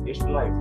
It's life.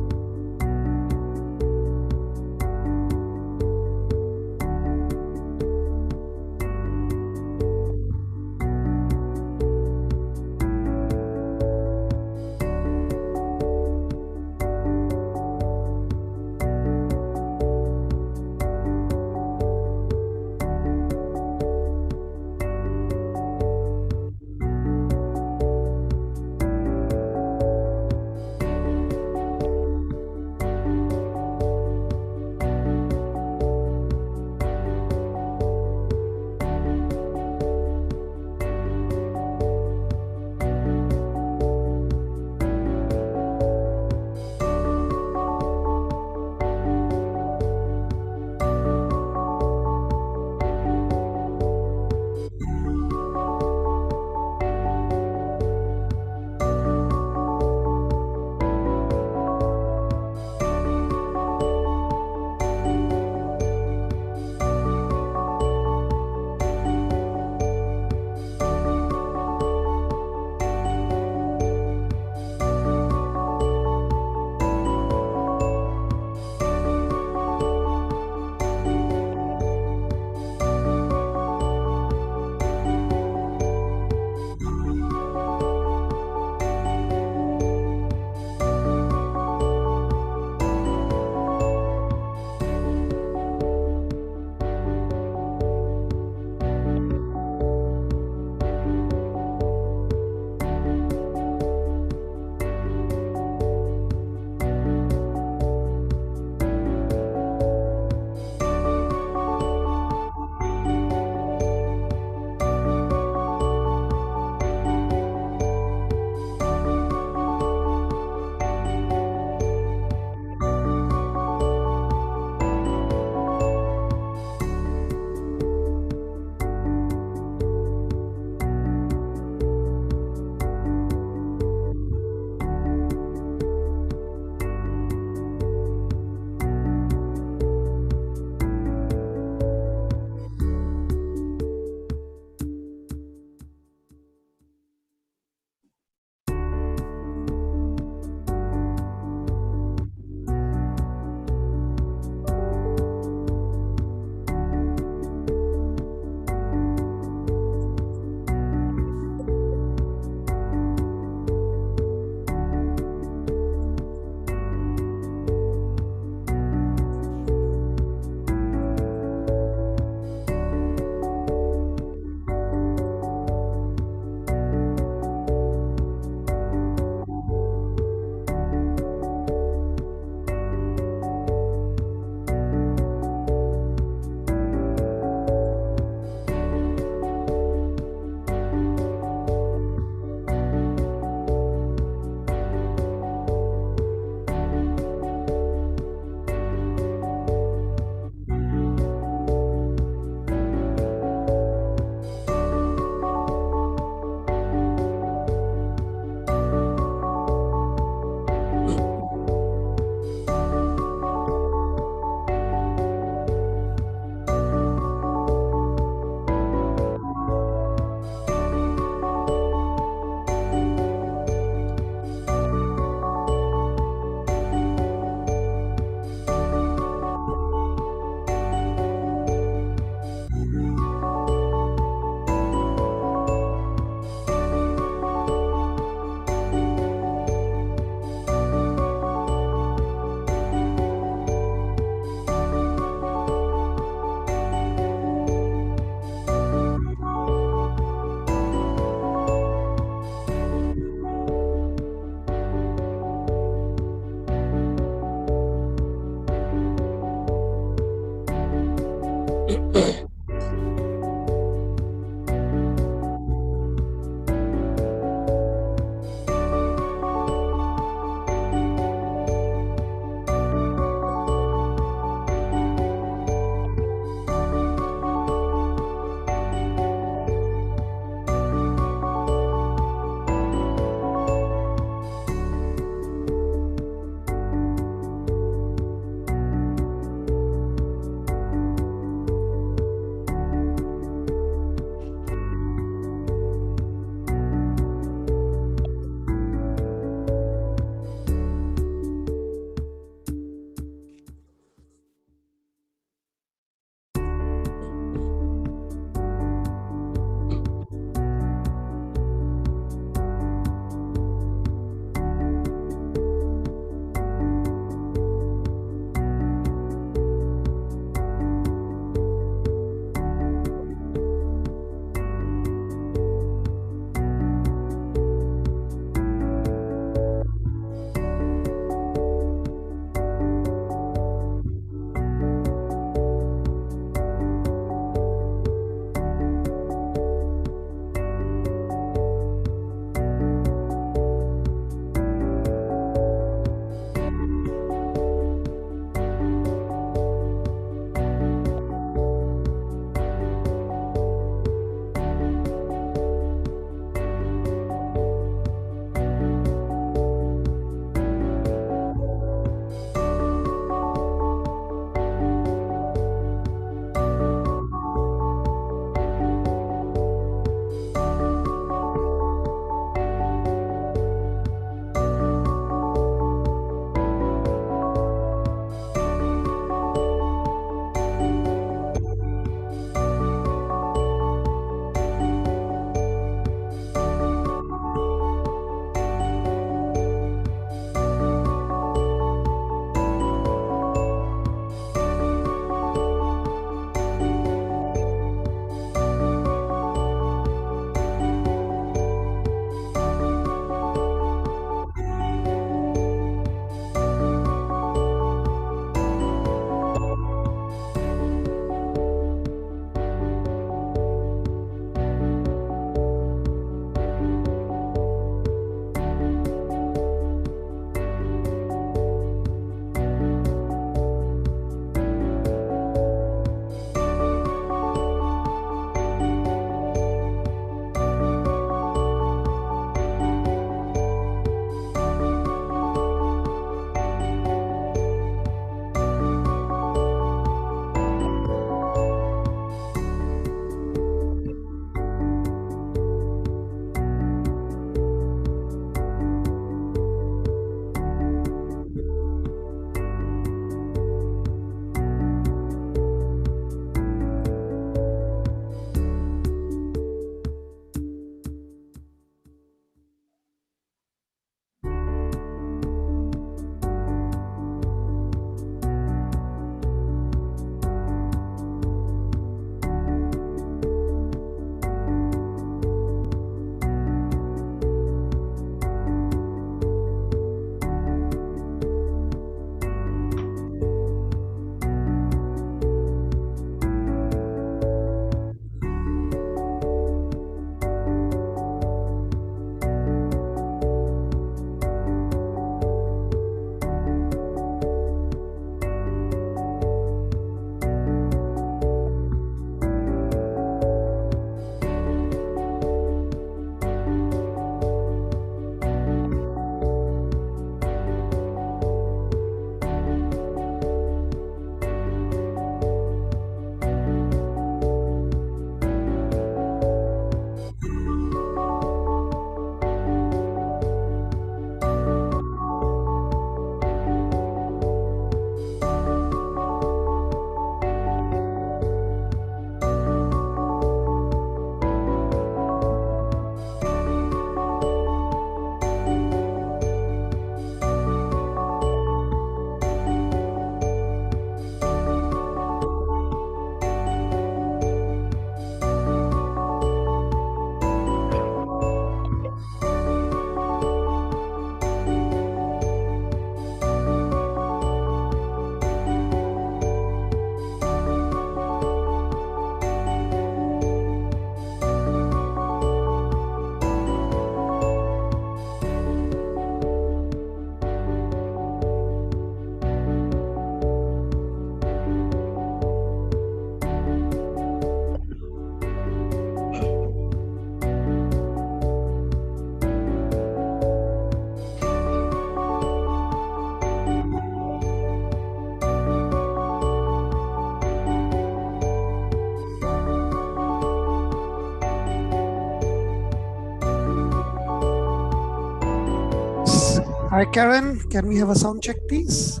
Hi, Karen. Can we have a sound check, please?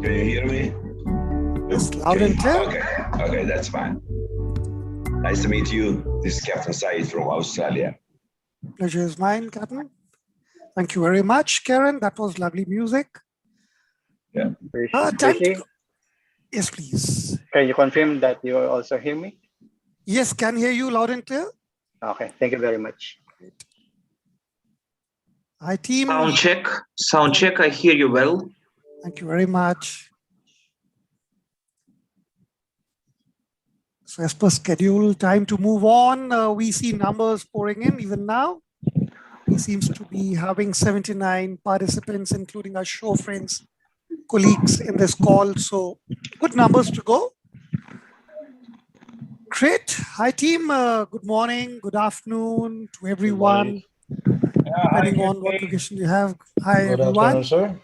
Can you hear me? Yes, loud and clear. Okay, that's fine. Nice to meet you. This is Captain Saeed from Australia. Pleasure is mine, Captain. Thank you very much, Karen. That was lovely music. Yeah. Rishi, Yes, please. can you confirm that you also hear me? Yes, can hear you loud and clear. Okay, thank you very much. Great. Hi, team. Sound check. Sound check. I hear you well. Thank you very much. So as per schedule, time to move on. We see numbers pouring in even now. We seems to be having 79 participants, including our show friends, colleagues in this call. So good numbers to go. Great. Hi, team. Good morning, good afternoon to everyone, depending on what location you have. Hi, Good everyone. afternoon, sir.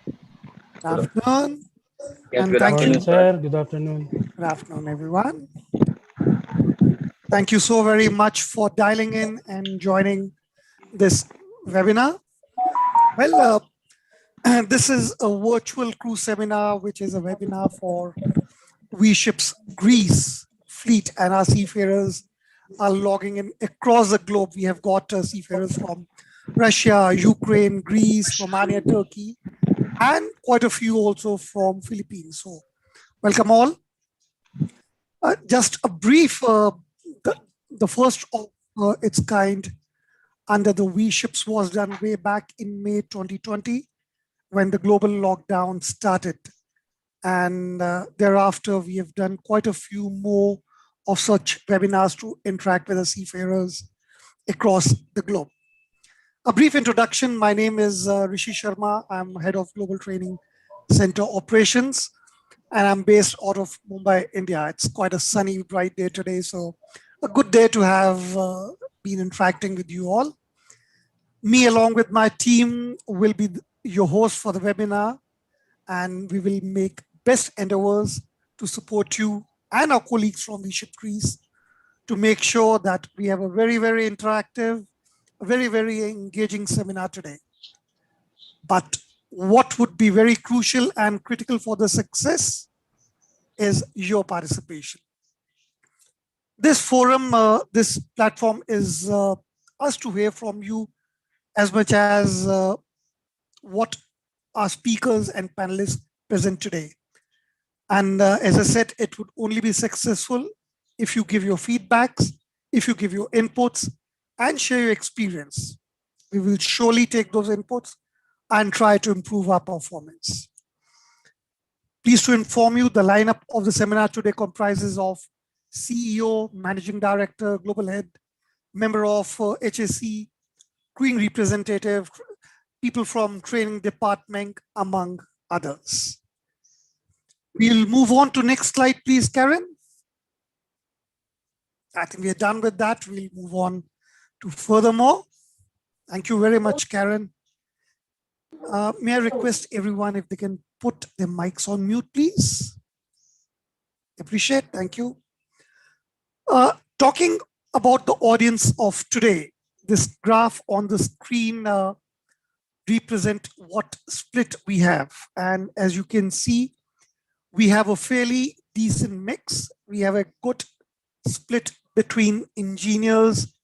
Good afternoon. Yes, And good thank you. Morning, sir. Good afternoon. Good afternoon, everyone. Thank you so very much for dialing in and joining this webinar. Well, this is a virtual cruise seminar, which is a webinar for We Ships Greece fleet, and our seafarers are logging in across the globe. We have got seafarers from Russia, Ukraine, Greece, Romania, Turkey, and quite a few also from Philippines. So welcome all. Just a brief, the first of its kind under the We Ships was done way back in May 2020 when the global lockdown started. And thereafter, we have done quite a few more of such webinars to interact with the seafarers across the globe. A brief introduction. My name is Rishi Sharma. I'm head of Global Training Center Operations, and I'm based out of Mumbai, India. It's quite a sunny, bright day today, so a good day to have been interacting with you all. Me, along with my team, will be your host for the webinar, and we will make best endeavors to support you and our colleagues from We Ship Greece to make sure that we have a very, very interactive, very, very engaging seminar today. But what would be very crucial and critical for the success is your participation. This forum, this platform is us to hear from you as much as what our speakers and panelists present today. And as I said, it would only be successful if you give your feedbacks, if you give your inputs and share your experience. We will surely take those inputs and try to improve our performance. Pleased to inform you, the lineup of the seminar today comprises of CEO, Managing Director, Global Head, member of HSC, crewing representative, people from training department, among others. We'll move on to next slide, please, Karen. I think we're done with that. We'll move on to furthermore. Thank you very much, Karen. May I request everyone if they can put their mics on mute, please? Appreciate, thank you. Talking about the audience of today, this graph on the screen represent what split we have. And as you can see, we have a fairly decent mix. We have a good split between engineers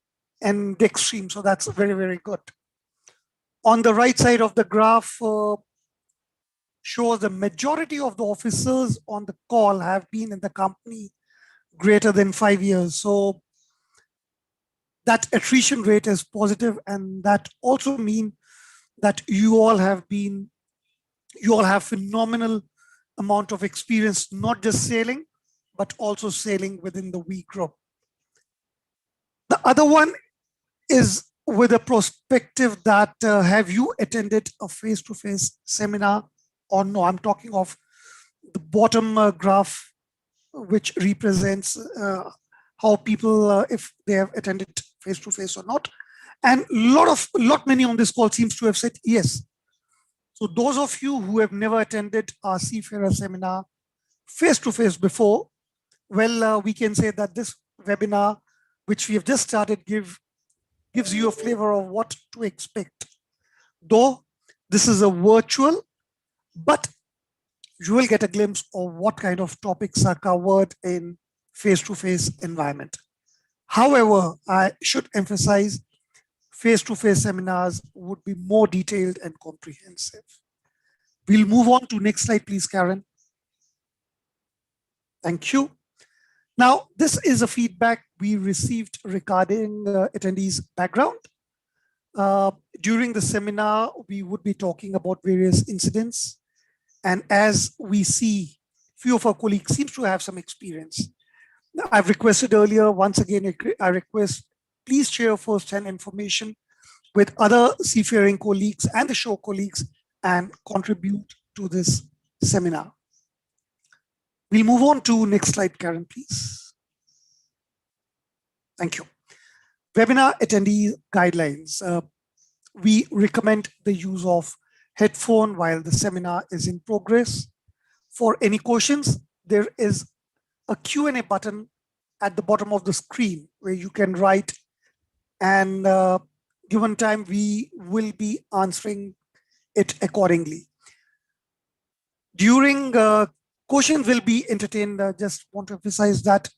and deck stream. So that's very, very good. On the right side of the graph shows the majority of the officers on the call have been in the company greater than 5 years. So that attrition rate is positive, and that also means that you all have phenomenal amount of experience, not just sailing, but also sailing within the We group. The other one is with a perspective that have you attended a face-to-face seminar or no? I'm talking of the bottom graph, which represents how people, if they have attended face-to-face or not. And many on this call seems to have said yes. So those of you who have never attended our Seafarer seminar face-to-face before, well, we can say that this webinar, which we have just started, give gives you a flavor of what to expect. Though this is a virtual, but you will get a glimpse of what kind of topics are covered in face-to-face environment. However, I should emphasize face-to-face seminars would be more detailed and comprehensive. We'll move on to next slide, please, Karen. Thank you. Now, this is a feedback we received regarding attendees' background. During the seminar, we would be talking about various incidents. And as we see, few of our colleagues seems to have some experience. I've requested earlier, once again, I request, please share first-hand information with other seafaring colleagues and the shore colleagues and contribute to this seminar. We'll move on to next slide, Karen, please. Thank you. Webinar attendee guidelines. We recommend the use of headphone while the seminar is in progress. For any questions, there is a Q&A button at the bottom of the screen where you can write, and given time, we will be answering it accordingly. During questions will be entertained, just want to emphasize that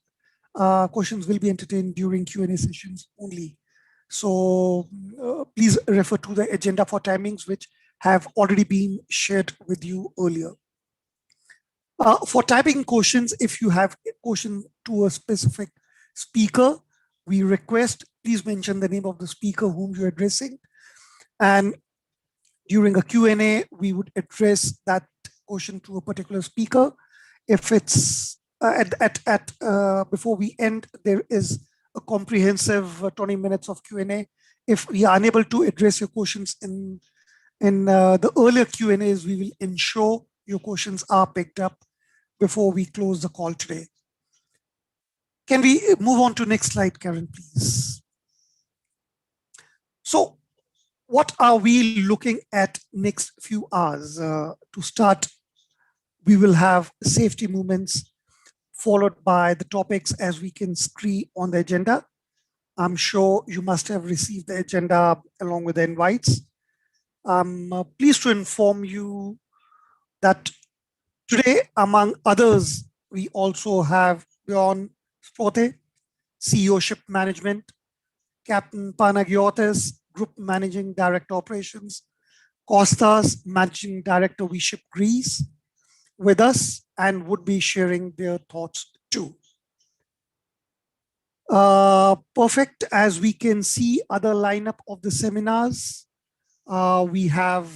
questions will be entertained during Q&A sessions only. So please refer to the agenda for timings, which have already been shared with you earlier. For typing questions, if you have a question to a specific speaker, we request please mention the name of the speaker whom you're addressing. And during a Q&A, we would address that question to a particular speaker. If it's before we end, there is a comprehensive 20 minutes of Q&A. If we are unable to address your questions in the earlier Q&As, we will ensure your questions are picked up before we close the call today. Can we move on to next slide, Karen, please? So what are we looking at next few hours? To start, we will have safety movements followed by the topics as we can see on the agenda. I'm sure you must have received the agenda along with the invites. I'm pleased to inform you that today, among others, we also have Bjorn Sprote, CEO Ship Management, Captain Panagiotis, Group Managing Director Operations, Kostas, Managing Director, We Ship Greece, with us and would be sharing their thoughts too. Perfect. As we can see, other lineup of the seminars, we have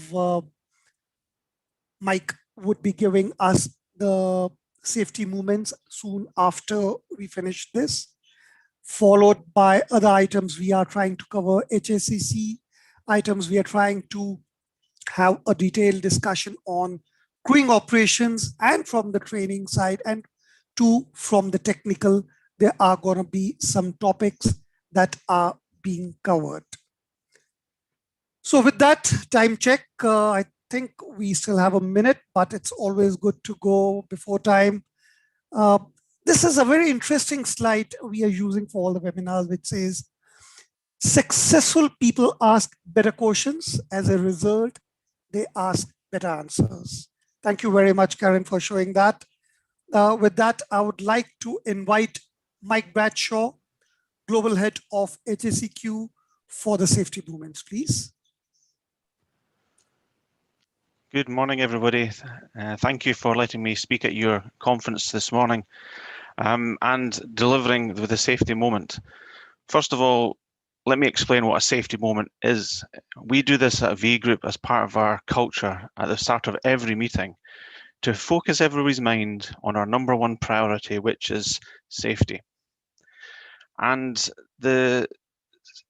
Mike would be giving us the safety movements soon after we finish this, followed by other items. We are trying to cover HSCC items. We are trying to have a detailed discussion on crewing operations and from the training side, and from the technical, there are going to be some topics that are being covered. So with that time check, I think we still have a minute, but it's always good to go before time. This is a very interesting slide we are using for all the webinars, which says, successful people ask better questions. As a result, they ask better answers. Thank you very much, Karen, for showing that. With that, I would like to invite Mike Bradshaw, Global Head of HSEQ, for the safety movements, please. Good morning, everybody. Thank you for letting me speak at your conference this morning and delivering with a safety moment. First of all, let me explain what a safety moment is. We do this at V Group as part of our culture at the start of every meeting to focus everybody's mind on our #1 priority, which is safety. And the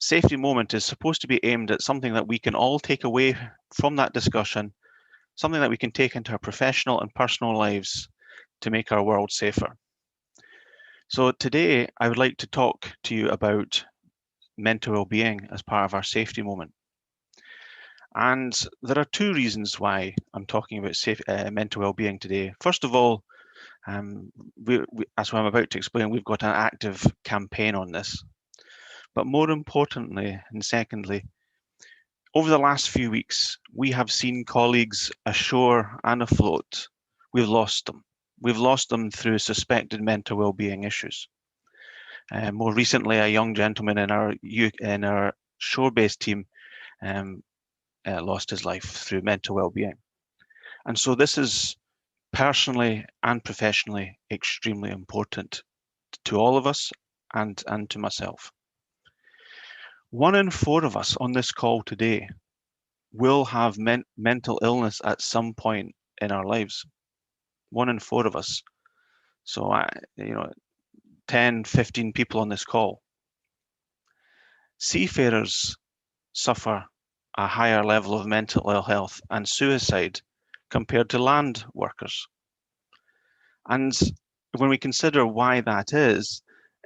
safety moment is supposed to be aimed at something that we can all take away from that discussion, something that we can take into our professional and personal lives to make our world safer. So today, I would like to talk to you about mental well-being as part of our safety moment. And there are two reasons why I'm talking about mental well-being today. First of all, as I'm about to explain, we've got an active campaign on this. But more importantly, and secondly, over the last few weeks, we have seen colleagues ashore and afloat. We've lost them. We've lost them through suspected mental well-being issues. More recently, a young gentleman in our shore-based team lost his life through mental well-being. And so this is personally and professionally extremely important to all of us and to myself. 1 in 4 of us on this call today will have mental illness at some point in our lives. 1 in 4 of us. So, 10, 15 people on this call. Seafarers suffer a higher level of mental ill health and suicide compared to land workers. And when we consider why that is,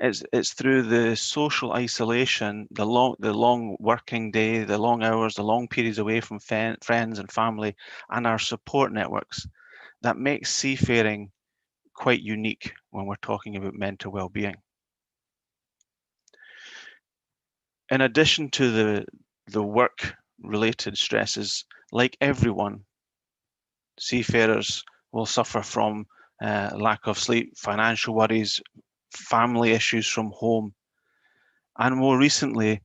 it's through the social isolation, the long working day, the long hours, the long periods away from friends and family, and our support networks that makes seafaring quite unique when we're talking about mental well-being. In addition to the work-related stresses, like everyone, seafarers will suffer from lack of sleep, financial worries, family issues from home. And more recently,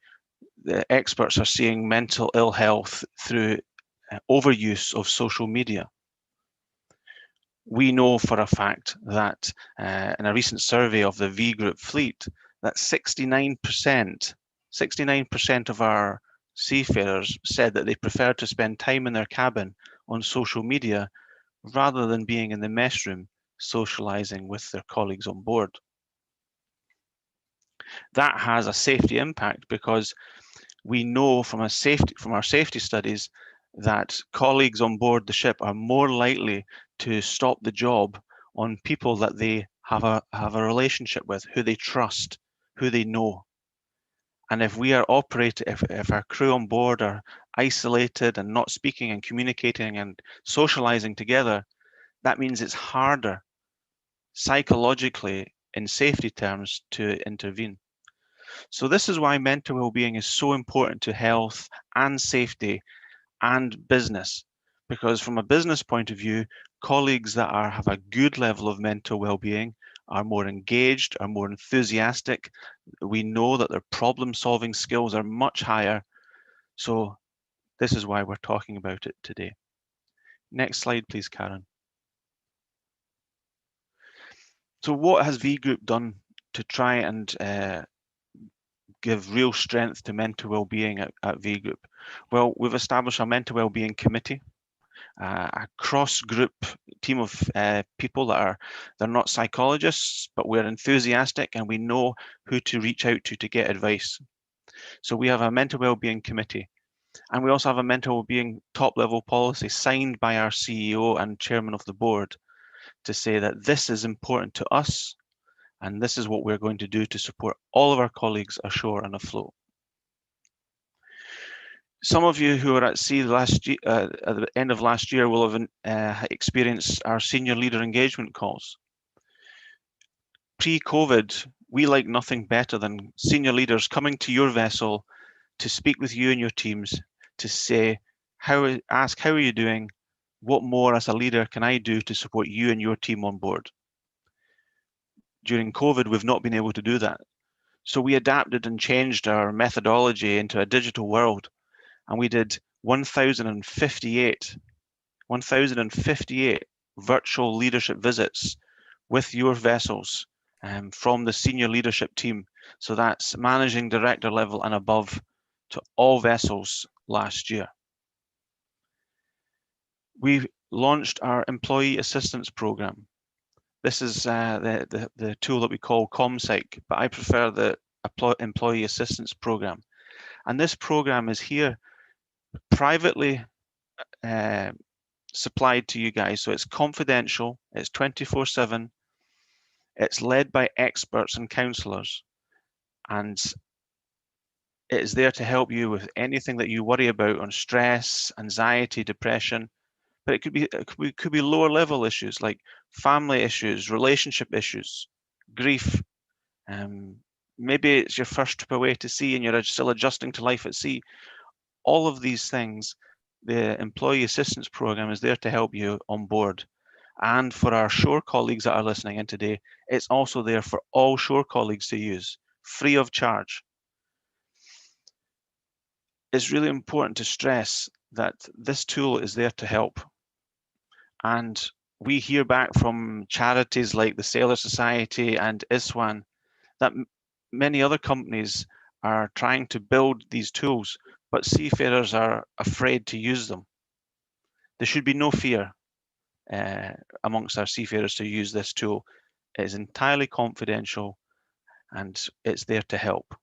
the experts are seeing mental ill health through overuse of social media. We know for a fact that in a recent survey of the V Group fleet, that 69% of our seafarers said that they prefer to spend time in their cabin on social media rather than being in the mess room socializing with their colleagues on board. That has a safety impact because we know from our safety studies that colleagues on board the ship are more likely to stop the job on people that they have a relationship with, who they trust, who they know. And if we are operating, if our crew on board are isolated and not speaking and communicating and socializing together, that means it's harder psychologically in safety terms to intervene. So this is why mental well-being is so important to health and safety and business, because from a business point of view, colleagues that have a good level of mental well-being are more engaged, are more enthusiastic. We know that their problem-solving skills are much higher. So this is why we're talking about it today. Next slide, please, Karen. So what has V Group done to try and give real strength to mental well-being at V Group? Well, we've established a mental well-being committee, a cross-group team of people they're not psychologists, but we're enthusiastic and we know who to reach out to get advice. So we have a mental well-being committee, and we also have a mental well-being top-level policy signed by our CEO and chairman of the board to say that this is important to us and this is what we're going to do to support all of our colleagues ashore and afloat. Some of you who were at sea last year, at the end of last year will have experienced our senior leader engagement calls. Pre-COVID, we like nothing better than senior leaders coming to your vessel to speak with you and your teams, to say, ask how are you doing? What more as a leader can I do to support you and your team on board? During COVID, we've not been able to do that. So we adapted and changed our methodology into a digital world. And we did 1,058 virtual leadership visits with your vessels from the senior leadership team. So that's managing director level and above to all vessels last year. We launched our employee assistance program. This is the tool that we call ComPsych, but I prefer the employee assistance program. And this program is here privately supplied to you guys. So it's confidential, it's 24/7, it's led by experts and counselors, and it is there to help you with anything that you worry about on stress, anxiety, depression. But it could be lower level issues like family issues, relationship issues, grief, maybe it's your first trip away to sea and you're still adjusting to life at sea. All of these things, the Employee Assistance Program is there to help you on board. And for our shore colleagues that are listening in today, it's also there for all shore colleagues to use, free of charge. It's really important to stress that this tool is there to help. And we hear back from charities like the Sailor Society and ISWAN that many other companies are trying to build these tools, but seafarers are afraid to use them. There should be no fear amongst our seafarers to use this tool. It is entirely confidential and it's there to help.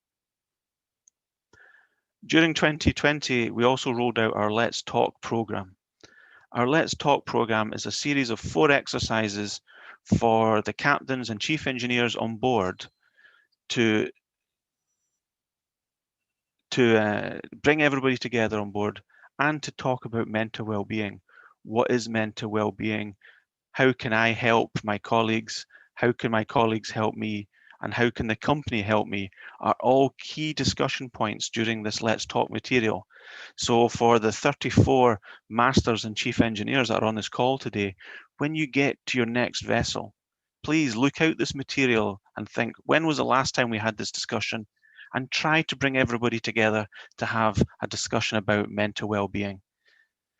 During 2020, we also rolled out our Let's Talk program. Our Let's Talk program is a series of 4 exercises for the captains and chief engineers on board to bring everybody together on board and to talk about mental well-being. What is mental well-being? How can I help my colleagues? How can my colleagues help me? And how can the company help me? Are all key discussion points during this Let's Talk material. So for the 34 masters and chief engineers that are on this call today, when you get to your next vessel, please look out this material and think, when was the last time we had this discussion? And try to bring everybody together to have a discussion about mental well-being.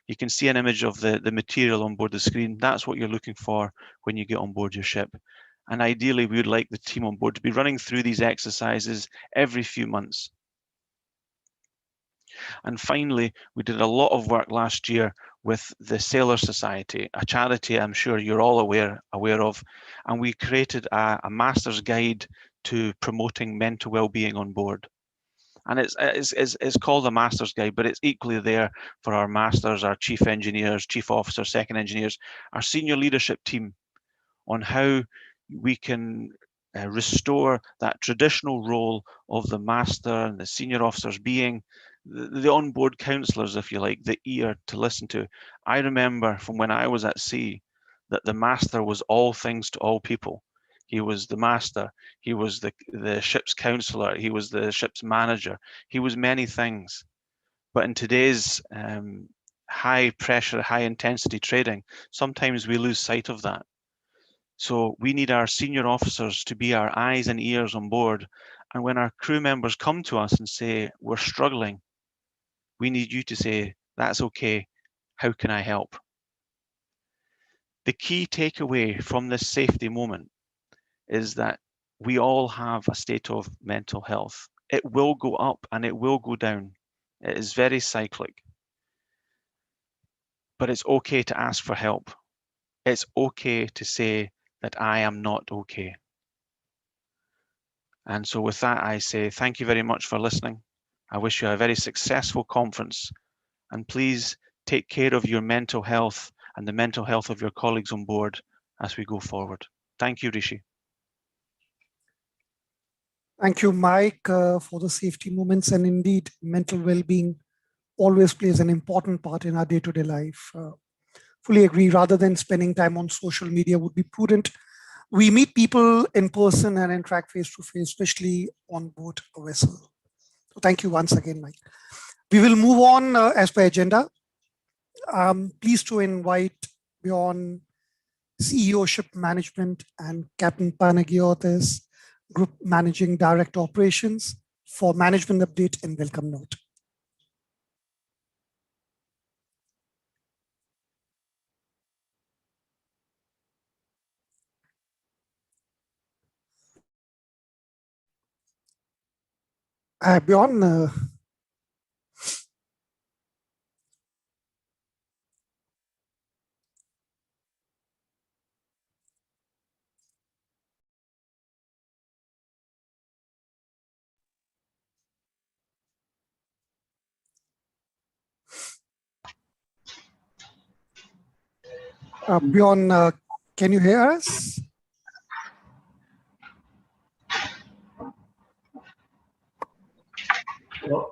You can see an image of the material on board the screen. That's what you're looking for when you get on board your ship. And ideally, we would like the team on board to be running through these exercises every few months. And finally, we did a lot of work last year with the Sailor Society, a charity I'm sure you're all aware of. And we created a master's guide to promoting mental well-being on board. And it's called a master's guide, but it's equally there for our masters, our chief engineers, chief officers, second engineers, our senior leadership team on how we can restore that traditional role of the master and the senior officers being the onboard counselors, if you like, the ear to listen to. I remember from when I was at sea that the master was all things to all people. He was the master, he was the ship's counselor, he was the ship's manager, he was many things. But in today's high pressure, high intensity trading, sometimes we lose sight of that. So we need our senior officers to be our eyes and ears on board. And when our crew members come to us and say, we're struggling, we need you to say, that's okay, how can I help? The key takeaway from this safety moment is that we all have a state of mental health. It will go up and it will go down. It is very cyclic. But it's okay to ask for help. It's okay to say that I am not okay. And so with that, I say thank you very much for listening. I wish you a very successful conference. And please take care of your mental health and the mental health of your colleagues on board as we go forward. Thank you, Rishi. Thank you, Mike, for the safety moments. And indeed, mental well-being always plays an important part in our day-to-day life. Fully agree, rather than spending time on social media would be prudent. We meet people in person and interact face-to-face, especially on board a vessel. So thank you once again, Mike. We will move on as per agenda. Pleased to invite Bjorn, CEO Ship Management, and Captain Panagiotis, Group Managing Director Operations, for management update and welcome note. Bjorn, Bjorn, can you hear us?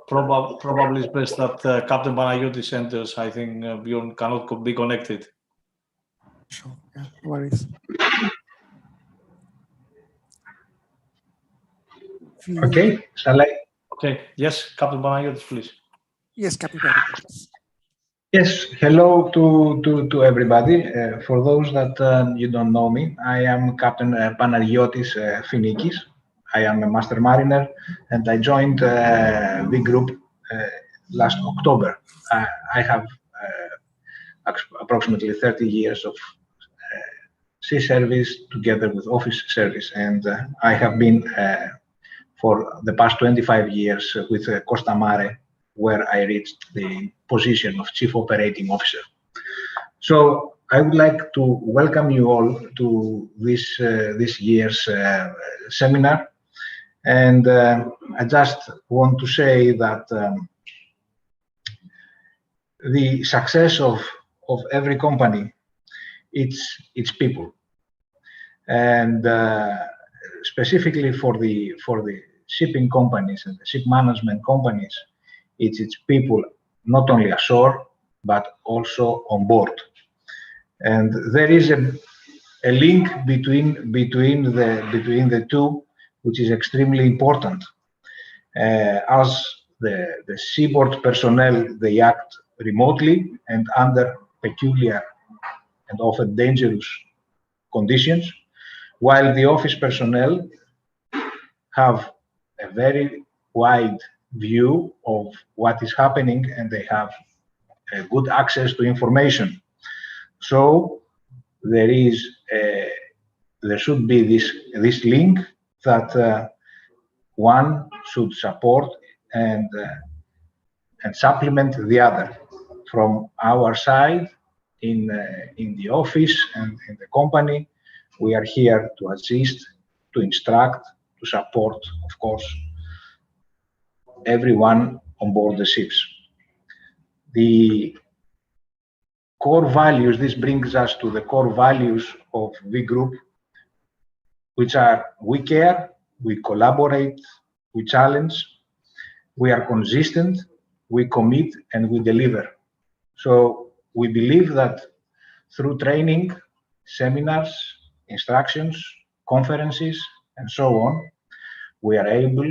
Probably it's best that Captain Panagiotis enters. I think Bjorn cannot be connected. Sure, yeah, no worries. Okay, shall I? Okay. Yes, Captain Panagiotis, please. Yes, Captain Panagiotis. Yes, hello to everybody. For those that you don't know me, I am Captain Panagiotis Finikis. I am a Master Mariner, and I joined V Group last October. I have approximately 30 years of sea service together with office service, and I have been for the past 25 years with Costa Mare, where I reached the position of Chief Operating Officer. So I would like to welcome you all to this year's seminar. And I just want to say that the success of every company, it's people. And specifically for the shipping companies and the ship management companies, it's people not only ashore but also on board. And there is a link between the two, which is extremely important. As the seaboard personnel, they act remotely and under peculiar and often dangerous conditions, while the office personnel have a very wide view of what is happening and they have good access to information. So there should be this link that one should support and supplement the other. From our side, in the office and in the company, we are here to assist, to instruct, to support, of course, everyone on board the ships. The core values, this brings us to the core values of V Group, which are: we care, we collaborate, we challenge, we are consistent, we commit, and we deliver. So we believe that through training, seminars, instructions, conferences, and so on, we are able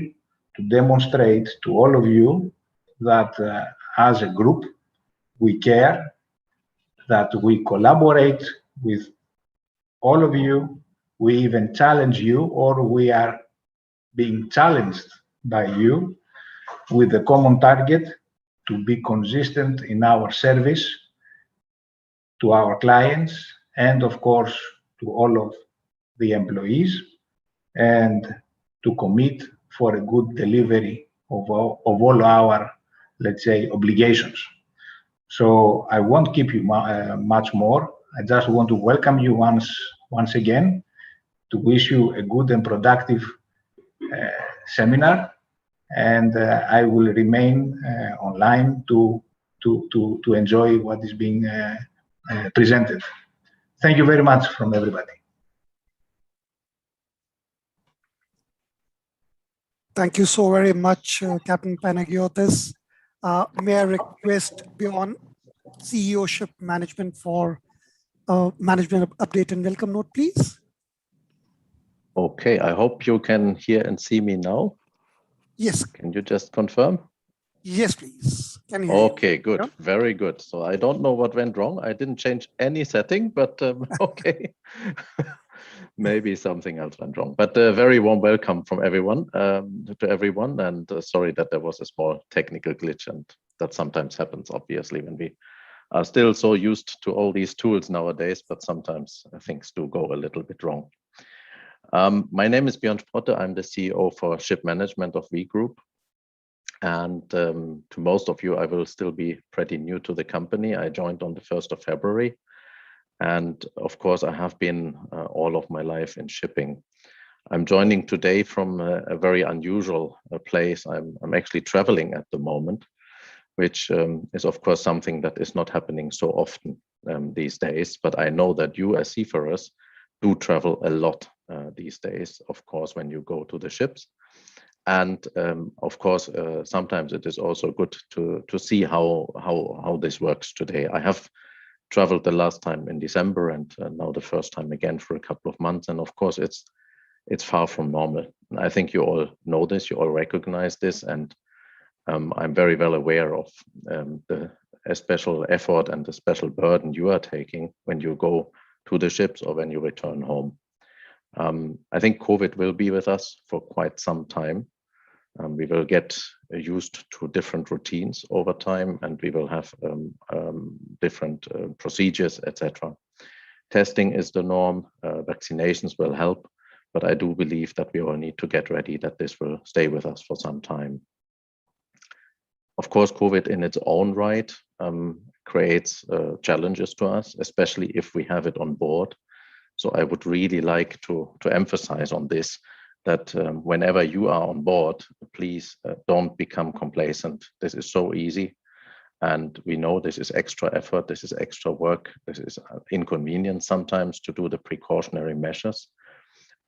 to demonstrate to all of you that as a group, we care, that we collaborate with all of you, we even challenge you, or we are being challenged by you with the common target to be consistent in our service to our clients and, of course, to all of the employees, and to commit for a good delivery of all our, let's say, obligations. So I won't keep you much more. I just want to welcome you once again, to wish you a good and productive seminar, and I will remain online to enjoy what is being presented. Thank you very much from everybody. Thank you so very much, Captain Panagiotis. May I request Bjorn, CEO Ship Management, for management update and welcome note, please? Okay, I hope you can hear and see me now. Yes. Can you just confirm? Yes, please. Can you hear Okay, good. Yeah. Very good. So I don't know what went wrong. I didn't change any setting, but okay. Maybe something else went wrong. But very warm welcome from everyone to everyone. And sorry that there was a small technical glitch, and that sometimes happens, obviously, when we are still so used to all these tools nowadays, but sometimes things do go a little bit wrong. My name is Björn Sprotte. I'm the CEO for Ship Management of V Group. And to most of you, I will still be pretty new to the company. I joined on the 1st of February. And of course, I have been all of my life in shipping. I'm joining today from a very unusual place. I'm actually traveling at the moment, which is of course something that is not happening so often these days. But I know that you as seafarers do travel a lot these days, of course, when you go to the ships. And of course, sometimes it is also good to see how this works today. I have traveled the last time in December, and now the first time again for a couple of months. And of course, it's it's far from normal. And I think you all know this, you all recognize this, and I'm very well aware of the special effort and the special burden you are taking when you go to the ships or when you return home. I think COVID will be with us for quite some time. We will get used to different routines over time, and we will have different procedures, etc. Testing is the norm, vaccinations will help, but I do believe that we all need to get ready that this will stay with us for some time. Of course, COVID in its own right creates challenges to us, especially if we have it on board. So I would really like to emphasize on this, that whenever you are on board, please don't become complacent. This is so easy. And we know this is extra effort, this is extra work, this is inconvenient sometimes to do the precautionary measures.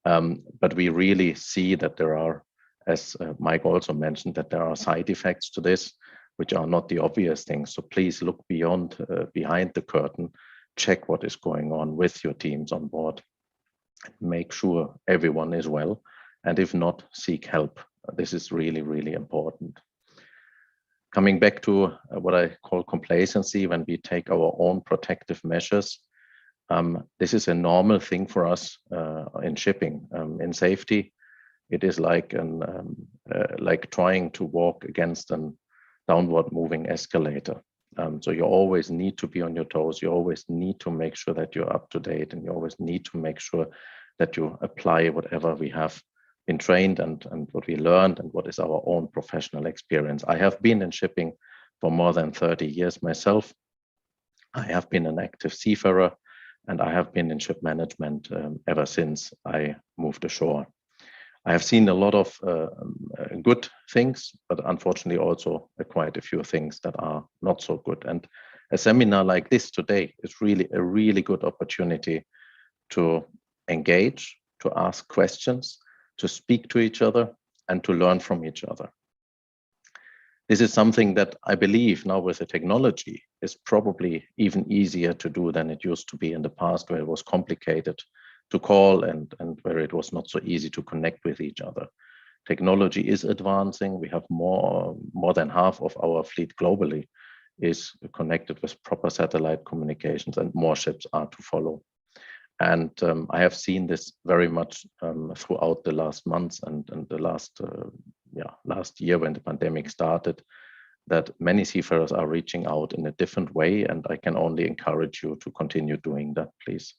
But we really see that there are, as Mike also mentioned, that there are side effects to this, which are not the obvious things. So please look behind the curtain, check what is going on with your teams on board, make sure everyone is well, and if not, seek help. This is really, really important. Coming back to what I call complacency, when we take our own protective measures, this is a normal thing for us in shipping. In safety, it is like trying to walk against an downward moving escalator. So you always need to be on your toes. You always need to make sure that you're up to date, and you always need to make sure that you apply whatever we have been trained and what we learned and what is our own professional experience. I have been in shipping for more than 30 years myself. I have been an active seafarer, and I have been in ship management ever since I moved ashore. I have seen a lot of good things, but unfortunately also quite a few things that are not so good. And a seminar like this today is really a really good opportunity to engage, to ask questions, to speak to each other, and to learn from each other. This is something that I believe now with the technology is probably even easier to do than it used to be in the past, where it was complicated to call and where it was not so easy to connect with each other. Technology is advancing. We have more than half of our fleet globally is connected with proper satellite communications, and more ships are to follow. And I have seen this very much throughout the last months and the last year when the pandemic started, that many seafarers are reaching out in a different way, and I can only encourage you to continue doing that, please.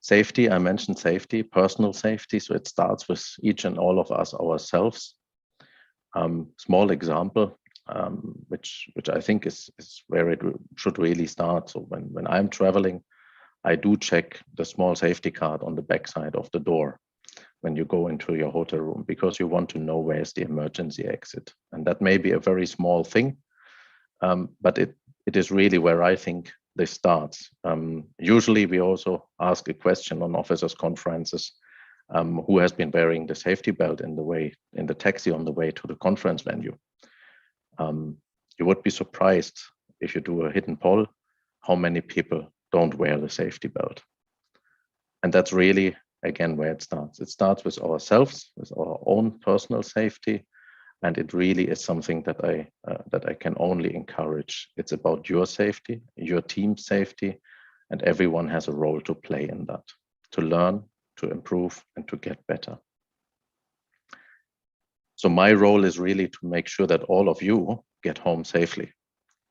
Safety, I mentioned safety, personal safety, so it starts with each and all of us ourselves. Small example, which I think is where it should really start. So when I'm traveling, I do check the small safety card on the backside of the door when you go into your hotel room, because you want to know where's the emergency exit. And that may be a very small thing, but it is really where I think this starts. Usually we also ask a question on officers' conferences, who has been wearing the safety belt in the taxi on the way to the conference venue. You would be surprised if you do a hidden poll, how many people don't wear the safety belt. And that's really, again, where it starts. It starts with ourselves, with our own personal safety. And it really is something that I can only encourage. It's about your safety, your team's safety, and everyone has a role to play in that, to learn, to improve, and to get better. So my role is really to make sure that all of you get home safely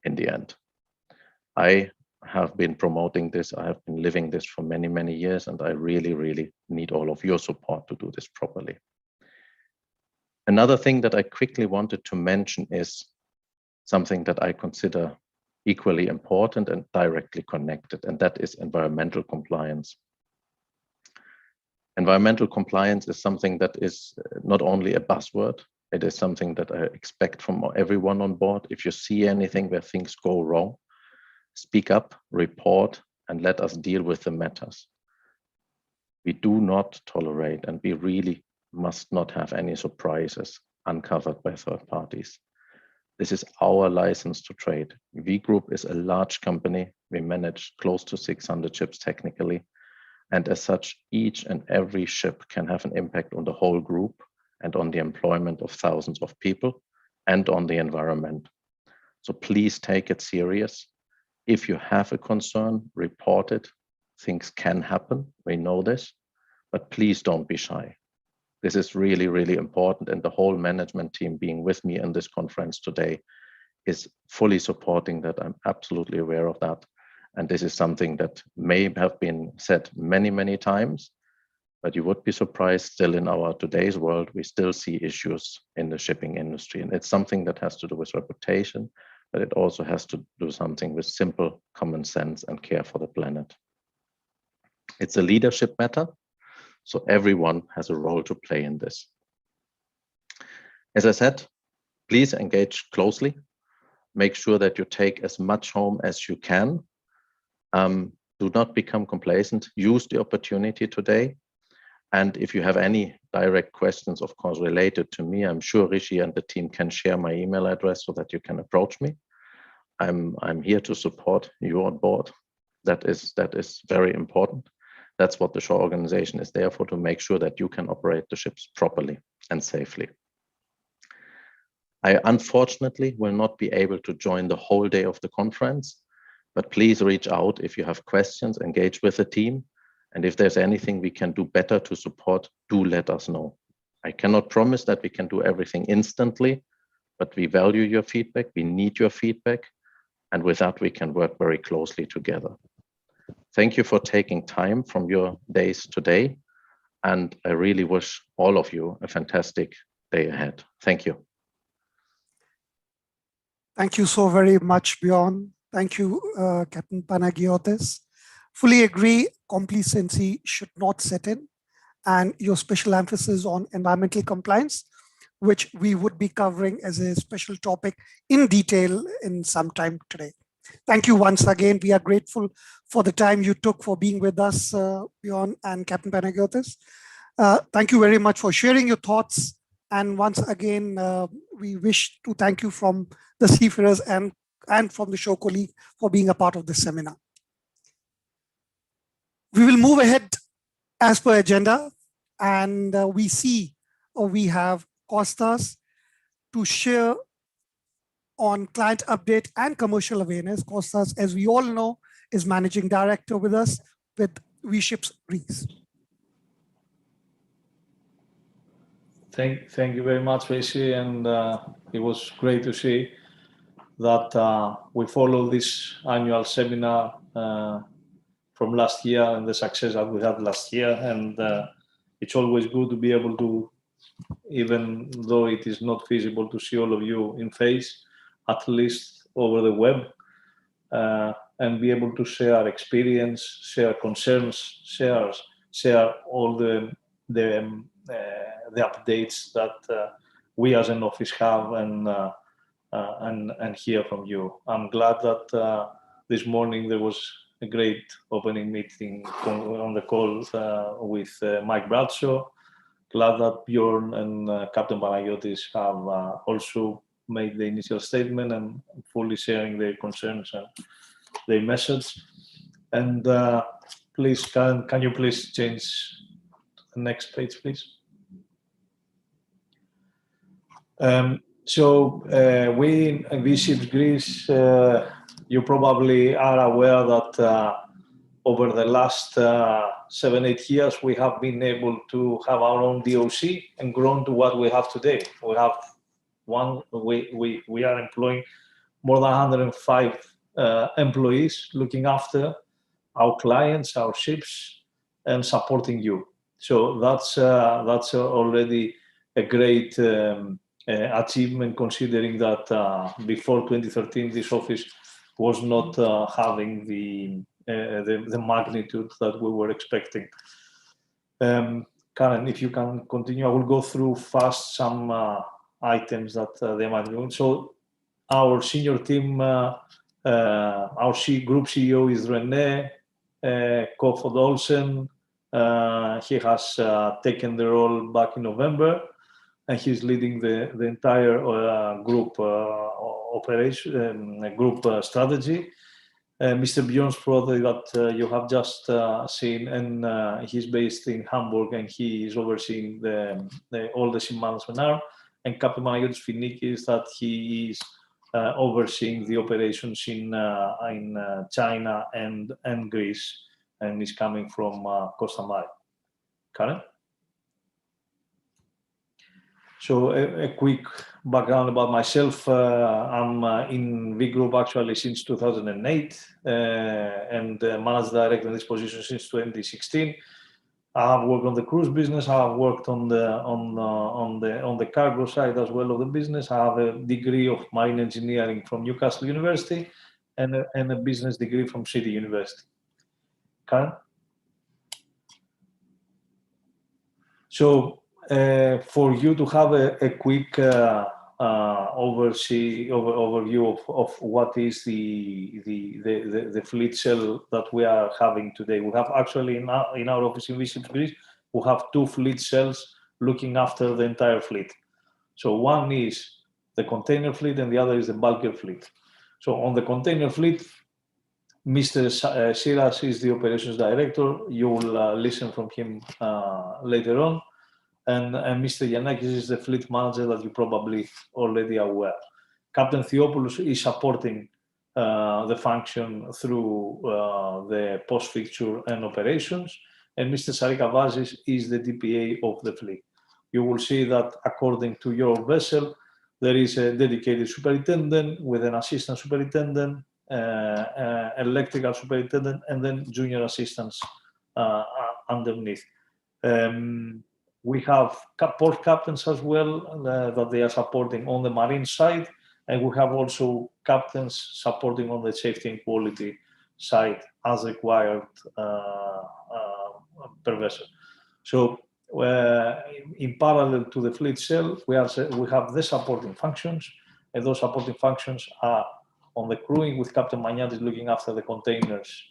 in the end. I have been promoting this. I have been living this for many, many years, and I really, really need all of your support to do this properly. Another thing that I quickly wanted to mention is something that I consider equally important and directly connected, and that is environmental compliance. Environmental compliance is something that is not only a buzzword, it is something that I expect from everyone on board. If you see anything where things go wrong, speak up, report, and let us deal with the matters. We do not tolerate, and we really must not have any surprises uncovered by third parties. This is our license to trade. V Group is a large company. We manage close to 600 ships technically, And as such, each and every ship can have an impact on the whole group and on the employment of thousands of people and on the environment. So please take it serious. If you have a concern, report it. Things can happen, we know this, but please don't be shy. This is really, really important, and the whole management team being with me in this conference today is fully supporting that. I'm absolutely aware of that. And this is something that may have been said many, many times, but you would be surprised, still in our today's world, we still see issues in the shipping industry. And it's something that has to do with reputation, but it also has to do something with simple common sense and care for the planet. It's a leadership matter, so everyone has a role to play in this. As I said, please engage closely. Make sure that you take as much home as you can. Do not become complacent. Use the opportunity today. And if you have any direct questions, of course, related to me, I'm sure Rishi and the team can share my email address so that you can approach me. I'm here to support you on board. That is very important. That's what the shore organization is there for, to make sure that you can operate the ships properly and safely. I unfortunately will not be able to join the whole day of the conference, but please reach out if you have questions, engage with the team. And if there's anything we can do better to support, do let us know. I cannot promise that we can do everything instantly, but we value your feedback, we need your feedback, and with that we can work very closely together. Thank you for taking time from your days today, and I really wish all of you a fantastic day ahead. Thank you. Thank you so very much, Bjorn. Thank you, Captain Panagiotis. Fully agree, complacency should not set in, and your special emphasis on environmental compliance, which we would be covering as a special topic in detail in some time today. Thank you once again. We are grateful for the time you took for being with us, Bjorn and Captain Panagiotis. Thank you very much for sharing your thoughts. And once again, we wish to thank you from the seafarers and from the show colleague for being a part of this seminar. We will move ahead as per agenda, and we have Kostas to share on client update and commercial awareness. Kostas, as we all know, is managing director with us with V-Ships Greece. Thank you very much, Rishi, and it was great to see that we follow this annual seminar from last year and the success that we had last year, and it's always good to be able to, even though it is not feasible to see all of you in face, at least over the web, and be able to share our experience, share concerns, share all the updates that we as an office have, and hear from you. I'm glad that this morning there was a great opening meeting on the call with Mike Bradshaw. Glad that Bjorn and Captain Panagiotis have also made the initial statement and fully sharing their concerns and their message. And please, can you please change the next page, please? So we in V-Ships Greece, you probably are aware that over the last 7-8 years, we have been able to have our own DOC and grown to what we have today. We have we are employing more than 105 employees, looking after our clients, our ships, and supporting you. So that's already a great achievement, considering that before 2013, this office was not having the magnitude that we were expecting. Karen, if you can continue, I will go through fast some items that they might be doing. So our senior team, our group CEO is René Kofod Olsen. He has taken the role back in November, and he's leading the entire group operation, group strategy. Mr. Bjornsprod that you have just seen, and he's based in Hamburg, and he is overseeing all the ship management arm. And Captain Managiotis Finikis that he is overseeing the operations in China and Greece, and is coming from Costa Mare. Karen? So a quick background about myself. I'm in V Group actually since 2008 and managed director in this position since 2016. I have worked on the cruise business. I have worked on the cargo side as well of the business. I have a degree of marine engineering from Newcastle University and a business degree from City University. Karen? So for you to have a quick overview of what is the fleet cell that we are having today. We have actually in our office in V-Ships Greece, we have 2 fleet cells looking after the entire fleet. So one is the container fleet and the other is the bulker fleet. So on the container fleet, Mr. Siras is the operations director. You will listen from him later on. And Mr. Yanakis is the fleet manager that you probably already are aware. Captain Theopoulos is supporting the function through the post-fixture and operations. And Mr. Sarikavazis is the DPA of the fleet. You will see that according to your vessel, there is a dedicated superintendent with an assistant superintendent, electrical superintendent, and then junior assistants underneath. We have port captains as well that they are supporting on the marine side, and we have also captains supporting on the safety and quality side as required per vessel. So in parallel to the fleet cell, we have the supporting functions, and those supporting functions are on the crewing with Captain Maniatis looking after the containers,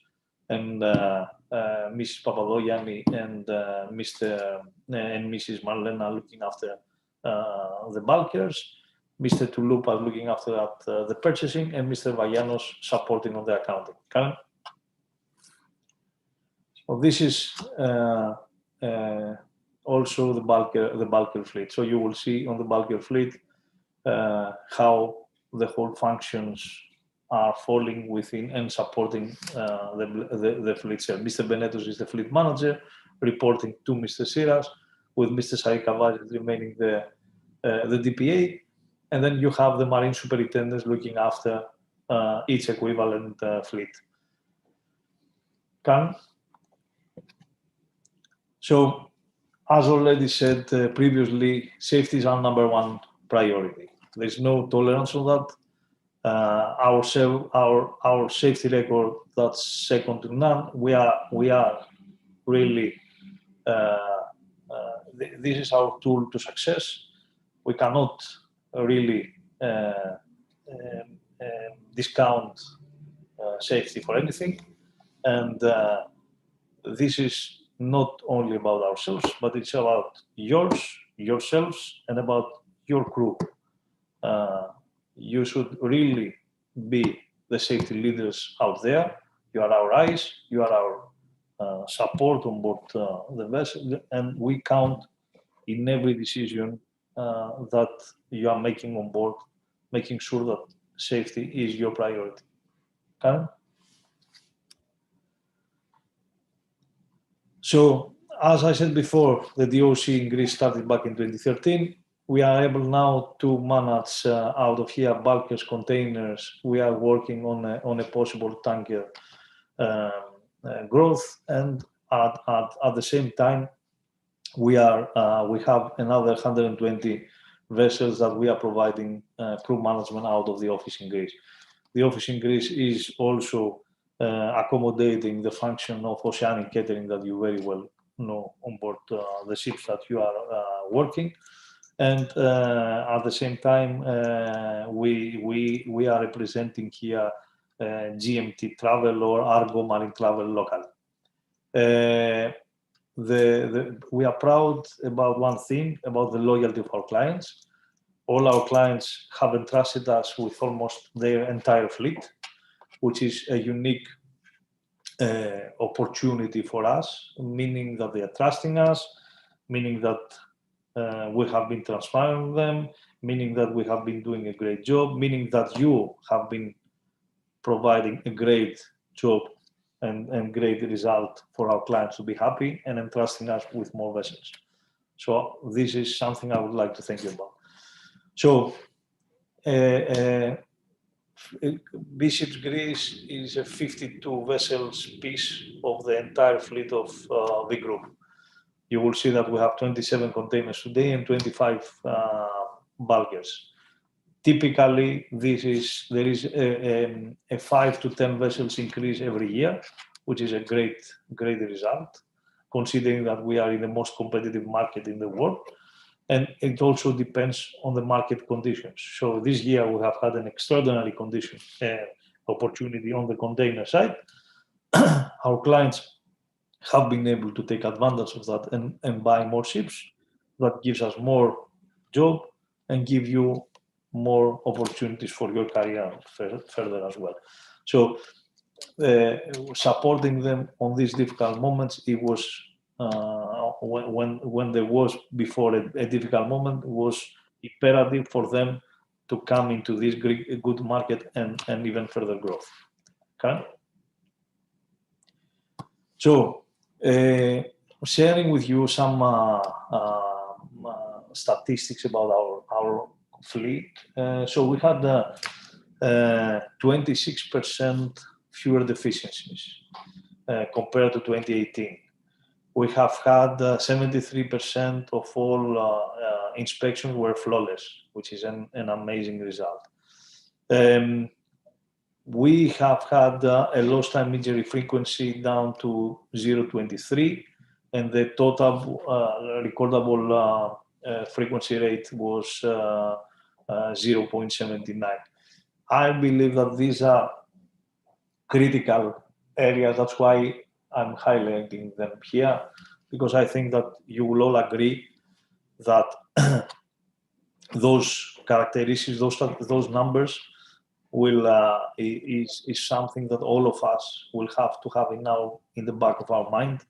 and Mrs. Papadogianni and Mr. and Mrs. Marlena looking after the bulkers, Mr. Touloupa looking after the purchasing, and Mr. Vagianos supporting on the accounting. Karen? So this is also the bulker fleet. So you will see on the bulker fleet how the whole functions are falling within and supporting the fleet cell. Mr. Benetos is the fleet manager, reporting to Mr. Siras, with Mr. Sarikavazis remaining the DPA, and then you have the marine superintendents looking after each equivalent fleet. Karen? So, as already said previously, safety is our #1 priority. There's no tolerance on that. Our safety record, that's second to none. We are really, this is our tool to success. We cannot really discount safety for anything. And this is not only about ourselves, but it's about yourselves, and about your crew. You should really be the safety leaders out there. You are our eyes, you are our support on board the vessel, and we count in every decision that you are making on board, making sure that safety is your priority. Karen? So, as I said before, the DOC in Greece started back in 2013. We are able now to manage out of here bulkers, containers. We are working on a possible tanker growth, and at the same time, we have another 120 vessels that we are providing crew management out of the office in Greece. The office in Greece is also accommodating the function of oceanic catering that you very well know on board the ships that you are working. And at the same time, we are representing here GMT Travel or Argo Marine Travel local. We are proud about one thing, about the loyalty of our clients. All our clients have entrusted us with almost their entire fleet. which is a unique opportunity for us, meaning that they are trusting us, meaning that we have been transparent with them, meaning that we have been doing a great job, meaning that you have been providing a great job and great result for our clients to be happy and entrusting us with more vessels. So this is something I would like to thank you about. So V-Ships Greece is a 52 vessels piece of the entire fleet of the group. You will see that we have 27 containers today and 25 bulkers. Typically, there is a 5 to 10 vessels increase every year, which is a great result, considering that we are in the most competitive market in the world. And it also depends on the market conditions. So this year we have had an extraordinary condition opportunity on the container side. Our clients have been able to take advantage of that and buy more ships. That gives us more job and give you more opportunities for your career further as well. So supporting them on these difficult moments, it was when there was before a difficult moment, was imperative for them to come into this good market and even further growth. Okay. So sharing with you some statistics about our fleet. So we had 26% fewer deficiencies compared to 2018. We have had 73% of all inspections were flawless, which is an amazing result. We have had a lost time injury frequency down to 0.23, and the total recordable frequency rate was 0.79. I believe that these are critical areas. That's why I'm highlighting them here, because I think that you will all agree that those characteristics, those numbers will is something that all of us will have to have in the back of our mind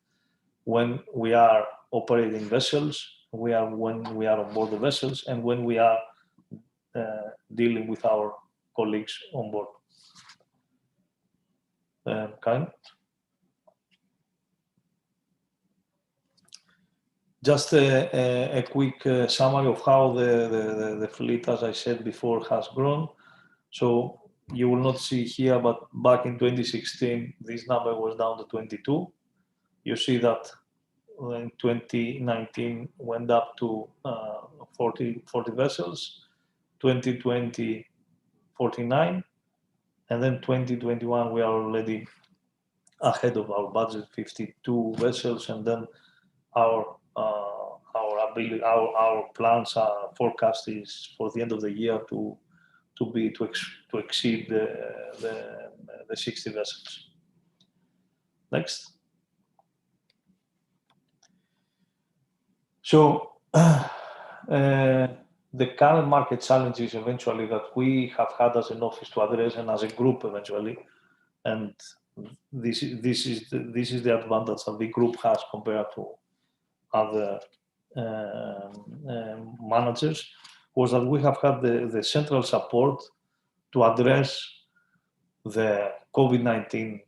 when we are operating vessels, when we are on board the vessels, and when we are dealing with our colleagues on board. Karen? Just a quick summary of how the fleet, as I said before, has grown. So you will not see here, but back in 2016, this number was down to 22. You see that in 2019 went up to 40 vessels, 2020 49, and then 2021 we are already ahead of our budget, 52 vessels, and then our plans, our forecast is for the end of the year to exceed the 60 vessels. Next. So the current market challenges eventually that we have had as an office to address and as a group eventually, and this is the advantage that the group has compared to other managers, was that we have had the central support to address the COVID-19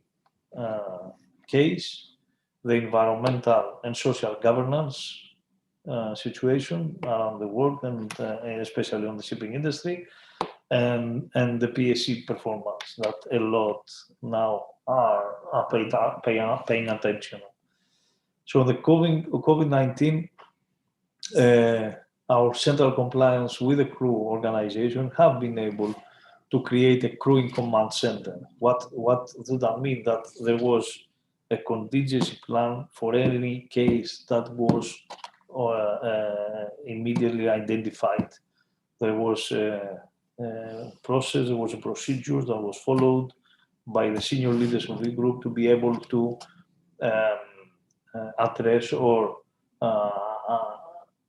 case, the environmental and social governance situation around the world, and especially on the shipping industry, and the PSC performance that a lot now are paying attention. So the COVID-19, our central compliance with the crew organization have been able to create a crewing command center. What does that mean? That there was a contingency plan for any case that was immediately identified. There was a process, there was a procedure that was followed by the senior leaders of the group to be able to address or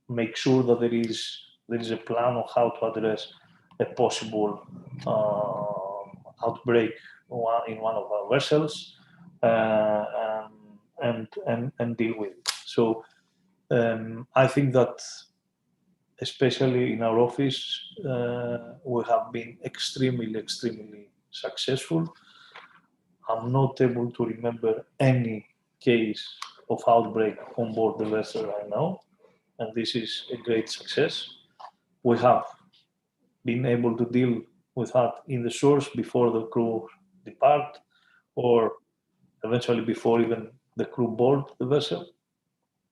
make sure that there is a plan on how to address a possible outbreak in one of our vessels and deal with it. So I think that especially in our office, we have been extremely successful. I'm not able to remember any case of outbreak on board the vessel right now, and this is a great success. We have been able to deal with that in the source before the crew depart, or eventually before even the crew board the vessel,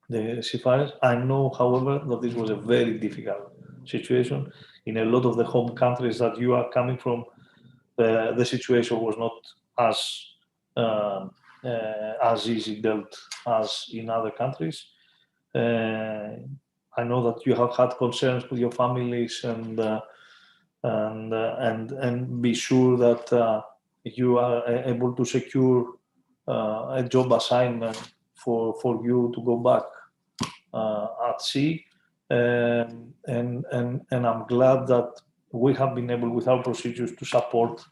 the seafarers. I know, however, that this was a very difficult situation. In a lot of the home countries that you are coming from, the situation was not as easy dealt as in other countries. I know that you have had concerns with your families and be sure that you are able to secure a job assignment for you to go back at sea. And I'm glad that we have been able, with our procedures, to support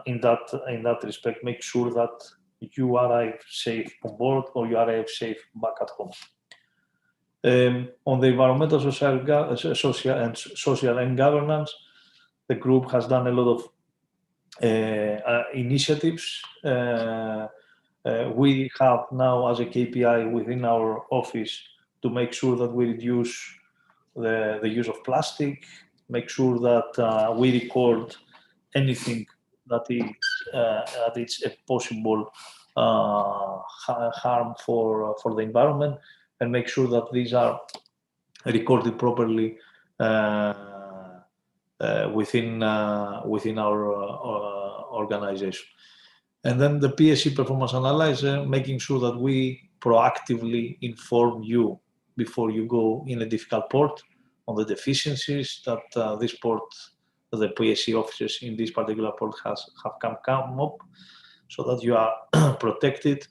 in that respect, make sure that you arrive safe on board or you arrive safe back at home. On the environmental, social and governance, the group has done a lot of initiatives. We have now as a KPI within our office to make sure that we reduce the use of plastic, make sure that we record anything that is a possible harm for the environment, and make sure that these are recorded properly within our organization. And then the PSC performance analyzer, making sure that we proactively inform you before you go in a difficult port on the deficiencies that this port, the PSC officers in this particular port have come up, so that you are protected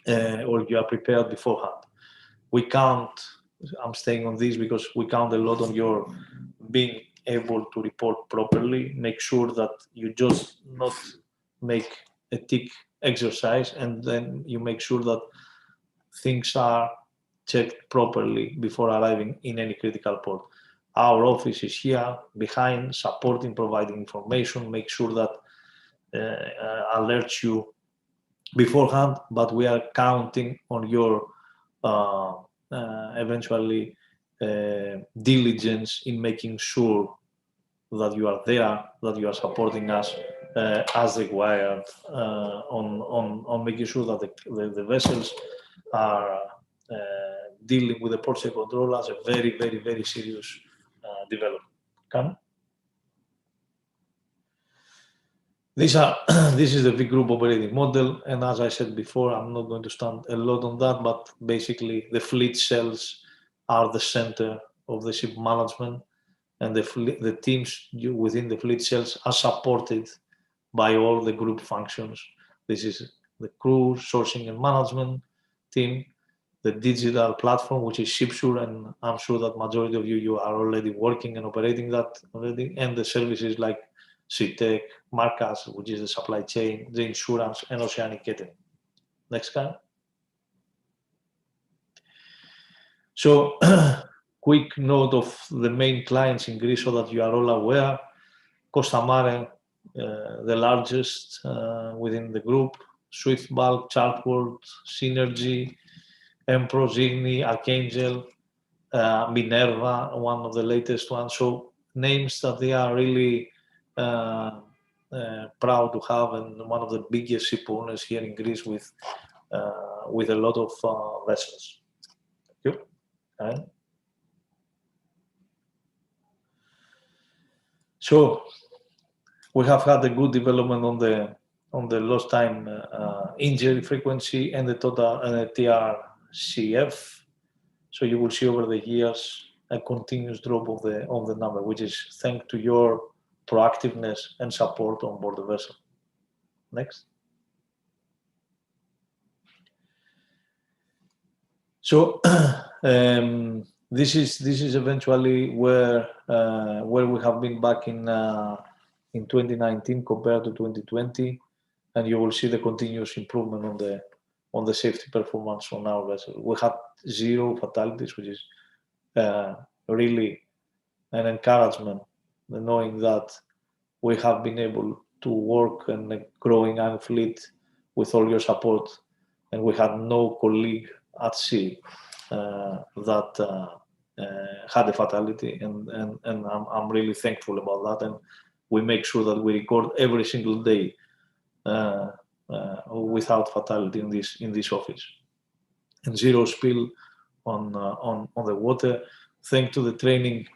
or you are prepared beforehand. We count, I'm staying on this because we count a lot on your being able to report properly, make sure that you just not make a tick exercise, and then you make sure that things are checked properly before arriving in any critical port. Our office is here behind, supporting, providing information, make sure that alerts you beforehand, but we are counting on your eventually diligence in making sure that you are there, that you are supporting us as required on making sure that the vessels are dealing with the port safety control as a very serious development. This is the V group operating model, and as I said before, I'm not going to stand a lot on that, but basically the fleet cells are the center of the ship management, and the teams within the fleet cells are supported by all the group functions. This is the crew, sourcing and management team, the digital platform, which is ShipSure, and I'm sure that majority of you are already working and operating that already, and the services like SeaTech, Marcas, which is the supply chain, the insurance, and Oceanic Catering. Next slide. So, quick note of the main clients in Greece so that you are all aware. Costamare, the largest within the group, Swift Bulk, Chartworld, Synergy, Empro, Zigny, Archangel, Minerva, one of the latest ones. So names that they are really proud to have, and one of the biggest ship owners here in Greece with a lot of vessels. Thank you. Okay. So we have had a good development on the lost time injury frequency and the total TRCF. So you will see over the years a continuous drop of the number, which is thanks to your proactiveness and support on board the vessel. Next. So this is eventually where we have been back in in 2019 compared to 2020, and you will see the continuous improvement on the safety performance on our vessel. We have 0 fatalities, which is really an encouragement, knowing that we have been able to work and growing our fleet with all your support, and we had no colleague at sea that had a fatality, and I'm really thankful about that. And we make sure that we record every single day without fatality in this office, and 0 spill on the water, thanks to the training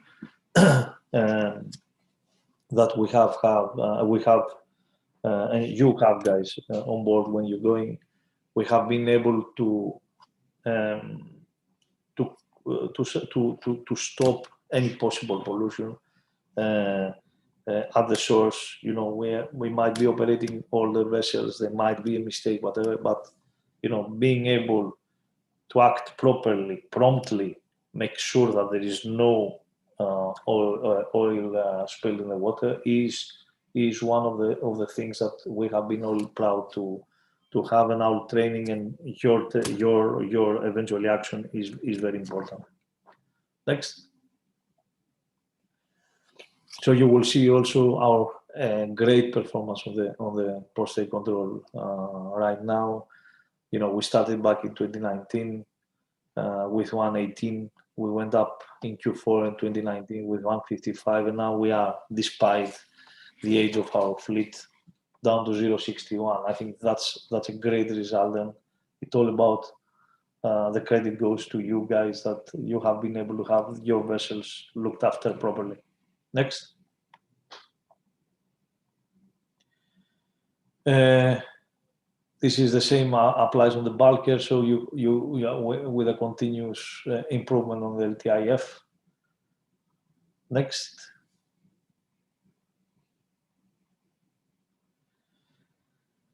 that we have and you have, guys, on board when you're going. We have been able to stop any possible pollution at the source. You know, we might be operating all the vessels, there might be a mistake, whatever, but you know, being able to act properly, promptly, make sure that there is no oil spilled in the water is one of the things that we have been all proud to have, and our training and your eventual action is very important. Next. So you will see also our great performance on the prostate control right now. You know, we started back in 2019 with 118. We went up in Q4 in 2019 with 155, and now we are, despite the age of our fleet, down to 0.61. I think that's a great result, and it's all about the credit goes to you guys that you have been able to have your vessels looked after properly. Next. This is the same applies on the bulker, so you with a continuous improvement on the LTIF. Next.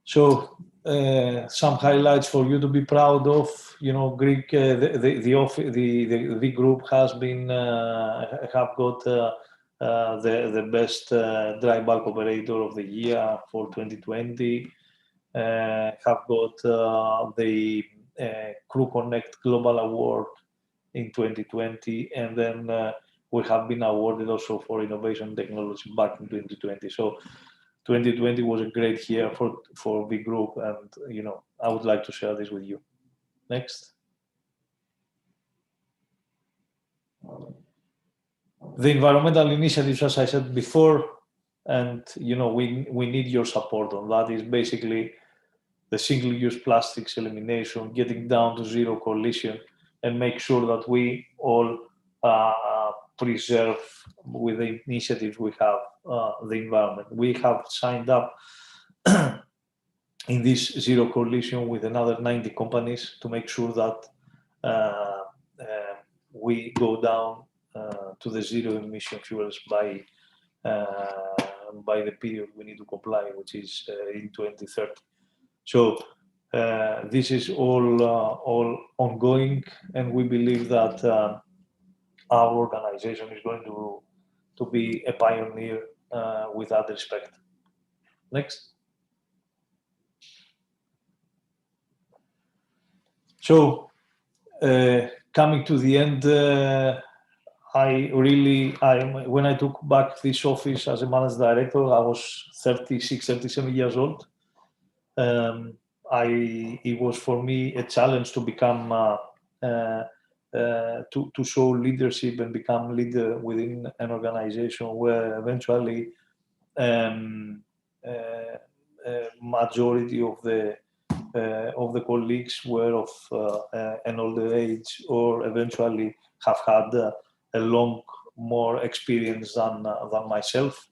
So some highlights for you to be proud of. You know, Greek the group has been have got the best dry bulk operator of the year for 2020. Have got the Crew Connect Global Award in 2020, and then we have been awarded also for innovation technology back in 2020. So 2020 was a great year for the group, and you know, I would like to share this with you. Next. The environmental initiatives, as I said before, and you know, we need your support on that. Is basically the single-use plastics elimination, getting down to 0 collision, and make sure that we all preserve with the initiatives we have the environment. We have signed up in this 0 collision with another 90 companies to make sure that we go down to the 0 emission fuels by the period we need to comply, which is in 2030. So this is all ongoing, and we believe that our organization is going to be a pioneer with that respect. Next. So coming to the end, when I took back this office as a managing director, I was 36, 37 years old. It was for me a challenge to become to show leadership and become leader within an organization where eventually majority of the colleagues were of an older age, or eventually have had a long more experience than myself.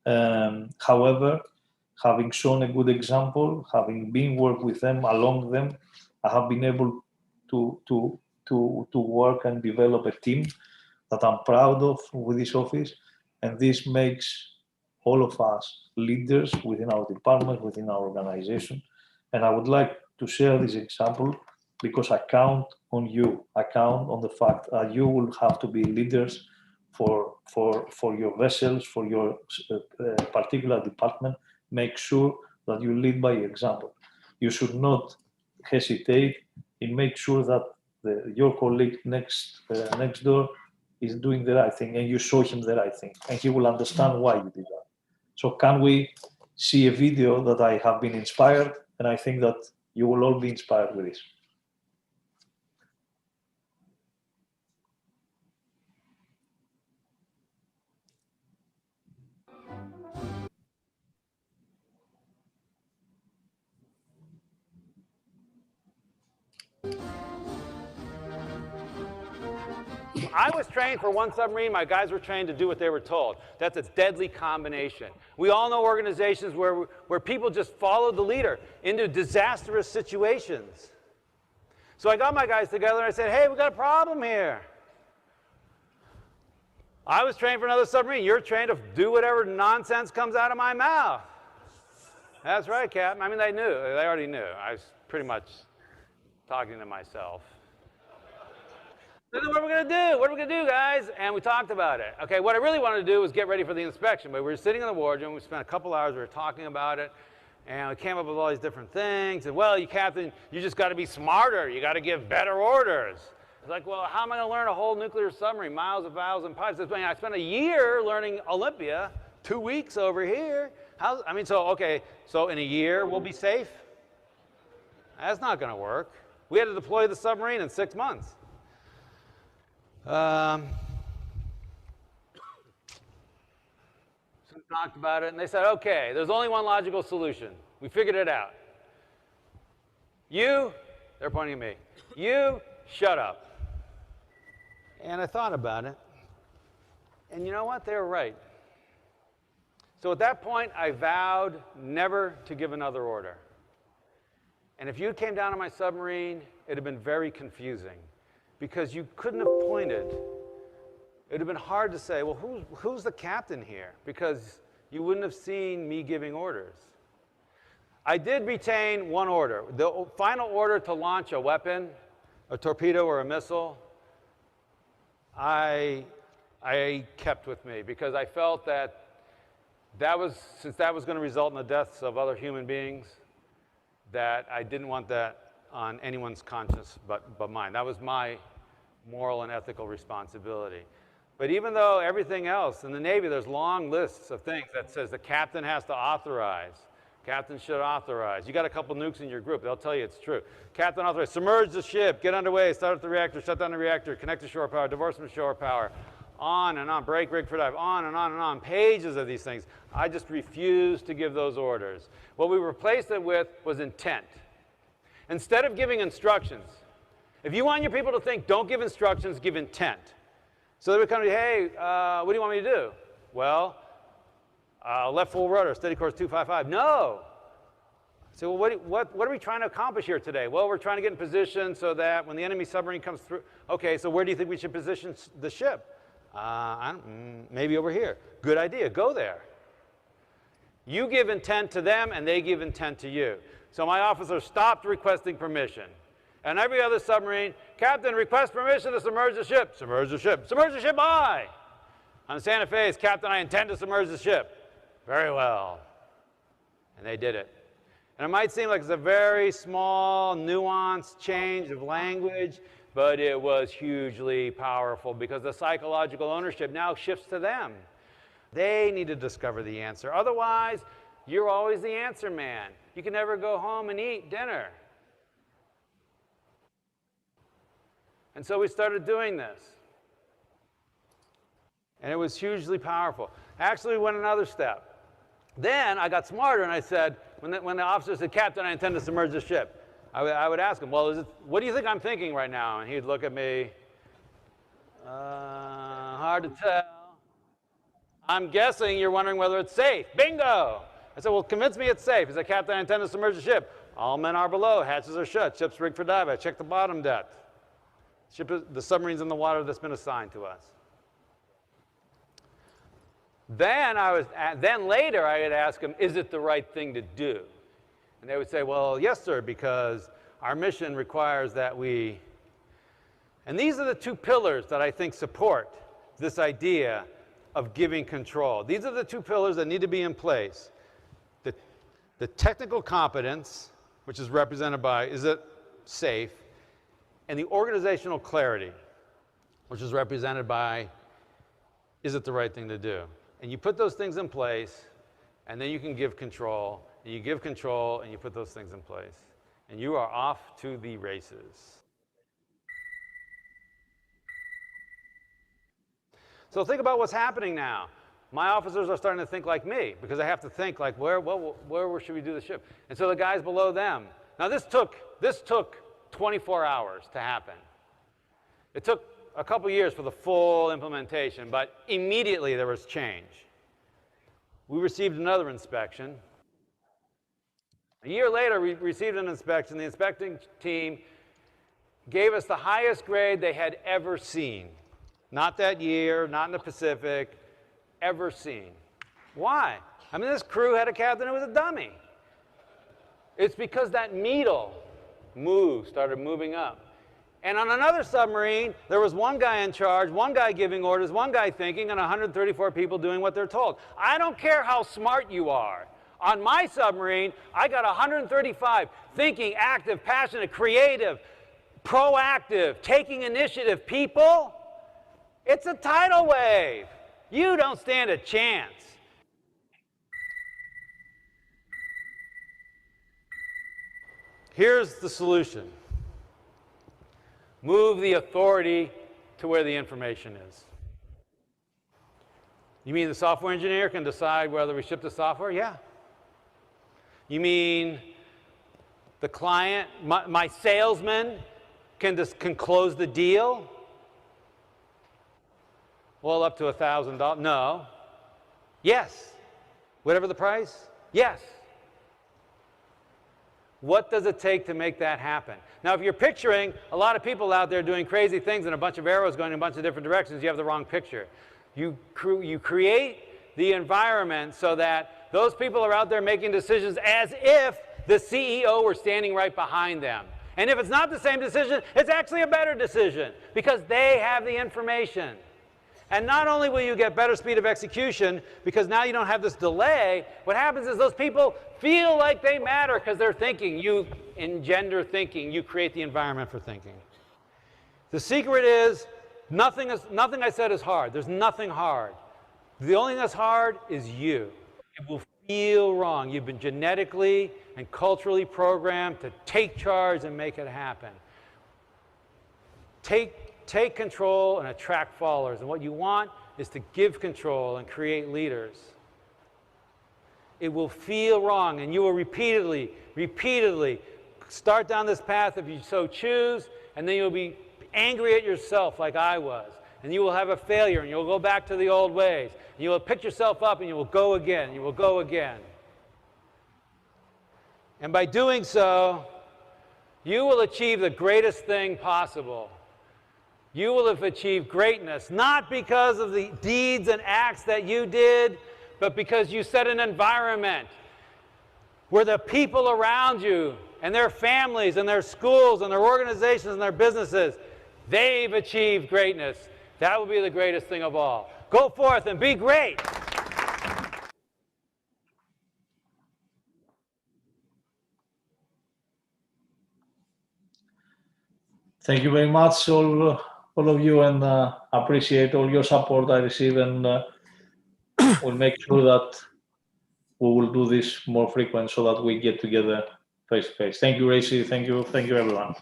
However, having shown a good example, having been work with them, along them, I have been able to work and develop a team that I'm proud of with this office, and this makes all of us leaders within our department, within our organization. And I would like to share this example because I count on you. I count on the fact that you will have to be leaders for for your vessels, for your particular department, make sure that you lead by example. You should not hesitate in make sure that your colleague next door is doing the right thing, and you show him the right thing, and he will understand why you did that. So can we see a video that I have been inspired, and I think that you will all be inspired with this. I was trained for one submarine. My guys were trained to do what they were told. That's a deadly combination. We all know organizations where people just follow the leader into disastrous situations. So I got my guys together and I said, hey, we got a problem here. I was trained for another submarine. You're trained to do whatever nonsense comes out of my mouth. That's right, Captain. I mean, they knew. They already knew. I was pretty much talking to myself. What are we going to do? What are we going to do, guys? And we talked about it. Okay, what I really wanted to do was get ready for the inspection. But we were sitting in the wardroom. We spent a couple hours. We were talking about it. And we came up with all these different things. And, well, you Captain, you just got to be smarter. You got to give better orders. It's like, well, how am I going to learn a whole nuclear submarine, miles of valves and pipes? I spent a year learning Olympia, 2 weeks over here. So in a year, we'll be safe? That's not going to work. We had to deploy the submarine in 6 months. So we talked about it, and they said, okay, there's only one logical solution. We figured it out. You, they're pointing at me, you shut up. And I thought about it, and you know what? They were right. So at that point, I vowed never to give another order. And if you came down on my submarine, it would have been very confusing, because you couldn't have pointed. It would have been hard to say, well, who's the captain here? Because you wouldn't have seen me giving orders. I did retain one order. The final order to launch a weapon, a torpedo or a missile, I kept with me, because I felt that since that was going to result in the deaths of other human beings, that I didn't want that on anyone's conscience but mine. That was my moral and ethical responsibility. But even though everything else in the Navy, there's long lists of things that says the captain has to authorize. Captain should authorize. You got a couple nukes in your group, they'll tell you it's true. Captain authorize, submerge the ship, get underway, start up the reactor, shut down the reactor, connect to shore power, divorce from shore power, on and on, break rig for dive, on and on and on, pages of these things. I just refused to give those orders. What we replaced it with was intent. Instead of giving instructions, if you want your people to think, don't give instructions, give intent. So they would come to you, hey, what do you want me to do? Well, left full rudder, steady course 255. No. So what are we trying to accomplish here today? Well, we're trying to get in position so that when the enemy submarine comes through, okay, so where do you think we should position the ship? Maybe over here. Good idea, go there. You give intent to them and they give intent to you. So my officer stopped requesting permission. And every other submarine, Captain, request permission to submerge the ship. Submerge the ship. Submerge the ship, aye. On Santa Fe, Captain, I intend to submerge the ship. Very well. And they did it. And it might seem like it's a very small, nuanced change of language, but it was hugely powerful, because the psychological ownership now shifts to them. They need to discover the answer. Otherwise, you're always the answer man. You can never go home and eat dinner. And so we started doing this. And it was hugely powerful. Actually, we went another step. Then I got smarter and I said, when the officer said, Captain, I intend to submerge the ship, I would ask him, well, what do you think I'm thinking right now? And he'd look at me, hard to tell. I'm guessing you're wondering whether it's safe. Bingo! I said, well, convince me it's safe. He said, Captain, I intend to submerge the ship. All men are below, hatches are shut, ship's rigged for dive. I checked the bottom depth. The submarine's in the water that's been assigned to us. Then later I would ask them, is it the right thing to do? And they would say, well, yes, sir, because our mission requires that we... And these are the two pillars that I think support this idea of giving control. These are the two pillars that need to be in place. The technical competence, which is represented by, is it safe? And the organizational clarity, which is represented by, is it the right thing to do? And you put those things in place, and then you can give control, and you give control, and you put those things in place. And you are off to the races. So think about what's happening now. My officers are starting to think like me, because I have to think like, where should we do the ship? And so the guys below them. Now this took 24 hours to happen. It took a couple years for the full implementation, but immediately there was change. We received another inspection. A year later, we received an inspection. The inspecting team gave us the highest grade they had ever seen. Not that year, not in the Pacific, ever seen. Why? I mean, this crew had a captain who was a dummy. It's because that needle started moving up. And on another submarine, there was one guy in charge, one guy giving orders, one guy thinking, and 134 people doing what they're told. I don't care how smart you are. On my submarine, I got 135 thinking, active, passionate, creative, proactive, taking initiative people. It's a tidal wave. You don't stand a chance. Here's the solution. Move the authority to where the information is. You mean the software engineer can decide whether we ship the software? Yeah. You mean the client, my salesman can close the deal? Well, up to $1,000. No. Yes. Whatever the price? Yes. What does it take to make that happen? Now, if you're picturing a lot of people out there doing crazy things and a bunch of arrows going in a bunch of different directions, you have the wrong picture. You create the environment so that those people are out there making decisions as if the CEO were standing right behind them. And if it's not the same decision, it's actually a better decision because they have the information. And not only will you get better speed of execution, because now you don't have this delay, what happens is those people feel like they matter because they're thinking. You engender thinking. You create the environment for thinking. The secret is nothing I said is hard. There's nothing hard. The only thing that's hard is you. It will feel wrong. You've been genetically and culturally programmed to take charge and make it happen. Take control and attract followers. And what you want is to give control and create leaders. It will feel wrong, and you will repeatedly start down this path if you so choose, and then you'll be angry at yourself like I was. And you will have a failure, and you'll go back to the old ways. And you will pick yourself up, and you will go again. You will go again. And by doing so, you will achieve the greatest thing possible. You will have achieved greatness, not because of the deeds and acts that you did, but because you set an environment where the people around you and their families and their schools and their organizations and their businesses, they've achieved greatness. That will be the greatest thing of all. Go forth and be great. Thank you very much, all of you, and appreciate all your support I receive, and we'll make sure that we will do this more frequent so that we get together face to face. Thank you, Racy. Thank you, everyone.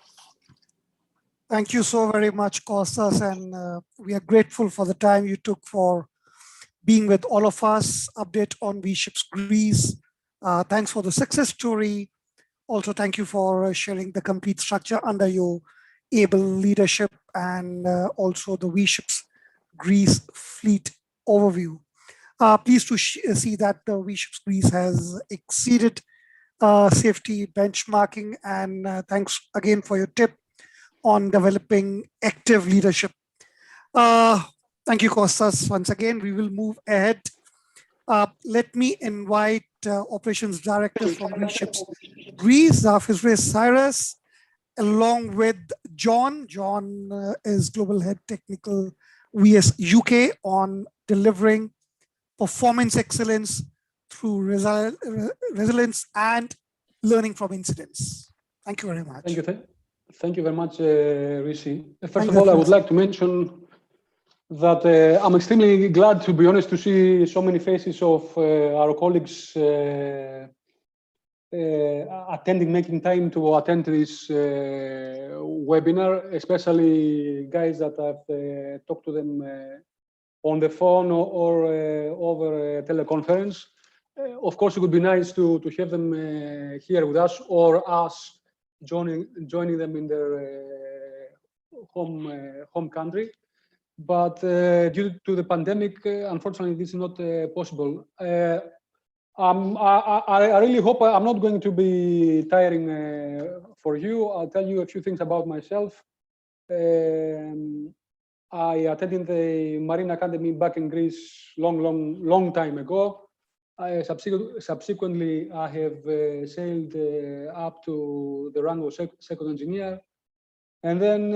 Thank you so very much, Kostas, and we are grateful for the time you took for being with all of us. Update on V-Ships Greece. Thanks for the success story. Also, thank you for sharing the complete structure under your able leadership and also the V-Ships Greece fleet overview. Pleased to see that the V-Ships Greece has exceeded safety benchmarking, and thanks again for your tip on developing active leadership. Thank you, Kostas. Once again, we will move ahead. Let me invite Operations Director from V-Ships Greece, Fizres Cyrus, along with John. John is Global Head Technical VS UK on delivering performance excellence through resilience and learning from incidents. Thank you very much. Thank you. Thank you very much, Rishi. First Thank of you, all, I would Rishi. like to mention that I'm extremely glad, to be honest, to see so many faces of our colleagues making time to attend this webinar, especially guys that I've talked to them on the phone or over teleconference. Of course, it would be nice to have them here with us, or us joining them in their home country. But due to the pandemic, unfortunately, this is not possible. I really hope I'm not going to be tiring for you. I'll tell you a few things about myself. I attended the Marine Academy back in Greece long time ago. Subsequently, I have sailed up to the rank of second engineer. And then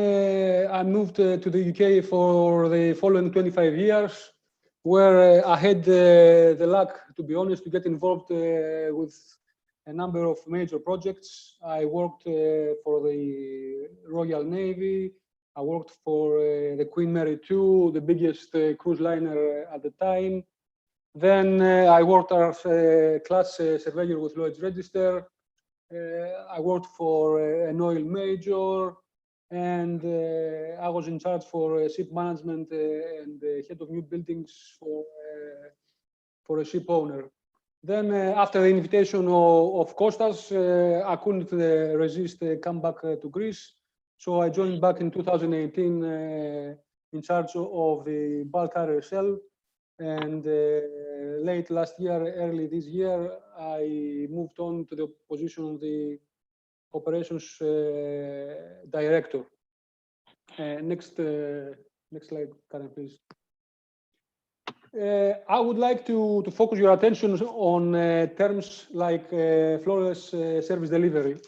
I moved to the UK for the following 25 years, where I had the luck, to be honest, to get involved with a number of major projects. I worked for the Royal Navy. I worked for the Queen Mary II, the biggest cruise liner at the time. Then I worked as a class surveyor with Lloyd's Register. I worked for an oil major, and I was in charge for ship management and head of new buildings for a ship owner. Then after the invitation of Kostas, I couldn't resist come back to Greece. So I joined back in 2018 in charge of the bulk carrier cell. And late last year, early this year, I moved on to the position of the operations director. Next slide, Karen, please. I would like to focus your attention on terms like flawless service delivery.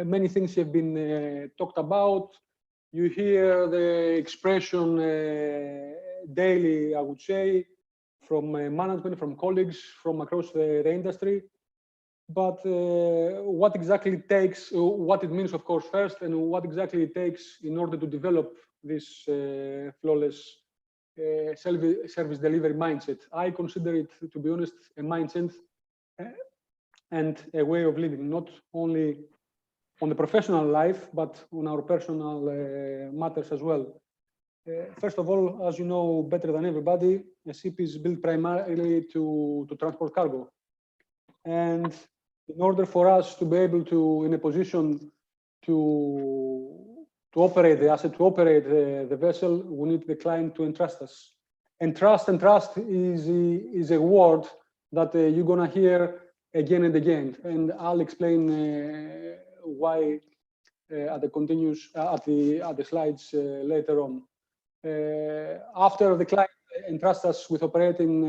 Many things have been talked about. You hear the expression daily, I would say, from management, from colleagues, from across the industry. But what exactly it takes, what it means, of course, first, and what exactly it takes in order to develop this flawless service delivery mindset. I consider it, to be honest, a mindset and a way of living, not only on the professional life, but on our personal matters as well. First of all, as you know better than everybody, a ship is built primarily to transport cargo. And in order for us to be able to, in a position to operate the asset, to operate the vessel, we need the client to entrust us. And trust is a word that you're gonna hear again and again. And I'll explain why at the slides later on. After the client entrusts us with operating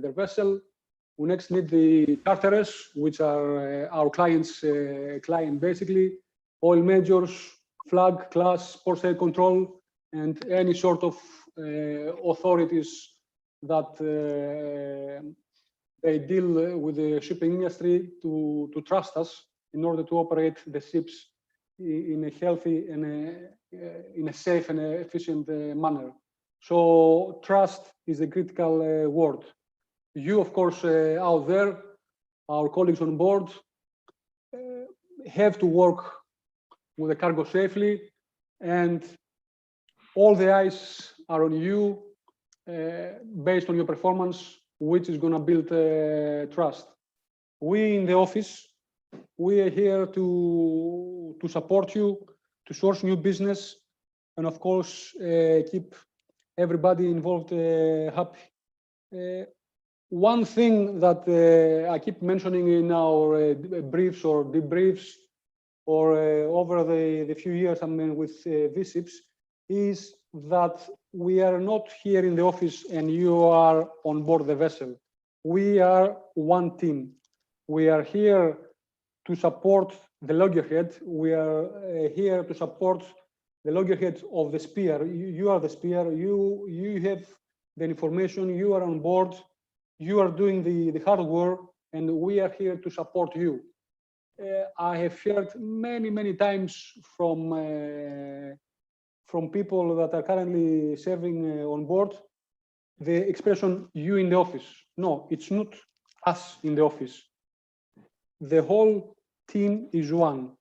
their vessel, we next need the charterers, which are our clients' client basically, oil majors, flag, class, port sale control, and any sort of authorities that they deal with the shipping industry to trust us in order to operate the ships in a healthy and in a safe and efficient manner. So trust is a critical word. You, of course, out there, our colleagues on board, have to work with the cargo safely, and all the eyes are on you based on your performance, which is going to build trust. We in the office, we are here to support you, to source new business, and of course, keep everybody involved happy. One thing that I keep mentioning in our briefs or debriefs or over the few years I'm with VSIPs is that we are not here in the office and you are on board the vessel. We are one team. We are here to support the loggerhead. We are here to support the loggerhead of the spear. You are the spear. You have the information, you are on board, you are doing the hard work, and we are here to support you. I have heard many times from people that are currently serving on board the expression "you in the office." No, it's not us in the office. The whole team is one,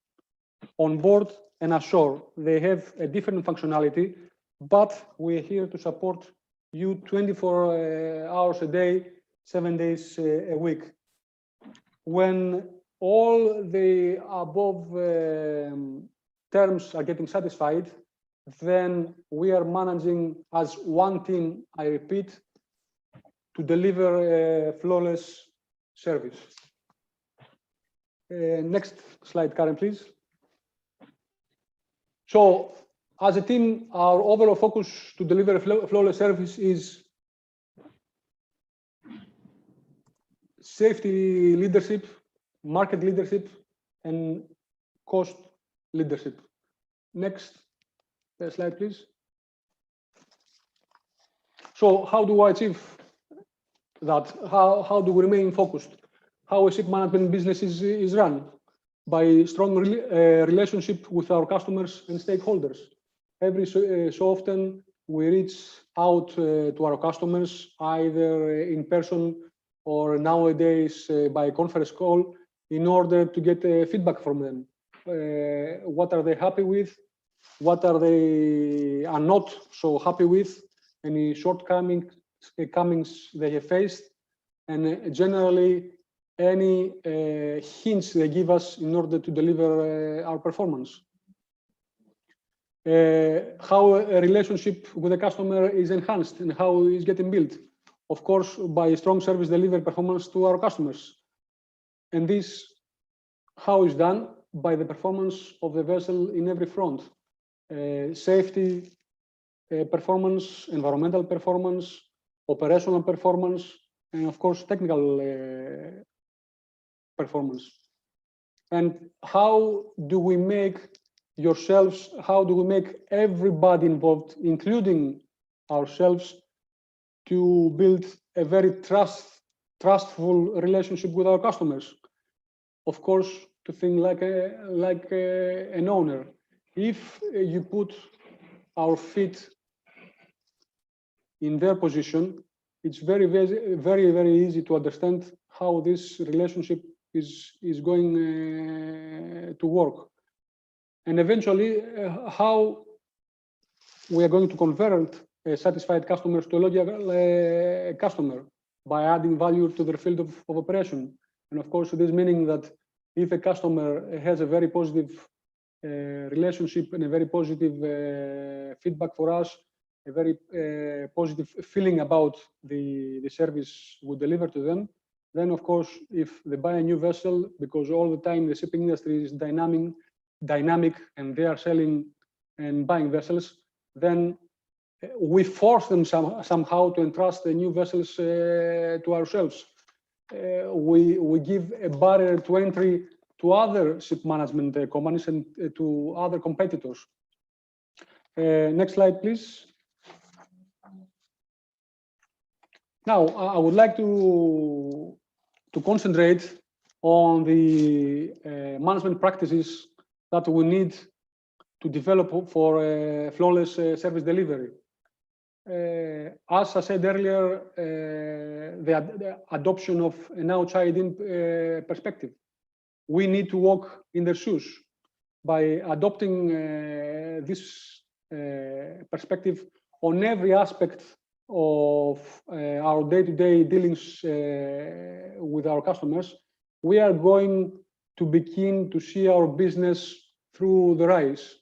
on board and ashore. They have a different functionality, but we're here to support you 24 hours a day, 7 days a week. When all the above terms are getting satisfied, then we are managing as one team, I repeat, to deliver a flawless service. Next slide, Karen, please. So, as a team, our overall focus to deliver a flawless service is safety leadership, market leadership, and cost leadership. Next slide, please. So how do I achieve that? How do we remain focused? How a ship management business is run? By strong relationship with our customers and stakeholders. Every so often, we reach out to our customers, either in person or nowadays by conference call, in order to get feedback from them. What are they happy with? What are they are not so happy with? Any shortcomings they have faced? And generally, any hints they give us in order to deliver our performance. How a relationship with the customer is enhanced and how it's getting built. Of course, by strong service delivery performance to our customers. And this, how is done? By the performance of the vessel in every front. Safety performance, environmental performance, operational performance, and of course, technical performance. And how do we make yourselves, how do we make everybody involved, including ourselves, to build a very trustful relationship with our customers? Of course, to think like an owner. If you put our feet in their position, it's very easy to understand how this relationship is going to work. And eventually, how we are going to convert satisfied customers to a loyal customer by adding value to their field of operation. And of course, this meaning that if a customer has a very positive relationship and a very positive feedback for us, a very positive feeling about the service we deliver to them, then of course, if they buy a new vessel, because all the time the shipping industry is dynamic and they are selling and buying vessels, then we force them somehow to entrust the new vessels to ourselves. We give a barrier to entry to other ship management companies and to other competitors. Next slide, please. Now, I would like to concentrate on the management practices that we need to develop for flawless service delivery. As I said earlier, the adoption of an outside-in perspective. We need to walk in their shoes. By adopting this perspective on every aspect of our day-to-day dealings with our customers, we are going to begin to see our business through their eyes.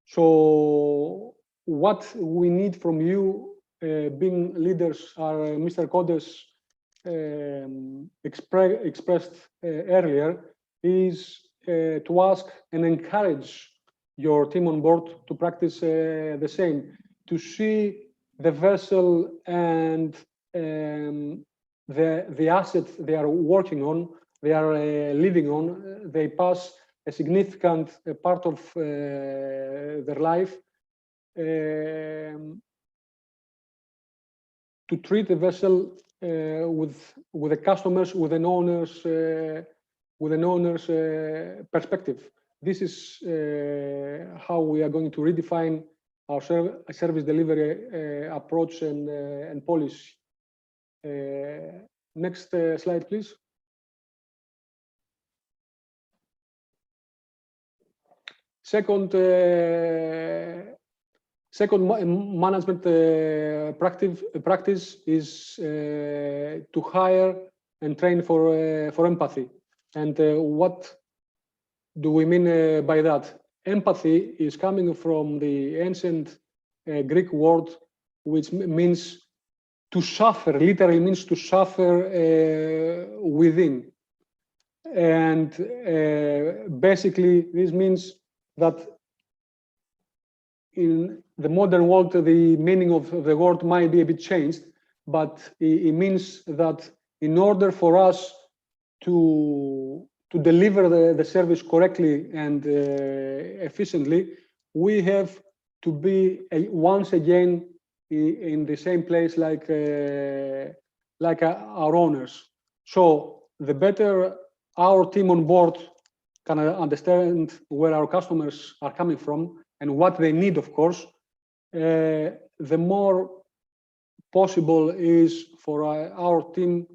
So what we need from you, being leaders, are Mr. Kontes expressed earlier, is to ask and encourage your team on board to practice the same, to see the vessel and the assets they are working on, they are living on, they pass a significant part of their life to treat a vessel with the customers, with an owner's perspective. This is how we are going to redefine our service delivery approach and policy. Next slide, please. Second management practice is to hire and train for empathy. And what do we mean by that? Empathy is coming from the ancient Greek word, which means to suffer, literally means to suffer within. And basically, this means that in the modern world, the meaning of the word might be a bit changed, but it means that in order for us to deliver the service correctly and efficiently, we have to be once again in the same place like our owners. So the better our team on board can understand where our customers are coming from and what they need, of course, the more possible is for our team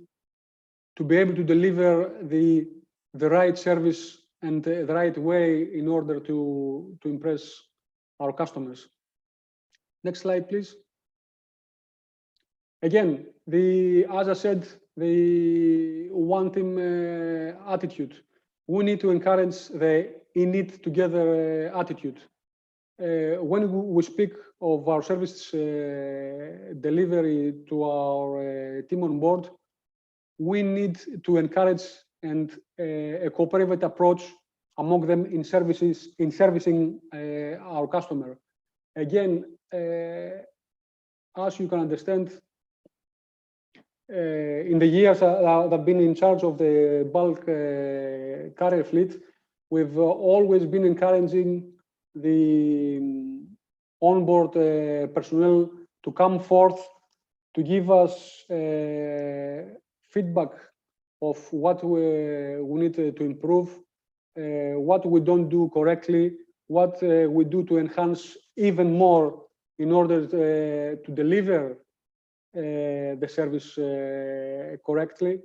to be able to deliver the right service and the right way in order to impress our customers. Next slide, please. Again, as I said, the one team attitude. We need to encourage the in it together attitude. When we speak of our service delivery to our team on board, we need to encourage and a cooperative approach among them in servicing our customer. Again, as you can understand, in the years that I've been in charge of the bulk carrier fleet, we've always been encouraging the onboard personnel to come forth to give us feedback of what we need to improve, what we don't do correctly, what we do to enhance even more in order to deliver the service correctly.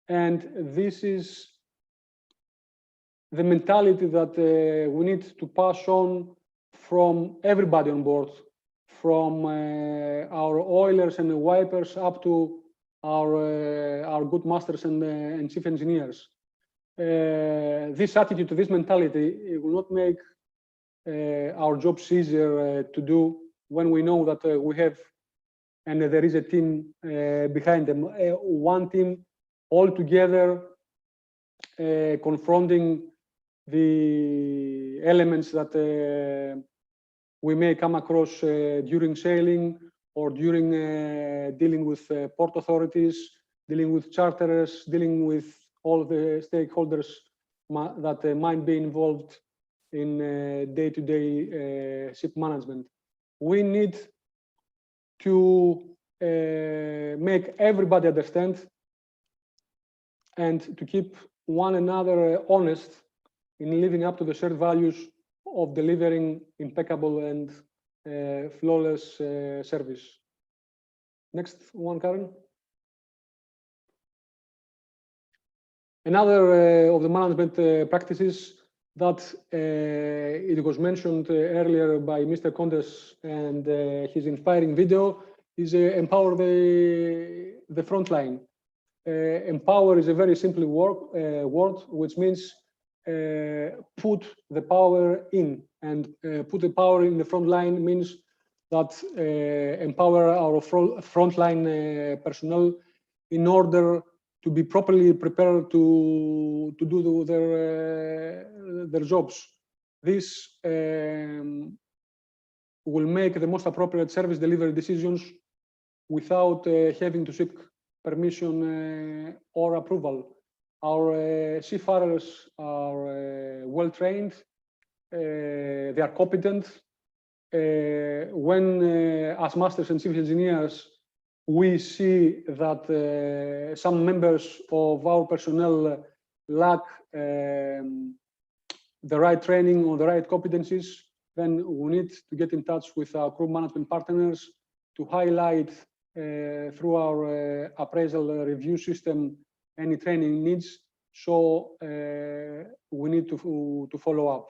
And this is the mentality that we need to pass on from everybody on board, from our oilers and wipers up to our good masters and chief engineers. This attitude, this mentality, it will not make our jobs easier to do when we know that we have and there is a team behind them, one team all together confronting the elements that we may come across during sailing or during dealing with port authorities, dealing with charterers, dealing with all the stakeholders that might be involved in day-to-day ship management. We need to make everybody understand and to keep one another honest in living up to the shared values of delivering impeccable and flawless service. Next one, Karen. Another of the management practices that it was mentioned earlier by Mr. Contes and his inspiring video is empower the front line. Empower is a very simple word, which means put the power in, and put the power in the front line means that empower our frontline personnel in order to be properly prepared to do their jobs. This will make the most appropriate service delivery decisions without having to seek permission or approval. Our seafarers are well trained, they are competent. When as masters and chief engineers, we see that some members of our personnel lack the right training or the right competencies, then we need to get in touch with our crew management partners to highlight through our appraisal review system any training needs. So we need to follow up.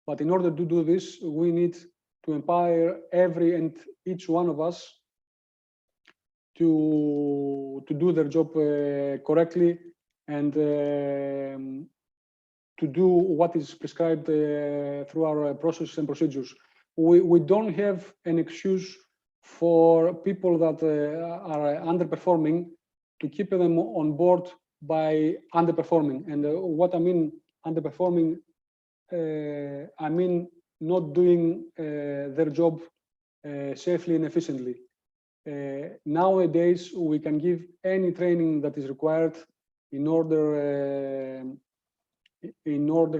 But in order to do this, we need to empower every and each one of us to do their job correctly and to do what is prescribed through our processes and procedures. We don't have an excuse for people that are underperforming to keep them on board by underperforming. And what I mean underperforming, I mean not doing their job safely and efficiently. Nowadays, we can give any training that is required in order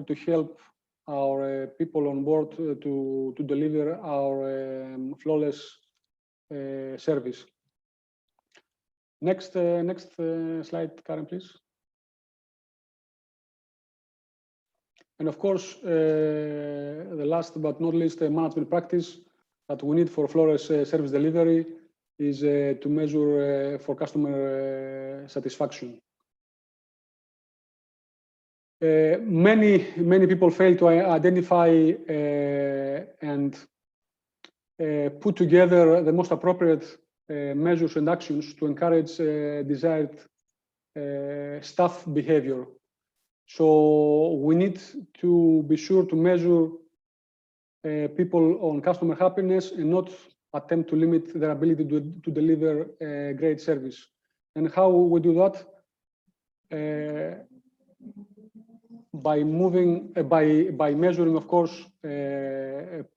to help our people on board to deliver our flawless service. Next slide, Karen, please. And of course, the last but not least management practice that we need for flawless service delivery is to measure for customer satisfaction. Many people fail to identify and put together the most appropriate measures and actions to encourage desired staff behavior. So we need to be sure to measure people on customer happiness and not attempt to limit their ability to deliver great service. And how we do that? By measuring, of course,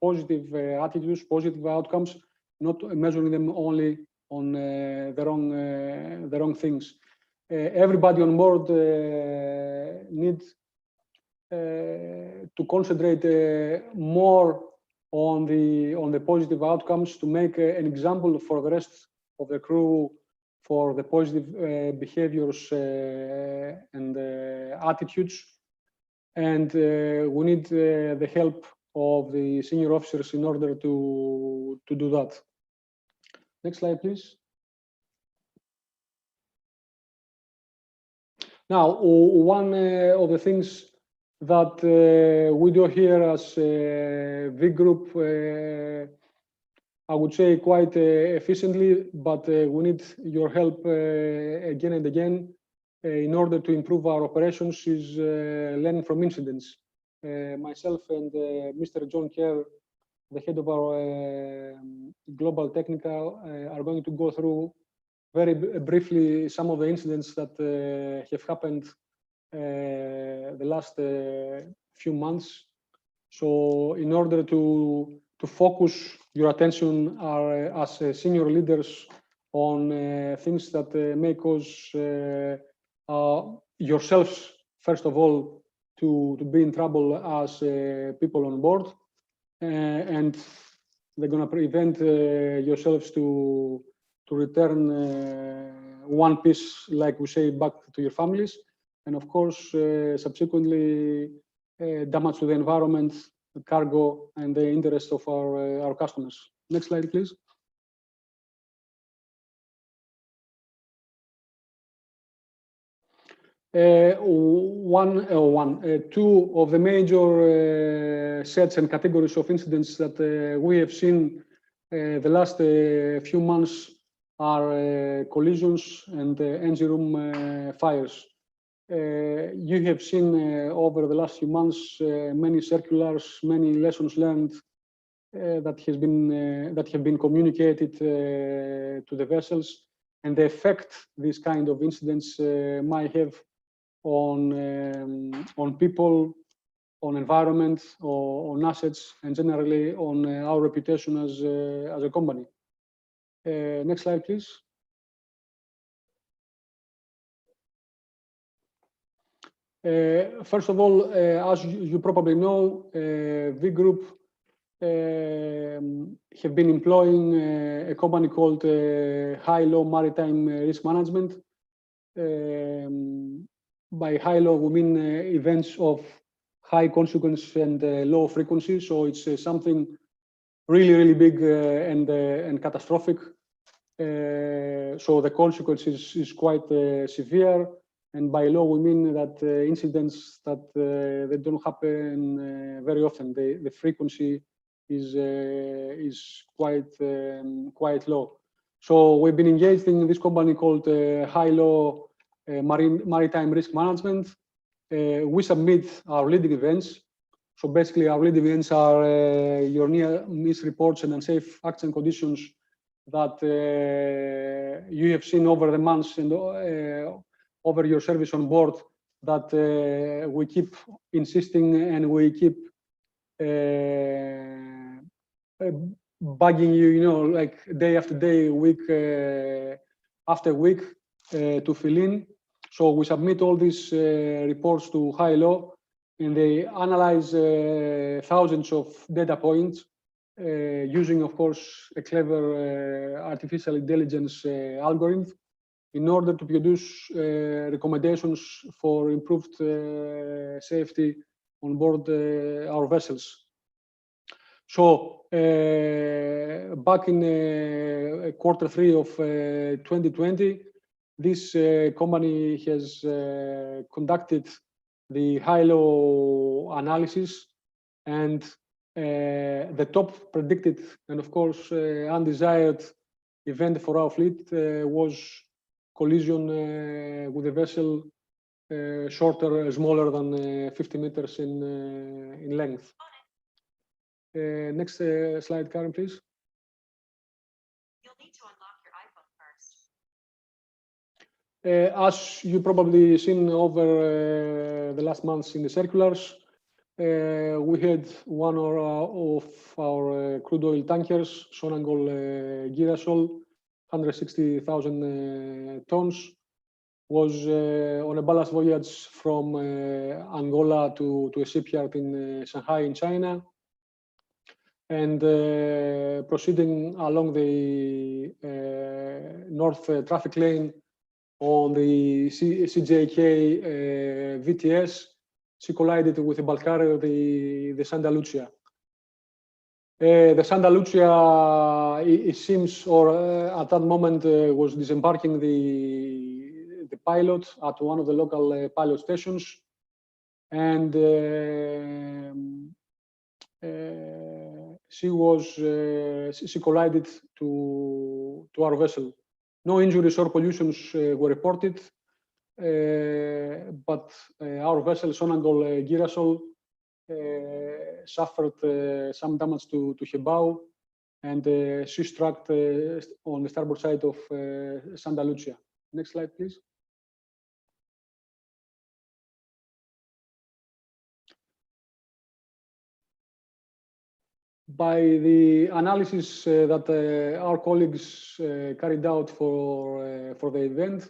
positive attitudes, positive outcomes, not measuring them only on the wrong things. Everybody on board needs to concentrate more on the positive outcomes to make an example for the rest of the crew for the positive behaviors and attitudes. And we need the help of the senior officers in order to do that. Next slide, please. Now, one of the things that we do here as V Group, I would say quite efficiently, but we need your help again and again in order to improve our operations is learning from incidents. Myself and Mr. John Kerr, the head of our global technical, are going to go through very briefly some of the incidents that have happened the last few months. So in order to focus your attention as senior leaders on things that may cause yourselves, first of all, to be in trouble as people on board, and they're going to prevent yourselves to return one piece, like we say, back to your families, and of course, subsequently, damage to the environment, the cargo, and the interest of our customers. Next slide, please. Two of the major sets and categories of incidents that we have seen the last few months are collisions and engine room fires. You have seen over the last few months many circulars, many lessons learned that have been communicated to the vessels, and the effect these kind of incidents might have on people, on environment, or on assets, and generally on our reputation as a company. Next slide, please. First of all, as you probably know, V Group have been employing a company called High-Low Maritime Risk Management. By high-low, we mean events of high consequence and low frequency. So it's something really, really big and catastrophic. So the consequence is quite severe. And by low, we mean that incidents that they don't happen very often. The frequency is quite low. So we've been engaged in this company called High-Low Maritime Risk Management. We submit our leading events. So basically, our leading events are your near-miss reports and unsafe acts and conditions that you have seen over the months and over your service on board, that we keep insisting and we keep bugging you, like day after day, week after week to fill in. So we submit all these reports to High-Low, and they analyze thousands of data points using, of course, a clever artificial intelligence algorithm in order to produce recommendations for improved safety on board our vessels. So back in Q3 of 2020, this company has conducted the High-Low analysis, and the top predicted and, of course, undesired event for our fleet was collision with a vessel smaller than 50 meters in length. Next slide, Karen, please. You'll need to unlock your iPhone first. As you probably seen over the last months in the circulars, we had one of our crude oil tankers, Sonangol Girasol, 160,000 tons, was on a ballast voyage from Angola to a shipyard in Shanghai in China, and proceeding along the north traffic lane on the CJK VTS, she collided with a bulk carrier, the Santa Lucia. The Santa Lucia, it seems, or at that moment, was disembarking the pilot at one of the local pilot stations, and she collided to our vessel. No injuries or pollutions were reported, but our vessel, Sonangol Girasol, suffered some damage to her bow, and she struck on the starboard side of Santa Lucia. Next slide, please. By the analysis that our colleagues carried out for the event,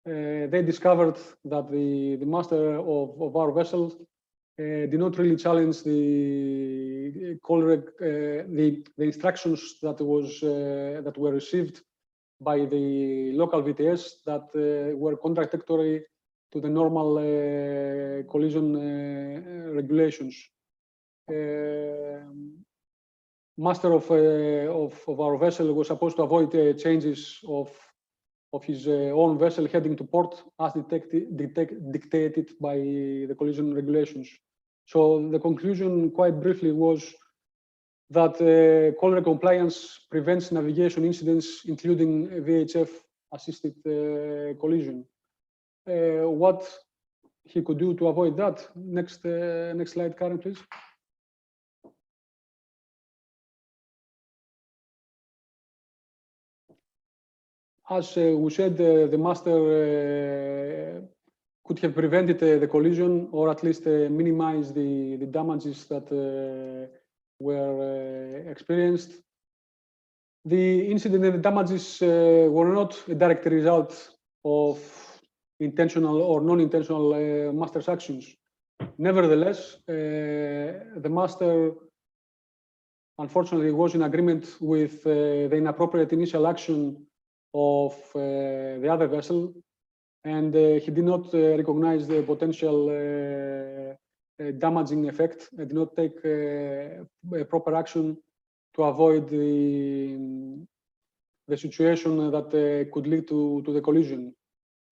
they discovered that the master of our vessel did not really challenge the instructions that were received by the local VTS that were contradictory to the normal collision regulations. Master of our vessel was supposed to avoid changes of his own vessel heading to port as dictated by the collision regulations. So the conclusion, quite briefly, was that collision compliance prevents navigation incidents, including VHF-assisted collision. What he could do to avoid that? Next slide, Karen, please. As we said, the master could have prevented the collision, or at least minimized the damages that were experienced. The incident and the damages were not a direct result of intentional or non-intentional master's actions. Nevertheless, the master unfortunately, was in agreement with the inappropriate initial action of the other vessel, and he did not recognize the potential damaging effect and did not take proper action to avoid the situation that could lead to the collision.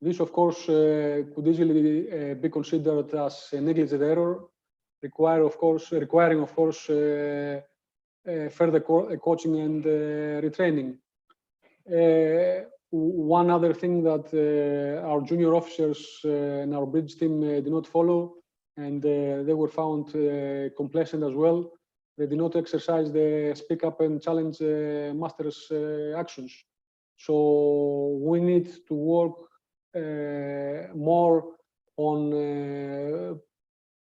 This, of course, could easily be considered as a negligent error, requiring, of course, further coaching and retraining. One other thing that our junior officers and our bridge team did not follow, and they were found complacent as well. They did not exercise the speak up and challenge masters actions. So we need to work more on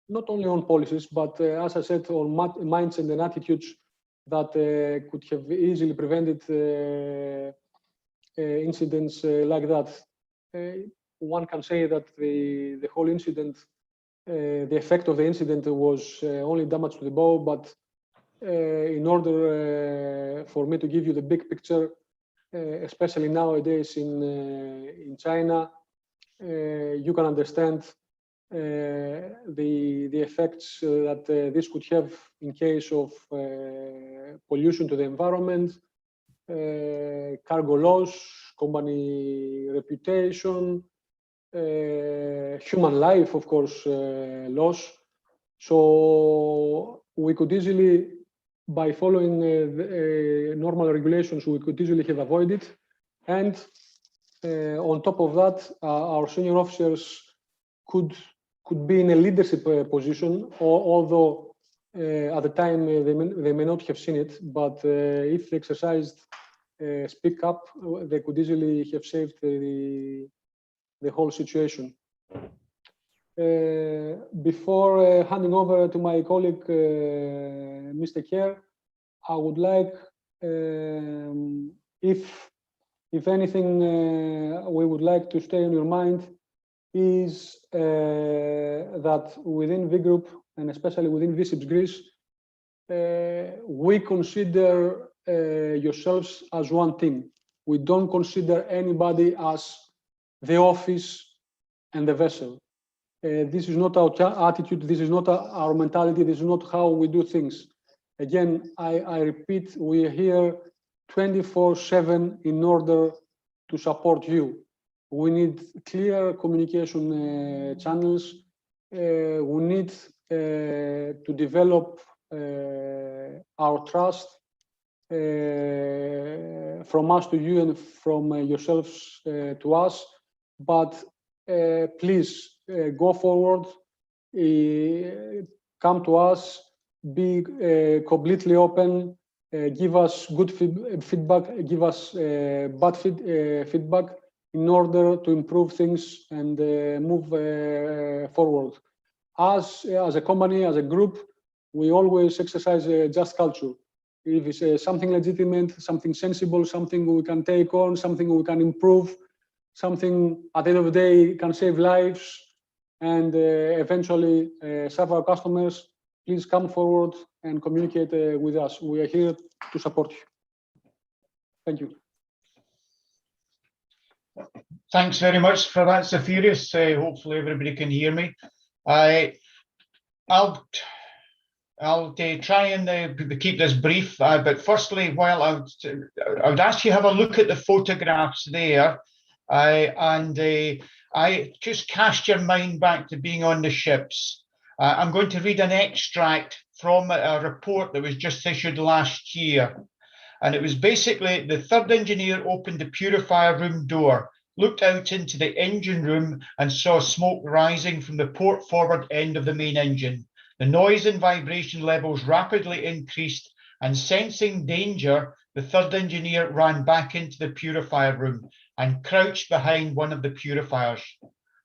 not only on policies, but as I said, on mindset and attitudes that could have easily prevented incidents like that. One can say that the whole incident, the effect of the incident was only damage to the bow, but in order for me to give you the big picture, especially nowadays in China, you can understand the effects that this could have in case of pollution to the environment, cargo loss, company reputation, human life, of course, loss. So we could easily, by following normal regulations, we could easily have avoided. And on top of that, our senior officers could be in a leadership position, although at the time they may not have seen it, but if they exercised speak up, they could easily have saved the whole situation. Before handing over to my colleague, Mr. Kerr, I would like, if anything we would like to stay on your mind is that within V Group, and especially within V-Ships Greece, we consider yourselves as one team. We don't consider anybody as the office and the vessel. This is not our attitude, this is not our mentality, this is not how we do things. Again, I repeat, we are here 24/7 in order to support you. We need clear communication channels. We need to develop our trust from us to you and from yourselves to us. But please go forward, come to us, be completely open, give us good feedback, give us bad feedback in order to improve things and move forward. As a company, as a group, we always exercise a just culture. If it's something legitimate, something sensible, something we can take on, something we can improve, something at the end of the day can save lives and eventually serve our customers, please come forward and communicate with us. We are here to support you. Thank you. Thanks very much for that, Zephirios. Hopefully everybody can hear me. I'll try and keep this brief, but firstly, while I would ask you to have a look at the photographs there, and I just cast your mind back to being on the ships. I'm going to read an extract from a report that was just issued last year, and it was basically the third engineer opened the purifier room door, looked out into the engine room and saw smoke rising from the port forward end of the main engine. The noise and vibration levels rapidly increased, and sensing danger, the third engineer ran back into the purifier room and crouched behind one of the purifiers.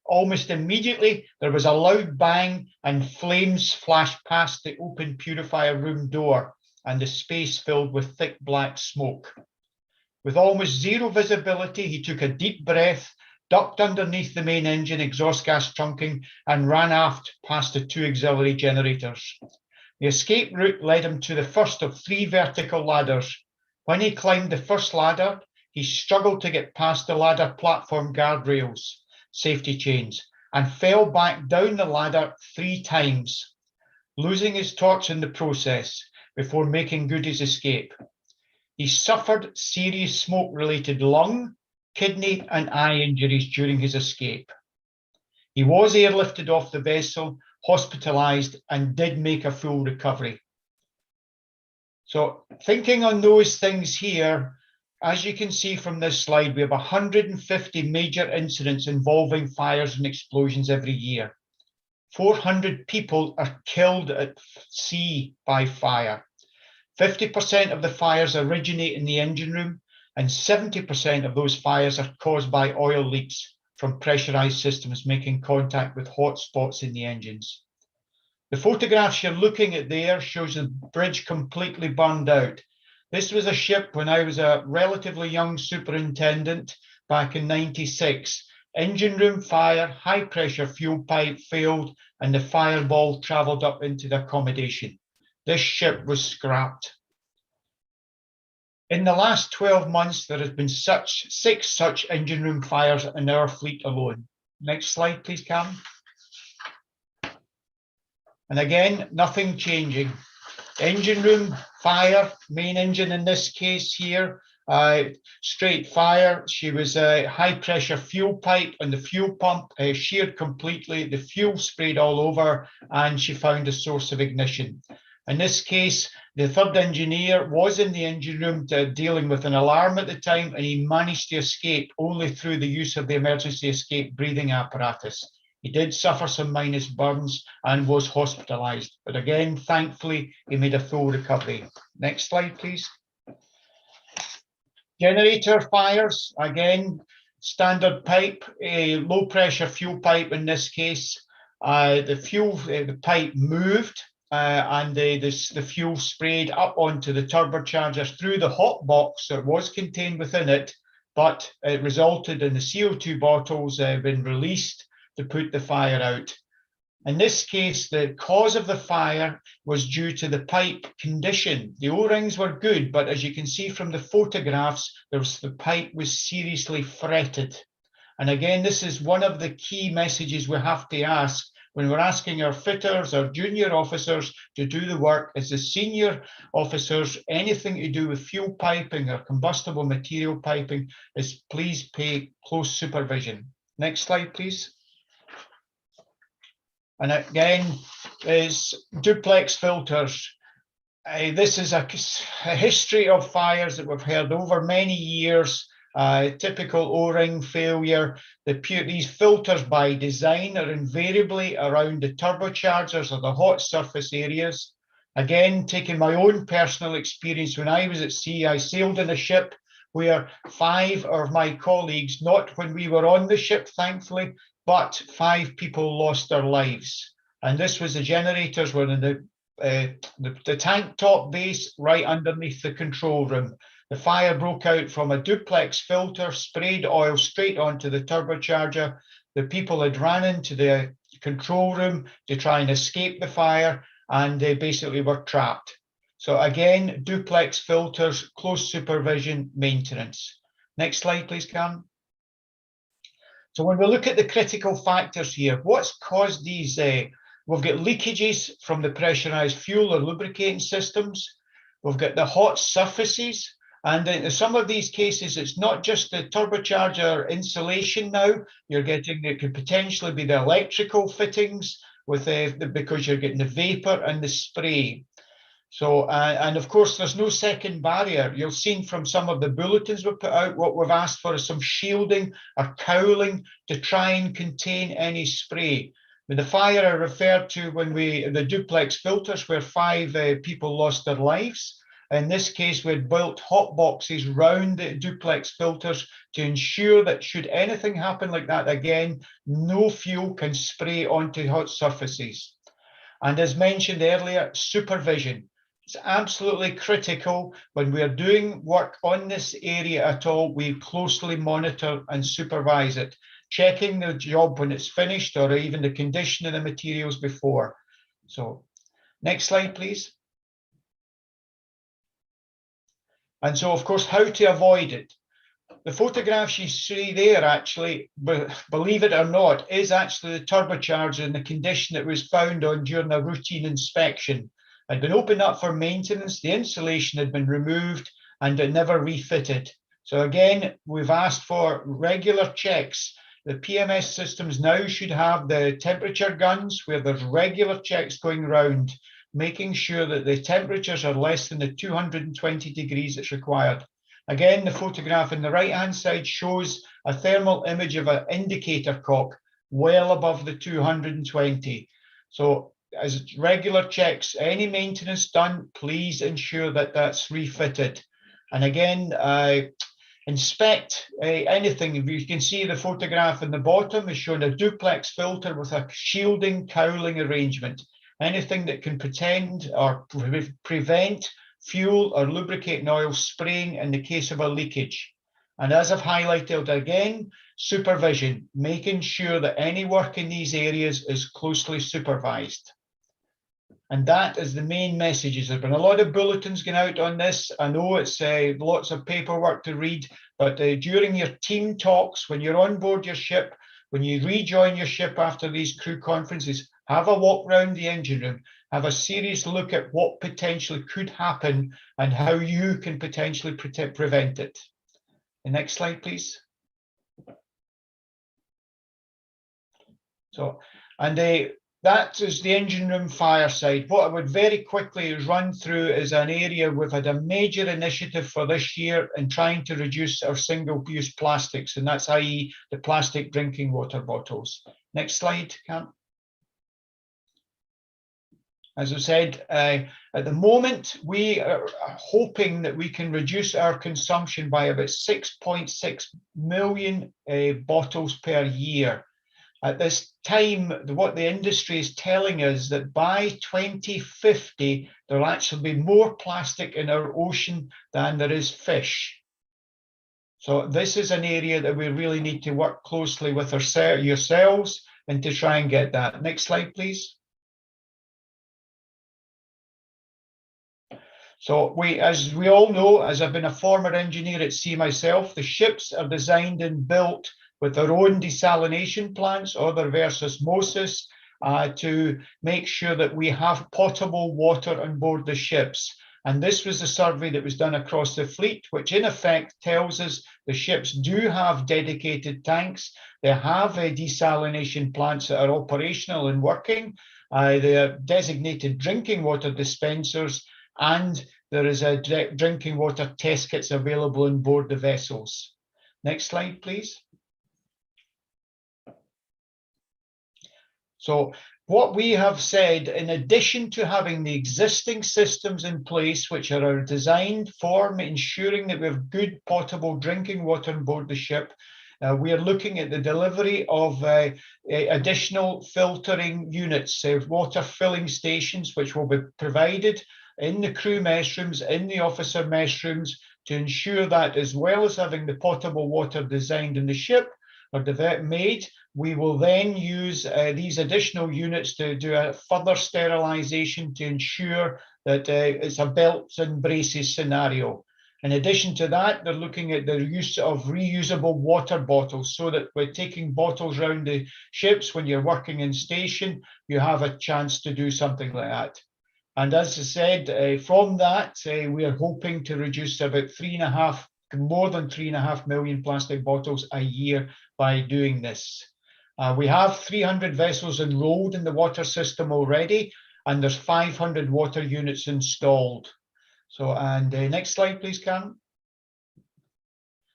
Almost immediately, there was a loud bang and flames flashed past the open purifier room door, and the space filled with thick black smoke. With almost zero visibility, he took a deep breath, ducked underneath the main engine exhaust gas trunking, and ran aft past the two auxiliary generators. The escape route led him to the first of 3 vertical ladders. When he climbed the first ladder, he struggled to get past the ladder platform guardrails, safety chains, and fell back down the ladder 3 times, losing his torch in the process before making good his escape. He suffered serious smoke-related lung, kidney, and eye injuries during his escape. He was airlifted off the vessel, hospitalized, and did make a full recovery. So thinking on those things here, as you can see from this slide, we have 150 major incidents involving fires and explosions every year. 400 people are killed at sea by fire. 50% of the fires originate in the engine room, and 70% of those fires are caused by oil leaks from pressurized systems making contact with hot spots in the engines. The photographs you're looking at there shows the bridge completely burned out. This was a ship when I was a relatively young superintendent back in '96. Engine room fire, high pressure fuel pipe failed, and the fireball traveled up into the accommodation. This ship was scrapped. In the last 12 months, there has been 6 such engine room fires in our fleet alone. Next slide, please, Karen. And again, nothing changing. Engine room fire, main engine in this case here, straight fire. She was a high pressure fuel pipe and the fuel pump sheared completely. The fuel sprayed all over and she found a source of ignition. In this case, the third engineer was in the engine room dealing with an alarm at the time, and he managed to escape only through the use of the emergency escape breathing apparatus. He did suffer some minor burns and was hospitalized, but again, thankfully, he made a full recovery. Next slide, please. Generator fires, again, standard pipe, a low pressure fuel pipe in this case. The pipe moved and the fuel sprayed up onto the turbocharger through the hot box that was contained within it, but it resulted in the CO2 bottles being released to put the fire out. In this case, the cause of the fire was due to the pipe condition. The O-rings were good, but as you can see from the photographs, the pipe was seriously fretted. And again, this is one of the key messages we have to ask when we're asking our fitters, our junior officers to do the work. As the senior officers, anything to do with fuel piping or combustible material piping is please pay close supervision. Next slide, please. And again, is duplex filters. This is a history of fires that we've heard over many years. Typical O-ring failure. These filters by design are invariably around the turbochargers or the hot surface areas. Again, taking my own personal experience, when I was at sea, I sailed in a ship where 5 of my colleagues, not when we were on the ship, thankfully, but 5 people lost their lives. And this was the generators were in the tank top base right underneath the control room. The fire broke out from a duplex filter, sprayed oil straight onto the turbocharger. The people had ran into the control room to try and escape the fire, and they basically were trapped. So again, duplex filters, close supervision, maintenance. Next slide, please, Karen. So when we look at the critical factors here, what's caused these? We've got leakages from the pressurized fuel or lubricating systems. We've got the hot surfaces. And in some of these cases, it's not just the turbocharger insulation now. You're getting, it could potentially be the electrical fittings with because you're getting the vapor and the spray. So, and of course, there's no second barrier. You'll see from some of the bulletins we put out, what we've asked for is some shielding or cowling to try and contain any spray. With the fire I referred to when the duplex filters where 5 people lost their lives. In this case, we had built hot boxes round the duplex filters to ensure that should anything happen like that again, no fuel can spray onto hot surfaces. And as mentioned earlier, supervision. It's absolutely critical when we're doing work on this area at all, we closely monitor and supervise it, checking the job when it's finished or even the condition of the materials before. So Next slide, please. And so, of course, how to avoid it. The photographs you see there, actually, believe it or not, is actually the turbocharger in the condition it was found on during a routine inspection. It had been opened up for maintenance, the insulation had been removed, and it never refitted. So again, we've asked for regular checks. The PMS systems now should have the temperature guns where there's regular checks going around, making sure that the temperatures are less than the 220 degrees that's required. Again, the photograph on the right-hand side shows a thermal image of an indicator cock well above the 220. So as regular checks, any maintenance done, please ensure that that's refitted. And again, inspect anything. You can see the photograph in the bottom is showing a duplex filter with a shielding cowling arrangement. Anything that can pretend or prevent fuel or lubricating oil spraying in the case of a leakage. And as I've highlighted again, supervision, making sure that any work in these areas is closely supervised. And that is the main messages. There's been a lot of bulletins going out on this. I know it's lots of paperwork to read, but during your team talks, when you're on board your ship, when you rejoin your ship after these crew conferences, have a walk around the engine room, have a serious look at what potentially could happen and how you can potentially prevent it. The next slide, please. So, and that is the engine room fire side. What I would very quickly run through is an area we've had a major initiative for this year in trying to reduce our single-use plastics, and that's i.e. the plastic drinking water bottles. Next slide, Cam. As I said, at the moment, we are hoping that we can reduce our consumption by about 6.6 million bottles per year. At this time, what the industry is telling us that by 2050, there'll actually be more plastic in our ocean than there is fish. So this is an area that we really need to work closely with yourselves and to try and get that. Next slide, please. So as we all know, as I've been a former engineer at sea myself, the ships are designed and built with their own desalination plants or their reverse osmosis to make sure that we have potable water on board the ships. And this was a survey that was done across the fleet, which in effect tells us the ships do have dedicated tanks. They have desalination plants that are operational and working. They are designated drinking water dispensers, and there is a drinking water test kits available on board the vessels. Next slide, please. So what we have said, in addition to having the existing systems in place, which are designed for ensuring that we have good potable drinking water on board the ship, we are looking at the delivery of additional filtering units, water filling stations, which will be provided in the crew mess rooms, in the officer mess rooms, to ensure that as well as having the potable water designed in the ship or made, we will then use these additional units to do a further sterilization to ensure that it's a belts and braces scenario. In addition to that, they're looking at the use of reusable water bottles so that we're taking bottles around the ships when you're working in station, you have a chance to do something like that. And as I said, from that, we are hoping to reduce about more than 3.5 million plastic bottles a year by doing this. We have 300 vessels enrolled in the water system already, and there's 500 water units installed. So, and next slide, please, Karen.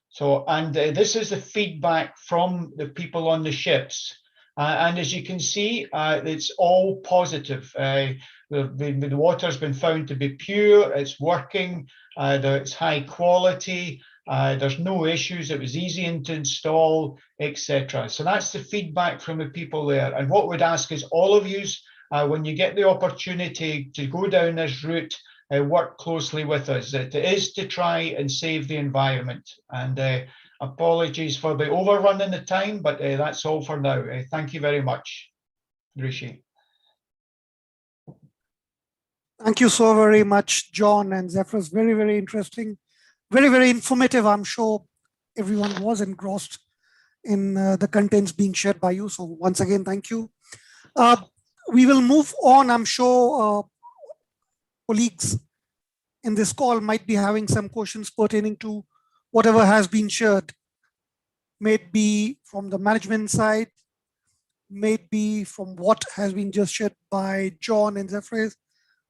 So, and this is the feedback from the people on the ships. And as you can see, it's all positive. The water's been found to be pure, it's working, it's high quality, there's no issues, it was easy to install, etc. So that's the feedback from the people there. And what we'd ask is all of you, when you get the opportunity to go down this route, work closely with us. It is to try and save the environment. And apologies for the overrun in the time, but that's all for now. Thank you very much, Rishi. Thank you so very much, John and Zephyrus. Very, very interesting. Very, very informative. I'm sure everyone was engrossed in the contents being shared by you. So once again, thank you. We will move on. I'm sure colleagues in this call might be having some questions pertaining to whatever has been shared. May it be from the management side, may it be from what has been just shared by John and Zephyrus,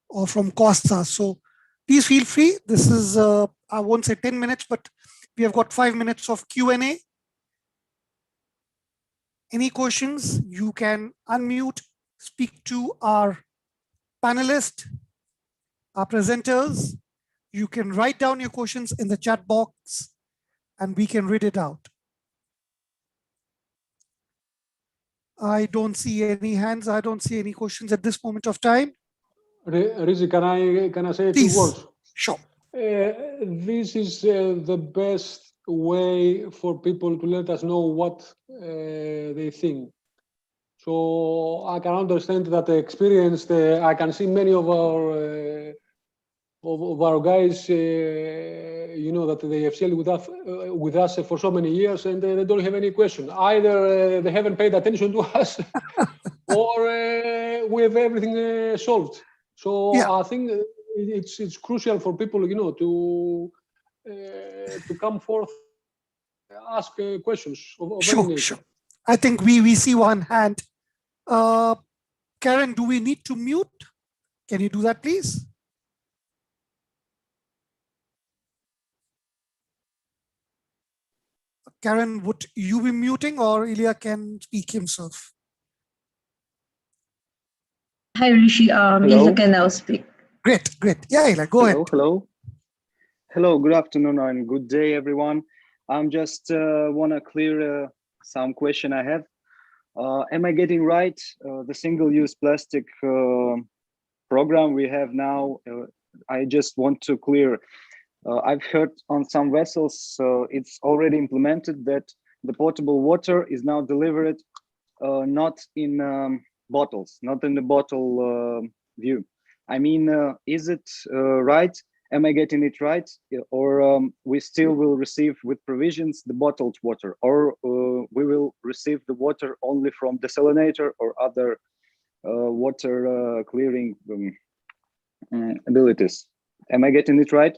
or from Costa. So please feel free. This is, I won't say 10 minutes, but we have got 5 minutes of Q&A. Any questions, you can unmute, speak to our panelists, our presenters. You can write down your questions in the chat box and we can read it out. I don't see any hands. I don't see any questions at this moment of time. Rizzi, can I say a Please. few words? Sure. This is the best way for people to let us know what they think. So I can understand that experienced. I can see many of our guys, you know, that they have sailed with us for so many years, and they don't have any question. Either they haven't paid attention to us, or we have everything solved. So yeah. I think it's crucial for people, you know, to come forth, ask questions of sure, any nature. sure. I think we see one hand. Karen, do we need to mute? Can you do that, please? Karen, would you be muting, or Ilya can speak himself? Hi, Rishi. Ilya can now speak. Great, great. Yeah, Ilya, go ahead. Hello, good afternoon and good day, everyone. I'm just want to clear some question I have. Am I getting right? The single-use plastic program we have now, I just want to clear. I've heard on some vessels, it's already implemented that the potable water is now delivered not in bottles, not in the bottle view. I mean, is it right? Am I getting it right? Or we still will receive with provisions the bottled water, or we will receive the water only from desalinator or other water clearing abilities? Am I getting it right?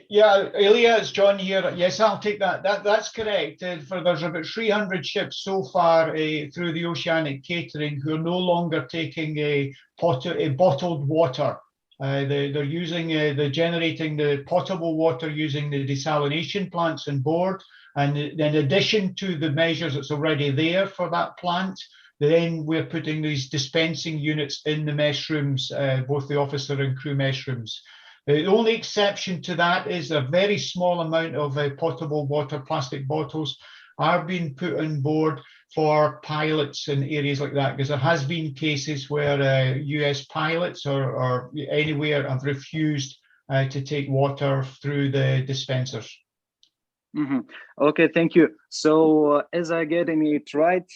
Yeah, Ilya, it's John here. Yes, I'll take that. That's correct. There's about 300 ships so far through the Oceanic Catering who are no longer taking a bottled water. They're using they're generating the potable water using the desalination plants on board, and in addition to the measures that's already there for that plant, then we're putting these dispensing units in the mess rooms, both the officer and crew mess rooms. The only exception to that is a very small amount of potable water, plastic bottles, are being put on board for pilots in areas like that, because there has been cases where US pilots or anywhere have refused to take water through the dispensers. Mm-hmm. Okay, thank you. So as I getting it right,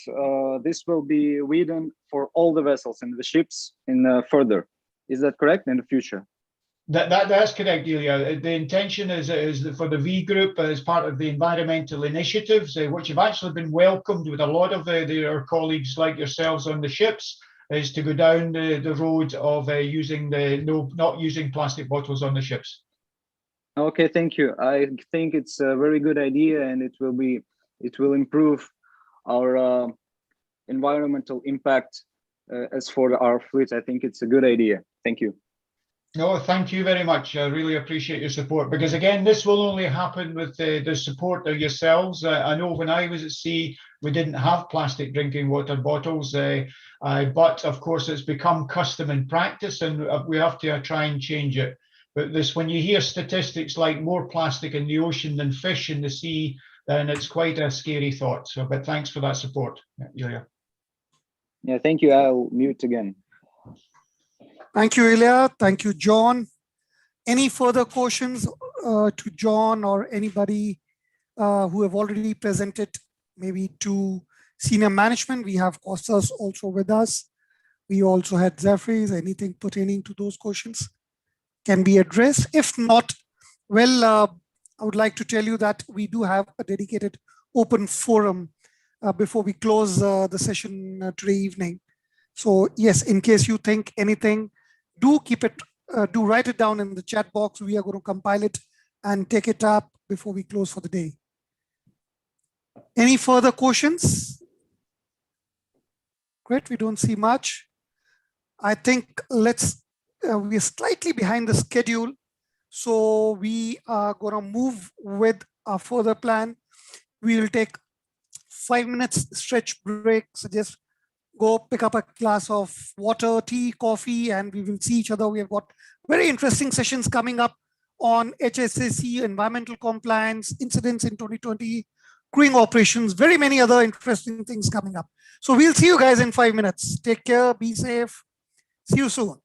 this will be written for all the vessels and the ships in further. Is that correct, in the future? That's correct, Ilya. The intention is for the V Group as part of the environmental initiatives, which have actually been welcomed with a lot of their colleagues like yourselves on the ships, is to go down the road of not using plastic bottles on the ships. Okay, thank you. I think it's a very good idea, and it will improve our environmental impact as for our fleet. I think it's a good idea. Thank you. No, thank you very much. I really appreciate your support, because again, this will only happen with the support of yourselves. I know when I was at sea, we didn't have plastic drinking water bottles, but of course it's become custom and practice, and we have to try and change it. But when you hear statistics like more plastic in the ocean than fish in the sea, then it's quite a scary thought. So, but thanks for that support, Ilya. Yeah, thank you. I'll mute again. Thank you, Ilya. Thank you, John. Any further questions to John or anybody who have already presented, maybe to senior management? We have Kostas also with us. We also had Zephyrs. Anything pertaining to those questions can be addressed. If not, well, I would like to tell you that we do have a dedicated open forum before we close the session today evening. So yes, in case you think anything, do keep it, do write it down in the chat box. We are going to compile it and take it up before we close for the day. Any further questions? Great, we don't see much. I think let's, we are slightly behind the schedule. So we are going to move with our further plan. We will take 5 minutes stretch break. So just go pick up a glass of water, tea, coffee, and we will see each other. We have got very interesting sessions coming up on HSSE, environmental compliance, incidents in 2020, crewing operations, very many other interesting things coming up. So we'll see you guys in 5 minutes. Take care, be safe. See you soon.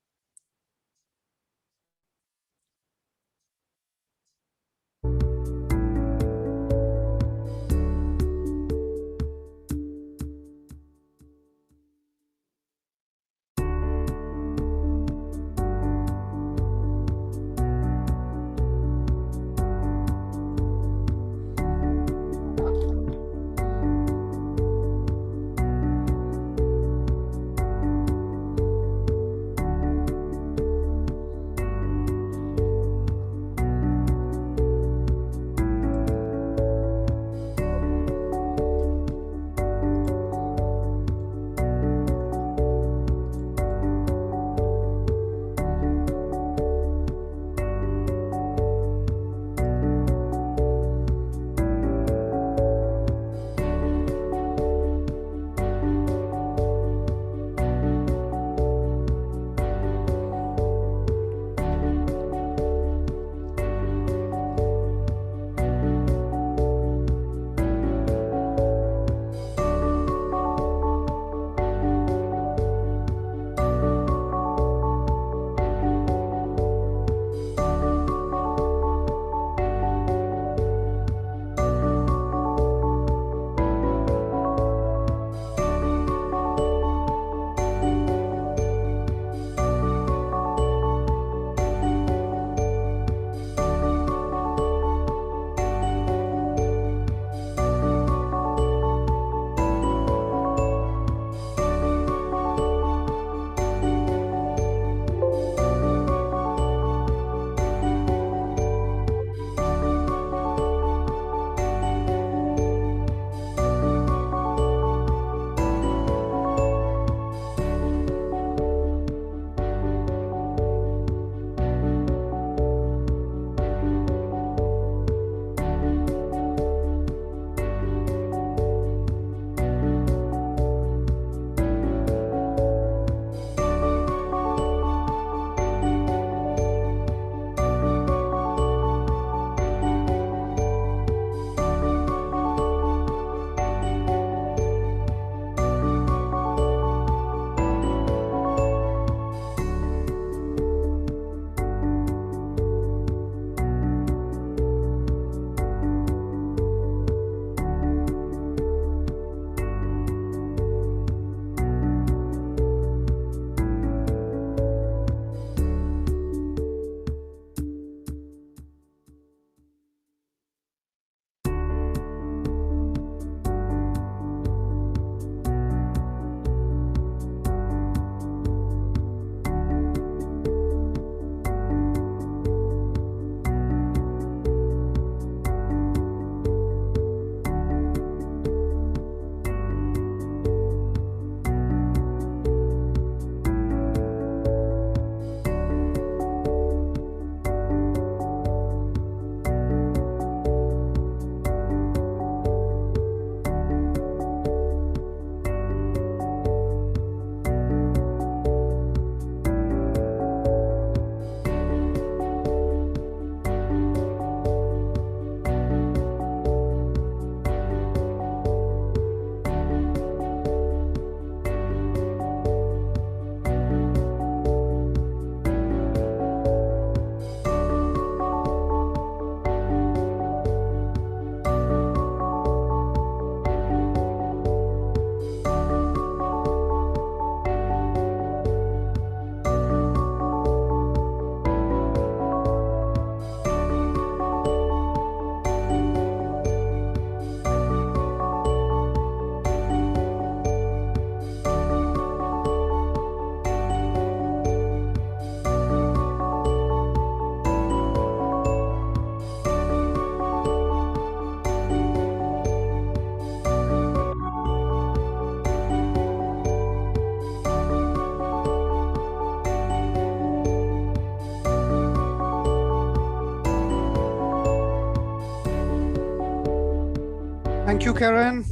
Thank you, Karen.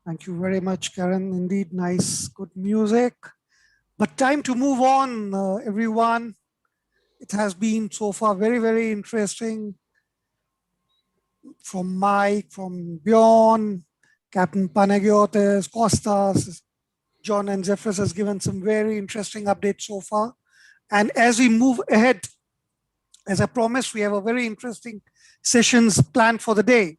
Thank you very much, Karen. Indeed, nice, good music. But time to move on, everyone. It has been so far very, very interesting. From Mike, from Bjorn, Captain Panagiotis, Kostas, John and Zephyrus has given some very interesting updates so far. And as we move ahead, as I promised, we have a very interesting sessions planned for the day.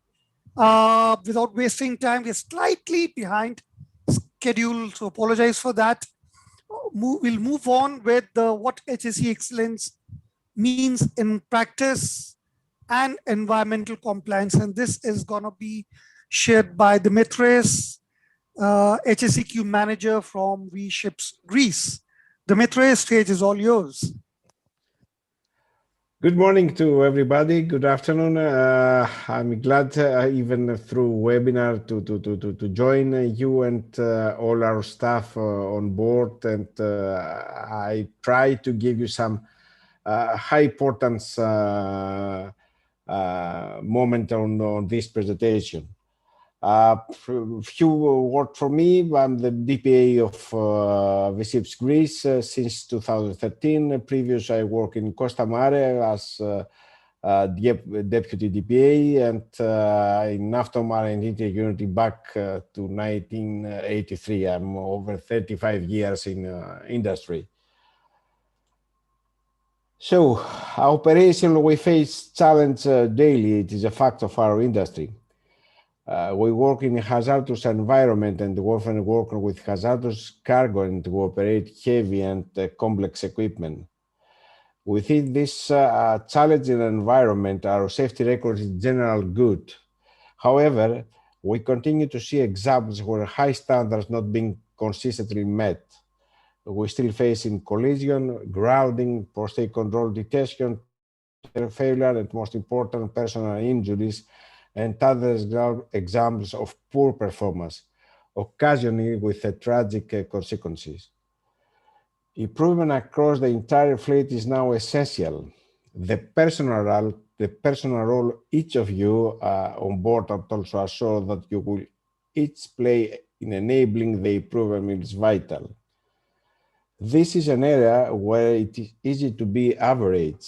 Without wasting time, we're slightly behind schedule, so apologize for that. We'll move on with what HSE excellence means in practice and environmental compliance. And this is going to be shared by Dimitris, HSEQ manager from V-Ships Greece. Dimitris, stage is all yours. Good morning to everybody. Good afternoon. I'm glad even through webinar to join you and all our staff on board. And I try to give you some high importance moment on this presentation. Few words for me. I'm the DPA of V-Ships Greece since 2013. Previous, I work in Costa Mare as deputy DPA and in Naftomare and Inter-Unity back to 1983. I'm over 35 years in industry. So, our operation, we face challenge daily. It is a fact of our industry. We work in a hazardous environment and often work with hazardous cargo and we operate heavy and complex equipment. Within this challenging environment, our safety record is generally good. However, we continue to see examples where high standards not being consistently met. We still facing collision, grounding, prostate control detection, failure, and most important, personal injuries, and other examples of poor performance, occasionally with tragic consequences. Improvement across the entire fleet is now essential. The personal role each of you on board are also assure that you will each play in enabling the improvement is vital. This is an area where it is easy to be average,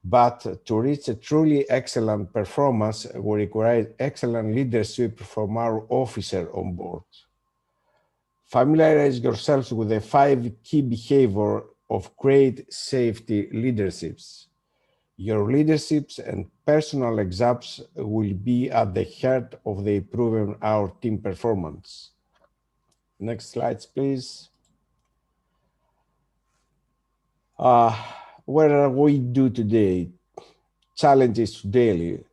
but to reach a truly excellent performance, we require excellent leadership from our officer on board. Familiarize yourselves with the 5 key behaviors of great safety leaderships. Your leaderships and personal examples will be at the heart of the improving our team performance. Next slides, please. What are we do today? Challenges daily,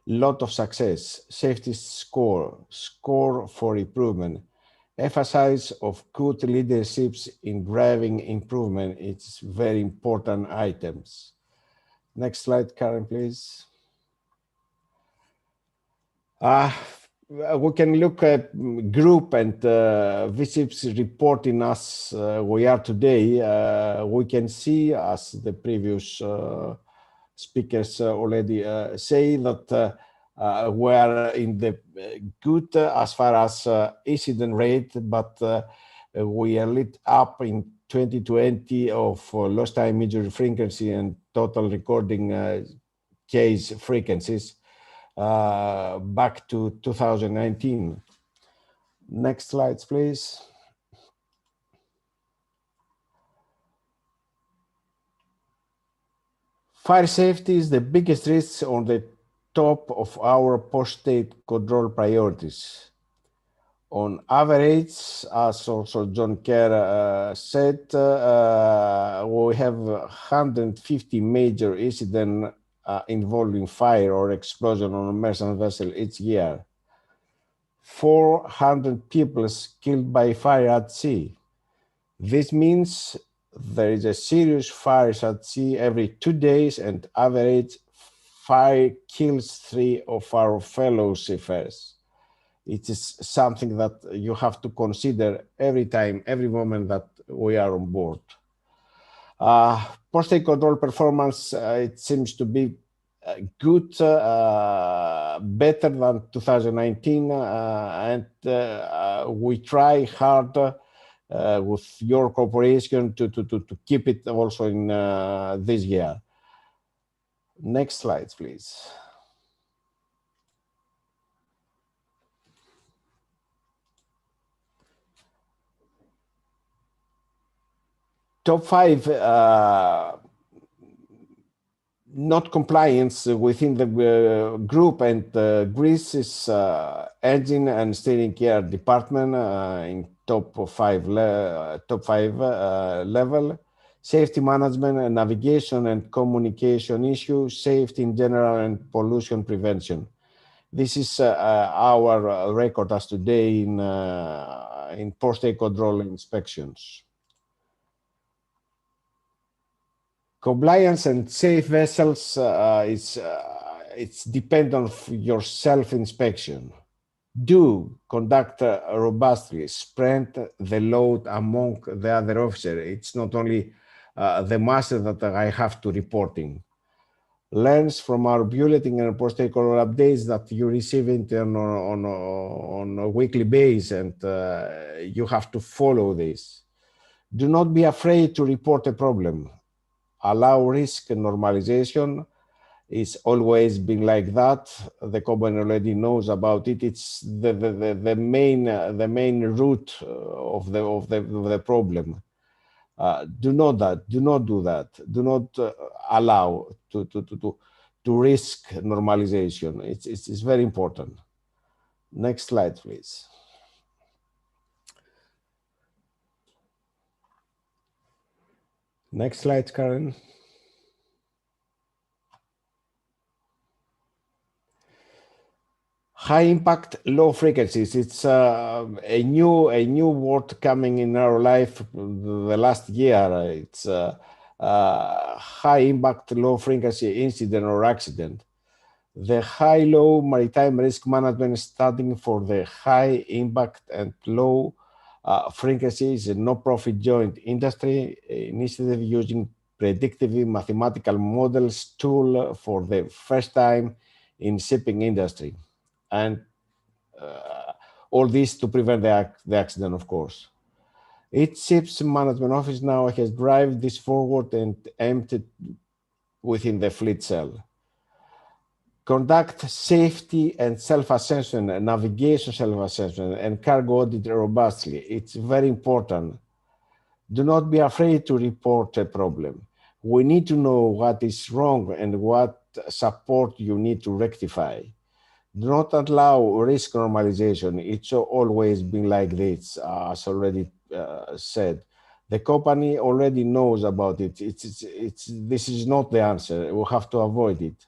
lot of success, safety score for improvement, emphasis of good leaderships in driving improvement. It's very important items. Next slide, Karen, please. We can look at group and V-Ships reporting us we are today. We can see, as the previous speakers already say, that we are in the good as far as incident rate, but we are lit up in 2020 of lost time injury frequency and total recording case frequencies back to 2019. Next slides, please. Fire safety is the biggest risk on the top of our post-state control priorities. On average, as also John Kerr said, we have 150 major incidents involving fire or explosion on a merchant vessel each year. 400 people killed by fire at sea. This means there is a serious fires at sea every 2 days, and average fire kills 3 of our fellow seafarers. It is something that you have to consider every time, every moment that we are on board. Post-state control performance, it seems to be good, better than 2019, and we try hard with your cooperation to keep it also in this year. Next slides, please. Top 5 not compliance within the group, and Greece is engine and steering gear department in top 5 level. Safety management and navigation and communication issues, safety in general, and pollution prevention. This is our record as today in post-take control inspections. Compliance and safe vessels it's depend on your self-inspection. Do conduct robustly, spread the load among the other officers. It's not only the master that I have to reporting. Learns from our bulletin and post-take control updates that you receive it on a weekly basis, and you have to follow this. Do not be afraid to report a problem. Allow risk normalization. It's always been like that. The company already knows about it. It's the main root of the problem. Do not do that. Do not allow to risk normalization. It's very important. Next slide, please. Next slide, Karen. High impact, low frequencies. It's a new word coming in our life the last year. It's high impact, low frequency incident or accident. The high-low maritime risk management is studying for the high impact and low frequency is a no-profit joint industry initiative using predictive mathematical models tool for the first time in shipping industry. And all this to prevent the accident, of course. Each ship's management office now has driven this forward and aimed within the fleet cell. Conduct safety and self-assessment, navigation self-assessment, and cargo audit robustly. It's very important. Do not be afraid to report a problem. We need to know what is wrong and what support you need to rectify. Do not allow risk normalization. It's always been like this, as already said. The company already knows about it. This is not the answer. We have to avoid it.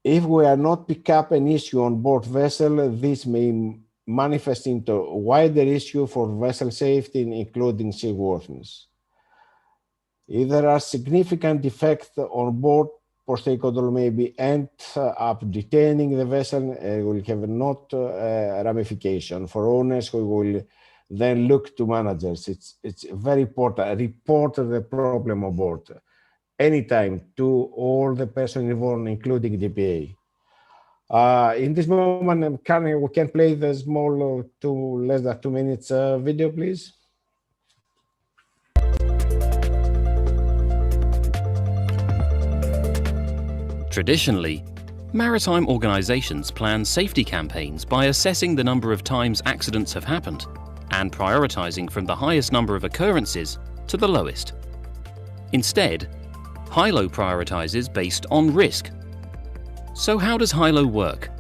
If we are not pick up an issue on board vessel, this may manifest into a wider issue for vessel safety, including seaworthiness. If there are significant defects on board, post-take control may be end up detaining the vessel, will have not ramification for owners who will then look to managers. It's very important. Report the problem on board anytime to all the persons involved, including DPA. In this moment, Karen, we can play the small less than 2 minutes video, please. Traditionally, maritime organizations plan safety campaigns by assessing the number of times accidents have happened and prioritizing from the highest number of occurrences to the lowest. Instead, HILO prioritizes based on risk. So how does HILO work?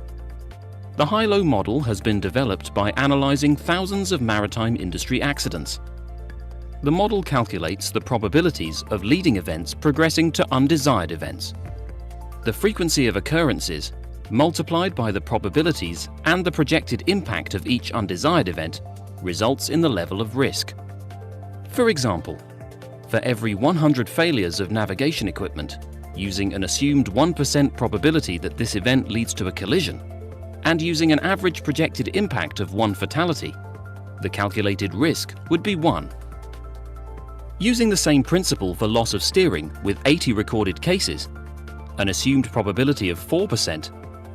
The HILO model has been developed by analyzing thousands of maritime industry accidents. The model calculates the probabilities of leading events progressing to undesired events. The frequency of occurrences, multiplied by the probabilities and the projected impact of each undesired event, results in the level of risk. For example, for every 100 failures of navigation equipment, using an assumed 1% probability that this event leads to a collision, and using an average projected impact of 1 fatality, the calculated risk would be 1. Using the same principle for loss of steering with 80 recorded cases, an assumed probability of 4%,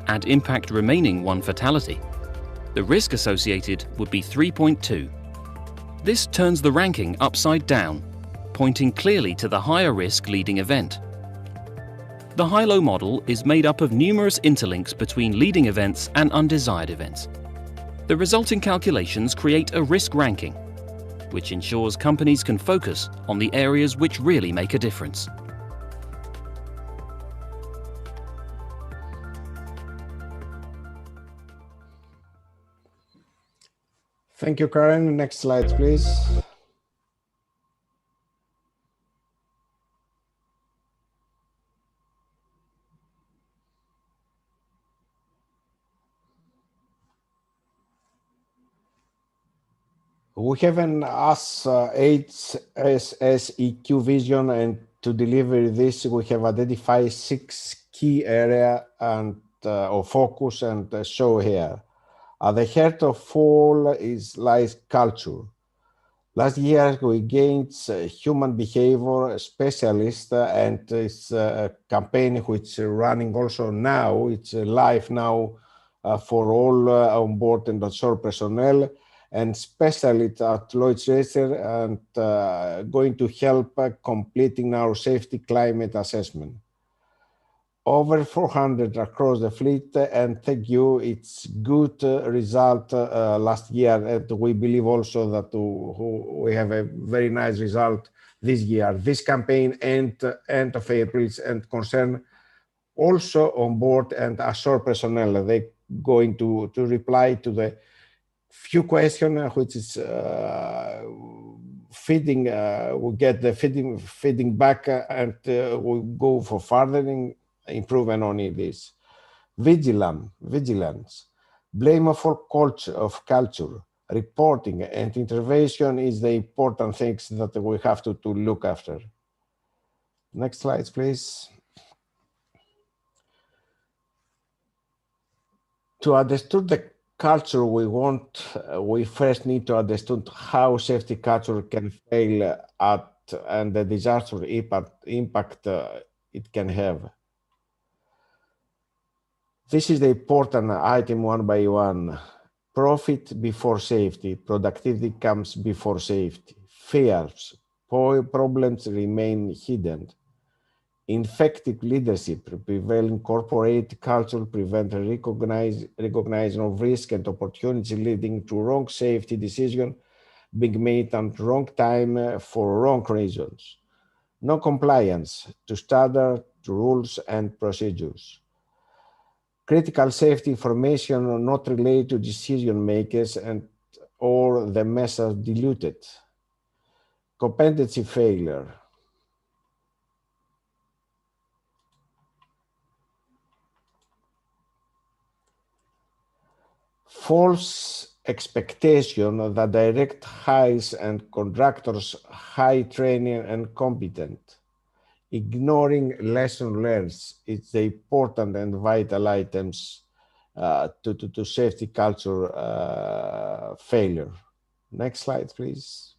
and impact remaining 1 fatality, the risk associated would be 3.2. This turns the ranking upside down, pointing clearly to the higher risk leading event. The high-low model is made up of numerous interlinks between leading events and undesired events. The resulting calculations create a risk ranking, which ensures companies can focus on the areas which really make a difference. Thank you, Karen. Next slide, please. We have an HSSEQ vision, and to deliver this, we have identified 6 key areas of focus and show here. At the heart of all lies culture. Last year, we gained human behavior specialist, and it's a campaign which is running also now. It's live now for all on board and onshore personnel, and specialists at Lloyd's Register, and going to help completing our safety climate assessment. Over 400 across the fleet, and thank you, it's good result last year, and we believe also that we have a very nice result this year. This campaign end of April and concern also on board and ashore personnel. They're going to reply to the few questions which is feeding, we get the feeding back, and we'll go for furthering improvement on this. Vigilance, blame for culture, reporting and intervention is the important things that we have to look after. Next slide, please. To understand the culture we want, we first need to understand how safety culture can fail at and the disaster impact it can have. This is the important item one by one. Profit before safety, productivity comes before safety. Fears, problems remain hidden. Effective leadership, prevailing corporate culture, prevent recognition of risk and opportunity leading to wrong safety decision being made at wrong time for wrong reasons. No compliance to standard, to rules and procedures. Critical safety information not related to decision makers and or the message diluted. Competency failure. False expectation that direct hires and contractors high training and competent. Ignoring lesson learned is the important and vital items to safety culture failure. Next slide, please.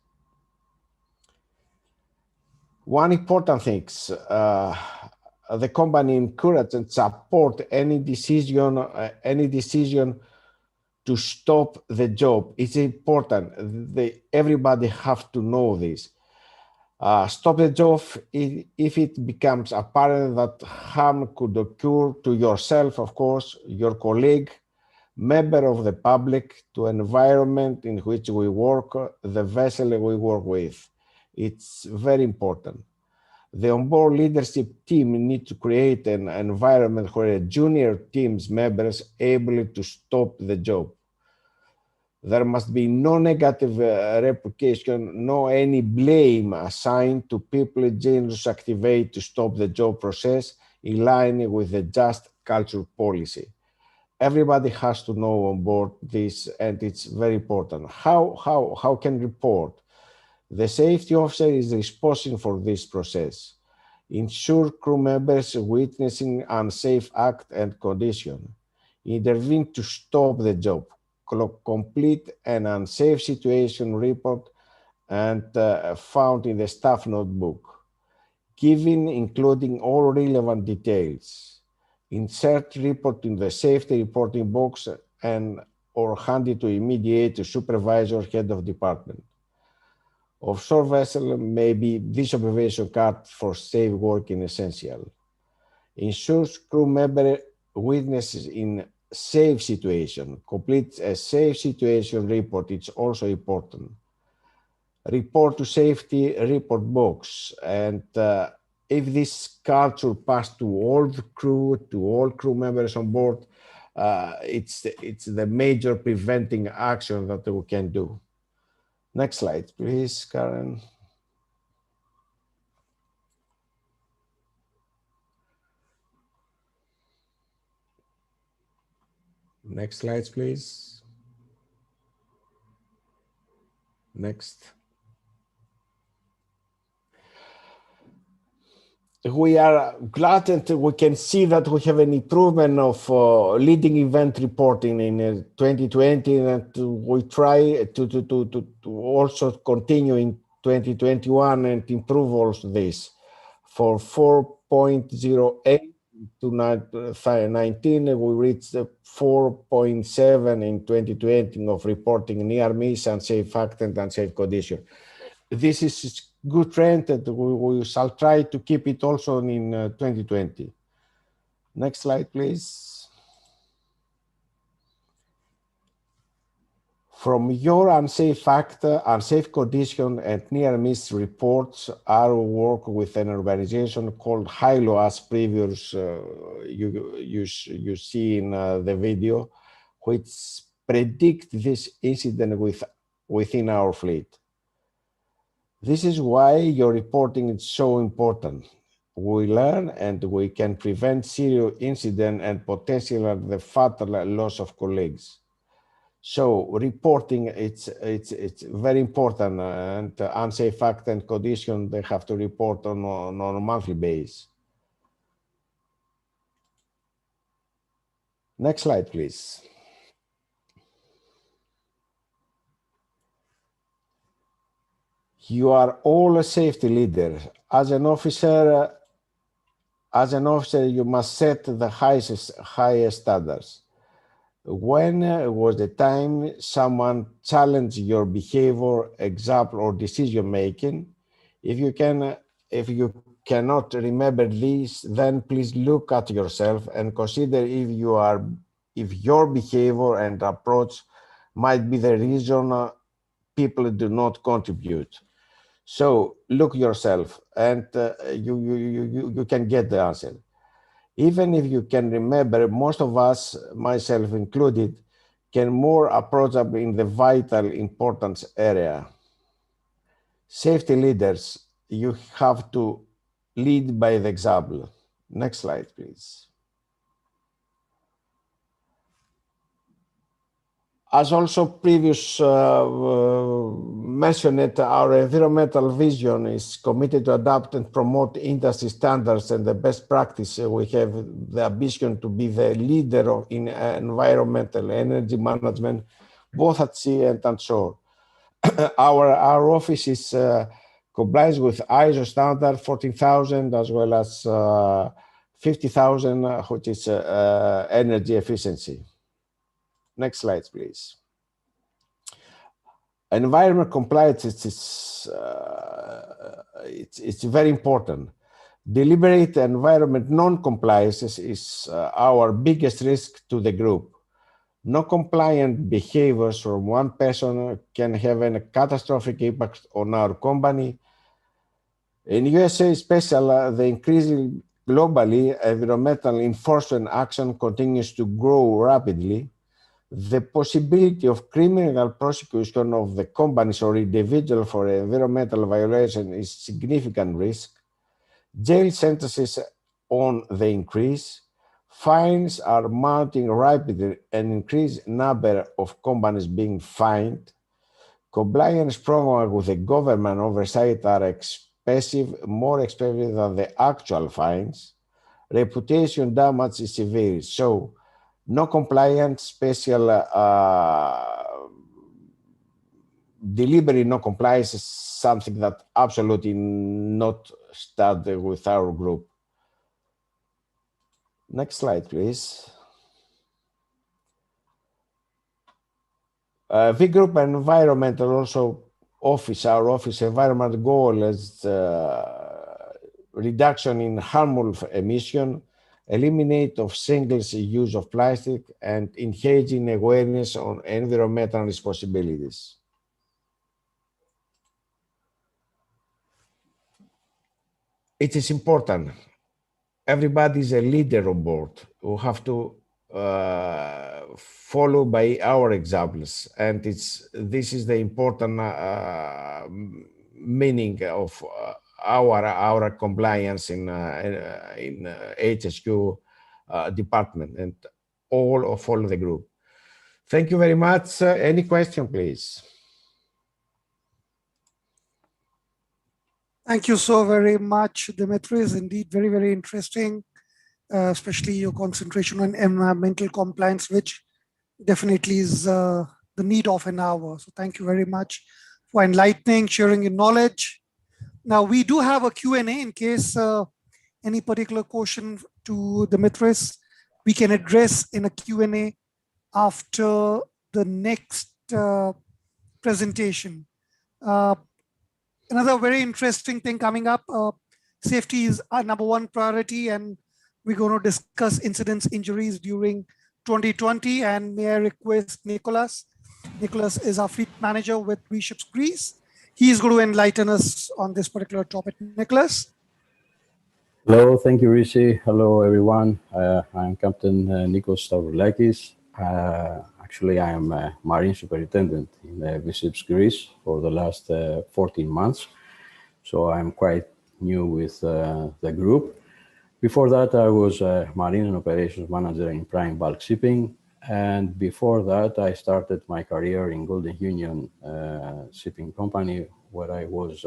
One important thing, the company encourage and support any decision to stop the job. It's important. Everybody have to know this. Stop the job if it becomes apparent that harm could occur to yourself, of course, your colleague, member of the public, to environment in which we work, the vessel we work with. It's very important. The onboard leadership team need to create an environment where junior teams members able to stop the job. There must be no negative replication, no any blame assigned to people generous activate to stop the job process in line with the just culture policy. Everybody has to know on board this, and it's very important. How can report? The safety officer is responsible for this process. Ensure crew members witnessing unsafe act and condition. Intervene to stop the job. Complete an unsafe situation report and found in the staff notebook. given including all relevant details. Insert report in the safety reporting box and or hand it to immediate supervisor, head of department. Offshore vessel may be this observation card for safe working essential. Ensures crew member witnesses in safe situation. Complete a safe situation report. It's also important. Report to safety report box. And if this card should pass to all the crew, to all crew members on board, it's the major preventing action that we can do. Next slide, please, Karen. Next slides, please. Next. We are glad that we can see that we have an improvement of leading event reporting in 2020, and we try to also continue in 2021 and improve also this. For 4.08 to 19, we reached 4.7 in 2020 of reporting near miss, unsafe fact, and unsafe condition. This is good trend, and we shall try to keep it also in 2020. Next slide, please. From your unsafe fact, unsafe condition, and near miss reports, our work with an organization called HILO, as previous you see in the video, which predict this incident within our fleet. This is why your reporting is so important. We learn and we can prevent serious incident and potentially the fatal loss of colleagues. So reporting, it's very important, and unsafe fact and condition, they have to report on a monthly basis. Next slide, please. You are all a safety leader. As an officer, you must set the highest standards. When was the time someone challenged your behavior, example, or decision making? If you cannot remember this, then please look at yourself and consider if your behavior and approach might be the reason people do not contribute. So look yourself, and you can get the answer. Even if you can remember, most of us, myself included, can more approachable in the vital importance area. Safety leaders, you have to lead by the example. Next slide, please. As also previous mentioned, our environmental vision is committed to adapt and promote industry standards and the best practice. We have the ambition to be the leader in environmental energy management, both at sea and on shore. Our office is complies with ISO standard 14,000 as well as 50,000, which is energy efficiency. Next slide, please. Environment compliance, it's very important. Deliberate environment non-compliance is our biggest risk to the group. Non-compliant behaviors from one person can have a catastrophic impact on our company. In USA especially, the increasing globally environmental enforcement action continues to grow rapidly. The possibility of criminal prosecution of the companies or individual for environmental violation is significant risk. Jail sentences on the increase. Fines are mounting rapidly, an increased number of companies being fined. Compliance programs with the government oversight are expensive, more expensive than the actual fines. Reputation damage is severe. So, no compliance, special deliberate no compliance is something that absolutely not start with our group. Next slide, please. V Group environmental also office, our office environment goal is reduction in harmful emission, eliminate of single use of plastic, and enhancing awareness on environmental responsibilities. It is important. Everybody is a leader on board who have to follow by our examples, and this is the important meaning of our compliance in HSQ department, and all follow the group. Thank you very much. Any question, please? Thank you so very much, Dimitris. Indeed, very, very interesting, especially your concentration on environmental compliance, which definitely is the need of an hour. So thank you very much for enlightening, sharing your knowledge. Now, we do have a Q&A in case any particular question to Dimitris, we can address in a Q&A after the next presentation. Another very interesting thing coming up, safety is our #1 priority, and we're going to discuss incidents, injuries during 2020. And may I request Nicholas? Nicholas is our fleet manager with V Ships Greece. He is going to enlighten us on this particular topic. Nicholas? Hello, thank you, Rishi. Hello, everyone. I'm Captain Nikos Stavroulakis. Actually, I am a Marine Superintendent in V Ships Greece for the last 14 months. So I'm quite new with the group. Before that, I was a Marine and Operations Manager in Prime Bulk Shipping. And before that, I started my career in Golden Union Shipping Company, where I was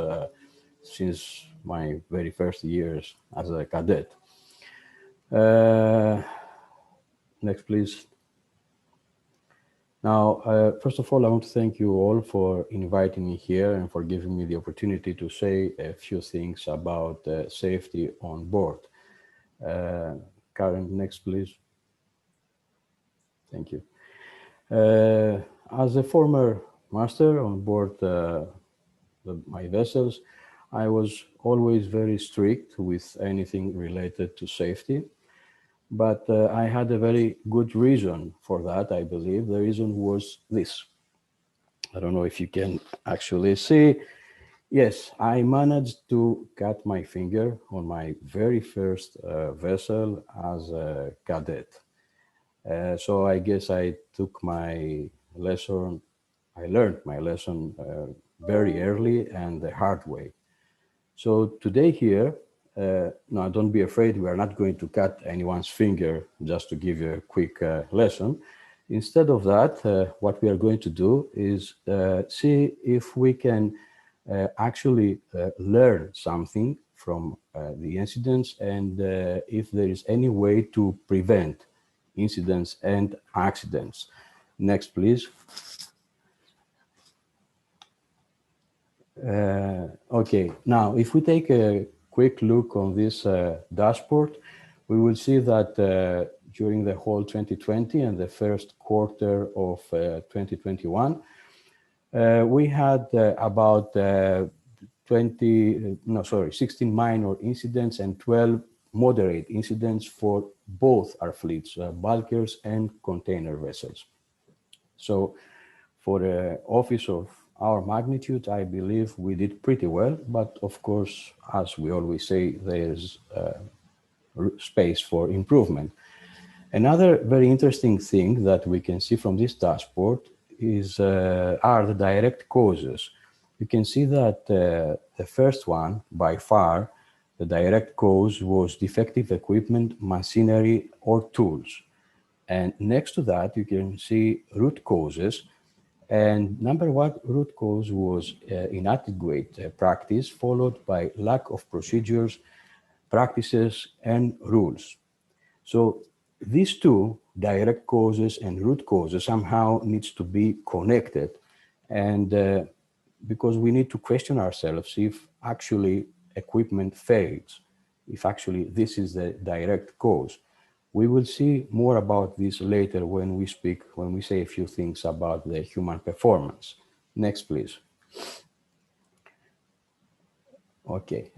since my very first years as a cadet. Next, please. Now, first of all, I want to thank you all for inviting me here and for giving me the opportunity to say a few things about safety on board. Karen, next, please. Thank you. As a former master on board my vessels, I was always very strict with anything related to safety. But I had a very good reason for that, I believe. The reason was this. I don't know if you can actually see. Yes, I managed to cut my finger on my very first vessel as a cadet. So I guess I took my lesson, I learned my lesson very early and the hard way. So today here, now don't be afraid, we are not going to cut anyone's finger just to give you a quick lesson. Instead of that, what we are going to do is see if we can actually learn something from the incidents, and if there is any way to prevent incidents and accidents. Next, please. Okay, now if we take a quick look on this dashboard, we will see that during the whole 2020 and the first quarter of 2021, we had about 16 minor incidents and 12 moderate incidents for both our fleets, bulkers and container vessels. So for an office of our magnitude, I believe we did pretty well, but of course, as we always say, there's space for improvement. Another very interesting thing that we can see from this dashboard is are the direct causes. You can see that the first one, by far, the direct cause was defective equipment, machinery, or tools. And next to that, you can see root causes. And number one root cause was inadequate practice, followed by lack of procedures, practices, and rules. So these two, direct causes and root causes, somehow needs to be connected. And because we need to question ourselves if actually equipment fails, if actually this is the direct cause. We will see more about this later when we say a few things about the human performance. Next, please. Okay,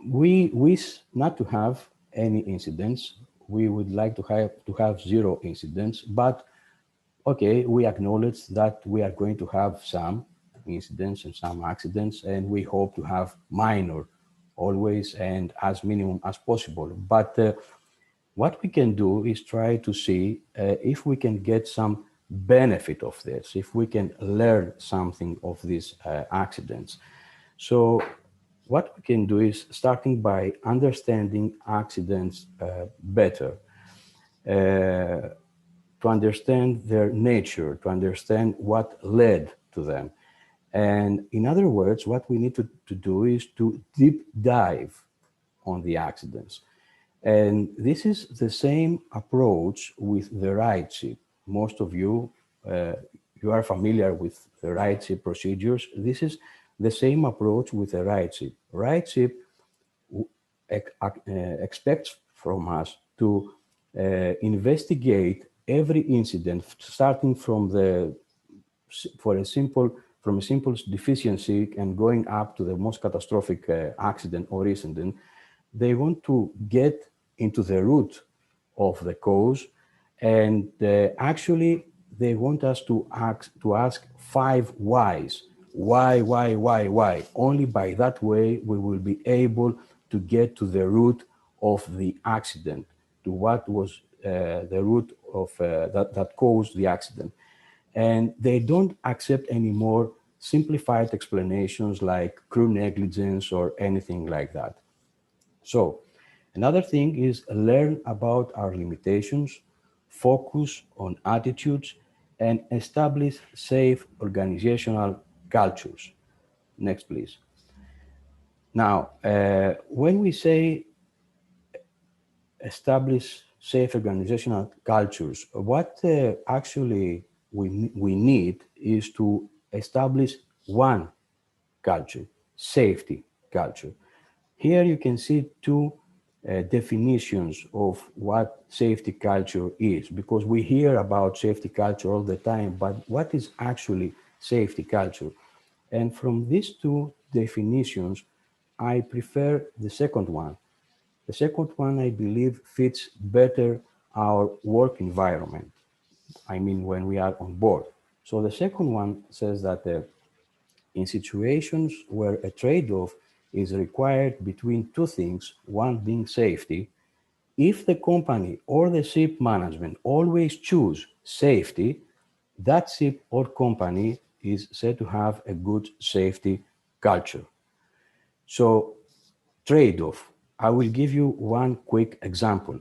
we wish not to have any incidents. We would like to have 0 incidents, but okay, we acknowledge that we are going to have some incidents and some accidents, and we hope to have minor always and as minimum as possible. But what we can do is try to see if we can get some benefit of this, if we can learn something of these accidents. So what we can do is starting by understanding accidents better, to understand their nature, to understand what led to them. And in other words, what we need to do is to deep dive on the accidents. And this is the same approach with the RightShip. Most of you, you are familiar with the RightShip procedures. This is the same approach with the RightShip. RightShip expects from us to investigate every incident, starting from a simple deficiency and going up to the most catastrophic accident or incident. They want to get into the root of the cause, and actually they want us to ask 5 whys. Why? Only by that way we will be able to get to the root of the accident, to what was the root of that caused the accident. And they don't accept anymore simplified explanations like crew negligence or anything like that. So another thing is learn about our limitations, focus on attitudes, and establish safe organizational cultures. Next, please. Now, when we say establish safe organizational cultures, what actually we need is to establish one culture, safety culture. Here you can see 2 definitions of what safety culture is, because we hear about safety culture all the time, but what is actually safety culture? And from these 2 definitions, I prefer the second one. The second one, I believe, fits better our work environment. I mean, when we are on board. So the second one says that in situations where a trade-off is required between 2 things, one being safety, if the company or the ship management always choose safety, that ship or company is said to have a good safety culture. So trade-off, I will give you one quick example.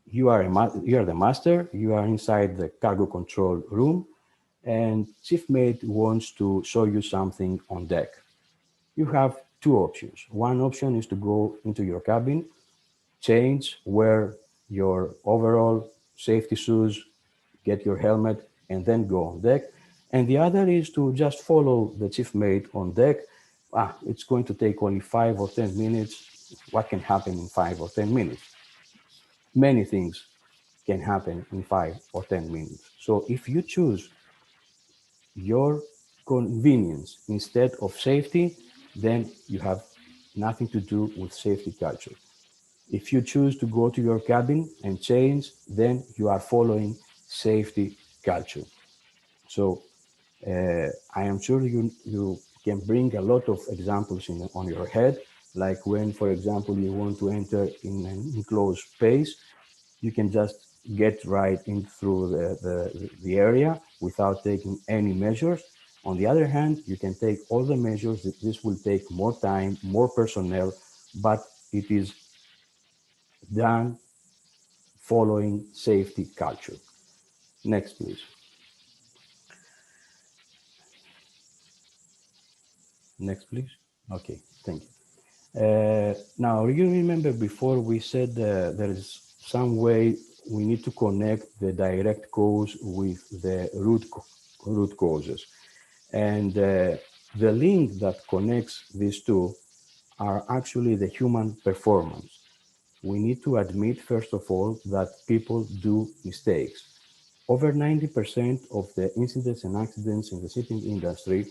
You are the master, you are inside the cargo control room, and chief mate wants to show you something on deck. You have 2 options. One option is to go into your cabin, change, wear your overall safety shoes, get your helmet, and then go on deck. And the other is to just follow the chief mate on deck. It's going to take only 5 or 10 minutes. What can happen in 5 or 10 minutes? Many things can happen in 5 or 10 minutes. So if you choose your convenience instead of safety, then you have nothing to do with safety culture. If you choose to go to your cabin and change, then you are following safety culture. So I am sure you can bring a lot of examples on your head, like when, for example, you want to enter in an enclosed space, you can just get right in through the area without taking any measures. On the other hand, you can take all the measures. This will take more time, more personnel, but it is done following safety culture. Next, please. Next, please. Okay, thank you. Now, you remember before we said there is some way we need to connect the direct cause with the root causes. And the link that connects these two are actually the human performance. We need to admit, first of all, that people do mistakes. Over 90% of the incidents and accidents in the shipping industry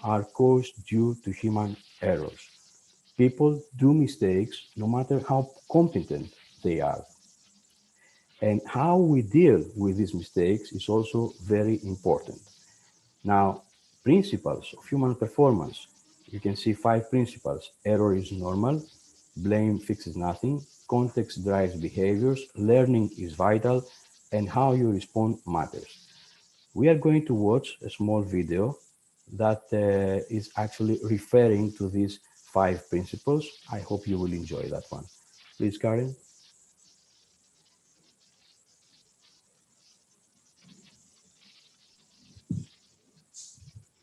are caused due to human errors. People do mistakes no matter how competent they are. And how we deal with these mistakes is also very important. Now, principles of human performance. You can see 5 principles. Error is normal, blame fixes nothing, context drives behaviors, learning is vital, and how you respond matters. We are going to watch a small video that is actually referring to these 5 principles. I hope you will enjoy that one. Please, Karen.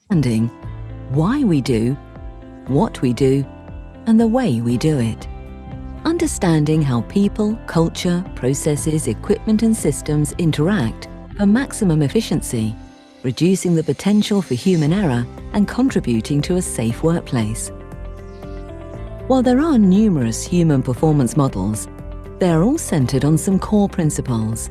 Understanding why we do, what we do, and the way we do it. Understanding how people, culture, processes, equipment, and systems interact for maximum efficiency, reducing the potential for human error and contributing to a safe workplace. While there are numerous human performance models, they are all centered on some core principles.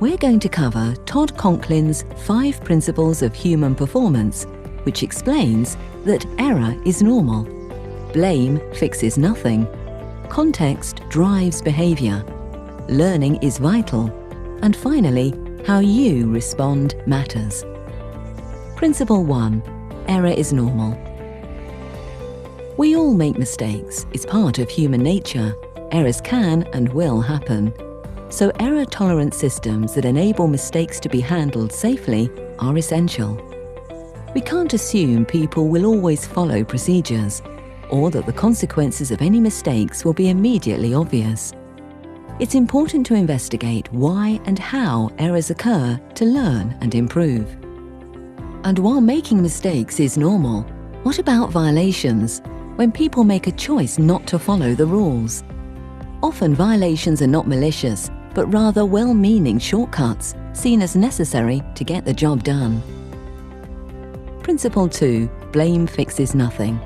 We're going to cover Todd Conklin's 5 Principles of Human Performance, which explains that error is normal, blame fixes nothing, context drives behavior, learning is vital, and finally, how you respond matters. Principle 1. Error is normal. We all make mistakes. It's part of human nature. Errors can and will happen. So error-tolerant systems that enable mistakes to be handled safely are essential. We can't assume people will always follow procedures, or that the consequences of any mistakes will be immediately obvious. It's important to investigate why and how errors occur to learn and improve. And while making mistakes is normal, what about violations, when people make a choice not to follow the rules? Often violations are not malicious, but rather well-meaning shortcuts seen as necessary to get the job done. Principle 2. Blame fixes nothing.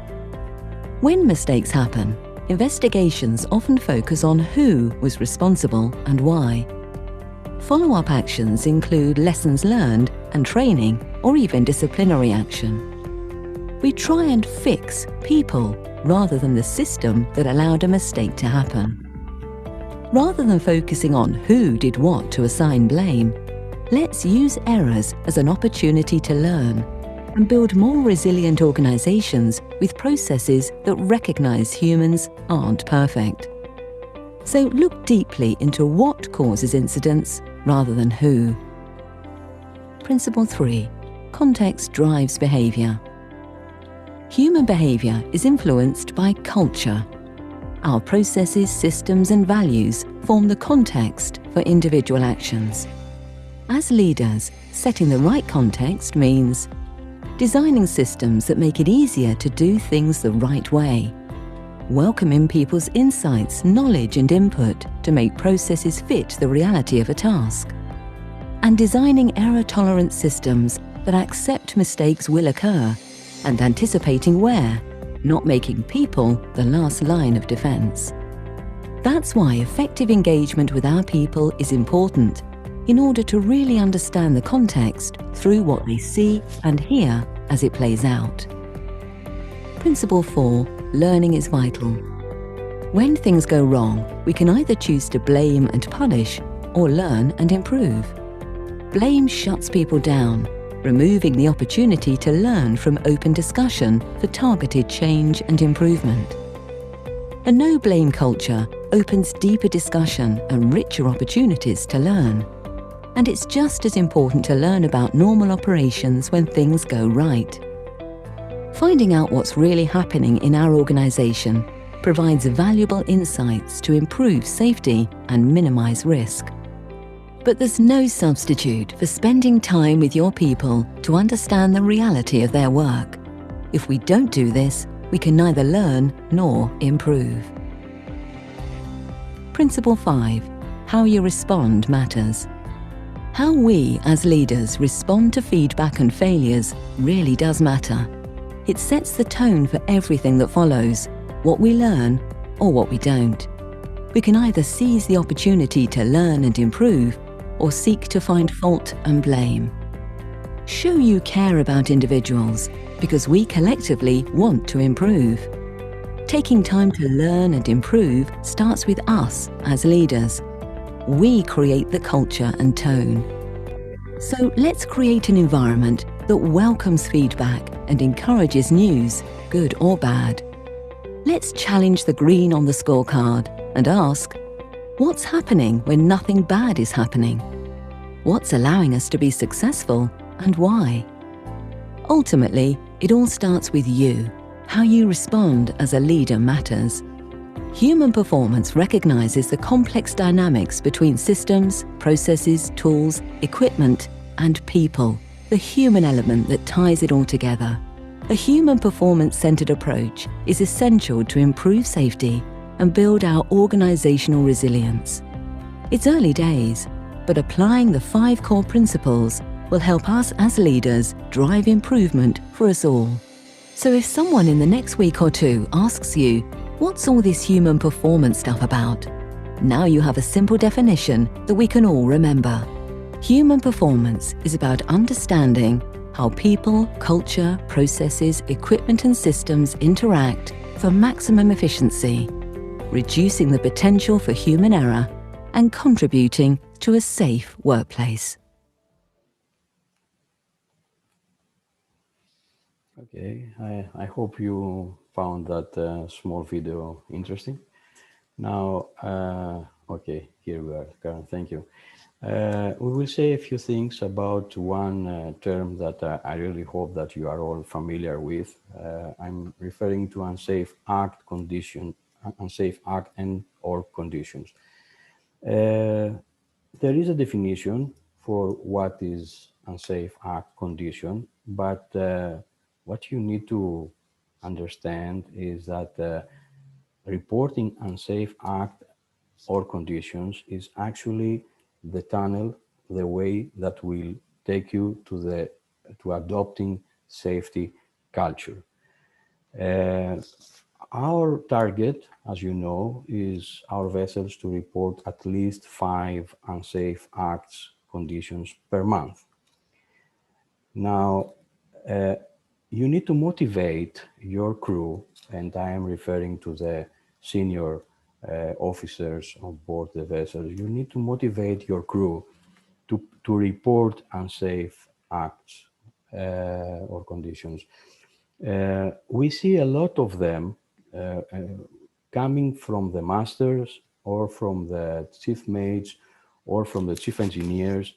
When mistakes happen, investigations often focus on who was responsible and why. Follow-up actions include lessons learned and training, or even disciplinary action. We try and fix people rather than the system that allowed a mistake to happen. Rather than focusing on who did what to assign blame, let's use errors as an opportunity to learn and build more resilient organizations with processes that recognize humans aren't perfect. So look deeply into what causes incidents rather than who. Principle 3. Context drives behavior. Human behavior is influenced by culture. Our processes, systems, and values form the context for individual actions. As leaders, setting the right context means designing systems that make it easier to do things the right way, welcoming people's insights, knowledge, and input to make processes fit the reality of a task, and designing error-tolerant systems that accept mistakes will occur and anticipating where, not making people the last line of defense. That's why effective engagement with our people is important in order to really understand the context through what they see and hear as it plays out. Principle 4. Learning is vital. When things go wrong, we can either choose to blame and punish or learn and improve. Blame shuts people down, removing the opportunity to learn from open discussion for targeted change and improvement. A no-blame culture opens deeper discussion and richer opportunities to learn. And it's just as important to learn about normal operations when things go right. Finding out what's really happening in our organization provides valuable insights to improve safety and minimize risk. But there's no substitute for spending time with your people to understand the reality of their work. If we don't do this, we can neither learn nor improve. Principle 5. How you respond matters. How we as leaders respond to feedback and failures really does matter. It sets the tone for everything that follows, what we learn or what we don't. We can either seize the opportunity to learn and improve, or seek to find fault and blame. Show you care about individuals, because we collectively want to improve. Taking time to learn and improve starts with us as leaders. We create the culture and tone. So let's create an environment that welcomes feedback and encourages news, good or bad. Let's challenge the green on the scorecard and ask, what's happening when nothing bad is happening? What's allowing us to be successful and why? Ultimately, it all starts with you. How you respond as a leader matters. Human performance recognizes the complex dynamics between systems, processes, tools, equipment, and people, the human element that ties it all together. A human performance-centered approach is essential to improve safety and build our organizational resilience. It's early days, but applying the 5 core principles will help us as leaders drive improvement for us all. So if someone in the next week or 2 asks you, what's all this human performance stuff about? Now you have a simple definition that we can all remember. Human performance is about understanding how people, culture, processes, equipment and systems interact for maximum efficiency, reducing the potential for human error and contributing to a safe workplace. Okay, I hope you found that small video interesting. Now, okay, here we are, Karen, thank you. We will say a few things about one term that I really hope that you are all familiar with. I'm referring to unsafe act, condition, unsafe act and or conditions. There is a definition for what is unsafe act condition, but what you need to understand is that reporting unsafe act or conditions is actually the tunnel, the way that will take you to adopting safety culture. Our target, as you know, is our vessels to report at least 5 unsafe acts conditions per month. Now, you need to motivate your crew, and I am referring to the senior officers on board the vessel. You need to motivate your crew to report unsafe acts or conditions. We see a lot of them coming from the masters or from the chief mates or from the chief engineers,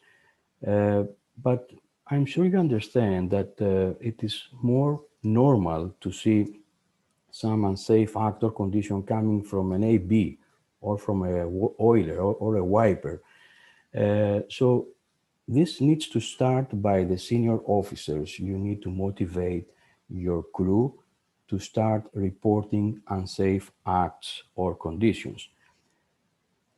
but I'm sure you understand that it is more normal to see some unsafe act or condition coming from an AB or from a oiler or a wiper. So this needs to start by the senior officers. You need to motivate your crew to start reporting unsafe acts or conditions.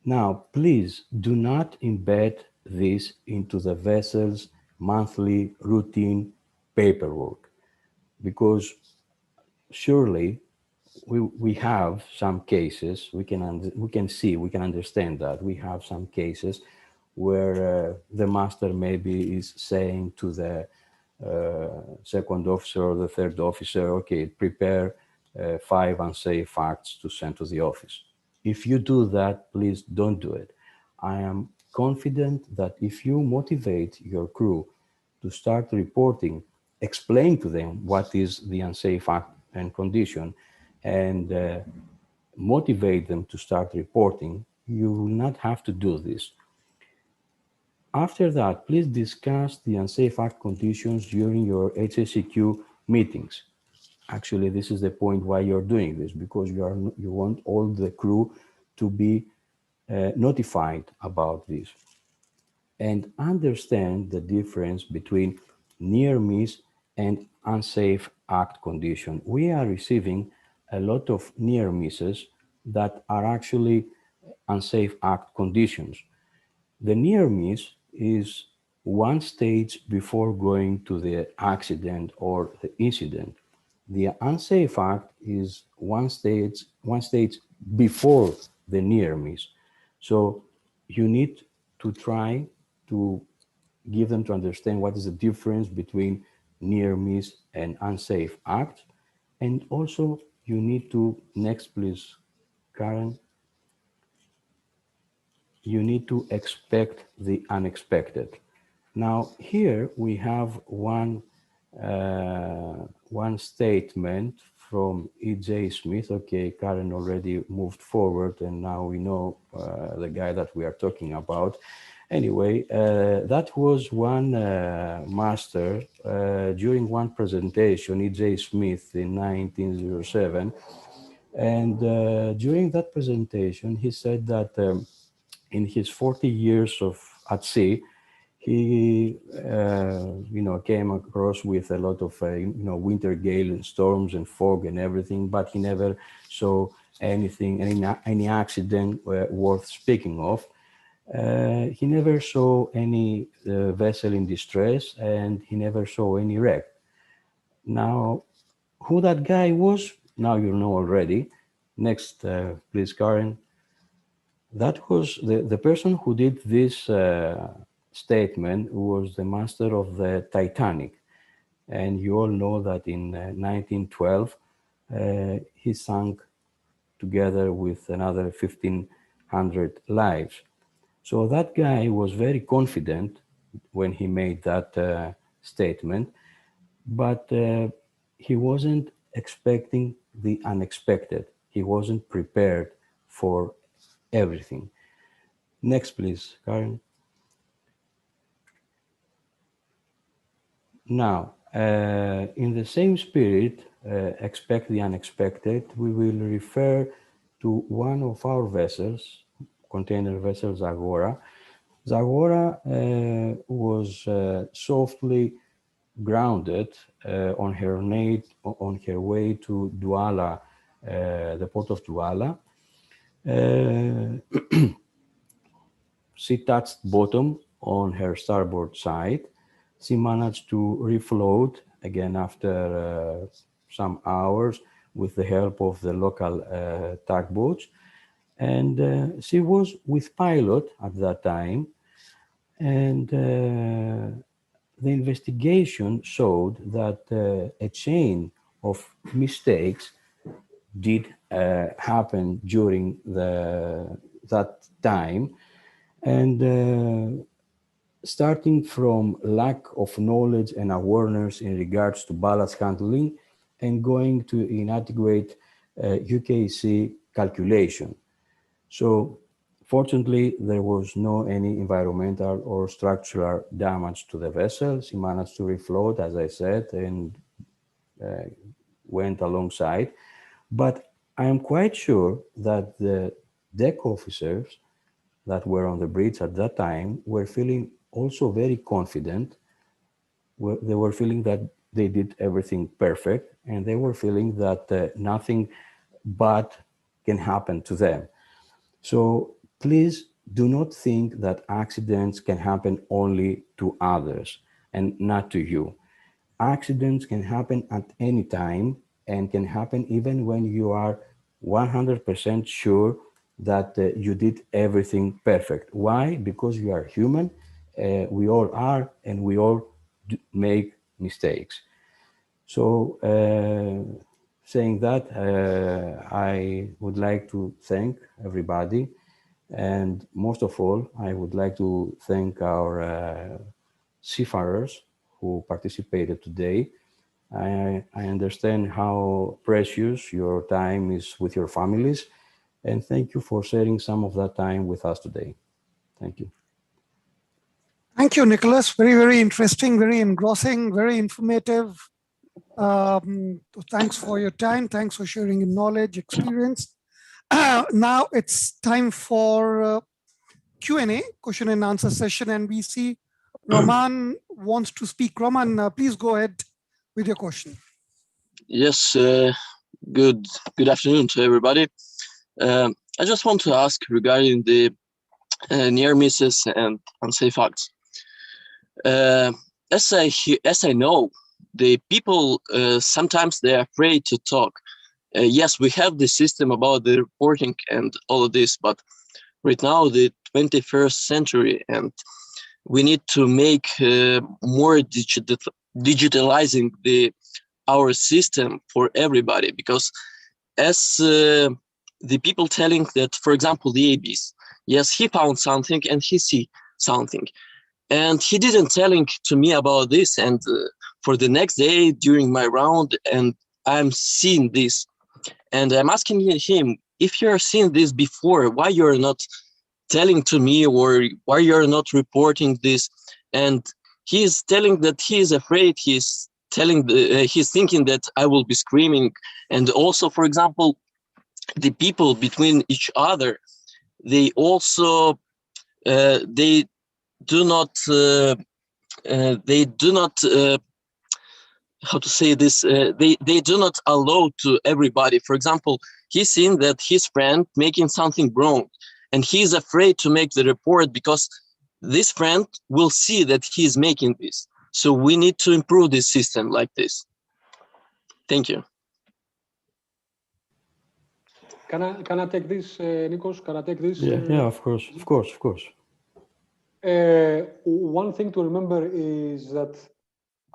Now, please do not embed this into the vessel's monthly routine paperwork, because surely we have some cases, we can understand that we have some cases where the master maybe is saying to the second officer or the third officer, okay, prepare 5 unsafe acts to send to the office. If you do that, please don't do it. I am confident that if you motivate your crew to start reporting, explain to them what is the unsafe act and condition, and motivate them to start reporting, you will not have to do this. After that, please discuss the unsafe act conditions during your HSEQ meetings. Actually, this is the point why you're doing this, because you want all the crew to be notified about this and understand the difference between near miss and unsafe act condition. We are receiving a lot of near misses that are actually unsafe act conditions. The near miss is one stage before going to the accident or the incident. The unsafe act is one stage before the near miss. So you need to try to give them to understand what is the difference between near miss and unsafe act. And also you need to, next please, Karen, you need to expect the unexpected. Now here we have one statement from E.J. Smith. Okay, Karen already moved forward and now we know the guy that we are talking about. Anyway, that was one master during one presentation, E.J. Smith in 1907. And during that presentation, he said that in his 40 years at sea, he came across with a lot of winter gale and storms and fog and everything, but he never saw anything, any accident worth speaking of. He never saw any vessel in distress, and he never saw any wreck. Now, who that guy was, now you know already. Next, please, Karen. That was the person who did this statement was the master of the Titanic. And you all know that in 1912, he sank together with another 1,500 lives. So that guy was very confident when he made that statement, but he wasn't expecting the unexpected. He wasn't prepared for everything. Next, please, Karen. Now, in the same spirit, expect the unexpected, we will refer to one of our vessels, container vessel Zagora. Zagora was softly grounded on her way to Douala, the port of Douala. She touched bottom on her starboard side. She managed to refloat again after some hours with the help of the local tugboats. And she was with pilot at that time. And the investigation showed that a chain of mistakes did happen during that time. And starting from lack of knowledge and awareness in regards to ballast handling and going to inadequate UKC calculation. So fortunately, there was no any environmental or structural damage to the vessel. She managed to refloat, as I said, and went alongside. But I am quite sure that the deck officers that were on the bridge at that time were feeling also very confident. They were feeling that they did everything perfect, and they were feeling that nothing bad can happen to them. So please do not think that accidents can happen only to others and not to you. Accidents can happen at any time and can happen even when you are 100% sure that you did everything perfect. Why? Because you are human. We all are, and we all make mistakes. So saying that, I would like to thank everybody. And most of all, I would like to thank our seafarers who participated today. I understand how precious your time is with your families. And thank you for sharing some of that time with us today. Thank you. Thank you, Nicholas. Very, very interesting, very engrossing, very informative. Thanks for your time. Thanks for sharing your knowledge, experience. Now it's time for Q&A, question and answer session. And we see Roman wants to speak. Roman, please go ahead with your question. Yes, good afternoon to everybody. I just want to ask regarding the near misses and unsafe acts. As I know, the people sometimes they're afraid to talk. Yes, we have the system about the reporting and all of this, but right now the 21st century, and we need to make more digitalizing our system for everybody, because as the people telling that, for example, the ABs, yes, he found something and he see something, and he didn't telling to me about this, and for the next day during my round, and I'm seeing this, and I'm asking him, if you're seeing this before, why you're not telling to me, or why you're not reporting this? And he's telling that he is afraid. He's telling he's thinking that I will be screaming. And also, for example, the people between each other, they also they do not how to say this, they do not allow to everybody. For example, he's seen that his friend making something wrong, and he's afraid to make the report because this friend will see that he's making this. So we need to improve this system like this. Thank you. Can I take this, Nikos? Can I take this? Yeah, of course. One thing to remember is that,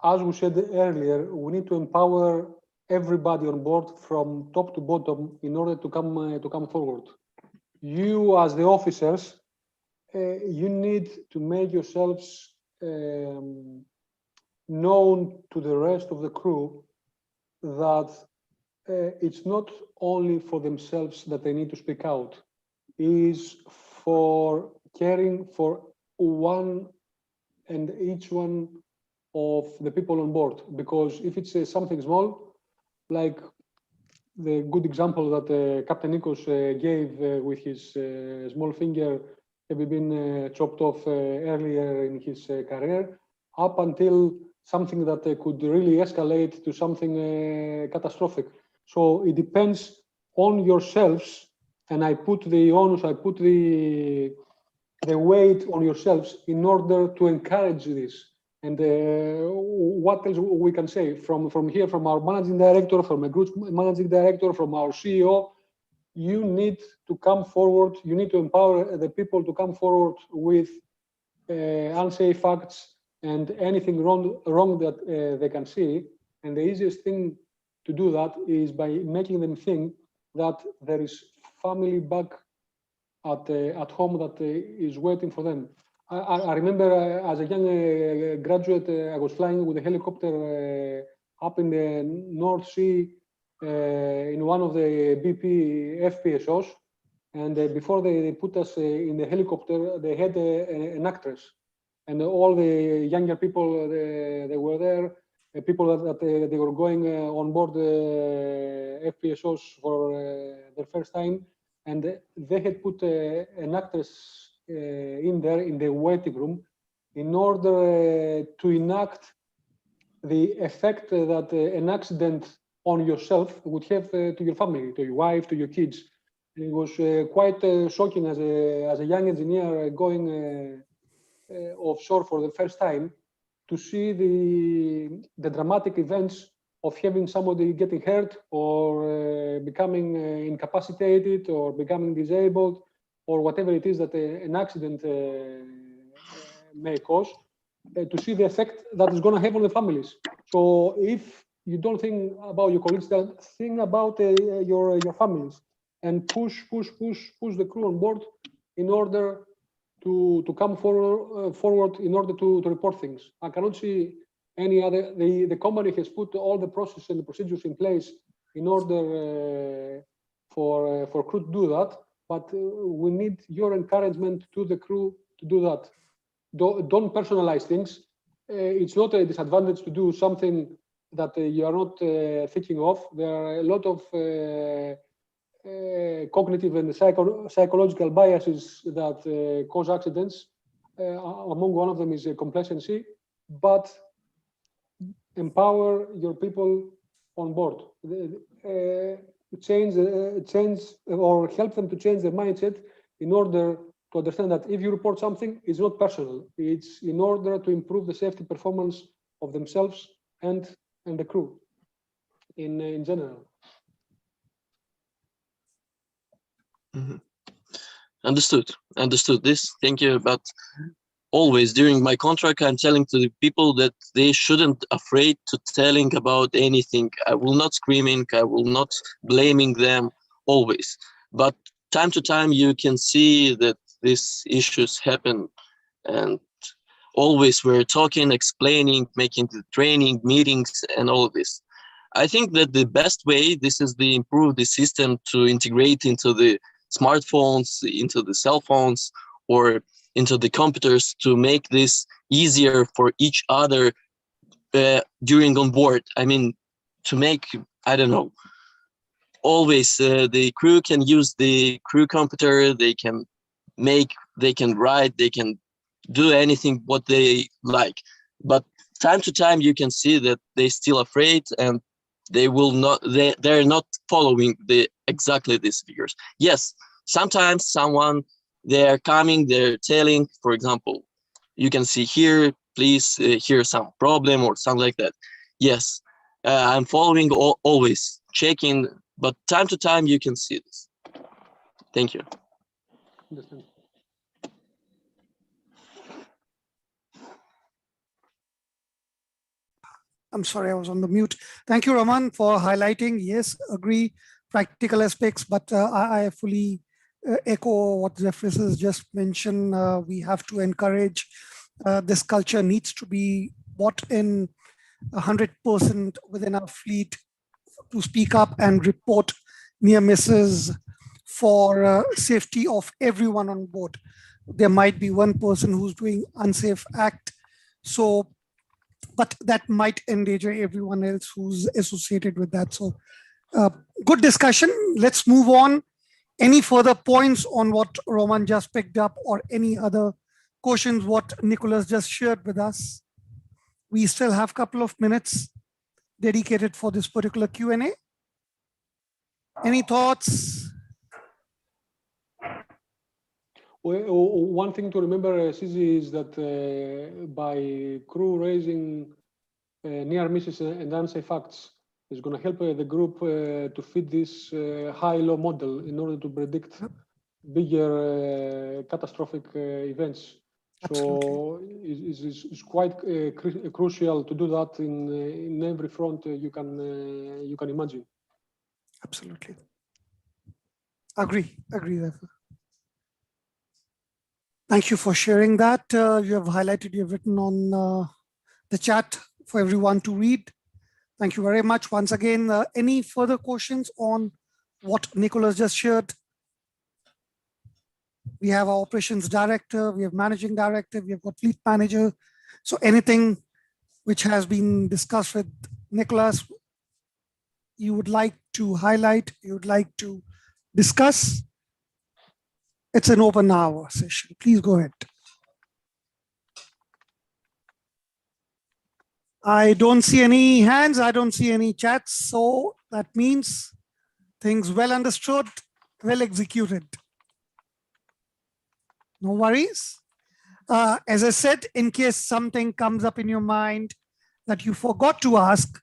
as we said earlier, we need to empower everybody on board from top to bottom in order to come forward. You, as the officers, you need to make yourselves known to the rest of the crew that it's not only for themselves that they need to speak out. It's for caring for one and each one of the people on board. Because if it's something small, like the good example that Captain Nikos gave with his small finger having been chopped off earlier in his career, up until something that could really escalate to something catastrophic. So it depends on yourselves, and I put the onus, I put the weight on yourselves in order to encourage this. And what else we can say from here, from our managing director, from a group managing director, from our CEO, you need to come forward. You need to empower the people to come forward with unsafe facts and anything wrong that they can see. And the easiest thing to do that is by making them think that there is family back at home that is waiting for them. I remember as a young graduate, I was flying with a helicopter up in the North Sea in one of the BP FPSOs. And before they put us in the helicopter, they had an actress. And all the younger people, they were there, people that they were going on board FPSOs for their first time. And they had put an actress in there in the waiting room in order to enact the effect that an accident on yourself would have to your family, to your wife, to your kids. And it was quite shocking as a young engineer going offshore for the first time to see the dramatic events of having somebody getting hurt or becoming incapacitated or becoming disabled or whatever it is that an accident may cause, to see the effect that is going to have on the families. So if you don't think about your colleagues, think about your families and push the crew on board in order to come forward in order to report things. I cannot see any other. The company has put all the processes and the procedures in place in order for crew to do that. But we need your encouragement to the crew to do that. Don't personalize things. It's not a disadvantage to do something that you are not thinking of. There are a lot of cognitive and psychological biases that cause accidents. Among one of them is complacency. But empower your people on board. Change or help them to change their mindset in order to understand that if you report something, it's not personal. It's in order to improve the safety performance of themselves and and the crew in general. Understood this. Thank you. But always during my contract, I'm telling to the people that they shouldn't afraid to telling about anything. I will not screaming. I will not blaming them always. But time to time, you can see that these issues happen, and always we're talking, explaining, making the training meetings, and all of this. I think that the best way, this is the improve the system to integrate into the smartphones, into the cell phones, or into the computers to make this easier for each other during on board. I mean, to make, I don't know, always the crew can use the crew computer, they can make, they can write, they can do anything what they like. But time to time, you can see that they still afraid and they will not, they're not following exactly these figures. Yes, sometimes someone, they're coming, they're telling, for example, you can see here, please, here's some problem or something like that. Yes, I'm following always, checking, but time to time you can see this. Thank you. Understand. I'm sorry, I was on the mute. Thank you, Roman, for highlighting. Yes, agree, practical aspects, but I fully echo what Jeffrey has just mentioned. We have to encourage this culture needs to be bought in 100% within our fleet to speak up and report near misses for safety of everyone on board. There might be one person who's doing unsafe act, so but that might endanger everyone else who's associated with that. So good discussion. Let's move on. Any further points on what Roman just picked up or any other questions what Nicholas just shared with us? We still have a couple of minutes dedicated for this particular Q&A. Any thoughts? Well, one thing to remember, Sisi, is that by crew raising near misses and unsafe acts, is going to help the group to fit this high-low model in order to predict bigger catastrophic events. So it's quite crucial to do that in every front you can imagine. Absolutely. Agree there. Thank you for sharing that. You have highlighted, you have written on the chat for everyone to read. Thank you very much. Once again, any further questions on what Nicholas just shared? We have our operations director, we have managing director, we have got fleet manager. So anything which has been discussed with Nicholas, you would like to highlight, you would like to discuss? It's an open hour session. Please go ahead. I don't see any hands. I don't see any chats. So that means things well understood, well executed. No worries. As I said, in case something comes up in your mind that you forgot to ask,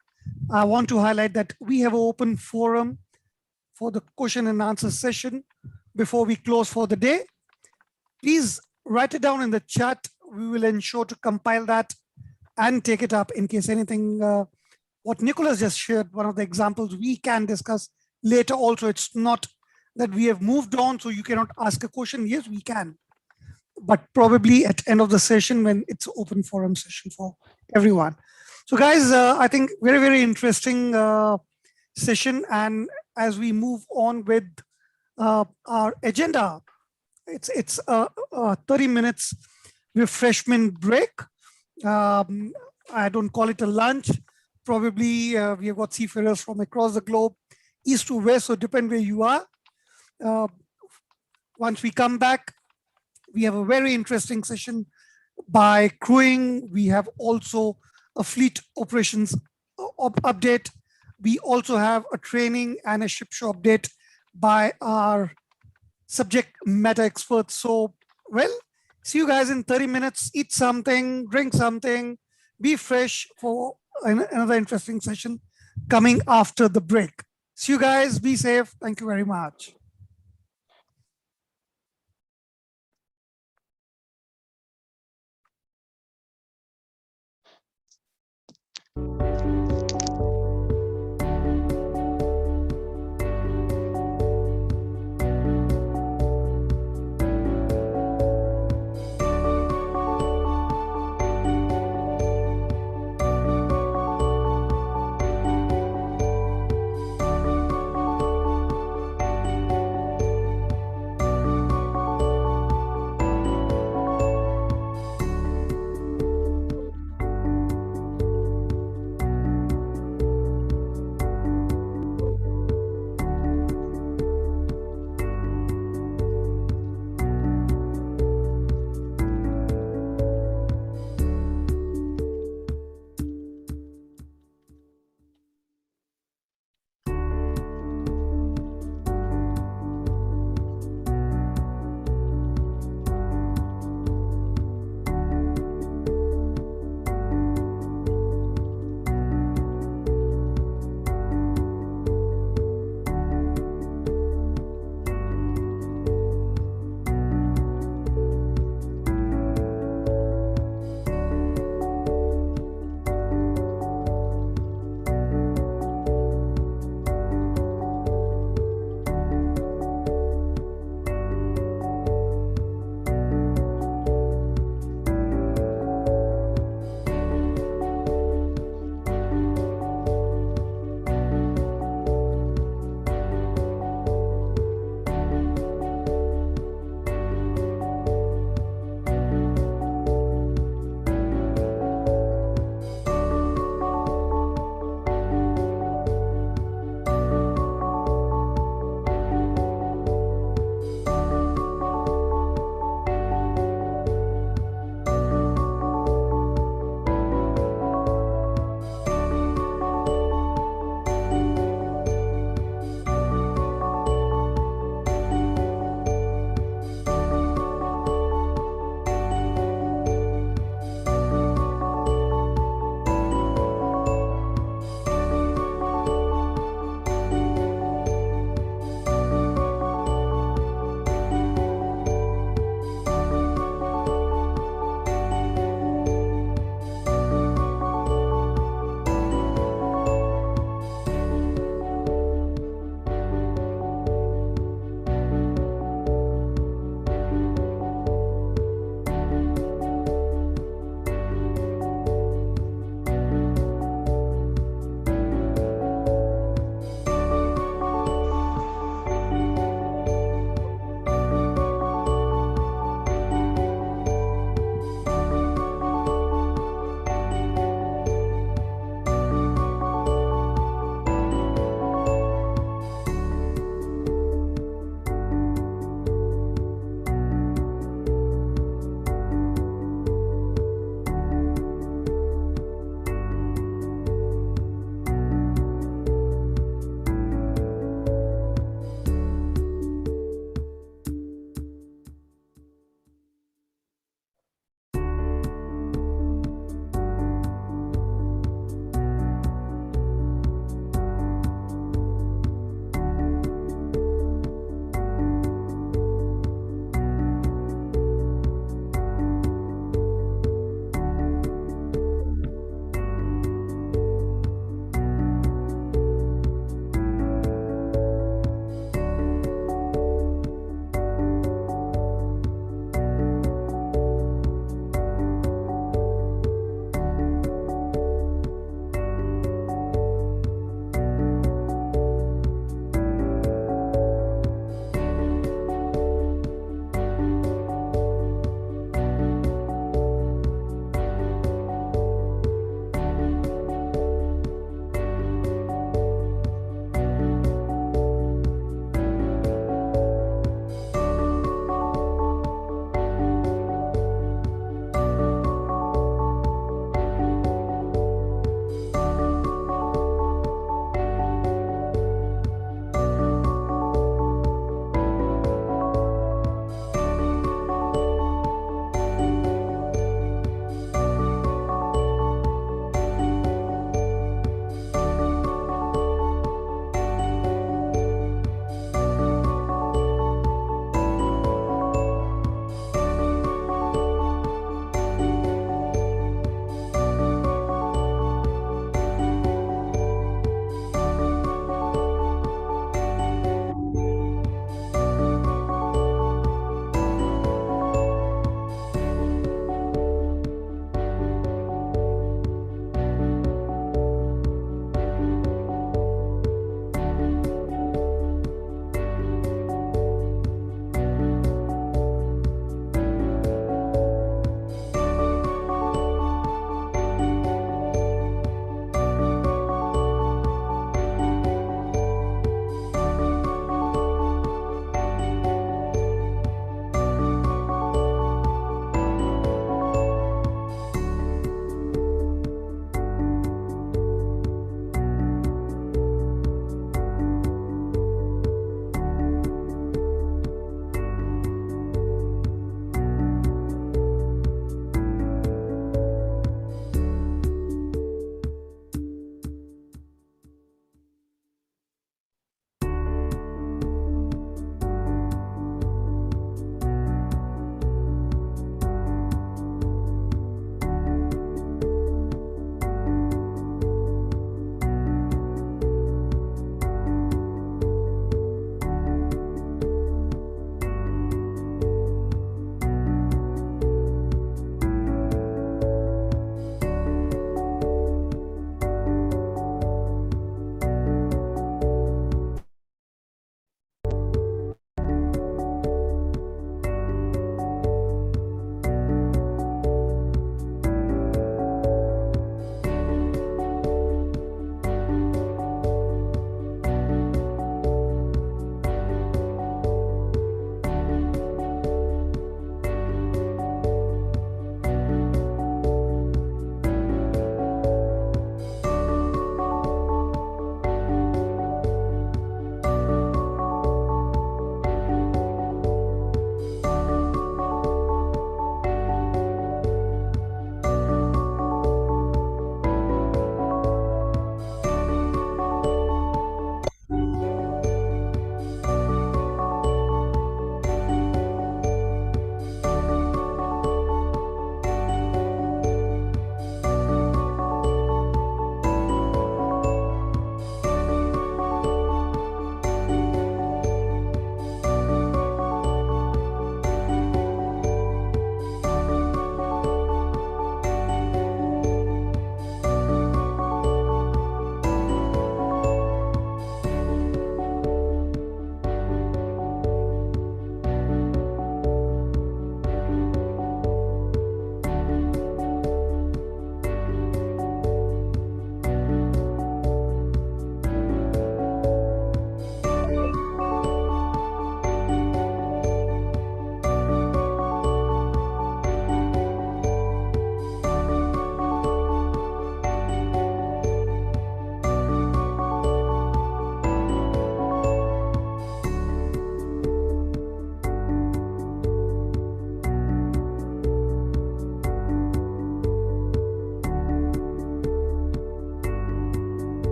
I want to highlight that we have an open forum for the question and answer session before we close for the day. Please write it down in the chat. We will ensure to compile that and take it up in case anything, what Nicholas just shared, one of the examples we can discuss later also. It's not that we have moved on, so you cannot ask a question. Yes, we can. But probably at the end of the session when it's open forum session for everyone. So guys, I think very, very interesting session. And as we move on with our agenda, it's 30 minutes refreshment break. I don't call it a lunch. Probably we have got seafarers from across the globe, east to west, so depend where you are. Once we come back, we have a very interesting session by crewing. We have also a fleet operations update. We also have a training and a ship show update by our subject matter experts. So, well, see you guys in 30 minutes. Eat something, drink something, be fresh for another interesting session coming after the break. See you guys. Be safe. Thank you very much.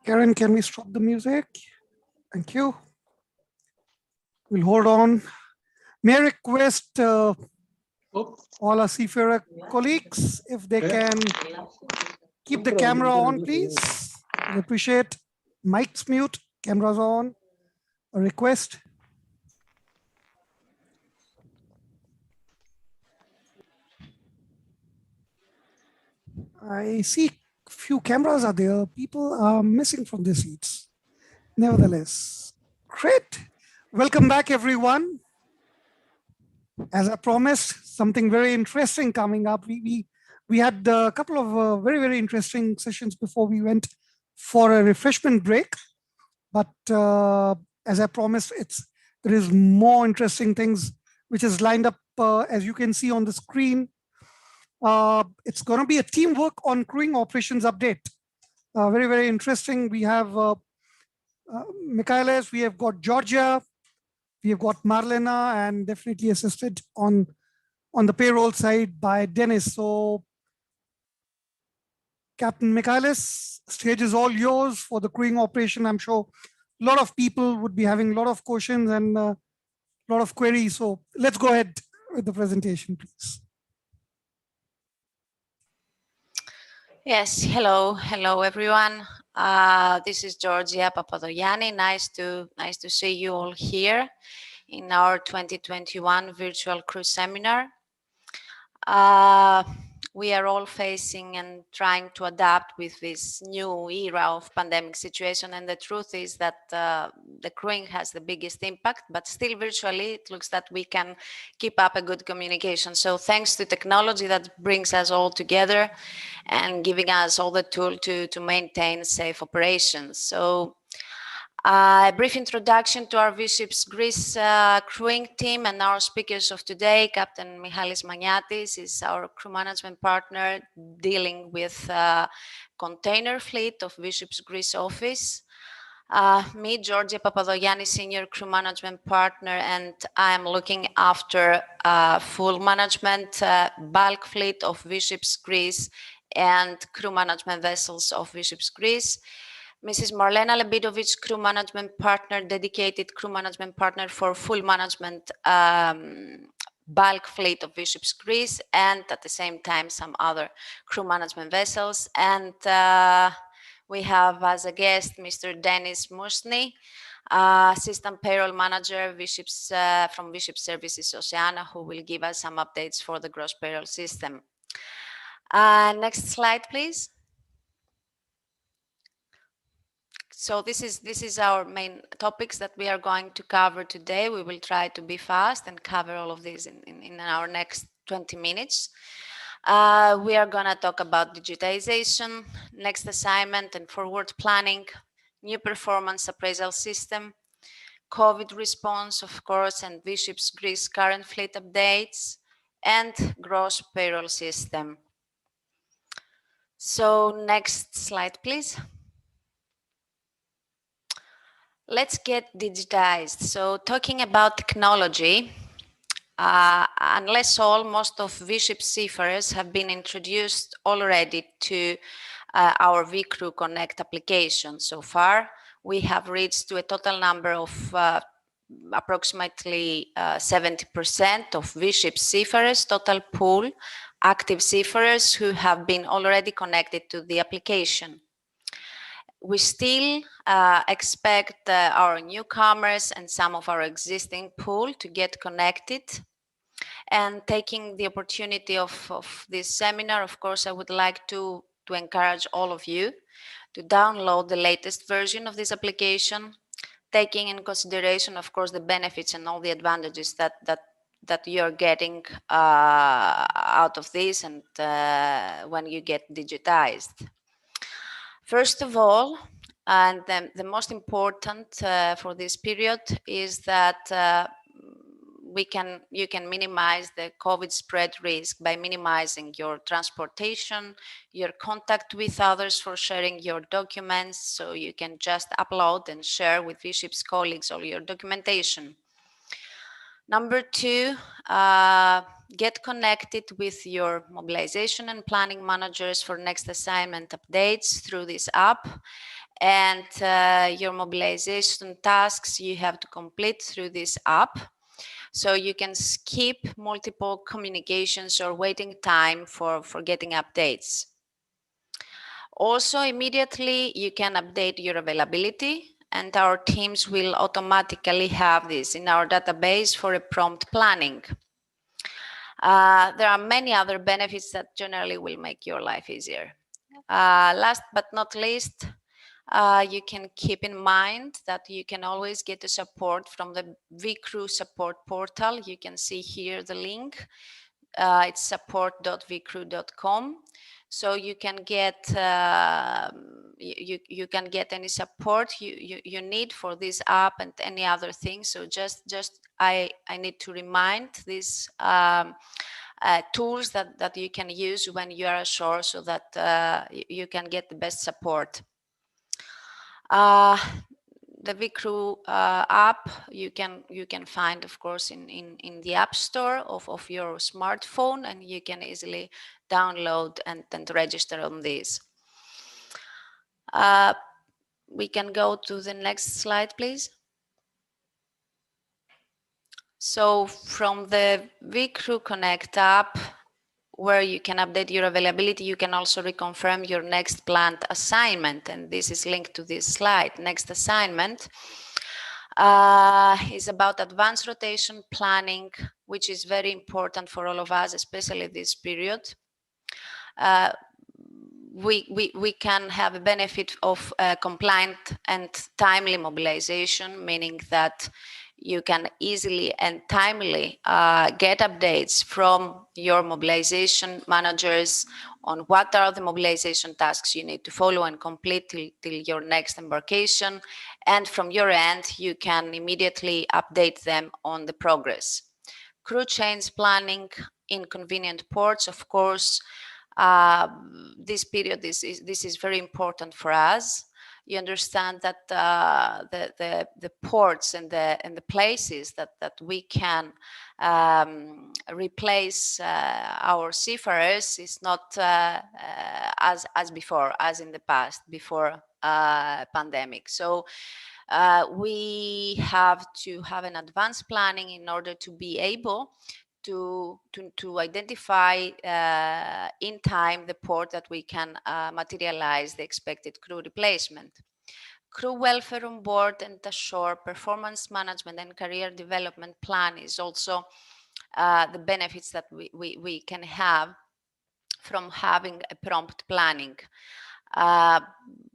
Karen, can we stop the music? Thank you. We'll hold on. May I request all our seafarer colleagues, if they can keep the camera on, please. I appreciate. Mic's mute, cameras on. A request. I see few cameras are there. People are missing from their seats. Nevertheless, great. Welcome back, everyone. As I promised, something very interesting coming up. We had a couple of very, very interesting sessions before we went for a refreshment break. But as I promised, there is more interesting things which is lined up, as you can see on the screen. It's going to be a teamwork on crewing operations update. Very, very interesting. We have Michaelis, we have got Georgia, we have got Marlena, and definitely assisted on the payroll side by Dennis. So Captain Michaelis, stage is all yours for the crewing operation. I'm sure a lot of people would be having a lot of questions and a lot of queries. So let's go ahead with the presentation, please. Yes, hello everyone. This is Georgia Papadogianni. Nice to see you all here in our 2021 virtual crew seminar. We are all facing and trying to adapt with this new era of pandemic situation, and the truth is that the crewing has the biggest impact, but still virtually it looks that we can keep up a good communication. So thanks to technology that brings us all together and giving us all the tool to maintain safe operations. So a brief introduction to our V-Ships Greece crewing team and our speakers of today. Captain Michalis Magnatis is our crew management partner dealing with container fleet of V-Ships Greece office. Me, Georgia Papadogianni, senior crew management partner, and I am looking after full management bulk fleet of V-Ships Greece and crew management vessels of V-Ships Greece. Mrs. Marlena Lebidovic, crew management partner, dedicated crew management partner for full management bulk fleet of V-Ships Greece, and at the same time some other crew management vessels. And we have as a guest Mr. Dennis Musni, assistant payroll manager V-Ships, from V-Ships Services Oceania, who will give us some updates for the gross payroll system. Next slide, please. So this is our main topics that we are going to cover today. We will try to be fast and cover all of these in our next 20 minutes. We are going to talk about digitization, next assignment and forward planning, new performance appraisal system, COVID response, of course, and V-Ships Greece current fleet updates, and gross payroll system. So next slide, please. Let's get digitized. So talking about technology, most of V-Ships seafarers have been introduced already to our V-Crew Connect application. So far, we have reached to a total number of approximately 70% of V-Ships seafarers, total pool, active seafarers who have been already connected to the application. We still expect our newcomers and some of our existing pool to get connected. And taking the opportunity of this seminar, of course, I would like to encourage all of you to download the latest version of this application, taking in consideration, of course, the benefits and all the advantages that you're getting out of this and when you get digitized. First of all, and the most important for this period is that you can minimize the COVID spread risk by minimizing your transportation, your contact with others for sharing your documents, so you can just upload and share with V-Ships colleagues all your documentation. Number two, get connected with your mobilization and planning managers for next assignment updates through this app. and your mobilization tasks you have to complete through this app. So you can skip multiple communications or waiting time for getting updates. Also, immediately you can update your availability, and our teams will automatically have this in our database for a prompt planning. There are many other benefits that generally will make your life easier. Last but not least, you can keep in mind that you can always get the support from the vCrew support portal. You can see here the link. It's support.vcrew.com. So you can get you can get any support you need for this app and any other thing. So just I need to remind these tools that you can use when you are ashore, so that you can get the best support. The vCrew app you can find, of course, in the App Store of your smartphone, and you can easily download and register on this. We can go to the next slide, please. So from the vCrew Connect app, where you can update your availability, you can also reconfirm your next planned assignment, and this is linked to this slide. Next assignment is about advanced rotation planning, which is very important for all of us, especially this period. We can have a benefit of compliant and timely mobilization, meaning that you can easily and timely get updates from your mobilization managers on what are the mobilization tasks you need to follow and complete till your next embarkation. And from your end, you can immediately update them on the progress. Crew change planning in convenient ports, of course. This period, this is very important for us. You understand that the ports and the places that we can replace our seafarers is not as before, as in the past, before pandemic. So we have to have an advanced planning in order to be able to identify in time the port that we can materialize the expected crew replacement. Crew welfare on board and ashore, performance management and career development plan is also the benefits that we can have from having a prompt planning.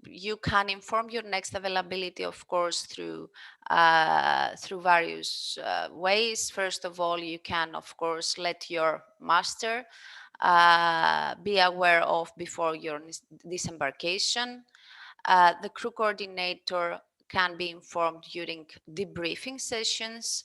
You can inform your next availability, of course, through various ways. First of all, you can, of course, let your master be aware of before your disembarkation. The crew coordinator can be informed during debriefing sessions.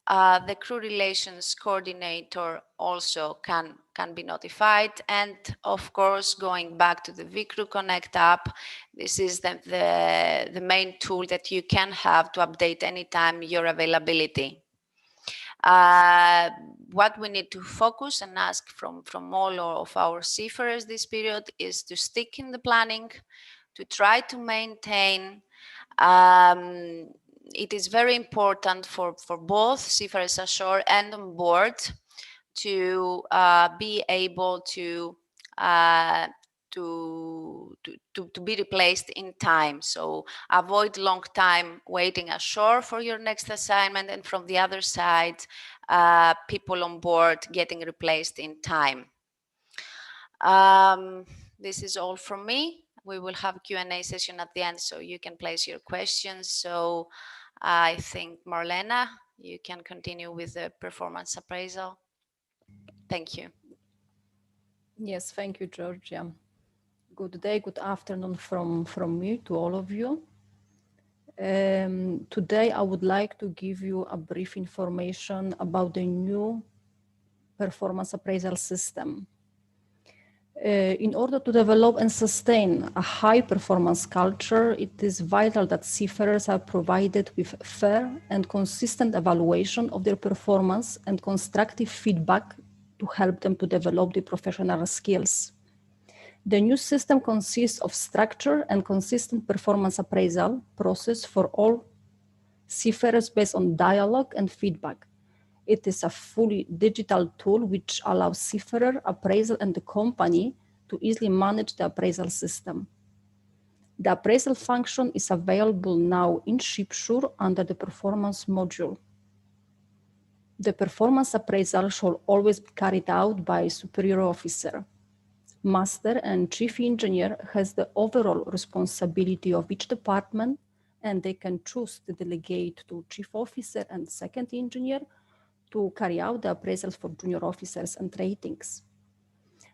The crew relations coordinator also can be notified, and of course, going back to the vCrew Connect app, this is the main tool that you can have to update anytime your availability. What we need to focus and ask from all of our seafarers this period is to stick in the planning, to try to maintain. It is very important for both seafarers ashore and on board to be able to be replaced in time. So avoid long time waiting ashore for your next assignment, and from the other side, people on board getting replaced in time. This is all from me. We will have a Q&A session at the end, so you can place your questions. So I think, Marlena, you can continue with the performance appraisal. Thank you. Yes, thank you, Georgia. Good day, good afternoon from me to all of you. Today, I would like to give you a brief information about the new performance appraisal system. In order to develop and sustain a high performance culture, it is vital that seafarers are provided with fair and consistent evaluation of their performance and constructive feedback to help them to develop their professional skills. The new system consists of structured and consistent performance appraisal process for all seafarers based on dialogue and feedback. It is a fully digital tool which allows seafarer, appraisal, and the company to easily manage the appraisal system. The appraisal function is available now in ShipSure under the performance module. The performance appraisal shall always be carried out by a superior officer. Master and chief engineer has the overall responsibility of each department, and they can choose to delegate to chief officer and second engineer to carry out the appraisals for junior officers and ratings.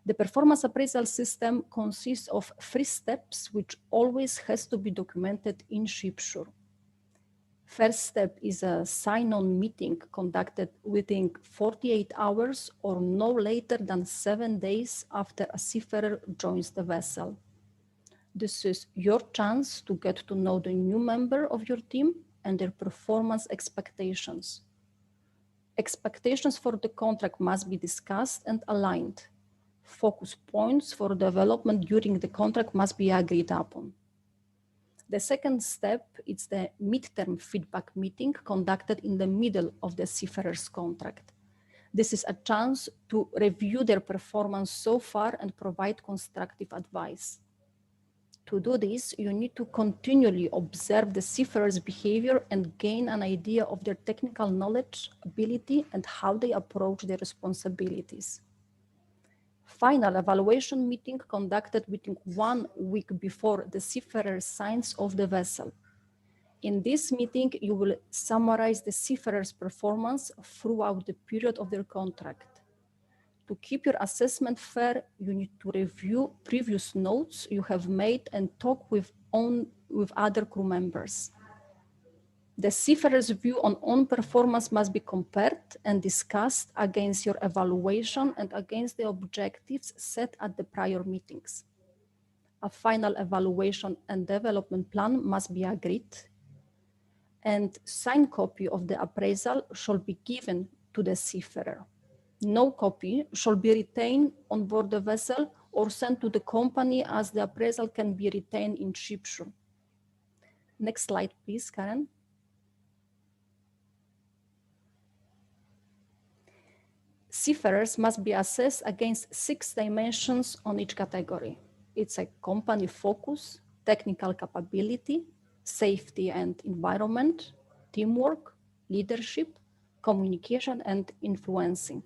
The performance appraisal system consists of 3 steps, which always has to be documented in ShipSure. First step is a sign-on meeting conducted within 48 hours or no later than 7 days after a seafarer joins the vessel. This is your chance to get to know the new member of your team and their performance expectations. Expectations for the contract must be discussed and aligned. Focus points for development during the contract must be agreed upon. The second step is the midterm feedback meeting conducted in the middle of the seafarer's contract. This is a chance to review their performance so far and provide constructive advice. To do this, you need to continually observe the seafarer's behavior and gain an idea of their technical knowledge, ability, and how they approach their responsibilities. Final evaluation meeting conducted within 1 week before the seafarer signs off the vessel. In this meeting, you will summarize the seafarer's performance throughout the period of their contract. To keep your assessment fair, you need to review previous notes you have made and talk with other crew members. The seafarer's view on own performance must be compared and discussed against your evaluation and against the objectives set at the prior meetings. A final evaluation and development plan must be agreed, and signed copy of the appraisal shall be given to the seafarer. No copy shall be retained on board the vessel or sent to the company, as the appraisal can be retained in ShipSure. Next slide, please, Karen. Seafarers must be assessed against 6 dimensions on each category. It's a company focus, technical capability, safety and environment, teamwork, leadership, communication, and influencing.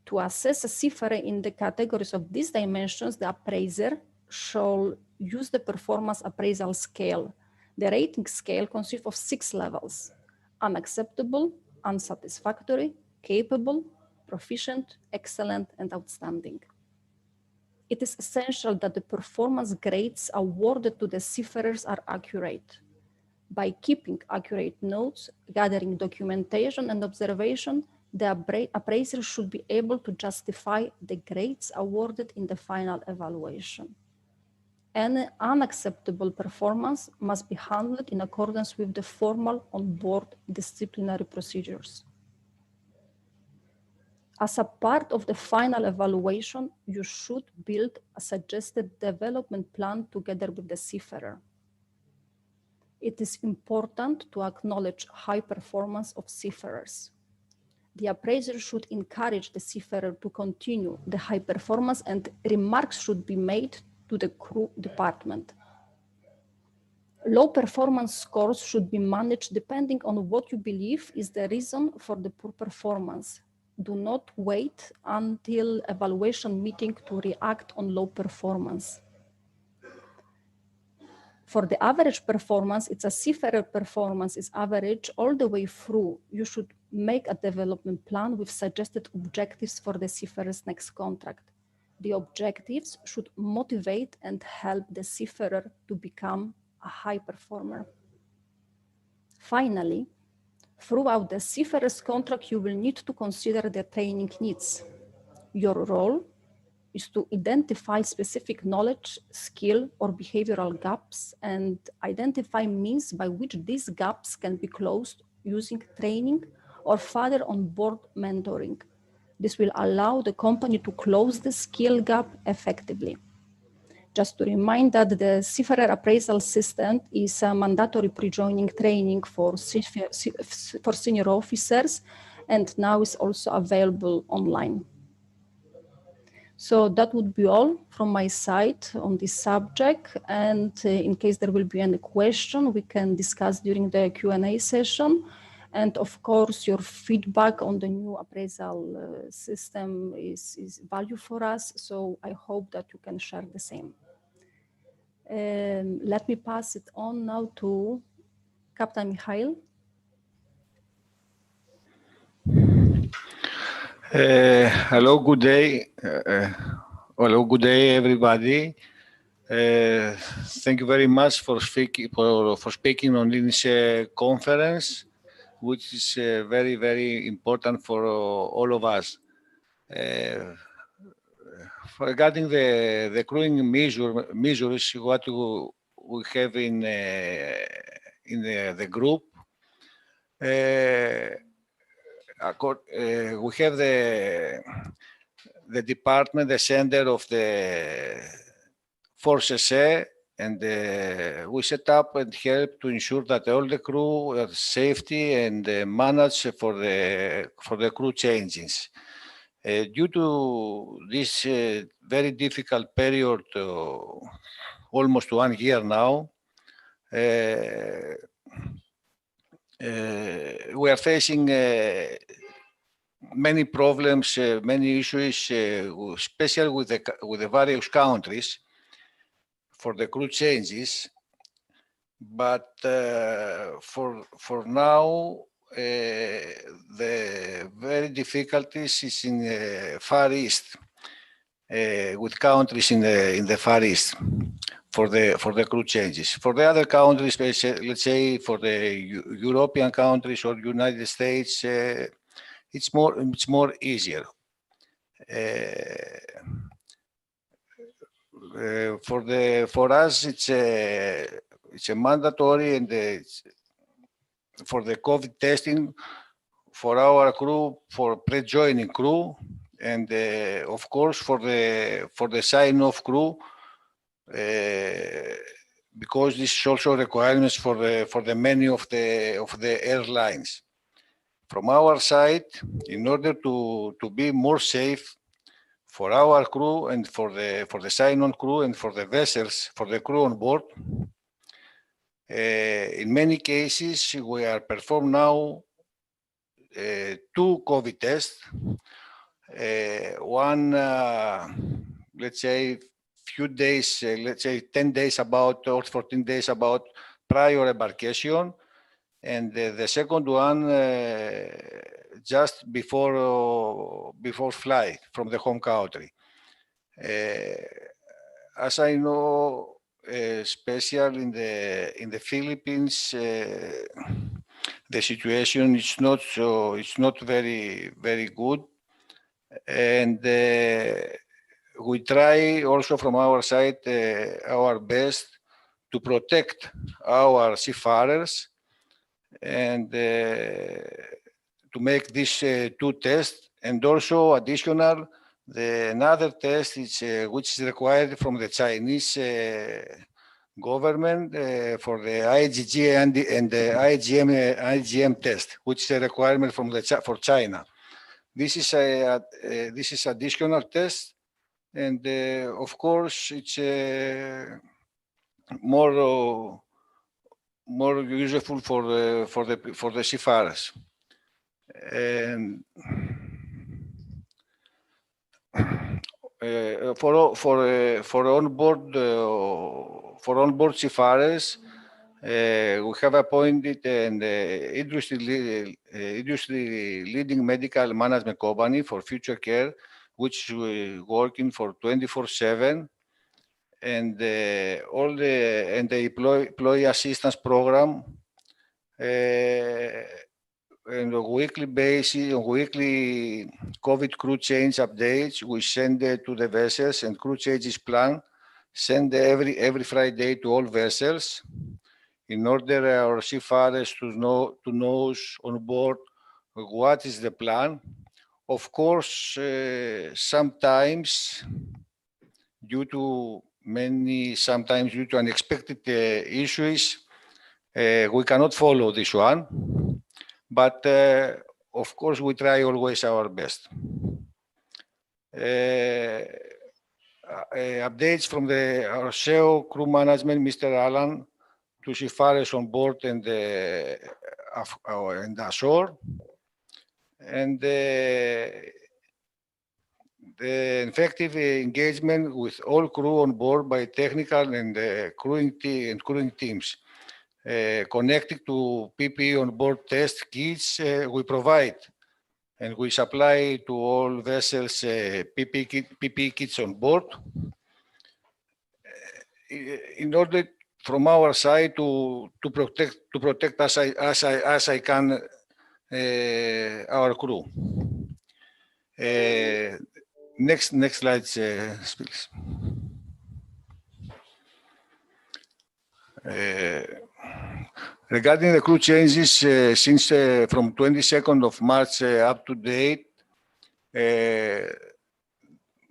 To assess a seafarer in the categories of these dimensions, the appraiser shall use the performance appraisal scale. The rating scale consists of 6 levels: unacceptable, unsatisfactory, capable, proficient, excellent, and outstanding. It is essential that the performance grades awarded to the seafarers are accurate. By keeping accurate notes, gathering documentation and observation, the appraiser should be able to justify the grades awarded in the final evaluation. Any unacceptable performance must be handled in accordance with the formal on-board disciplinary procedures. As a part of the final evaluation, you should build a suggested development plan together with the seafarer. It is important to acknowledge high performance of seafarers. The appraiser should encourage the seafarer to continue the high performance, and remarks should be made to the crew department. Low performance scores should be managed depending on what you believe is the reason for the poor performance. Do not wait until evaluation meeting to react on low performance. For the average performance, it's a seafarer performance is average all the way through. You should make a development plan with suggested objectives for the seafarer's next contract. The objectives should motivate and help the seafarer to become a high performer. Finally, throughout the seafarer's contract, you will need to consider the training needs. Your role is to identify specific knowledge, skill, or behavioral gaps, and identify means by which these gaps can be closed using training or further on-board mentoring. This will allow the company to close the skill gap effectively. Just to remind that the seafarer appraisal system is a mandatory pre-joining training for senior officers, and now is also available online. So that would be all from my side on this subject. And in case there will be any question, we can discuss during the Q&A session. And of course, your feedback on the new appraisal system is value for us. So I hope that you can share the same. Let me pass it on now to Captain Mikhail. Hello, good day. Hello, good day, everybody. Thank you very much for speaking on this conference, which is very, very important for all of us. Regarding the crewing measures, what we have in the group, we have the department, the center of the Forces A, and we set up and help to ensure that all the crew are safety and manage for the crew changes. Due to this very difficult period, almost 1 year now, we are facing many problems, many issues, especially with the various countries for the crew changes. But for now, the very difficulties is in the Far East, with countries in the Far East for the crew changes. For the other countries, let's say for the European countries or United States, it's more easier. For us, it's a mandatory, and for the COVID testing for our crew, for pre-joining crew, and of course for the sign-off crew, because this is also requirements for the many of the airlines. From our side, in order to be more safe for our crew and for the sign-on crew and for the vessels, for the crew on board, in many cases we are performing now 2 COVID tests. One, let's say, few days, let's say 10 days about or 14 days about prior embarkation, and the second one just before flight from the home country. As I know, especially in the Philippines, the situation is not so. It's not very, very good, and we try also from our side our best to protect our seafarers and to make these 2 tests, and also additional another test is which is required from the Chinese government for the IgG and the IgM test, which is a requirement for China. This is additional test, and of course it's more useful for the seafarers. And for onboard seafarers, we have appointed an industry leading medical management company for future care, which is working for 24/7, and the employee assistance program, and on a weekly basis, on weekly COVID crew change updates, we send to the vessels, and crew changes plan send every Friday to all vessels, in order our seafarers to know on board what is the plan. Of course, sometimes due to sometimes due to unexpected issues, we cannot follow this one. But of course, we try always our best. Updates from our CEO crew management, Mr. Alan, to seafarers on board and ashore. And the effective engagement with all crew on board by technical and crewing teams. Connected to PPE on board test kits we provide, and we supply to all vessels PPE kits on board. In order, from our side, to protect as I can our crew. Next slide, please. Regarding the crew changes, since from 22nd of March up to date,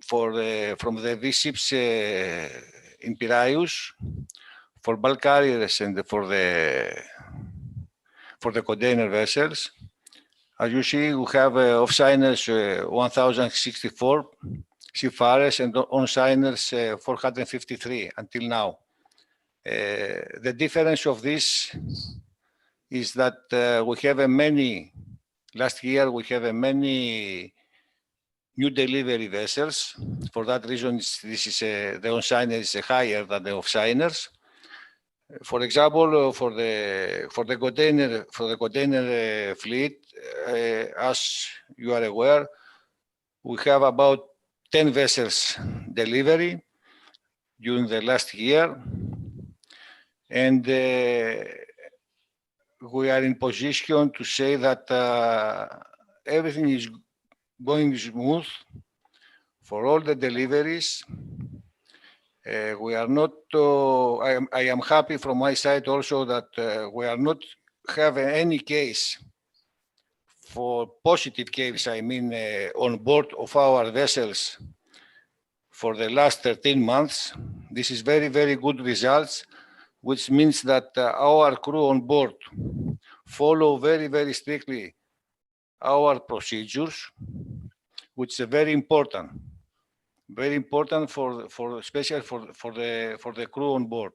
from the V-ships in Piraeus, for bulk carriers and for the container vessels, as you see, we have off-signers 1,064 seafarers and on-signers 453 until now. The difference of this is that we have last year we have many new delivery vessels. For that reason, the on-signer is higher than the off-signers. For example, for the container fleet, as you are aware, we have about 10 vessels delivery during the last year. And we are in position to say that everything is going smooth for all the deliveries. We are not, I am happy from my side also that we are not having any case for positive case, I mean, on board of our vessels for the last 13 months. This is very, very good results, which means that our crew on board follow very, very strictly our procedures, which is very important especially for the crew on board,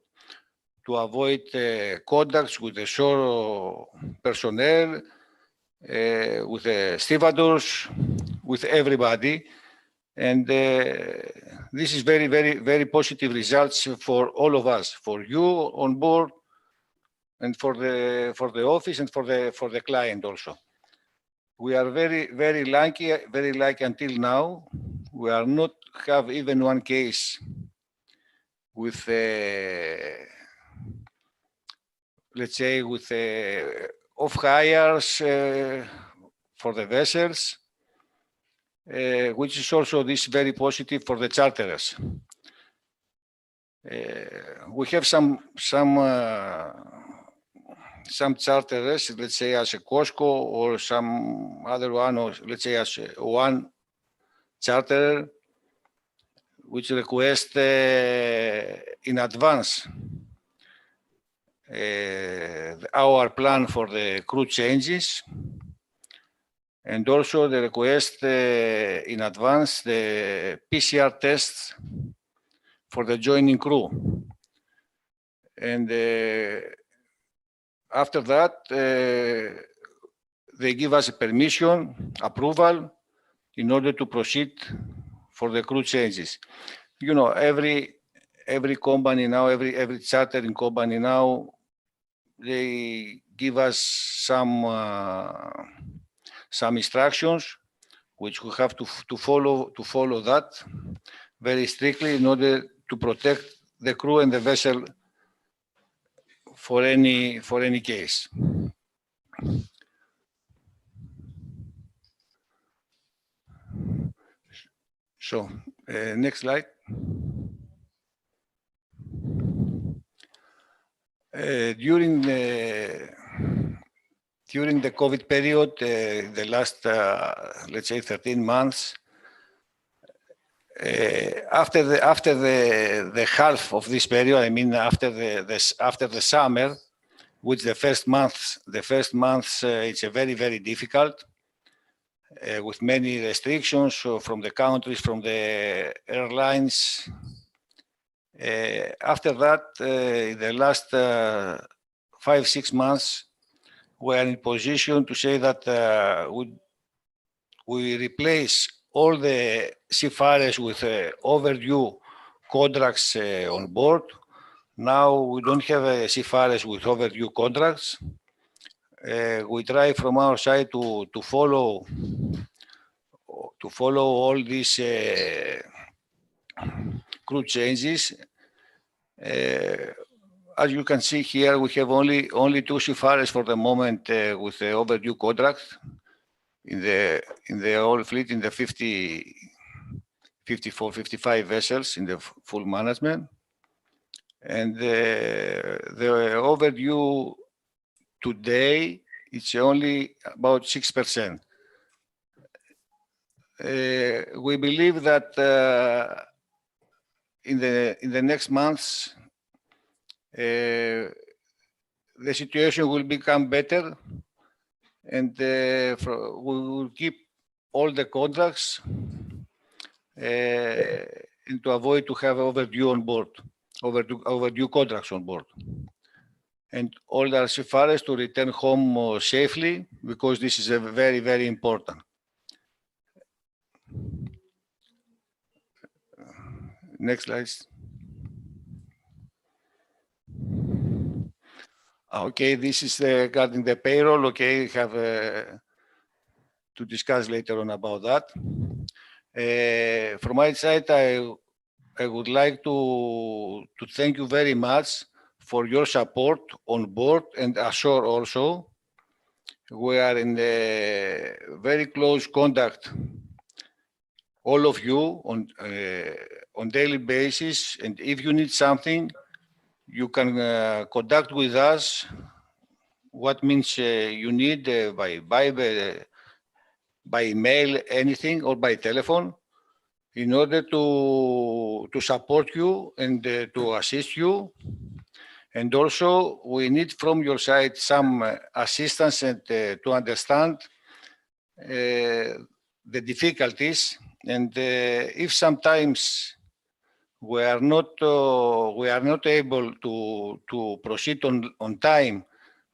to avoid contacts with the shore personnel, with the stevedores, with everybody. And this is very, very, very positive results for all of us, for you on board, and for the office and for the client also. We are very, very lucky until now. We are not have even one case with, let's say, with off hires for the vessels. Which is also this very positive for the charterers. We have some charterers, let's say as a COSCO or some other one, or let's say as one charterer, which request in advance our plan for the crew changes. And also the request in advance the PCR tests for the joining crew. And after that, they give us a permission, approval, in order to proceed for the crew changes. You know, every company now, every chartering company now, they give us some instructions, which we have to follow that very strictly in order to protect the crew and the vessel for any case. So next slide. During the COVID period, the last, let's say, 13 months, after the half of this period, I mean after the summer, which the first month it's a very difficult with many restrictions from the countries, from the airlines. After that, in the last 5-6 months, we are in position to say that we replace all the seafarers with overdue contracts on board. Now we don't have seafarers with overdue contracts. We try from our side to follow all these crew changes. As you can see here, we have only 2 seafarers for the moment with the overdue contracts in the whole fleet, in the 54, 55 vessels in the full management. And the overdue today, it's only about 6%. We believe that in the next months, the situation will become better, and we will keep all the contracts and to avoid to have overdue contracts on board. And all our seafarers to return home safely, because this is very important. Next slide. Okay, this is regarding the payroll. Okay, we have to discuss later on about that. From my side, I would like to thank you very much for your support on board and ashore also. We are in a very close contact, all of you, on daily basis. And if you need something, you can contact with us. What means you need by email, anything, or by telephone, in order to support you and to assist you. And also, we need from your side some assistance and to understand the difficulties. And if sometimes we are not able to proceed on time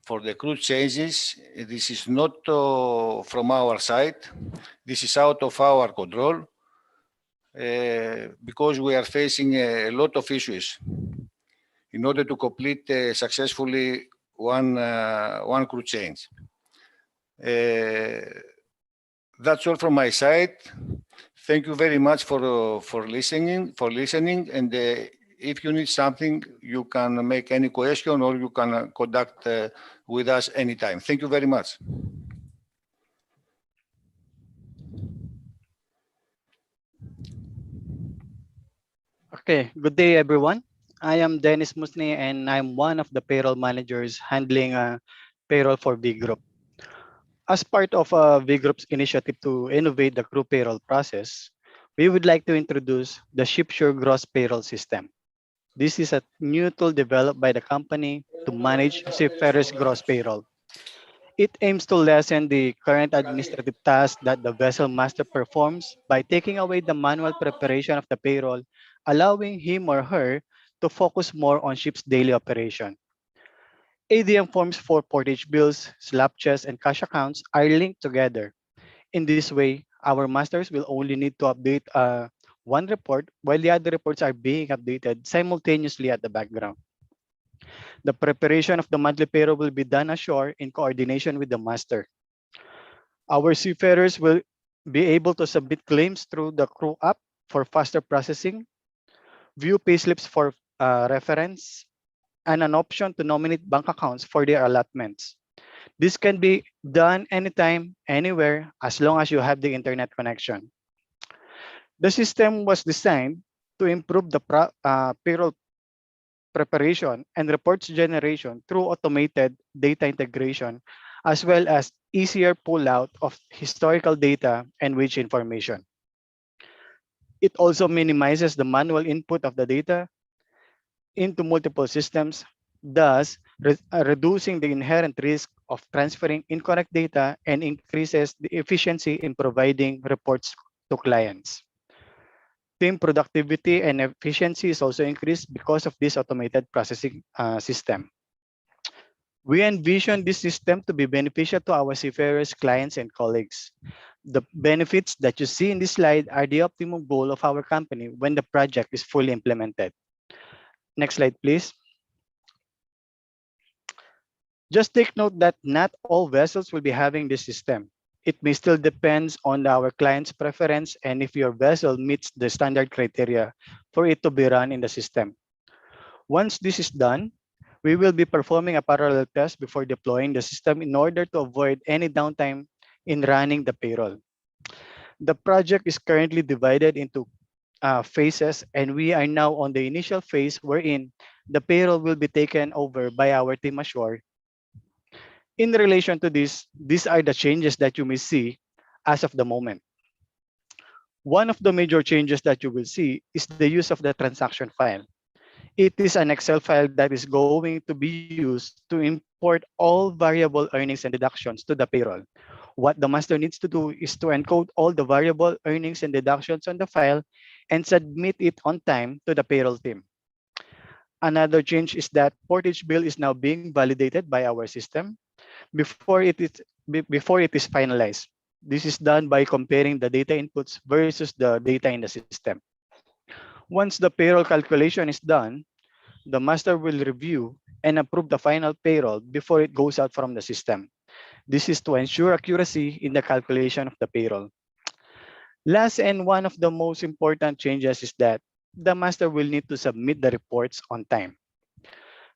for the crew changes, this is not from our side. This is out of our control because we are facing a lot of issues in order to complete successfully one crew change. That's all from my side. Thank you very much for listening. And if you need something, you can make any question or you can contact with us anytime. Thank you very much. Okay, good day, everyone. I am Dennis Musni, and I'm one of the payroll managers handling payroll for V Group. As part of V Group's initiative to innovate the crew payroll process, we would like to introduce the ShipSure Gross Payroll System. This is a new tool developed by the company to manage seafarers' gross payroll. It aims to lessen the current administrative task that the vessel master performs by taking away the manual preparation of the payroll, allowing him or her to focus more on ship's daily operation. ADM forms for portage bills, slab chests, and cash accounts are linked together. In this way, our masters will only need to update one report while the other reports are being updated simultaneously at the background. The preparation of the monthly payroll will be done ashore in coordination with the master. Our seafarers will be able to submit claims through the crew app for faster processing, view payslips for reference, and an option to nominate bank accounts for their allotments. This can be done anytime, anywhere, as long as you have the internet connection. The system was designed to improve the payroll preparation and reports generation through automated data integration, as well as easier pull out of historical data and wage information. It also minimizes the manual input of the data into multiple systems, thus reducing the inherent risk of transferring incorrect data and increases the efficiency in providing reports to clients. Team productivity and efficiency is also increased because of this automated processing system. We envision this system to be beneficial to our seafarers, clients, and colleagues. The benefits that you see in this slide are the optimum goal of our company when the project is fully implemented. Next slide, please. Just take note that not all vessels will be having this system. It may still depends on our client's preference and if your vessel meets the standard criteria for it to be run in the system. Once this is done, we will be performing a parallel test before deploying the system in order to avoid any downtime in running the payroll. The project is currently divided into phases, and we are now on the initial phase wherein the payroll will be taken over by our team ashore. In relation to this, these are the changes that you may see as of the moment. One of the major changes that you will see is the use of the transaction file. It is an Excel file that is going to be used to import all variable earnings and deductions to the payroll. What the master needs to do is to encode all the variable earnings and deductions on the file and submit it on time to the payroll team. Another change is that portage bill is now being validated by our system before it is finalized. This is done by comparing the data inputs versus the data in the system. Once the payroll calculation is done, the master will review and approve the final payroll before it goes out from the system. This is to ensure accuracy in the calculation of the payroll. Last and one of the most important changes is that the master will need to submit the reports on time.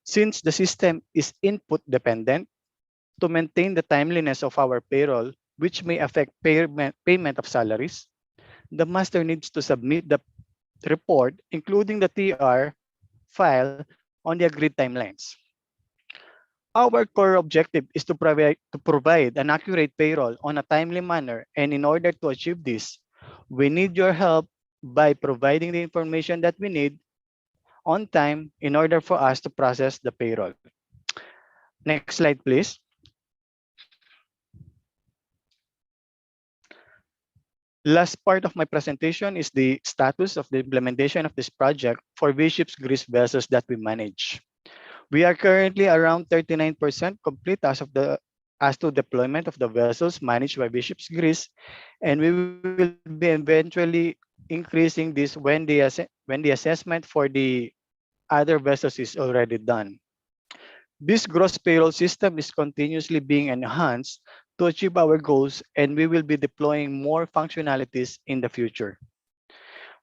Since the system is input dependent, to maintain the timeliness of our payroll, which may affect payment of salaries, the master needs to submit the report, including the TR file, on the agreed timelines. Our core objective is to provide an accurate payroll on a timely manner, and in order to achieve this, we need your help by providing the information that we need on time in order for us to process the payroll. Next slide, please. Last part of my presentation is the status of the implementation of this project for V-Ships Greece vessels that we manage. We are currently around 39% complete as to deployment of the vessels managed by V-Ships Greece, and we will be eventually increasing this when the assessment for the other vessels is already done. This gross payroll system is continuously being enhanced to achieve our goals, and we will be deploying more functionalities in the future.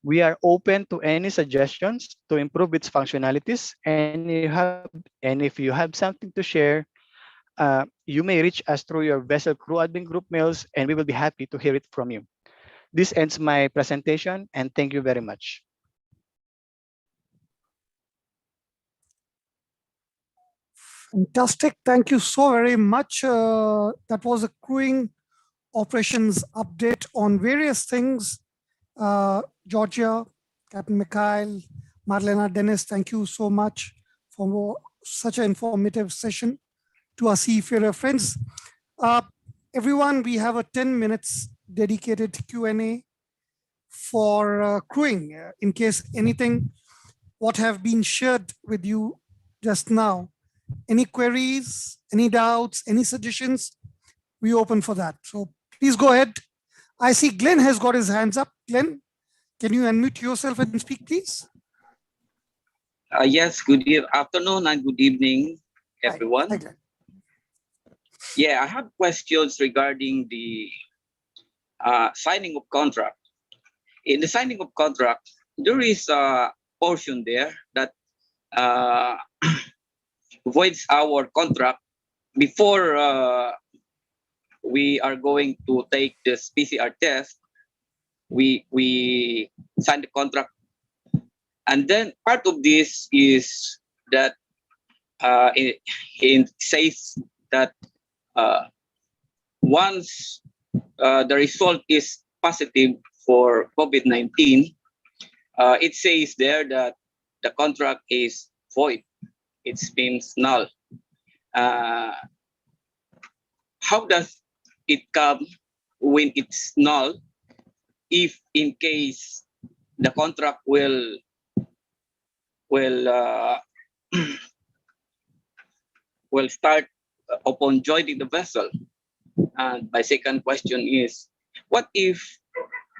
We are open to any suggestions to improve its functionalities, and if you have something to share, you may reach us through your vessel crew admin group mails, and we will be happy to hear it from you. This ends my presentation, and thank you very much. Fantastic. Thank you so very much. That was a crewing operations update on various things. Georgia, Captain Mikhail, Marlena, Dennis, thank you so much for such an informative session to our seafarer friends. Everyone, we have a 10 minutes dedicated Q&A for crewing. In case anything, what have been shared with you just now, any queries, any doubts, any suggestions, we open for that. So please go ahead. I see Glenn has got his hands up. Glenn, can you unmute yourself and speak, please? Yes, good afternoon and good evening, everyone. Hi, Glenn. Yeah, I have questions regarding the signing of contract. In the signing of contract, there is a portion there that voids our contract before we are going to take this PCR test. We sign the contract, and then part of this is that it says that once the result is positive for COVID-19, it says there that the contract is void. It means null. How does it come when it's null if in case the contract will start upon joining the vessel? And my second question is, what if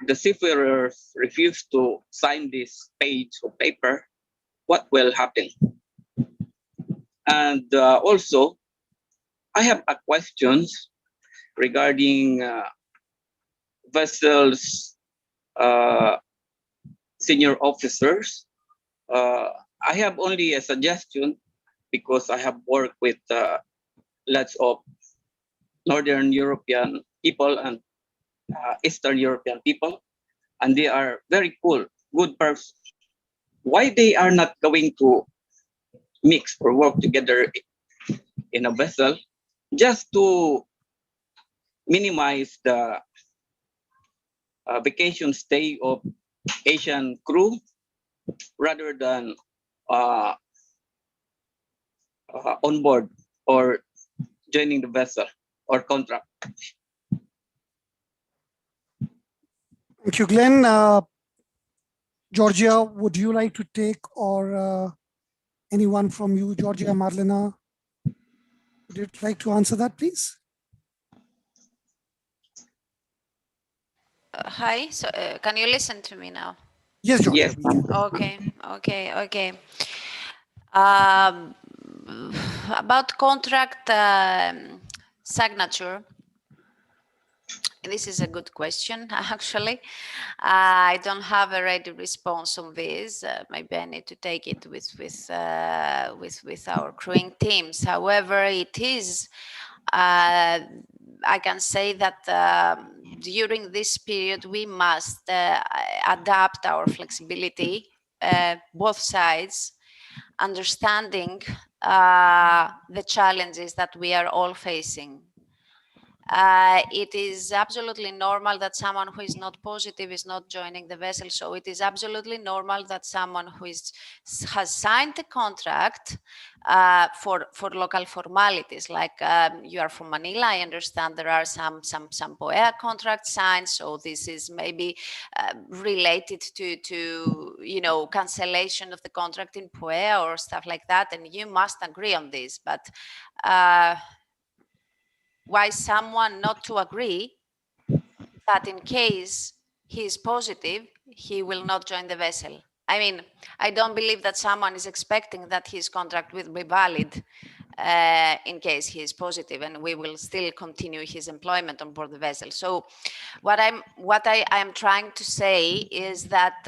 the seafarers refuse to sign this page of paper? What will happen? And also, I have a questions regarding vessels senior officers. I have only a suggestion because I have worked with lots of Northern European people and Eastern European people, and they are very cool, good person. Why they are not going to mix or work together in a vessel just to minimize the vacation stay of Asian crew rather than on board or joining the vessel or contract? Thank you, Glenn. Georgia, would you like to take, or anyone from you, Georgia, Marlena, would you like to answer that, please? Hi, so can you listen to me now? Yes, Georgia. Yes. Okay. About contract signature, this is a good question, actually. I don't have a ready response on this. Maybe I need to take it with our crewing teams. However, it is, I can say that during this period, we must adapt our flexibility, both sides, understanding the challenges that we are all facing. It is absolutely normal that someone who is not positive is not joining the vessel. So it is absolutely normal that someone who has signed the contract for local formalities, like you are from Manila. I understand there are some POEA contracts signed. So this is maybe related to cancellation of the contract in POEA or stuff like that. And you must agree on this. But why someone not to agree that in case he is positive, he will not join the vessel? I mean, I don't believe that someone is expecting that his contract will be valid in case he is positive, and we will still continue his employment on board the vessel. So what I am trying to say is that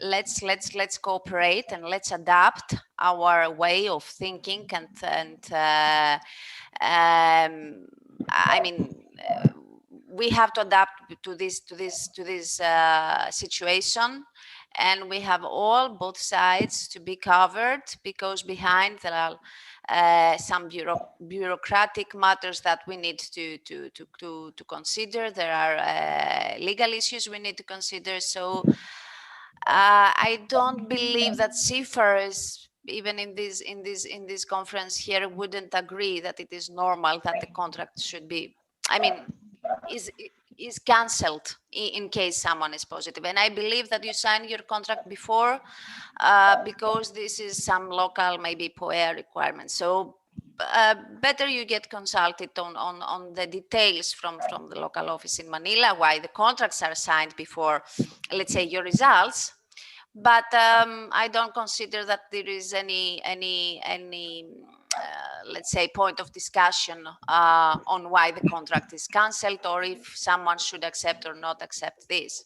let's cooperate and let's adapt our way of thinking I mean, we have to adapt to this situation, and we have both sides to be covered, because behind there are some bureaucratic matters that we need to consider. There are legal issues we need to consider. So I don't believe that seafarers, even in this conference here, wouldn't agree that it is normal that the contract should be, I mean, is cancelled in case someone is positive. And I believe that you signed your contract before because this is some local, maybe POEA requirements. So better you get consulted on the details from the local office in Manila, why the contracts are signed before, let's say, your results. But I don't consider that there is any let's say, point of discussion on why the contract is cancelled, or if someone should accept or not accept this.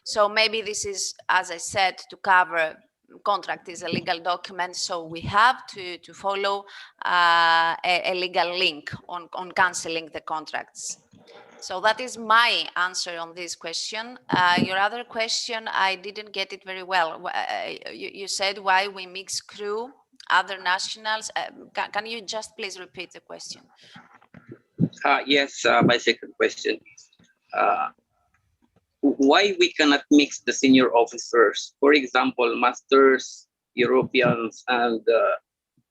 So maybe this is, as I said, to cover. Contract is a legal document, so we have to follow a legal link on cancelling the contracts. So that is my answer on this question. Your other question, I didn't get it very well. You said why we mix crew, other nationals. Can you just please repeat the question? Yes, my second question is, why we cannot mix the senior officers. For example, masters, Europeans, and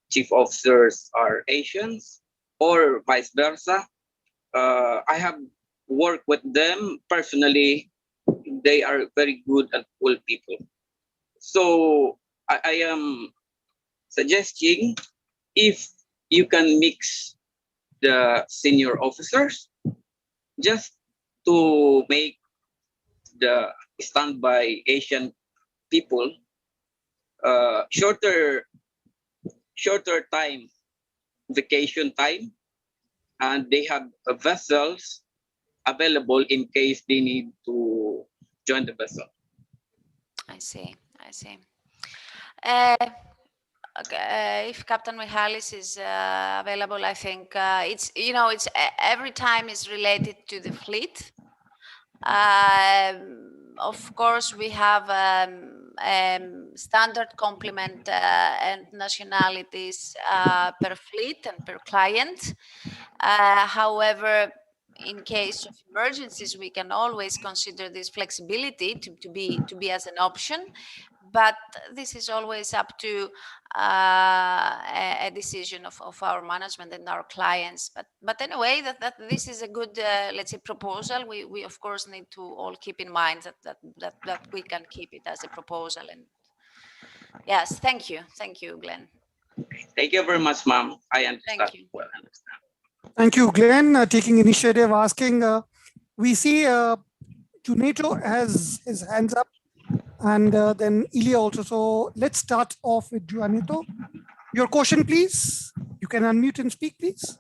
chief officers are Asians, or vice versa. I have worked with them personally. They are very good and cool people. So I am suggesting if you can mix the senior officers just to make the standby Asian people shorter time, vacation time, and they have vessels available in case they need to join the vessel. I see. Okay, if Captain Michalis is available, I think it's every time is related to the fleet. Of course, we have standard complement and nationalities per fleet and per client. However, in case of emergencies, we can always consider this flexibility to be as an option. But this is always up to a decision of our management and our clients. But anyway, that this is a good, let's say, proposal. We of course need to all keep in mind that we can keep it as a proposal. And yes, thank you, Glenn. Thank you very much, ma'am. I understand. Thank you. Well, I understand. Thank you, Glenn, taking initiative, asking. We see Junato has his hands up, and then Ilya also. So let's start off with Junato. Your question, please. You can unmute and speak, please.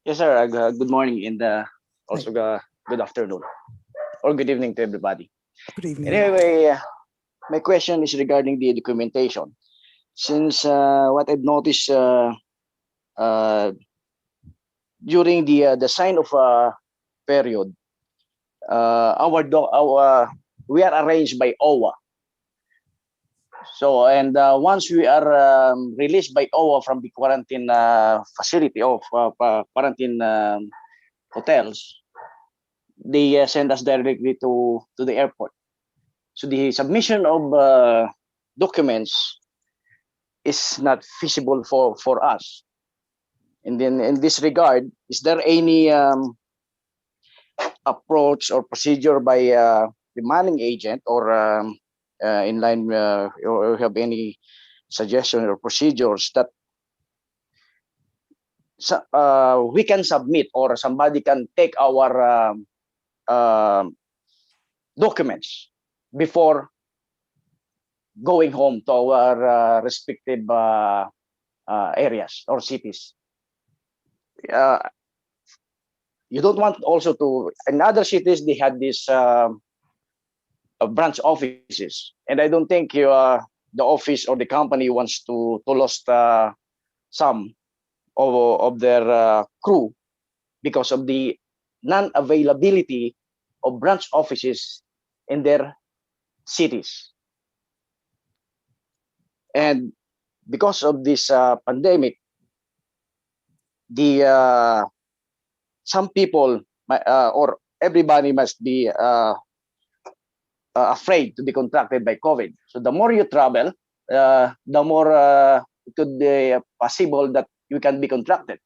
Yes, sir. Good morning and also good afternoon or good evening to everybody. Good evening. Anyway, my question is regarding the documentation. Since what I've noticed during the sign of period, we are arranged by OWA. So, and once we are released by OWA from the quarantine facility of quarantine hotels, they send us directly to the airport. So the submission of documents is not feasible for us. And then in this regard, is there any approach or procedure by the manning agent or in line or have any suggestion or procedures that we can submit or somebody can take our documents before going home to our respective areas or cities? You don't want also to, in other cities, they had this branch offices, and I don't think the office or the company wants to lose some of their crew because of the non-availability of branch offices in their cities. And because of this pandemic, some people or everybody must be afraid to be contracted by COVID. So the more you travel, the more it could be possible that you can be contracted.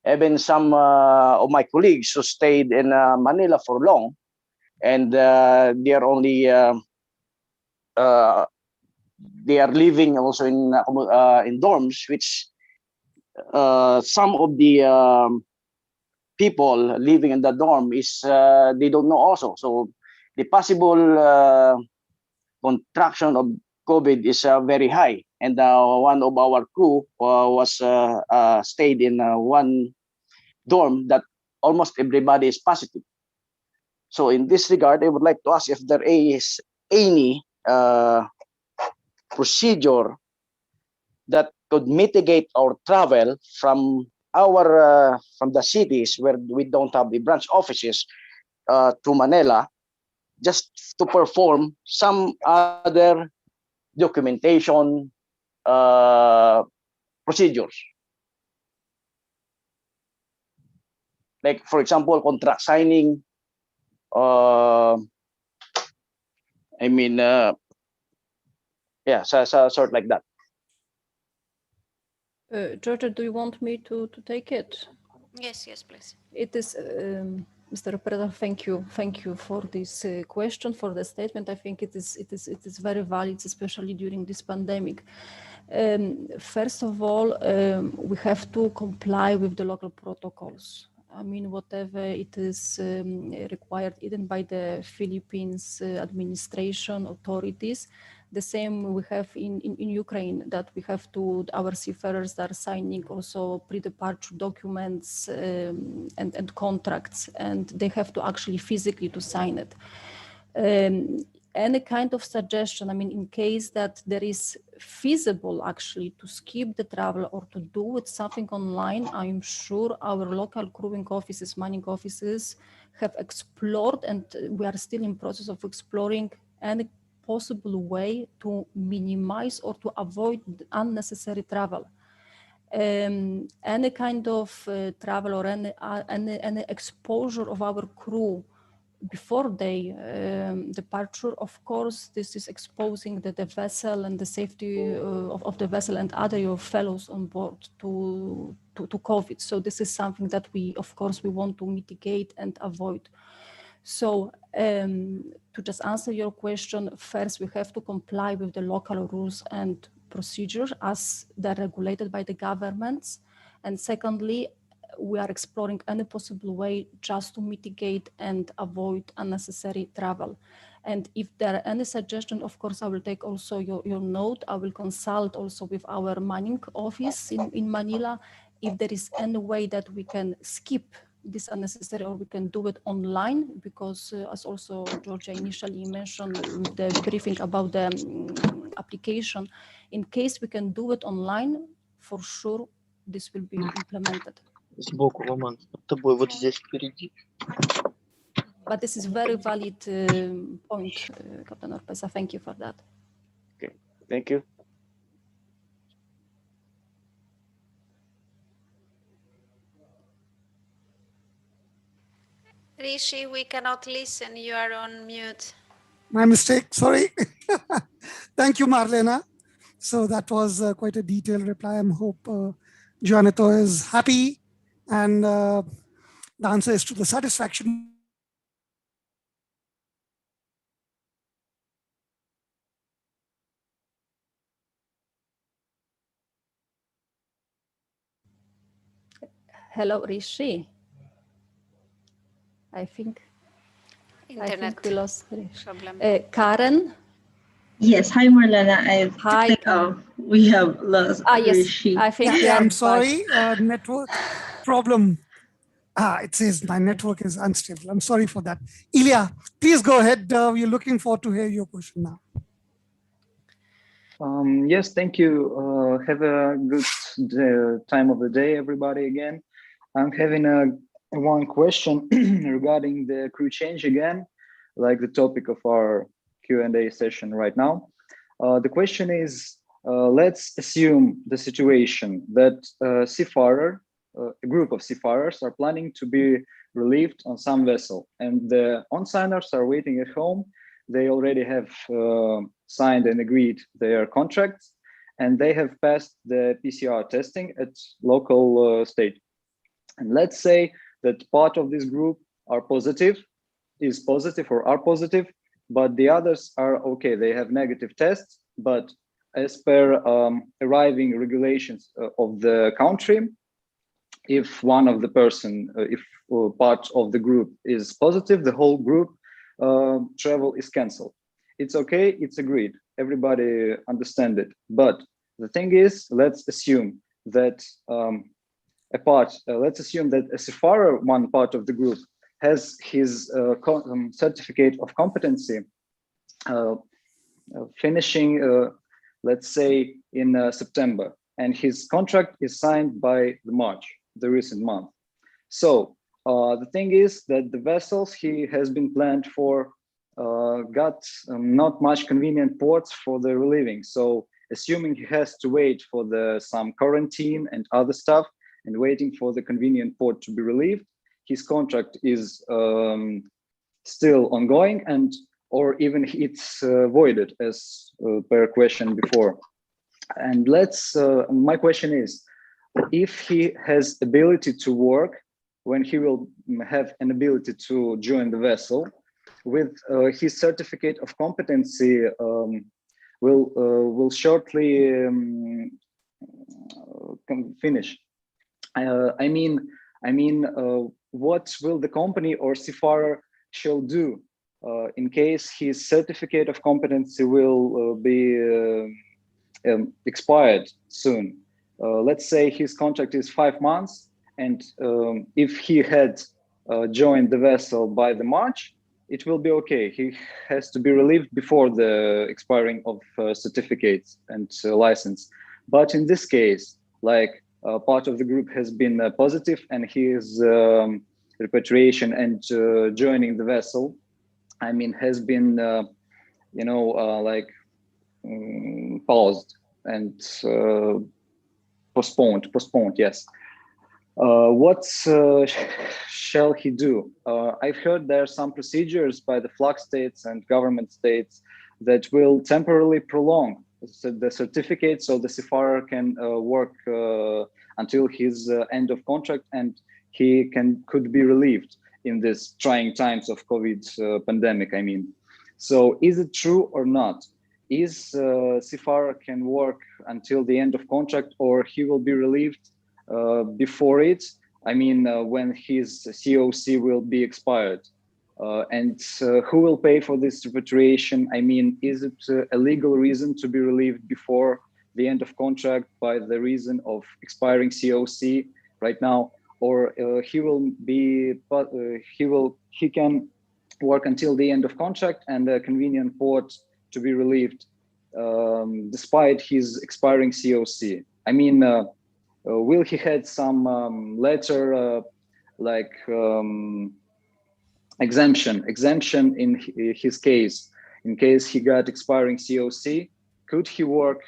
Even some of my colleagues who stayed in Manila for long, and they are only they are living also in dorms, which some of the people living in the dorm is they don't know also. So the possible contraction of COVID is very high. And one of our crew was stayed in one dorm that almost everybody is positive. So in this regard, I would like to ask if there is any procedure that could mitigate our travel from our from the cities where we don't have the branch offices to Manila, just to perform some other documentation procedures like for example, contract signing. I mean, yeah, sort like that. Georgia, do you want me to take it? Yes, yes, please. It is, Mr. Preda, thank you for this question, for the statement. I think it is very valid, especially during this pandemic. First of all, we have to comply with the local protocols. I mean, whatever it is required, even by the Philippines administration authorities. The same we have in Ukraine, that we have to, our seafarers are signing also pre-departure documents and contracts, and they have to actually physically to sign it. Any kind of suggestion, I mean, in case that there is feasible actually to skip the travel or to do it something online, I'm sure our local crewing offices, manning offices have explored, and we are still in process of exploring any possible way to minimize or to avoid unnecessary travel. Any kind of travel or any exposure of our crew before they departure, of course, this is exposing the vessel and the safety of the vessel and other fellows on board to COVID. So this is something that we, of course, we want to mitigate and avoid. So to just answer your question, first we have to comply with the local rules and procedures as they're regulated by the governments. And secondly, we are exploring any possible way just to mitigate and avoid unnecessary travel. And if there are any suggestions, of course, I will take also your note. I will consult also with our manning office in Manila if there is any way that we can skip this unnecessary, or we can do it online, because as also Georgia initially mentioned, the briefing about the application, in case we can do it online, for sure, this will be implemented. But this is very valid point, Captain Orpesa. Thank you for that. Okay, thank you. Rishi, we cannot listen. You are on mute. My mistake, sorry. Thank you, Marlena. So that was quite a detailed reply. I hope Gianetto is happy, and the answer is to the satisfaction. Hello, Rishi. I think we lost problem. Karen. Yes, hi Marlena. Hi. We have lost yes, Rishi. I think Yeah, I'm sorry, network problem. It says my network is unstable. I'm sorry for that. Ilya, please go ahead. We're looking forward to hear your question now. Yes, thank you. Have a good time of the day, everybody. Again, I'm having one question regarding the crew change again, like the topic of our Q&A session right now. The question is, let's assume the situation that a group of seafarers are planning to be relieved on some vessel, and the on-signers are waiting at home. They already have signed and agreed their contracts, and they have passed the PCR testing at local state. And let's say that part of this group are positive, or are positive, but the others are okay. They have negative tests, but as per arriving regulations of the country, if one of the person, if part of the group is positive, the whole group travel is canceled. It's okay, it's agreed. Everybody understand it. But the thing is, let's assume that let's assume that a seafarer, one part of the group, has his certificate of competency finishing, let's say, in September, and his contract is signed by March, the recent month. So the thing is that the vessels he has been planned for got not much convenient ports for the relieving. So assuming he has to wait for some quarantine and other stuff, and waiting for the convenient port to be relieved, his contract is still ongoing, and or even it's voided, as per question before. And my question is, if he has ability to work, when he will have an ability to join the vessel, with his certificate of competency will shortly finish. I mean, what will the company or seafarer shall do in case his certificate of competency will be expired soon? Let's say his contract is 5 months, and if he had joined the vessel by the March, it will be okay. He has to be relieved before the expiring of certificates and license. But in this case, like part of the group has been positive, and his repatriation and joining the vessel, I mean, has been, paused and postponed, yes. What shall he do? I've heard there are some procedures by the flag states and government states that will temporarily prolong the certificate, so the seafarer can work until his end of contract, and he could be relieved in these trying times of COVID pandemic, I mean. So is it true or not? Is seafarer can work until the end of contract, or he will be relieved before it? I mean, when his COC will be expired? And who will pay for this repatriation? I mean, is it a legal reason to be relieved before the end of contract by the reason of expiring COC right now? Or he can work until the end of contract and a convenient port to be relieved despite his expiring COC? I mean, will he had some letter exemption in his case, in case he got expiring COC? Could he work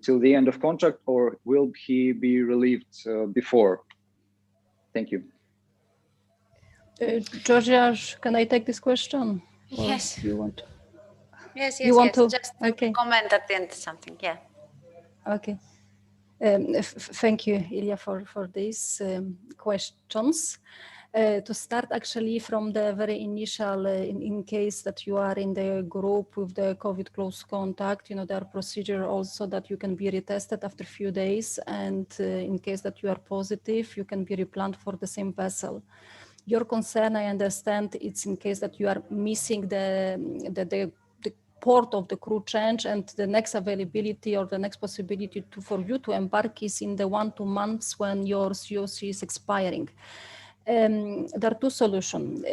till the end of contract, or will he be relieved before? Thank you. Georgia, can I take this question? Or Yes. You want? Yes, You want to? Just Okay. comment at the end something, yeah. Okay. Thank you, Ilya, for these questions. To start actually from the very initial, in case that you are in the group with the COVID close contact, there are procedures also that you can be retested after a few days, and in case that you are positive, you can be replanted for the same vessel. Your concern, I understand, it's in case that you are missing the port of the crew change, and the next availability or the next possibility for you to embark is in the 1-2 months when your COC is expiring. There are two solutions.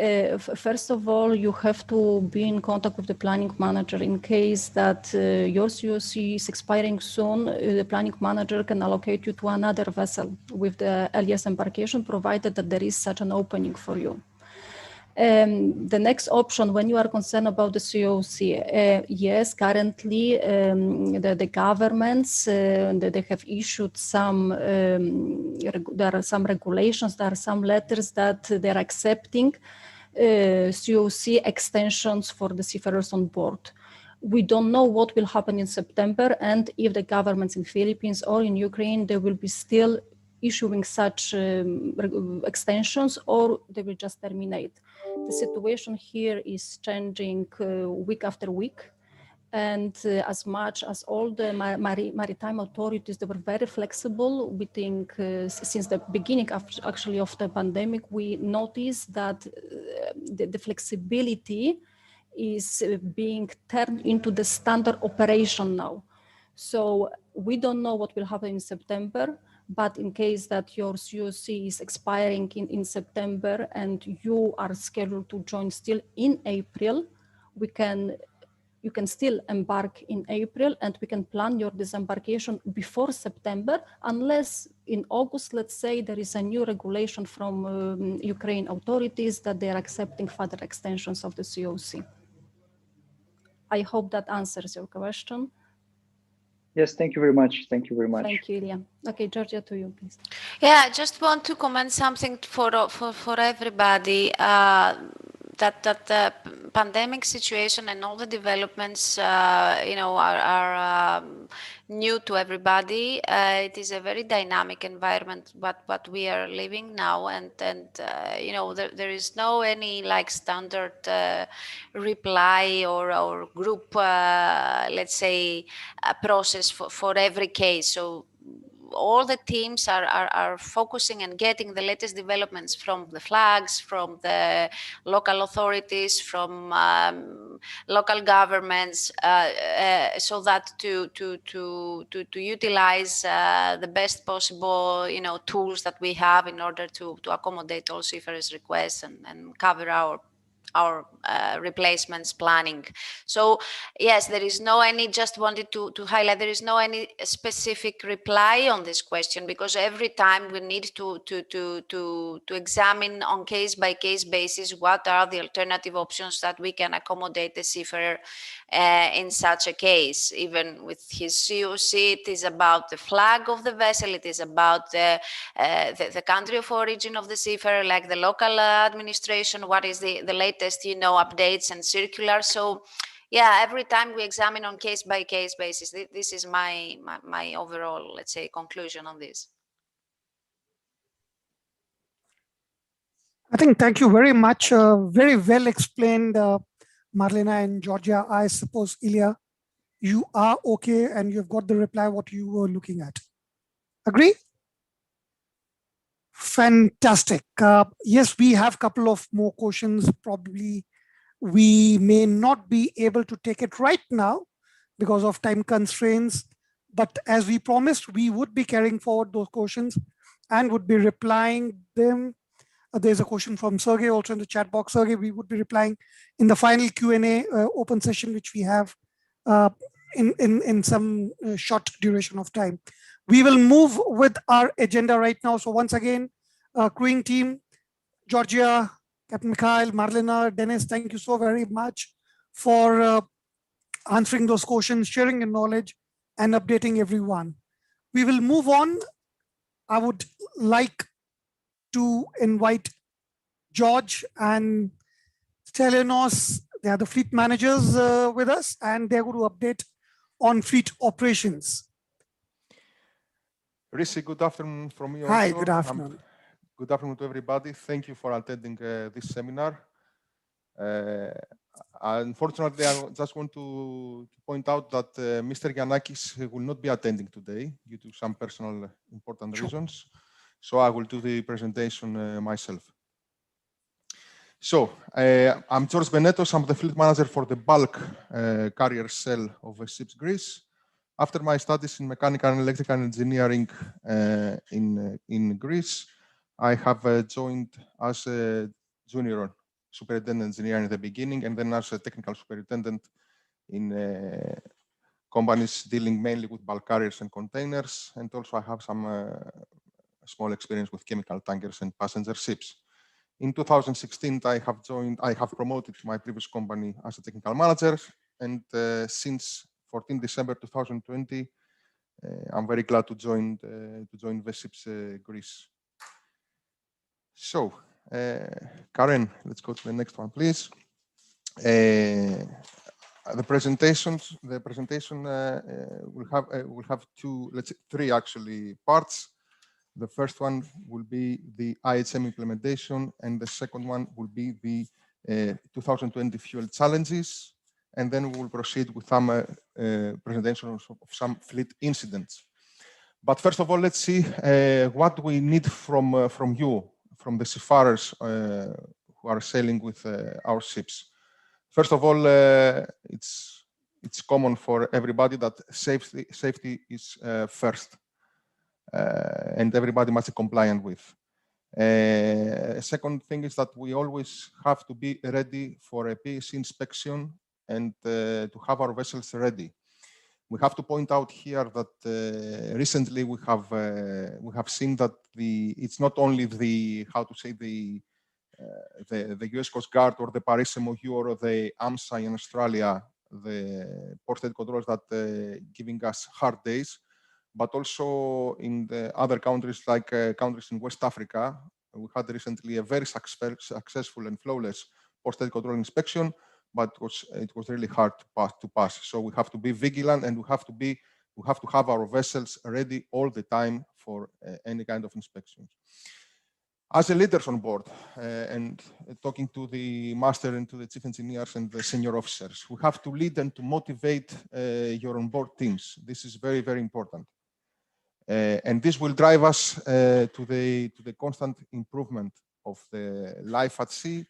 First of all, you have to be in contact with the planning manager in case that your COC is expiring soon. The planning manager can allocate you to another vessel with the earliest embarkation, provided that there is such an opening for you. The next option, when you are concerned about the COC, yes, currently the governments, they have issued some, there are some regulations, there are some letters that they're accepting COC extensions for the seafarers on board. We don't know what will happen in September, and if the governments in Philippines or in Ukraine, they will be still issuing such extensions, or they will just terminate. The situation here is changing week after week, and as much as all the maritime authorities, they were very flexible. We think since the beginning of the pandemic, we noticed that the flexibility is being turned into the standard operation now. So we don't know what will happen in September, but in case that your COC is expiring in September and you are scheduled to join still in April, you can still embark in April, and we can plan your disembarkation before September, unless in August, let's say, there is a new regulation from Ukraine authorities that they are accepting further extensions of the COC. I hope that answers your question. Yes, thank you very much. Thank you very much. Thank you, Ilya. Okay, Georgia, to you, please. Yeah, I just want to comment something for everybody. That the pandemic situation and all the developments, are new to everybody. It is a very dynamic environment, what we are living now, and there is no any like standard reply or group, let's say, process for every case. So all the teams are focusing and getting the latest developments from the flags, from the local authorities, from local governments, so that to utilize the best possible tools that we have in order to accommodate all seafarers' requests and cover our replacements planning. So yes, there is no any, just wanted to highlight, there is no any specific reply on this question, because every time we need to examine on case by case basis what are the alternative options that we can accommodate the seafarer in such a case. Even with his COC, it is about the flag of the vessel, it is about the country of origin of the seafarer, like the local administration, what is the latest updates and circulars. So yeah, every time we examine on case by case basis. This is my overall, let's say, conclusion on this. I think thank you very much. Very well explained, Marlena and Georgia. I suppose, Ilya, you are okay and you've got the reply what you were looking at. Agree? Fantastic. Yes, we have a couple of more questions. Probably we may not be able to take it right now because of time constraints. But as we promised, we would be carrying forward those questions and would be replying them. There's a question from Sergey also in the chat box. Sergey, we would be replying in the final Q&A open session, which we have in some short duration of time. We will move with our agenda right now. So once again, crewing team, Georgia, Captain Mikhail, Marlena, Dennis, thank you so very much for answering those questions, sharing your knowledge, and updating everyone. We will move on. I would like to invite George and Stelianos. They are the fleet managers with us, and they're going to update on fleet operations. Rishi, good afternoon from me. Hi, also. good afternoon. Good afternoon to everybody. Thank you for attending this seminar. Unfortunately, I just want to point out that Mr. Giannakis will not be attending today due to some personal important reasons. So I will do the presentation myself. So I'm George Benetos. I'm the fleet manager for the bulk carrier cell of Ships Greece. After my studies in mechanical and electrical engineering in Greece, I have joined as a junior superintendent engineer in the beginning, and then as a technical superintendent in companies dealing mainly with bulk carriers and containers. And also I have some small experience with chemical tankers and passenger ships. In 2016, I have promoted to my previous company as a technical manager, and since 14 December 2020, I'm very glad to join the Ships Greece. So, Karen, let's go to the next one, please. The presentation will have three actually parts. The first one will be the IHM implementation, and the second one will be the 2020 fuel challenges. And then we will proceed with some presentations of some fleet incidents. But first of all, let's see what we need from you, from the seafarers who are sailing with our ships. First of all, it's common for everybody that safety is first, and everybody must be compliant with. Second thing is that we always have to be ready for a PSC inspection and to have our vessels ready. We have to point out here that recently we have seen that it's not only the US Coast Guard or the Paris MOU or the AMSA in Australia the port state controls that giving us hard days, but also in the other countries like countries in West Africa. We had recently a very successful and flawless port state control inspection, but it was really hard to pass. So we have to be vigilant, and we have to have our vessels ready all the time for any kind of inspections. As a leaders on board, and talking to the master and to the chief engineers and the senior officers, we have to lead and to motivate your onboard teams. This is very, very important. And this will drive us to the constant improvement of the life at sea,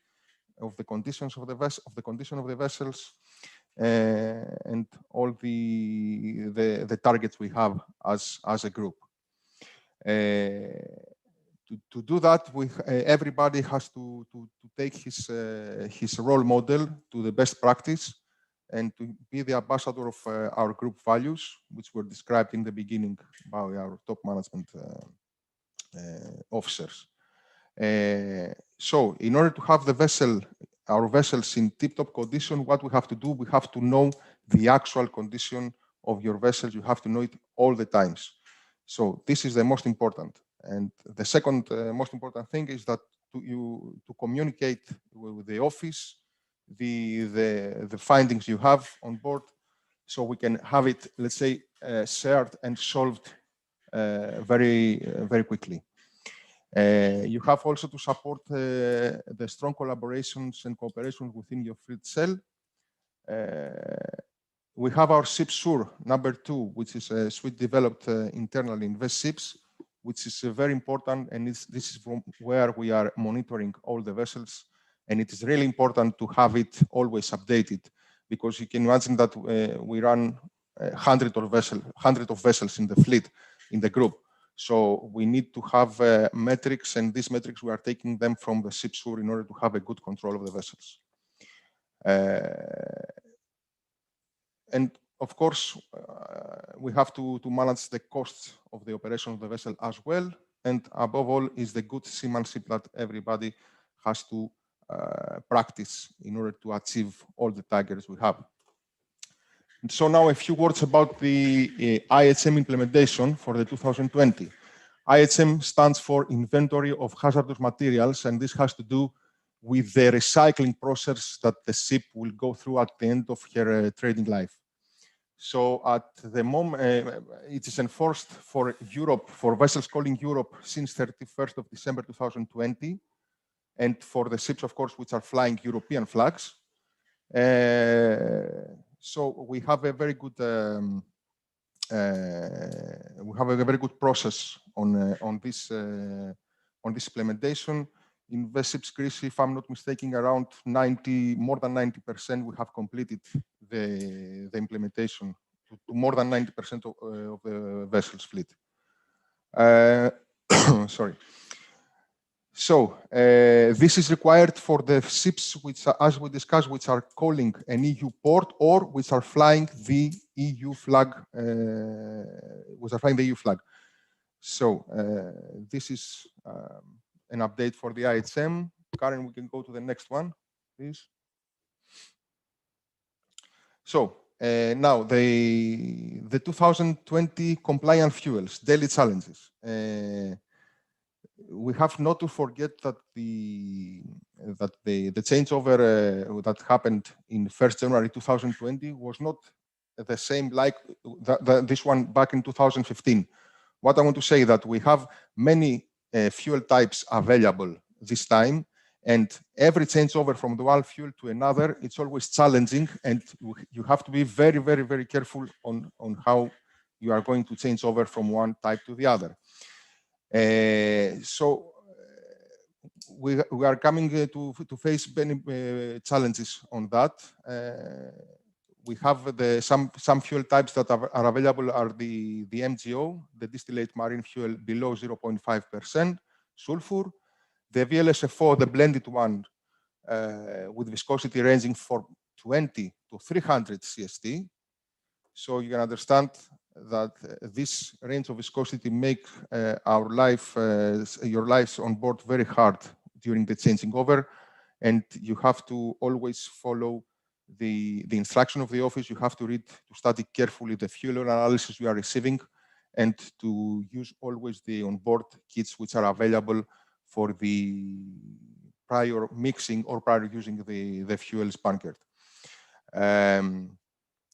of the conditions of the condition of the vessels, and all the targets we have as a group. To do that, everybody has to take his role model to the best practice and to be the ambassador of our group values, which were described in the beginning by our top management officers. So in order to have our vessels in tip-top condition, what we have to do, we have to know the actual condition of your vessels. You have to know it all the times. So this is the most important. And the second most important thing is that to communicate with the office the findings you have on board, so we can have it, let's say, shared and solved very quickly. You have also to support the strong collaborations and cooperation within your fleet cell. We have our ShipSure #2, which is a suite developed internally in Vestships, which is very important, and this is from where we are monitoring all the vessels. And it is really important to have it always updated, because you can imagine that we run hundreds of vessels in the fleet, in the group. So we need to have metrics, and these metrics, we are taking them from the ShipSure in order to have a good control of the vessels. And of course, we have to manage the costs of the operation of the vessel as well. And above all is the good seamanship that everybody has to practice in order to achieve all the targets we have. And so now a few words about the IHM implementation for the 2020. IHM stands for Inventory of Hazardous Materials, and this has to do with the recycling process that the ship will go through at the end of her trading life. So at the moment, it is enforced for Europe, for vessels calling Europe since 31st of December 2020, and for the ships, of course, which are flying European flags. So we have a very good process on this implementation. In Vestships Greece, if I'm not mistaken, around more than 90%, we have completed the implementation to more than 90% of the vessels fleet. Sorry. So this is required for the ships which, as we discussed, which are calling an EU port or which are flying the EU flag, So this is an update for the IHM. Karen, we can go to the next one, please. So now the 2020 compliant fuels, daily challenges. We have not to forget that the changeover that happened in 1st January 2020 was not the same like this one back in 2015. What I want to say that we have many fuel types available this time, and every changeover from the one fuel to another, it's always challenging, and you have to be very, very, very careful on how you are going to change over from one type to the other. So we are coming to face many challenges on that. We have some fuel types that are available are the MGO, the distillate marine fuel below 0.5% sulfur, the VLSFO, the blended one with viscosity ranging from 20 to 300 CST. So you can understand that this range of viscosity make your lives on board very hard during the changing over, and you have to always follow the instruction of the office, you have to read, to study carefully the fuel analysis you are receiving, and to use always the onboard kits which are available for the prior mixing or prior using the fuels bunkered.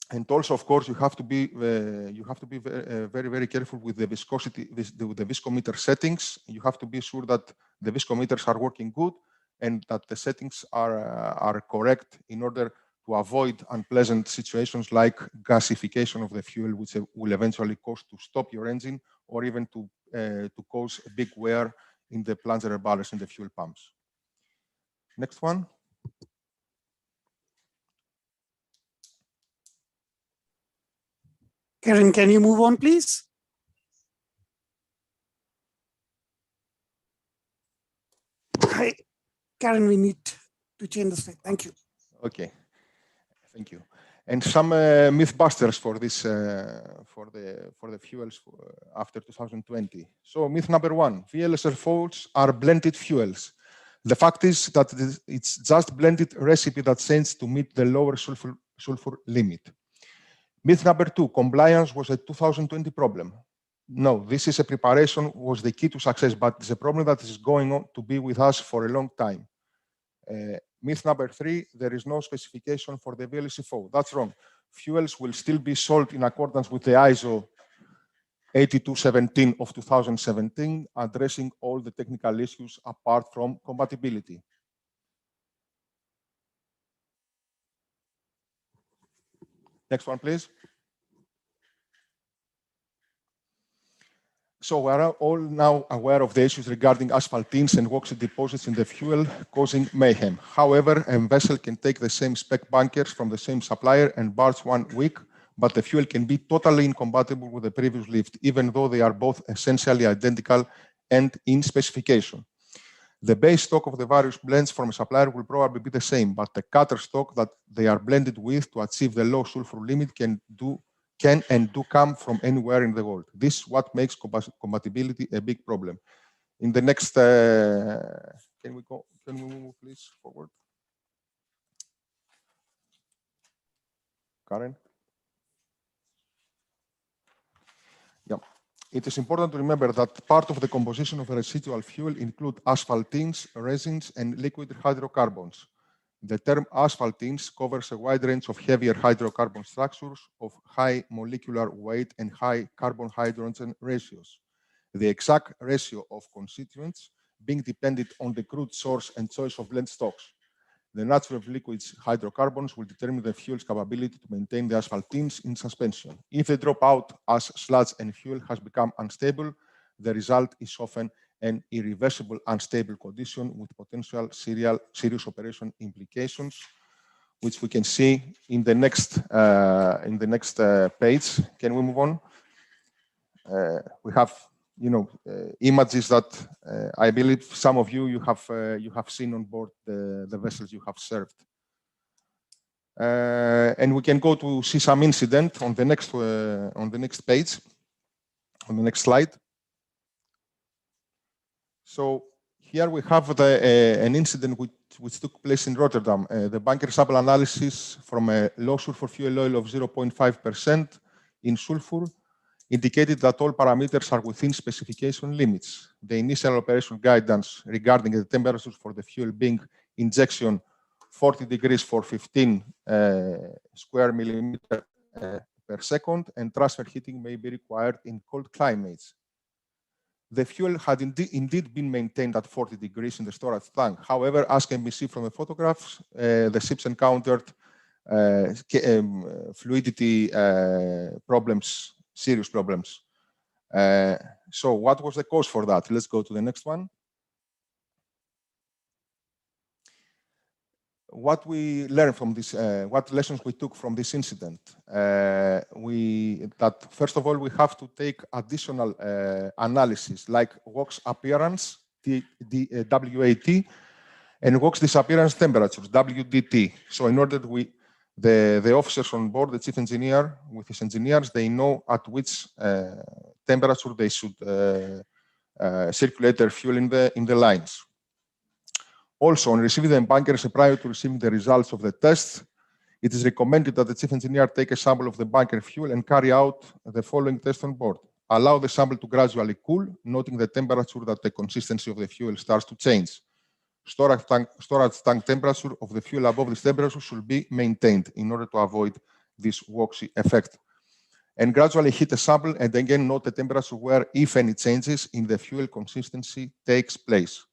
And also, of course, you have to be very, very careful with the viscosity, with the viscometer settings. You have to be sure that the viscometers are working good and that the settings are correct in order to avoid unpleasant situations like gasification of the fuel, which will eventually cause to stop your engine or even to cause a big wear in the plunger ballast in the fuel pumps. Next one. Karen, can you move on, please? Hi, Karen, we need to change the slide. Thank you. Okay, thank you. And some myth busters for this for the fuels after 2020. So myth number one: VLSFOs are blended fuels. The fact is that it's just blended recipe that tends to meet the lower sulfur limit. Myth number two: compliance was a 2020 problem. No, this is a preparation was the key to success, but it's a problem that is going on to be with us for a long time. Myth number three: there is no specification for the VLSFO. That's wrong. Fuels will still be sold in accordance with the ISO 8217 of 2017, addressing all the technical issues apart from compatibility. Next one, please. So we are all now aware of the issues regarding asphaltenes and oxide deposits in the fuel causing mayhem. However, a vessel can take the same spec bunkers from the same supplier and barge 1 week, but the fuel can be totally incompatible with the previous lift, even though they are both essentially identical and in specification. The base stock of the various blends from a supplier will probably be the same, but the cutter stock that they are blended with to achieve the low sulfur limit can and do come from anywhere in the world. This is what makes compatibility a big problem. In the next, can we move please forward? Karen? Yeah. It is important to remember that part of the composition of a residual fuel include asphaltenes, resins, and liquid hydrocarbons. The term asphaltenes covers a wide range of heavier hydrocarbon structures of high molecular weight and high carbon-hydrogen ratios. The exact ratio of constituents being dependent on the crude source and choice of blend stocks. The nature of liquids hydrocarbons will determine the fuel's capability to maintain the asphaltenes in suspension. If they drop out as sludge and fuel has become unstable, the result is often an irreversible unstable condition with potential serious operation implications, which we can see in the next page. Can we move on? We have, images that I believe some of you have seen on board the vessels you have served. And we can go to see some incident on the next page, on the next slide. So here we have an incident which took place in Rotterdam. The bunker sample analysis from a low sulfur fuel oil of 0.5% in sulfur indicated that all parameters are within specification limits. The initial operation guidance regarding the temperatures for the fuel being injection 40 degrees for 15 square millimeter per second, and transfer heating may be required in cold climates. The fuel had indeed been maintained at 40 degrees in the storage tank. However, as can be seen from the photographs, the ships encountered fluidity problems, serious problems. So what was the cause for that? Let's go to the next one. What we learned from this, what lessons we took from this incident? That first of all, we have to take additional analysis like WOX appearance, WAT, and WOX disappearance temperatures, WDT. So in order the officers on board, the chief engineer with his engineers, they know at which temperature they should circulate their fuel in the lines. Also, on receiving the bunkers prior to receiving the results of the test, It is recommended that the chief engineer take a sample of the bunker fuel and carry out the following test on board. Allow the sample to gradually cool, noting the temperature that the consistency of the fuel starts to change. Storage tank temperature of the fuel above this temperature should be maintained in order to avoid this waxy effect. And gradually heat the sample and again note the temperature where, if any changes in the fuel consistency takes place.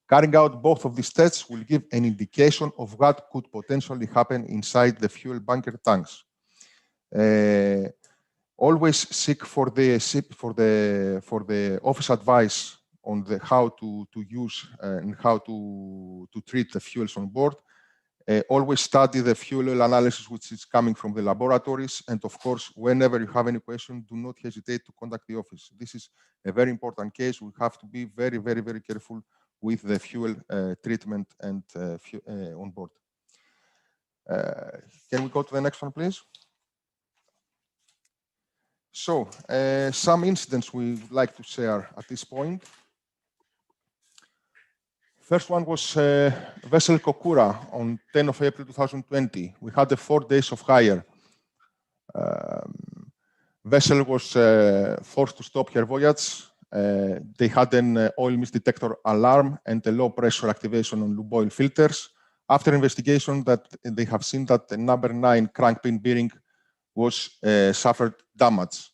Carrying out both of these tests will give an indication of what could potentially happen inside the fuel bunker tanks. Always seek for the office advice on how to use and how to treat the fuels on board. Always study the fuel oil analysis which is coming from the laboratories. And of course, whenever you have any question, do not hesitate to contact the office. This is a very important case. We have to be very, very, very careful with the fuel treatment and on board. Can we go to the next one, please? So, some incidents we would like to share at this point. First one was vessel Kokura on 10 of April 2020. We had 4 days of hire. Vessel was forced to stop her voyage. They had an oil mist detector alarm and a low pressure activation on lube oil filters. After investigation, that they have seen that the number 9 crank pin bearing was suffered damage.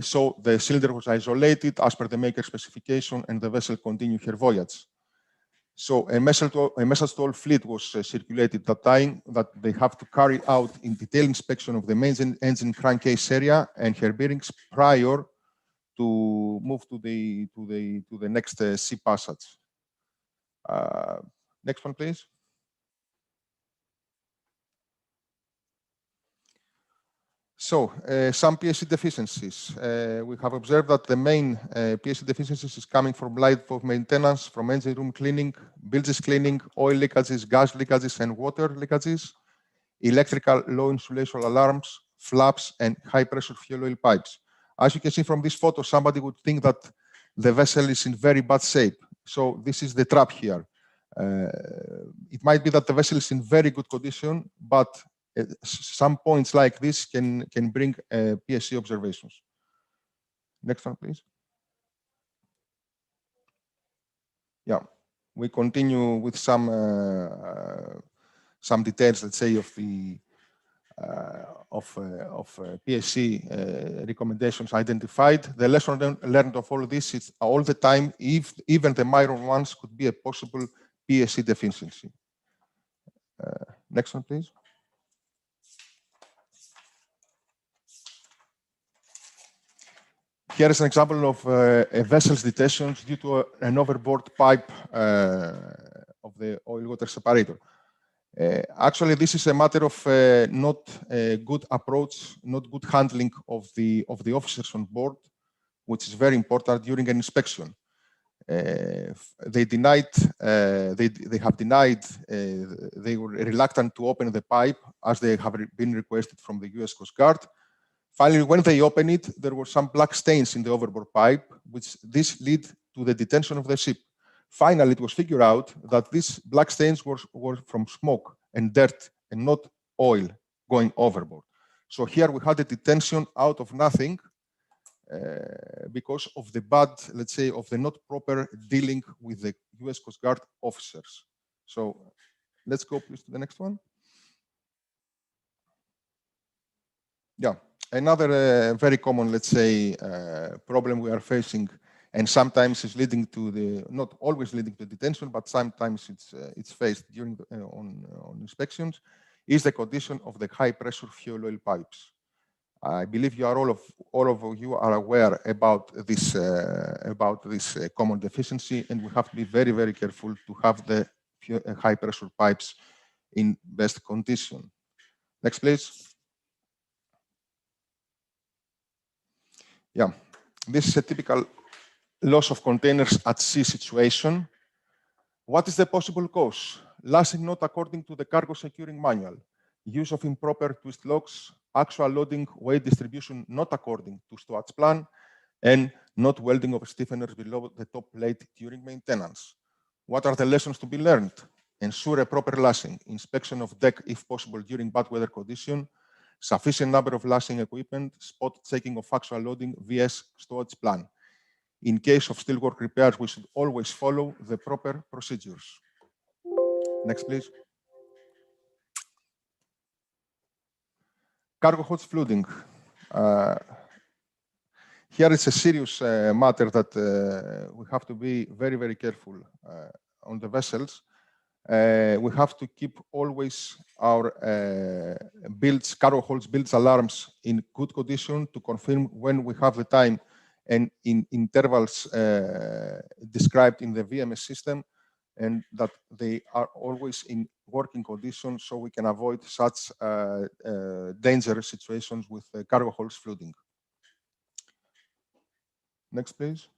So the cylinder was isolated as per the maker specification and the vessel continued her voyage. So a message to all fleet was circulated that time that they have to carry out in detailed inspection of the main engine crankcase area and her bearings prior to move to the next sea passage. Next one, please. So, some PSC deficiencies. We have observed that the main PSC deficiencies is coming from light bulb maintenance, from engine room cleaning, bilges cleaning, oil leakages, gas leakages, and water leakages, electrical low insulation alarms, flaps, and high pressure fuel oil pipes. As you can see from this photo, somebody would think that the vessel is in very bad shape. So this is the trap here. It might be that the vessel is in very good condition, but some points like this can bring PSC observations. Next one, please. Yeah, we continue with some details, let's say, of the PSC recommendations identified. The lesson learned of all this is all the time, even the minor ones could be a possible PSC deficiency. Next one, please. Here is an example of a vessel's detention due to an overboard pipe of the oil-water separator. Actually, this is a matter of not a good approach, not good handling of the officers on board, which is very important during an inspection. They have denied, they were reluctant to open the pipe as they have been requested from the US Coast Guard. Finally, when they opened it, there were some black stains in the overboard pipe, which this led to the detention of the ship. Finally, it was figured out that these black stains were from smoke and dirt and not oil going overboard. So here we had a detention out of nothing because of the bad, let's say, of the not proper dealing with the US Coast Guard officers. So let's go please to the next one. Yeah. Another very common, let's say, problem we are facing, and sometimes is leading to the, not always leading to detention, but sometimes it's faced during on inspections, is the condition of the high pressure fuel oil pipes. I believe you are all of you are aware about this common deficiency, and we have to be very, very careful to have the high pressure pipes in best condition. Next, please. Yeah, this is a typical loss of containers at sea situation. What is the possible cause? Lasting not according to the cargo securing manual, use of improper twist locks, actual loading weight distribution not according to stowage plan, and not welding of stiffeners below the top plate during maintenance. What are the lessons to be learned? ensure a proper lashing, inspection of deck if possible during bad weather condition, sufficient number of lashing equipment, spot checking of actual loading, VS stowage plan. In case of steelwork repairs, we should always follow the proper procedures. Next, please. Cargo holds flooding. Here is a serious matter that we have to be very, very careful on the vessels. We have to keep always our builds, cargo holds, builds, alarms in good condition to confirm when we have the time and in intervals described in the VMS system, and that they are always in working condition so we can avoid such dangerous situations with cargo holds flooding. Next, please.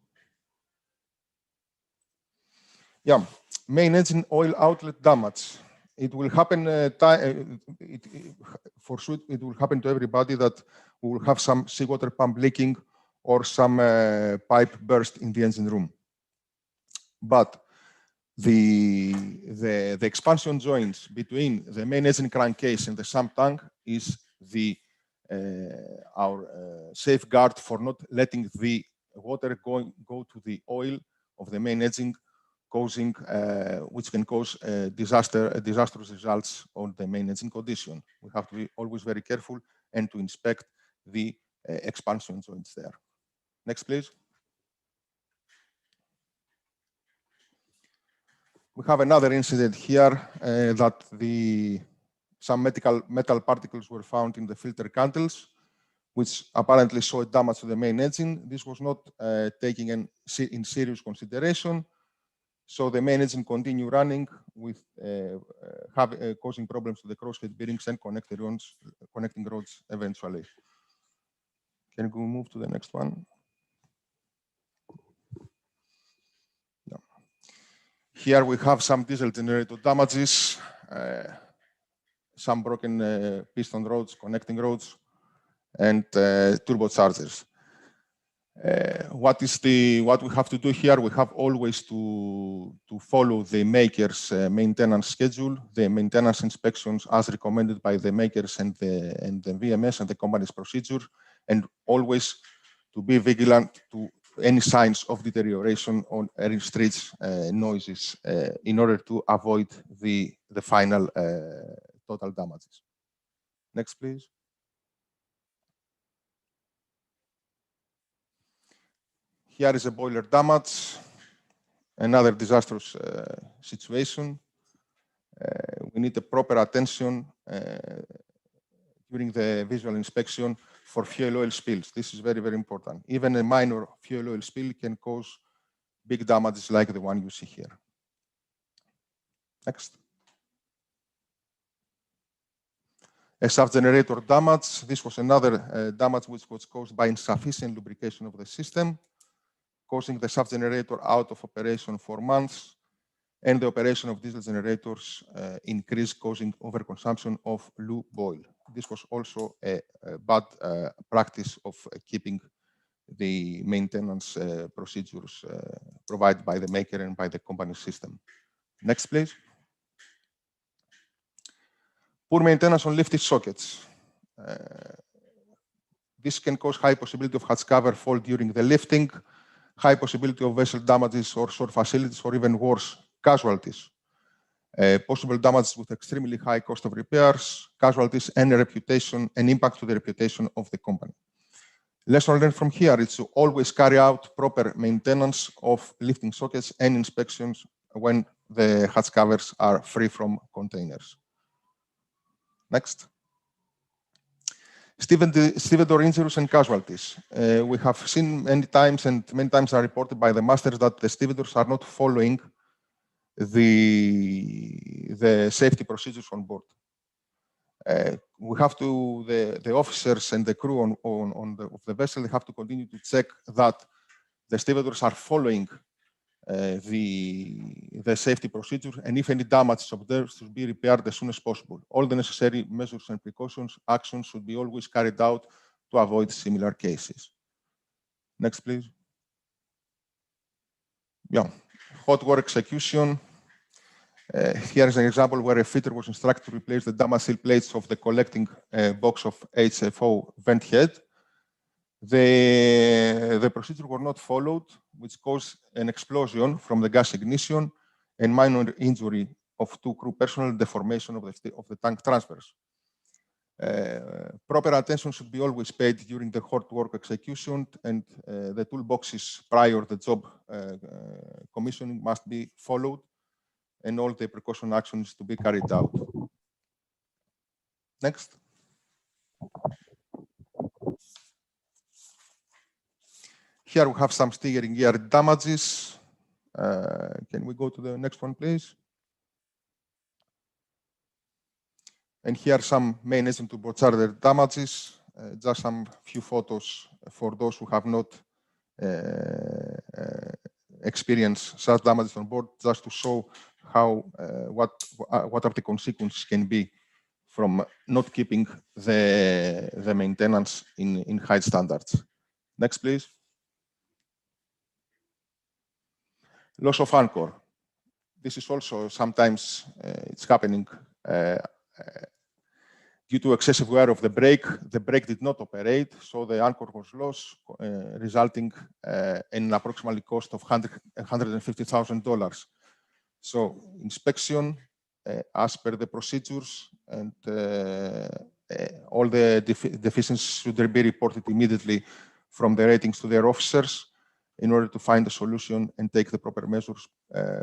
Yeah, main engine oil outlet damage. It will happen, for sure, it will happen to everybody that we will have some seawater pump leaking or some pipe burst in the engine room. But the expansion joints between the main engine crankcase and the sump tank is our safeguard for not letting the water go to the oil of the main engine, causing which can cause disastrous results on the main engine condition. We have to be always very careful and to inspect the expansion joints there. Next, please. We have another incident here that some metal particles were found in the filter candles, which apparently showed damage to the main engine. This was not taken in serious consideration. So the main engine continued running with causing problems to the crosshead bearings and connecting rods eventually. Can we move to the next one? Yeah. Here we have some diesel generator damages, some broken piston rods, connecting rods, and turbochargers. What we have to do here? We have always to follow the maker's maintenance schedule, the maintenance inspections as recommended by the makers and the VMS and the company's procedure, and always to be vigilant to any signs of deterioration on any streets noises in order to avoid the final total damages. Next, please. Here is a boiler damage, another disastrous situation. We need a proper attention during the visual inspection for fuel oil spills. This is very, very important. Even a minor fuel oil spill can cause big damages like the one you see here. Next. A shaft generator damage. This was another damage which was caused by insufficient lubrication of the system, causing the shaft generator out of operation for months, and the operation of diesel generators increased, causing overconsumption of lube oil. This was also a bad practice of keeping the maintenance procedures provided by the maker and by the company system. Next, please. Poor maintenance on lifted sockets. This can cause high possibility of hatch cover fault during the lifting, high possibility of vessel damages or short facilities, or even worse, casualties. Possible damages with extremely high cost of repairs, casualties, and reputation, and impact to the reputation of the company. Lesson learned from here is to always carry out proper maintenance of lifting sockets and inspections when the hatch covers are free from containers. Next. Stevedore injuries and casualties. We have seen many times, and many times are reported by the masters, that the stevedores are not following the safety procedures on board. We have to, the officers and the crew of the vessel, they have to continue to check that the stevedores are following the safety procedures, and if any damage is observed, should be repaired as soon as possible. All the necessary measures and precautions, actions should be always carried out to avoid similar cases. Next, please. Yeah, hot work execution. Here is an example where a fitter was instructed to replace the damaged steel plates of the collecting box of HFO vent head. The procedure was not followed, which caused an explosion from the gas ignition and minor injury of 2 crew personnel, deformation of the tank transfers. Proper attention should be always paid during the hot work execution, and the toolboxes prior to the job commissioning must be followed, and all the precaution actions to be carried out. Next. Here we have some steering gear damages. Can we go to the next one, please? And here are some main engine turbocharger damages. Just some few photos for those who have not experienced such damages on board, just to show how what are the consequences can be from not keeping the maintenance in high standards. Next, please. Loss of anchor. This is also sometimes it's happening due to excessive wear of the brake. The brake did not operate, so the anchor was lost, resulting in an approximately cost of $150,000. So inspection as per the procedures, and all the deficiencies should be reported immediately from the ratings to their officers in order to find a solution and take the proper measures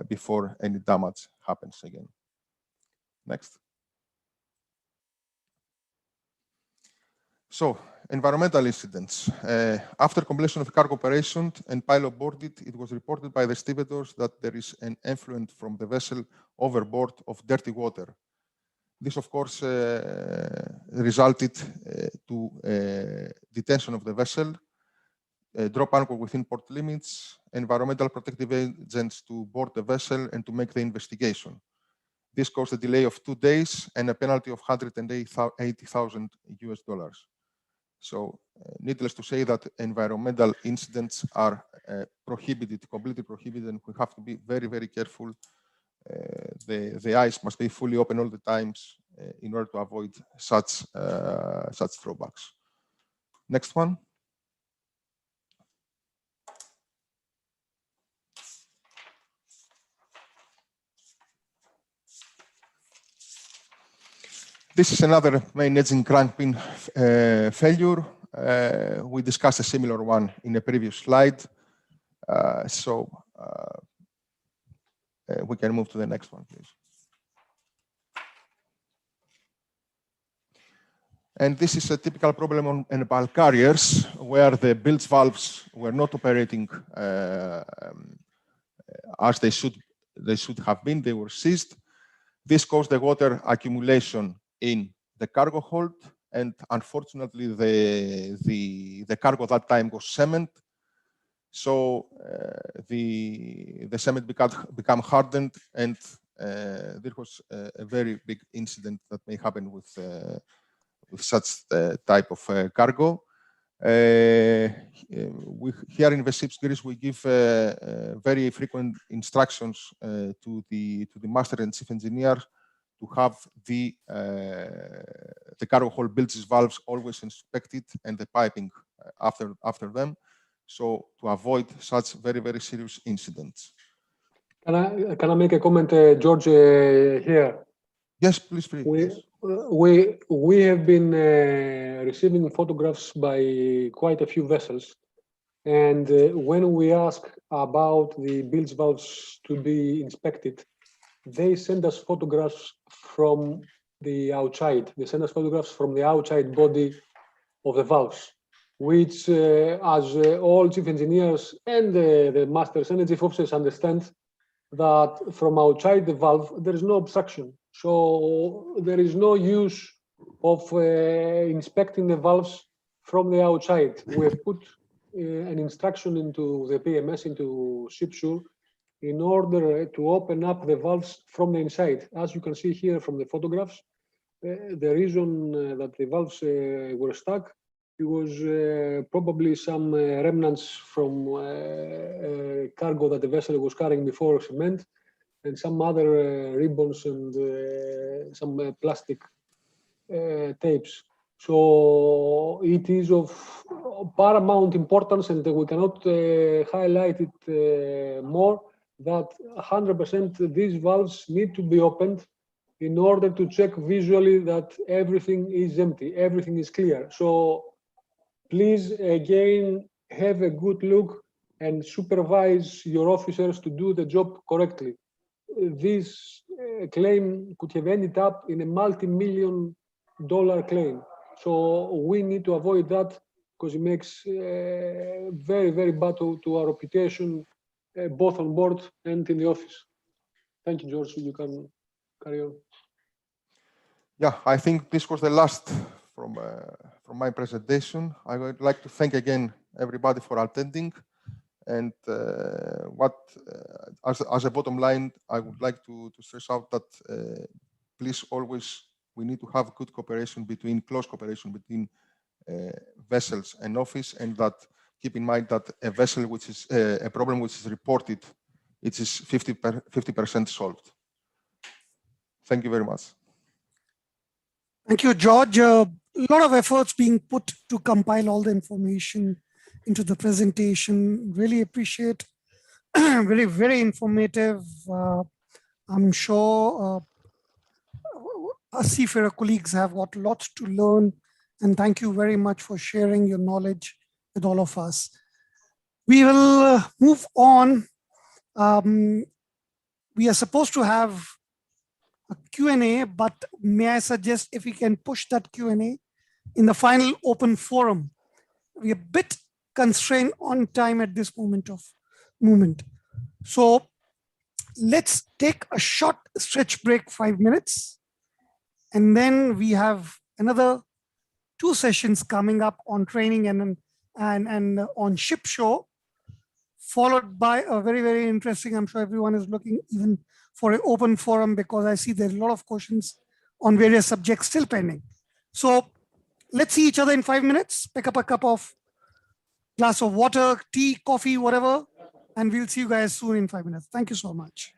before any damage happens again. Next. So, environmental incidents. After completion of the cargo operation and pilot boarded, it was reported by the stevedores that there is an effluent from the vessel overboard of dirty water. This, of course, resulted to detention of the vessel, drop anchor within port limits, environmental protective agents to board the vessel and to make the investigation. This caused a delay of 2 days and a penalty of $180,000 US. So, needless to say that environmental incidents are prohibited, completely prohibited, and we have to be very, very careful. The eyes must be fully open all the times in order to avoid such drawbacks. Next one. This is another main engine crank pin failure. We discussed a similar one in a previous slide. We can move to the next one, please. And this is a typical problem on bulk carriers where the bilge valves were not operating as they should have been. They were seized. This caused the water accumulation in the cargo hold, and unfortunately the cargo at that time was cement. So the cement became hardened, and there was a very big incident that may happen with such type of cargo. Here in the ship's grease, we give very frequent instructions to the master and chief engineer to have the cargo hold bilges valves always inspected and the piping after them, so to avoid such very, very serious incidents. Can I make a comment, George, here? Yes, please. We have been receiving photographs by quite a few vessels, and when we ask about the bilge valves to be inspected, they send us photographs from the outside. They send us photographs from the outside body of the valves, which, as all chief engineers and the masters and the chief officers understand, that from outside the valve there is no obstruction. So there is no use of inspecting the valves from the outside. We have put an instruction into the PMS, into ShipSure, in order to open up the valves from the inside. As you can see here from the photographs, the reason that the valves were stuck, it was probably some remnants from cargo that the vessel was carrying before cement, and some other ribbons and some plastic tapes. So it is of paramount importance, and we cannot highlight it more, that 100% these valves need to be opened in order to check visually that everything is empty, everything is clear. So please, again, have a good look and supervise your officers to do the job correctly. This claim could have ended up in a multi-million-dollar claim. So we need to avoid that because it makes very, very bad to our reputation, both on board and in the office. Thank you, George. You can carry on. Yeah, I think this was the last from my presentation. I would like to thank again everybody for attending. And as a bottom line, I would like to stress out that please always, we need to have good cooperation close cooperation between vessels and office, and that keep in mind that a vessel which is a problem which is reported, it is 50% solved. Thank you very much. Thank you, George. A lot of efforts being put to compile all the information into the presentation. Really appreciate. Very, very informative. I'm sure our seafarer colleagues have got lots to learn, and thank you very much for sharing your knowledge with all of us. We will move on. We are supposed to have a Q&A, but may I suggest if we can push that Q&A in the final open forum. We're a bit constrained on time at this moment. So let's take a short stretch break, 5 minutes. And then we have another 2 sessions coming up on training and on ship show, followed by a very, very interesting, I'm sure everyone is looking even for an open forum, because I see there's a lot of questions on various subjects still pending. So let's see each other in 5 minutes, pick up a glass of water, tea, coffee, whatever, and we'll see you guys soon in 5 minutes. Thank you so much.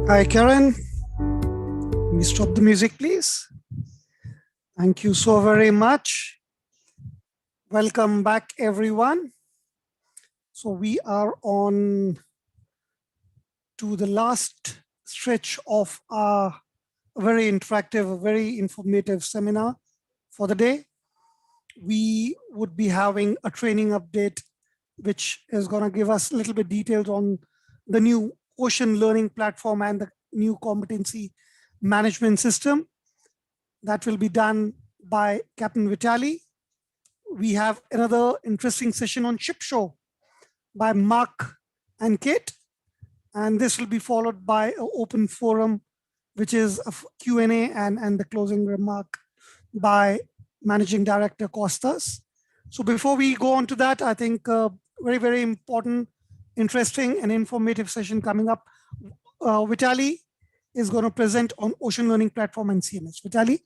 Hi, Karen. Can you stop the music, please? Thank you so very much. Welcome back, everyone. So we are on to the last stretch of our very interactive, very informative seminar for the day. We would be having a training update, which is going to give us a little bit details on the new Ocean Learning Platform and the new competency management system. That will be done by Captain Vitali. We have another interesting session on Ship Show by Mark and Kate. And this will be followed by an open forum, which is a Q&A and the closing remark by Managing Director Costas. So before we go on to that, I think very, very important, interesting and informative session coming up. Vitali is going to present on Ocean Learning Platform and CMS. Vitali?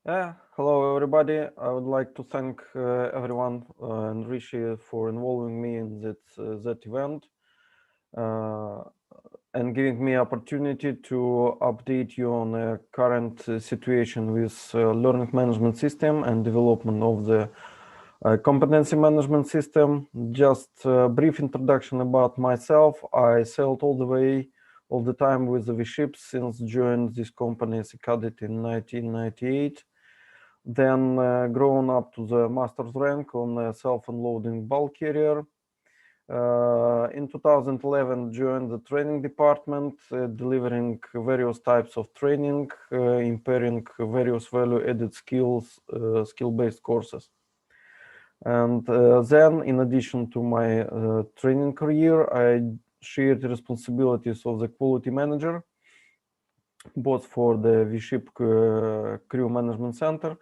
Hello, everybody. I would like to thank everyone and Rishi for involving me in that event and giving me opportunity to update you on the current situation with learning management system and development of the competency management system. Just a brief introduction about myself. I sailed all the time with the V-ships since joined this company as a cadet in 1998. Then grown up to the master's rank on a self-unloading bulk carrier. In 2011, joined the training department, delivering various types of training, impairing various value-added skills, skill-based courses. And then, in addition to my training career, I shared responsibilities of the quality manager, both for the V-ship crew management center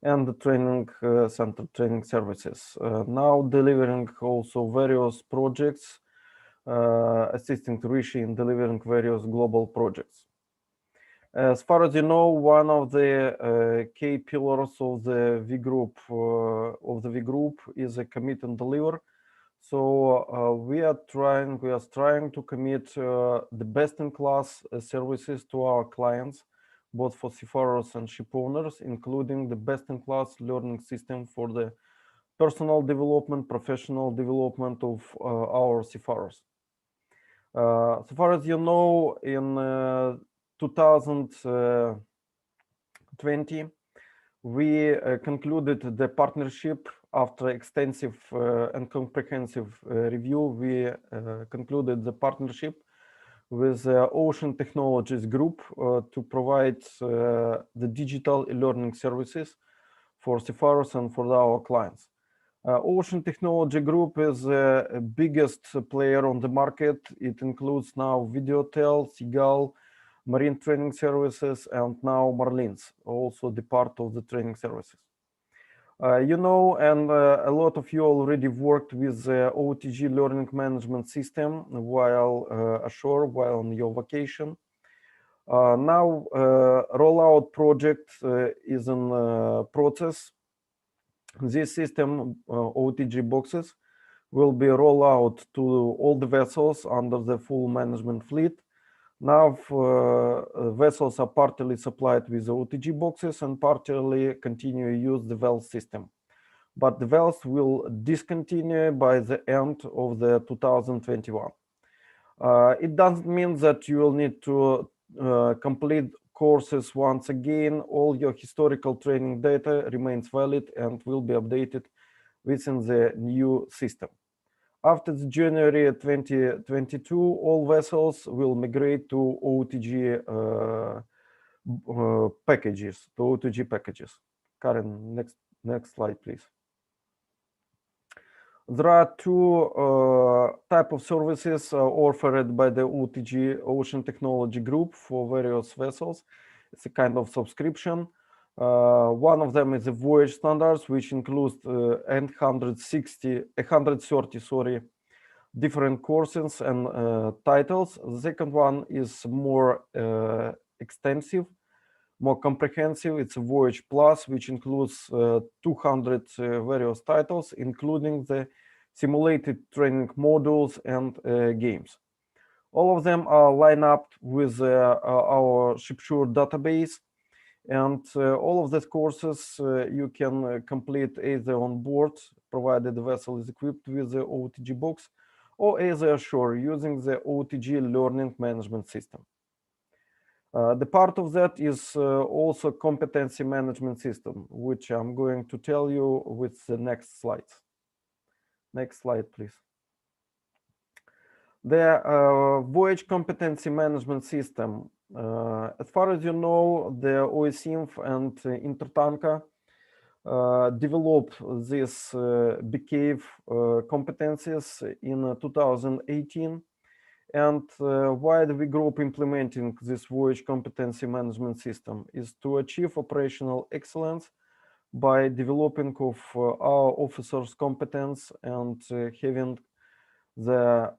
and the training center training services. Now delivering also various projects, assisting Rishi in delivering various global projects. As far as you know, one of the key pillars of the V Group is a commit and deliver. So we are trying to commit the best-in-class services to our clients, both for seafarers and ship owners, including the best-in-class learning system for the personal development, professional development of our seafarers. So far as you know, in 2020, we concluded the partnership after extensive and comprehensive review. We concluded the partnership with Ocean Technologies Group to provide the digital e-learning services for seafarers and for our clients. Ocean Technology Group is the biggest player on the market. It includes now Videotel, Seagull, Marine Training Services, and now Marlins, also the part of the training services. You know, and a lot of you already worked with the OTG learning management system while ashore, while on your vacation. Now, rollout project is in process. This system, OTG boxes, will be rolled out to all the vessels under the full management fleet. Now, vessels are partly supplied with OTG boxes and partly continue to use the VELS system. But the VELS will discontinue by the end of the 2021. It doesn't mean that you will need to complete courses once again. All your historical training data remains valid and will be updated within the new system. After January 2022, all vessels will migrate to OTG packages, to OTG packages. Karen, next slide, please. There are two types of services offered by the OTG Ocean Technology Group for various vessels. It's a kind of subscription. One of them is the voyage standards, which includes 130 different courses and titles. The second one is more extensive, more comprehensive. It's a Voyage Plus, which includes 200 various titles, including the simulated training modules and games. All of them are lined up with our ShipSure database. And all of these courses you can complete either on board, provided the vessel is equipped with the OTG box, or either ashore using the OTG learning management system. The part of that is also competency management system, which I'm going to tell you with the next slides. Next slide, please. The voyage competency management system. As far as you know, the OSINF and Intertanka developed these BCAVE competencies in 2018. And why the V Group implementing this voyage competency management system is to achieve operational excellence by developing of our officers' competence and having the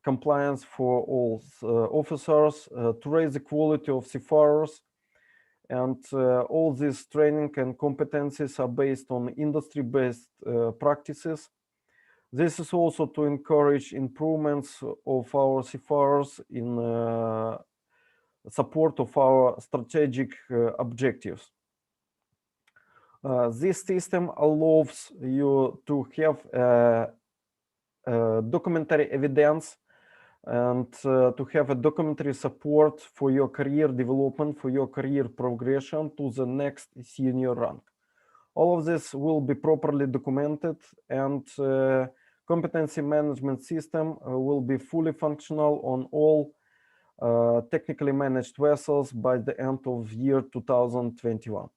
compliance for all officers, to raise the quality of seafarers. And all these training and competencies are based on industry-based practices. This is also to encourage improvements of our seafarers in support of our strategic objectives. This system allows you to have documentary evidence and to have a documentary support for your career development, for your career progression to the next senior rank. All of this will be properly documented, and competency management system will be fully functional on all technically managed vessels by the end of year 2021.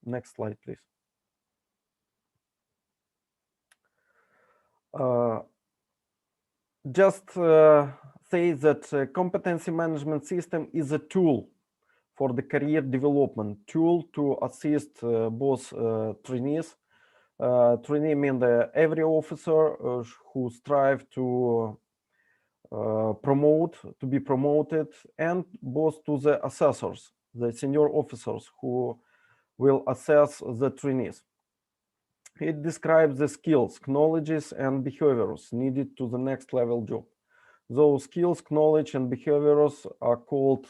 Next slide, please. Just say that competency management system is a tool for the career development, tool to assist both trainees. Trainee means every officer who strive to be promoted, and both to the assessors, the senior officers who will assess the trainees. It describes the skills, knowledges, and behaviors needed to the next level job. Those skills, knowledge, and behaviors are called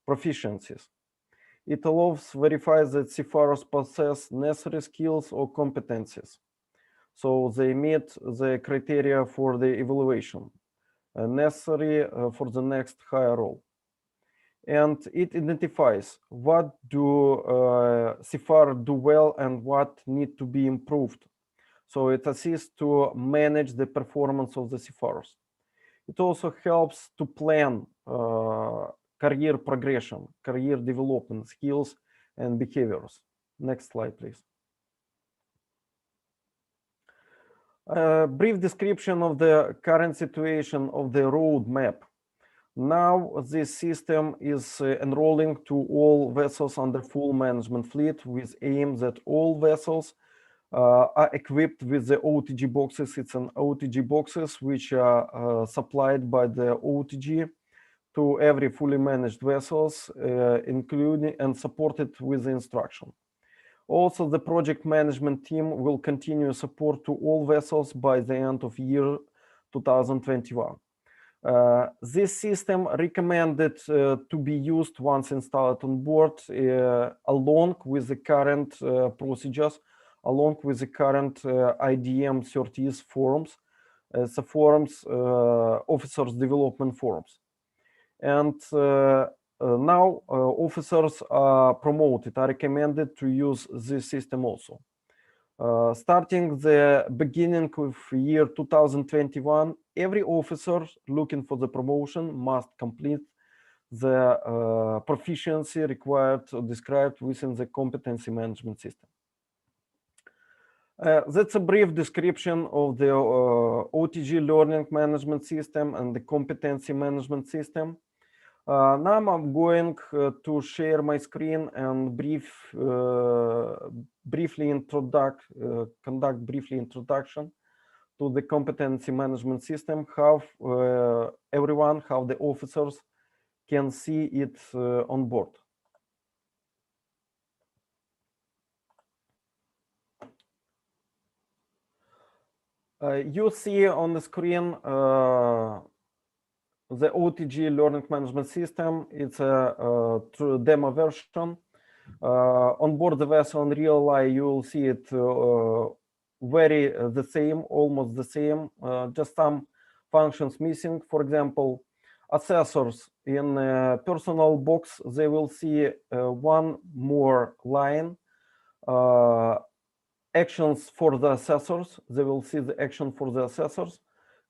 proficiencies. It allows verify that seafarers possess necessary skills or competencies, so they meet the criteria for the evaluation necessary for the next higher role. And it identifies what do seafarers do well and what need to be improved. So it assists to manage the performance of the seafarers. It also helps to plan career progression, career development, skills, and behaviors. Next slide, please. A brief description of the current situation of the roadmap. Now this system is enrolling to all vessels under full management fleet, with aim that all vessels are equipped with the OTG boxes. It's an OTG boxes which are supplied by the OTG to every fully managed vessels, including and supported with the instruction. Also, the project management team will continue support to all vessels by the end of year 2021. This system recommended to be used once installed on board, along with the current procedures, along with the current IDM 30s forums, the forums, officers development forums. And now officers are promoted, are recommended to use this system also. Starting the beginning of year 2021, every officer looking for the promotion must complete the proficiency required or described within the competency management system. That's a brief description of the OTG learning management system and the competency management system. Now I'm going to share my screen and conduct briefly introduction to the competency management system, how how the officers can see it on board. You see on the screen the OTG learning management system. It's a true demo version. On board the vessel in real life, you will see it very the same, almost the same, just some functions missing. For example, assessors in personal box, they will see one more line, actions for the assessors. They will see the action for the assessors.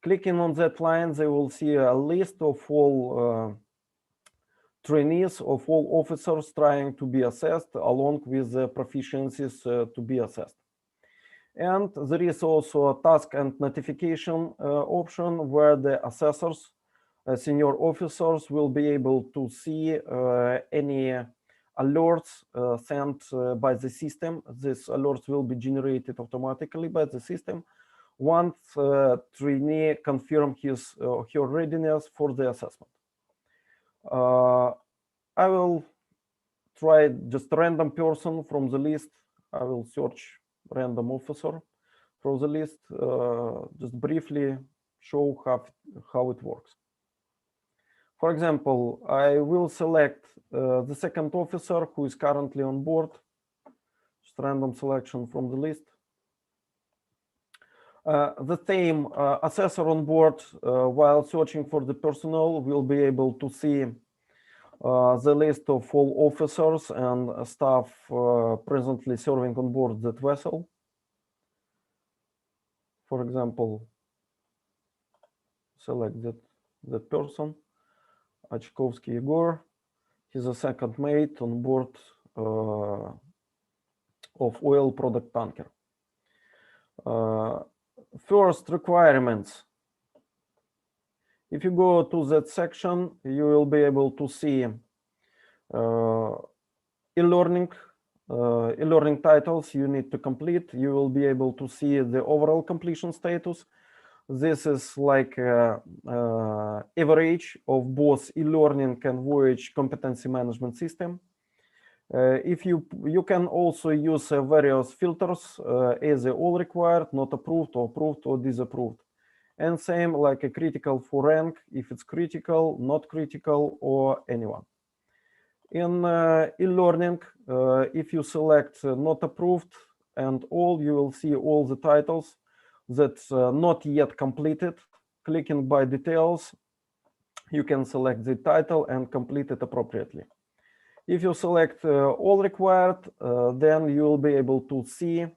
Clicking on that line, they will see a list of all trainees, of all officers trying to be assessed, along with the proficiencies to be assessed. And there is also a task and notification option where the assessors, senior officers, will be able to see any alerts sent by the system. These alerts will be generated automatically by the system once trainee confirms his or her readiness for the assessment. I will try just random person from the list. I will search random officer from the list, just briefly show how it works. For example, I will select the second officer who is currently on board. Just random selection from the list. The same assessor on board, while searching for the personnel, will be able to see the list of all officers and staff presently serving on board that vessel. For example, select that person, Achkovsky Igor. He's a second mate on board of oil product tanker. First, requirements. If you go to that section, you will be able to see e-learning titles you need to complete. You will be able to see the overall completion status. This is like average of both e-learning and voyage competency management system. If you can also use various filters, either all required, not approved, or approved, or disapproved. And same like a critical for rank, if it's critical, not critical, or anyone. In e-learning, if you select not approved and all, you will see all the titles that's not yet completed. Clicking by details, you can select the title and complete it appropriately. If you select all required, then you will be able to see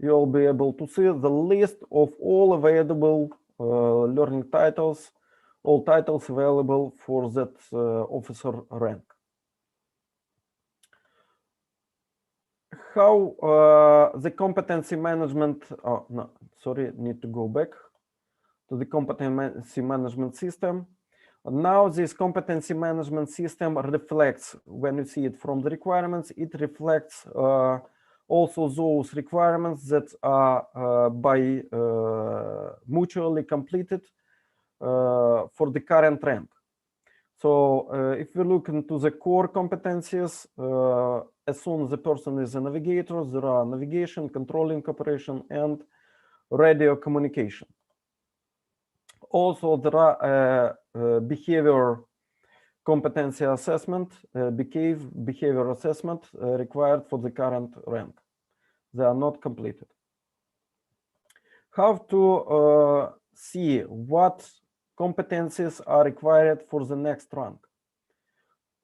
the list of all available learning titles, all titles available for that officer rank. How the competency management, need to go back to the competency management system. Now this competency management system reflects, when you see it from the requirements, it reflects also those requirements that are by mutually completed for the current rank. So if we look into the core competencies, as soon as the person is a navigator, there are navigation, controlling operation, and radio communication. Also, there are behavior competency assessment, behavior assessment required for the current rank. They are not completed. How to see what competencies are required for the next rank?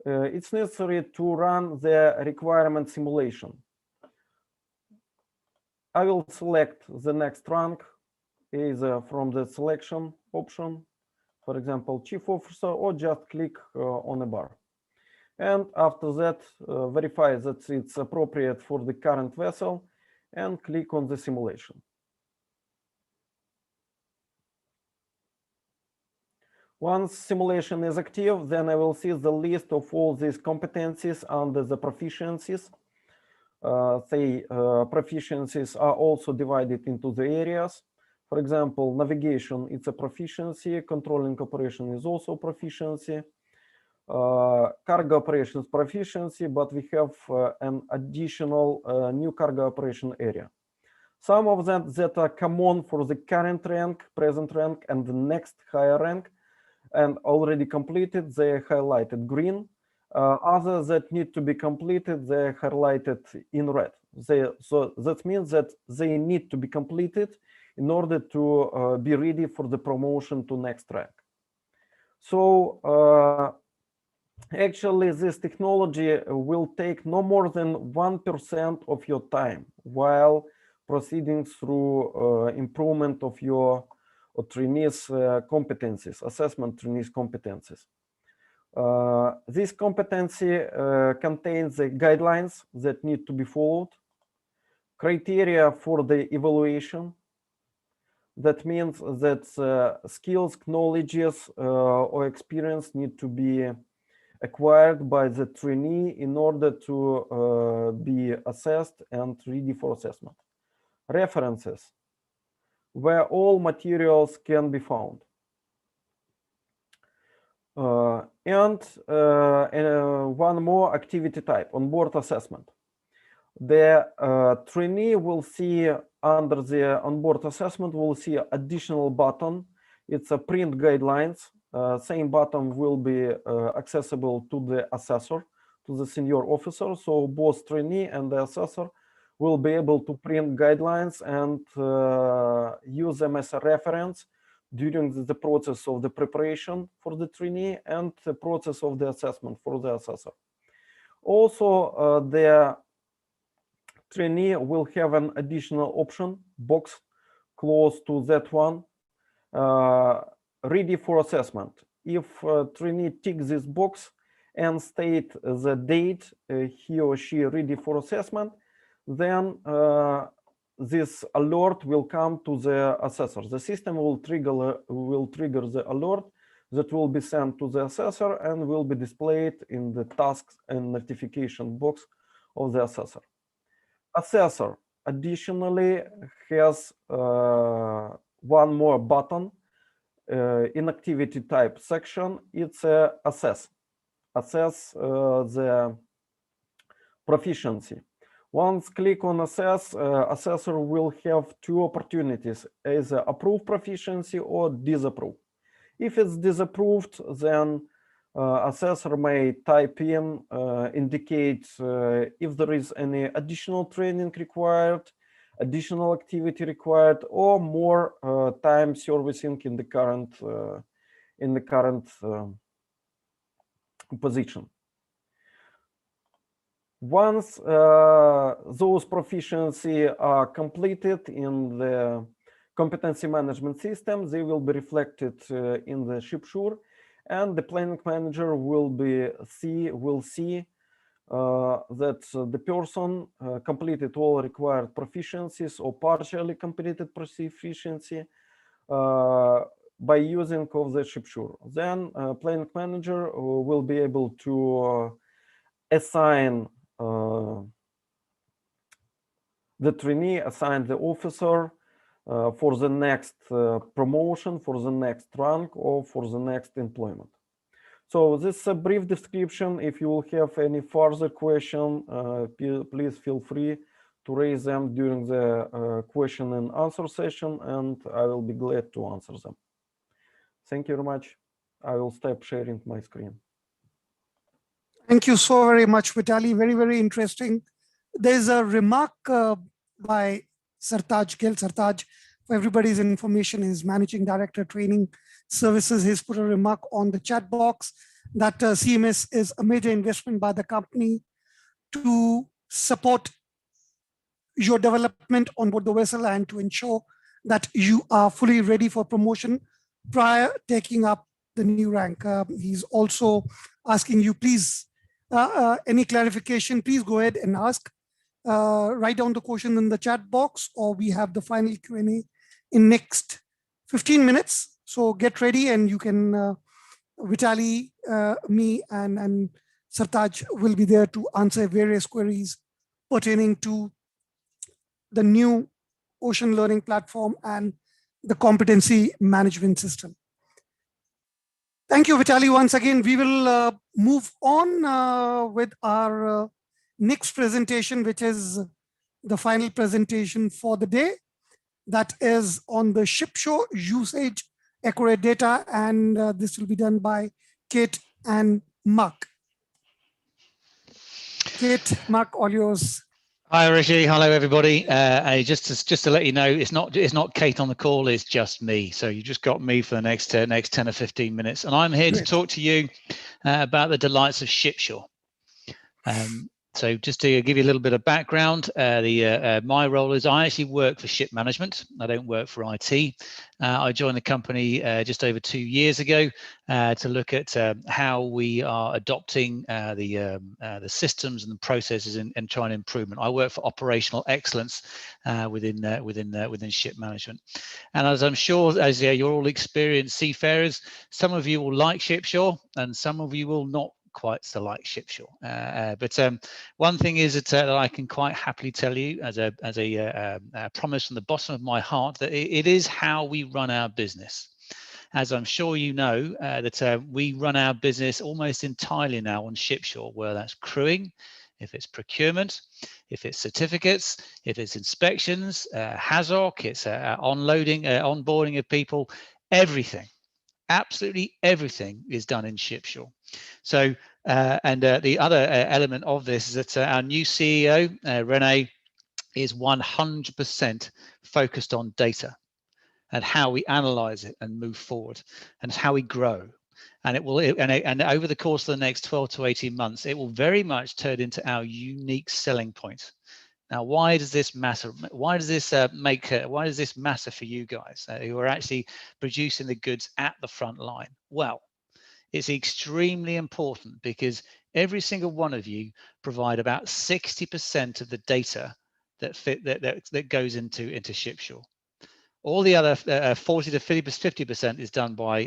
It's necessary to run the requirement simulation. I will select the next rank either from the selection option, for example, chief officer, or just click on a bar. And after that, verify that it's appropriate for the current vessel and click on the simulation. Once simulation is active, then I will see the list of all these competencies under the proficiencies. Proficiencies are also divided into the areas. For example, navigation, it's a proficiency. Controlling operation is also proficiency. Cargo operations proficiency, but we have an additional new cargo operation area. Some of them that are common for the current rank, present rank, and the next higher rank, and already completed, they are highlighted green. Others that need to be completed, they are highlighted in red. So that means that they need to be completed in order to be ready for the promotion to next rank. So actually, this technology will take no more than 1% of your time while proceeding through improvement of your trainees' competencies, assessment trainees' competencies. This competency contains the guidelines that need to be followed, criteria for the evaluation. That means that skills, knowledges, or experience need to be acquired by the trainee in order to be assessed and ready for assessment. References, where all materials can be found. And one more activity type, onboard assessment. The trainee will see under the onboard assessment, will see additional button. It's a print guidelines. Same button will be accessible to the assessor, to the senior officer. So both trainee and the assessor will be able to print guidelines and use them as a reference during the process of the preparation for the trainee and the process of the assessment for the assessor. Also, the trainee will have an additional option box close to that one, ready for assessment. If trainee ticks this box and state the date he or she ready for assessment, then this alert will come to the assessor. The system will trigger the alert that will be sent to the assessor and will be displayed in the tasks and notification box of the assessor. Assessor additionally has one more button in activity type section. It's assess the proficiency. Once click on assess, assessor will have two opportunities, either approve proficiency or disapprove. If it's disapproved, then assessor may type in, indicate if there is any additional training required, additional activity required, or more time servicing in the current position. Once those proficiency are completed in the competency management system, they will be reflected in the ShipSure, and the planning manager will see that the person completed all required proficiencies or partially completed proficiency by using of the ShipSure. Then planning manager will be able to assign the trainee, assign the officer for the next promotion, for the next rank, or for the next employment. So this is a brief description. If you will have any further question, please feel free to raise them during the question and answer session, and I will be glad to answer them. Thank you very much. I will stop sharing my screen. Thank you so very much, Vitaly. Very, very interesting. There's a remark by Sartaj Gill. Sartaj, for everybody's information, is Managing Director, Training Services. He's put a remark on the chat box that CMS is a major investment by the company to support your development on board the vessel and to ensure that you are fully ready for promotion prior taking up the new rank. He's also asking you, please, any clarification, please go ahead and ask. Write down the question in the chat box, or we have the final Q&A in next 15 minutes. So get ready, and you can, Vitaly, me, and Sartaj will be there to answer various queries pertaining to the new ocean learning platform and the competency management system. Thank you, Vitaly. Once again, we will move on with our next presentation, which is the final presentation for the day. That is on the ShipShow usage accurate data, and this will be done by Kate and Mark. Kate, Mark, all yours. Hi Rishi, hello everybody. Just to let you know, it's not Kate on the call, it's just me. So you just got me for the next 10 or 15 minutes, and I'm here to talk to you about the delights of ShipShow. So just to give you a little bit of background, my role is I actually work for Ship Management. I don't work for IT. I joined the company just over 2 years ago to look at how we are adopting the systems and the processes and trying improvement. I work for operational excellence within Ship Management. And as I'm sure, as you're all experienced seafarers, some of you will like ShipShow and some of you will not quite so like ShipShow. But one thing is that I can quite happily tell you as a promise from the bottom of my heart that it is how we run our business. As I'm sure you know, that we run our business almost entirely now on ShipShow, whether that's crewing, if it's procurement, if it's certificates, if it's inspections, HAZOC, it's onloading, onboarding of people, everything. Absolutely everything is done in ShipShow. So, the other element of this is that our new CEO, Renee, is 100% focused on data and how we analyze it and move forward and how we grow. And it will, and over the course of the next 12 to 18 months, it will very much turn into our unique selling point. Now, why does this matter? Why does this why does this matter for you guys who are actually producing the goods at the front line? Well, it's extremely important because every single one of you provide about 60% of the data that goes into ShipShow. All the other 40 to 50% is done by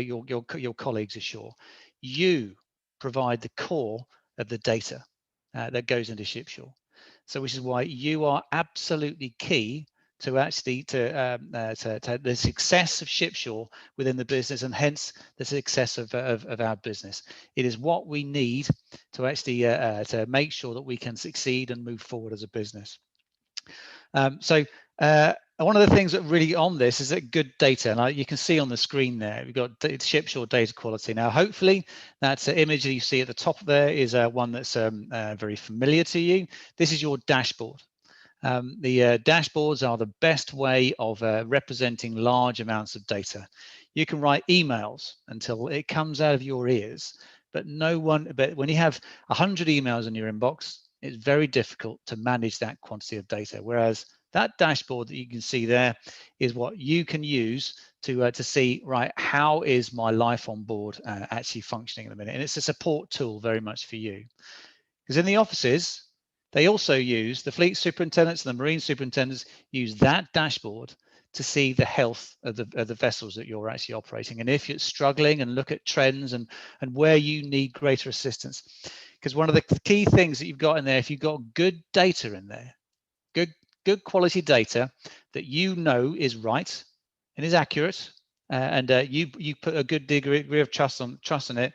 your colleagues ashore. You provide the core of the data that goes into ShipShow. So, which is why you are absolutely key to actually to the success of ShipShow within the business, and hence the success of our business. It is what we need to actually to make sure that we can succeed and move forward as a business. One of the things that really on this is that good data, and you can see on the screen there, we've got ShipShow data quality. Now, hopefully that image that you see at the top there is one that's very familiar to you. This is your dashboard. The dashboards are the best way of representing large amounts of data. You can write emails until it comes out of your ears, but when you have 100 emails in your inbox, it's very difficult to manage that quantity of data. Whereas that dashboard that you can see there is what you can use to see, right, how is my life on board actually functioning at the minute? And it's a support tool very much for you. Because in the offices, they also use, the fleet superintendents and the marine superintendents use that dashboard to see the health of the vessels that you're actually operating. And if you're struggling, and look at trends and where you need greater assistance. Because one of the key things that you've got in there, if you've got good data in there, good quality data that you know is right and is accurate, and you put a good degree of trust on it,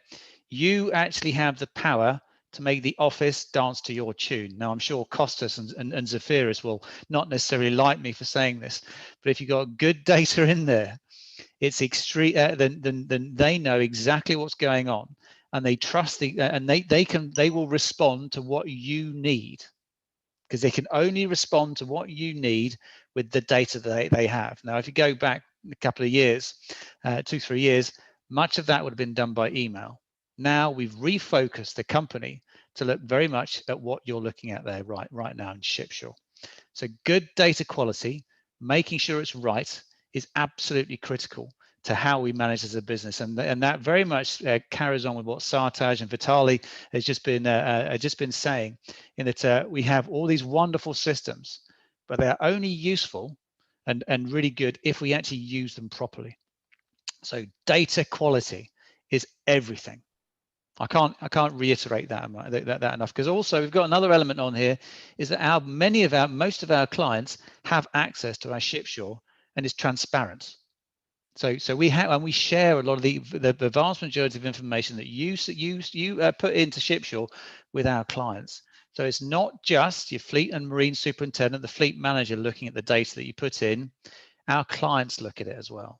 you actually have the power to make the office dance to your tune. Now, I'm sure Costas and Zephyrus will not necessarily like me for saying this, but if you've got good data in there, it's extreme. Then they know exactly what's going on, and they trust they will respond to what you need, because they can only respond to what you need with the data that they have. Now, if you go back a couple of years, 2-3 years, much of that would have been done by email. Now we've refocused the company to look very much at what you're looking at there right now in ShipShow. So good data quality, making sure it's right, is absolutely critical to how we manage as a business, and that very much carries on with what Sartaj and Vitali has just been saying, in that we have all these wonderful systems, but they are only useful and really good if we actually use them properly. So data quality is everything. I can't reiterate that enough, because also we've got another element on here, is that most of our clients have access to our ShipShow, and it's transparent. So we have, and we share a lot of the vast majority of information that you put into ShipShow with our clients. So it's not just your fleet and marine superintendent, the fleet manager looking at the data that you put in. Our clients look at it as well.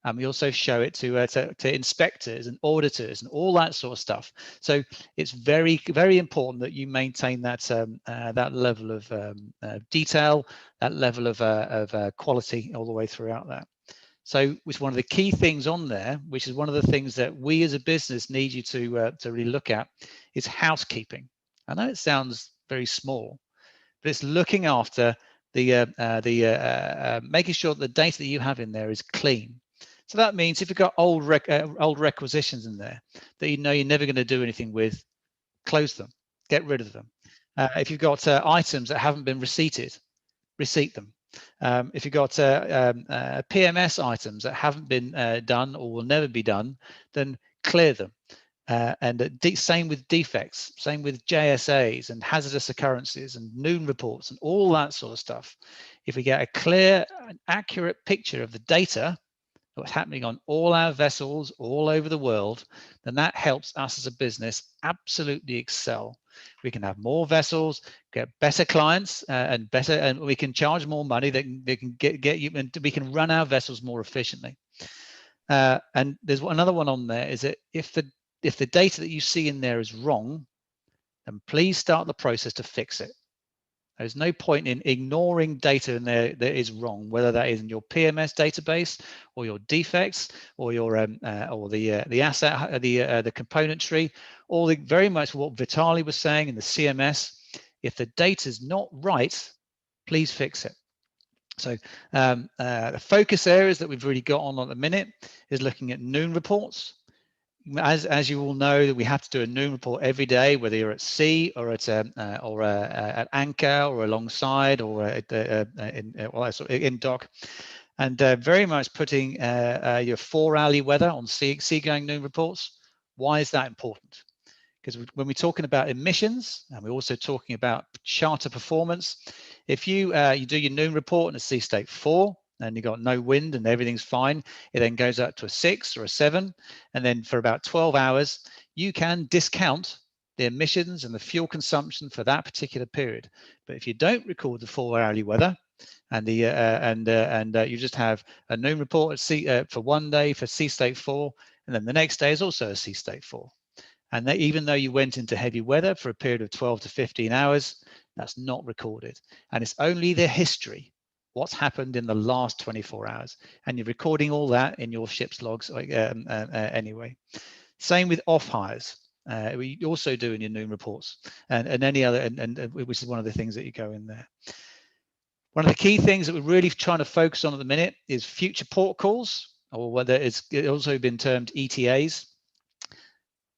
And we also show it to inspectors and auditors and all that sort of stuff. So it's very, very important that you maintain that that level of detail, that level of quality all the way throughout that. So it's one of the key things on there, which is one of the things that we as a business need you to really look at, is housekeeping. I know it sounds very small, but it's looking after making sure that the data that you have in there is clean. So that means if you've got old requisitions in there that you know you're never going to do anything with, close them, get rid of them. If you've got items that haven't been receipted, receipt them. If you've got PMS items that haven't been done or will never be done, then clear them. Same with defects, same with JSAs and hazardous occurrences and noon reports and all that sort of stuff. If we get a clear and accurate picture of the data, what's happening on all our vessels all over the world, then that helps us as a business absolutely excel. We can have more vessels, get better clients, and we can charge more money. They can get you, and we can run our vessels more efficiently. And there's another one on there, is that if the data that you see in there is wrong, then please start the process to fix it. There's no point in ignoring data in there that is wrong, whether that is in your PMS database or your defects or your or the asset, the componentry, or very much what Vitali was saying in the CMS. If the data is not right, please fix it. So the focus areas that we've really got on at the minute is looking at noon reports. As you all know, that we have to do a noon report every day, whether you're at sea or at anchor or alongside or in dock, and very much putting your 4-hourly weather on seagoing noon reports. Why is that important? Because when we're talking about emissions, and we're also talking about charter performance, if you do your noon report in a sea state 4, and you've got no wind and everything's fine, it then goes up to a 6 or a 7. And then for about 12 hours, you can discount the emissions and the fuel consumption for that particular period. But if you don't record the 4-hourly weather and you just have a noon report at sea, for one day for sea state 4, and then the next day is also a sea state 4. And even though you went into heavy weather for a period of 12 to 15 hours, that's not recorded. And it's only the history, what's happened in the last 24 hours, and you're recording all that in your ship's logs anyway. Same with off hires. We also do in your noon reports, and any other, which is one of the things that you go in there. One of the key things that we're really trying to focus on at the minute is future port calls, or whether it's also been termed ETAs.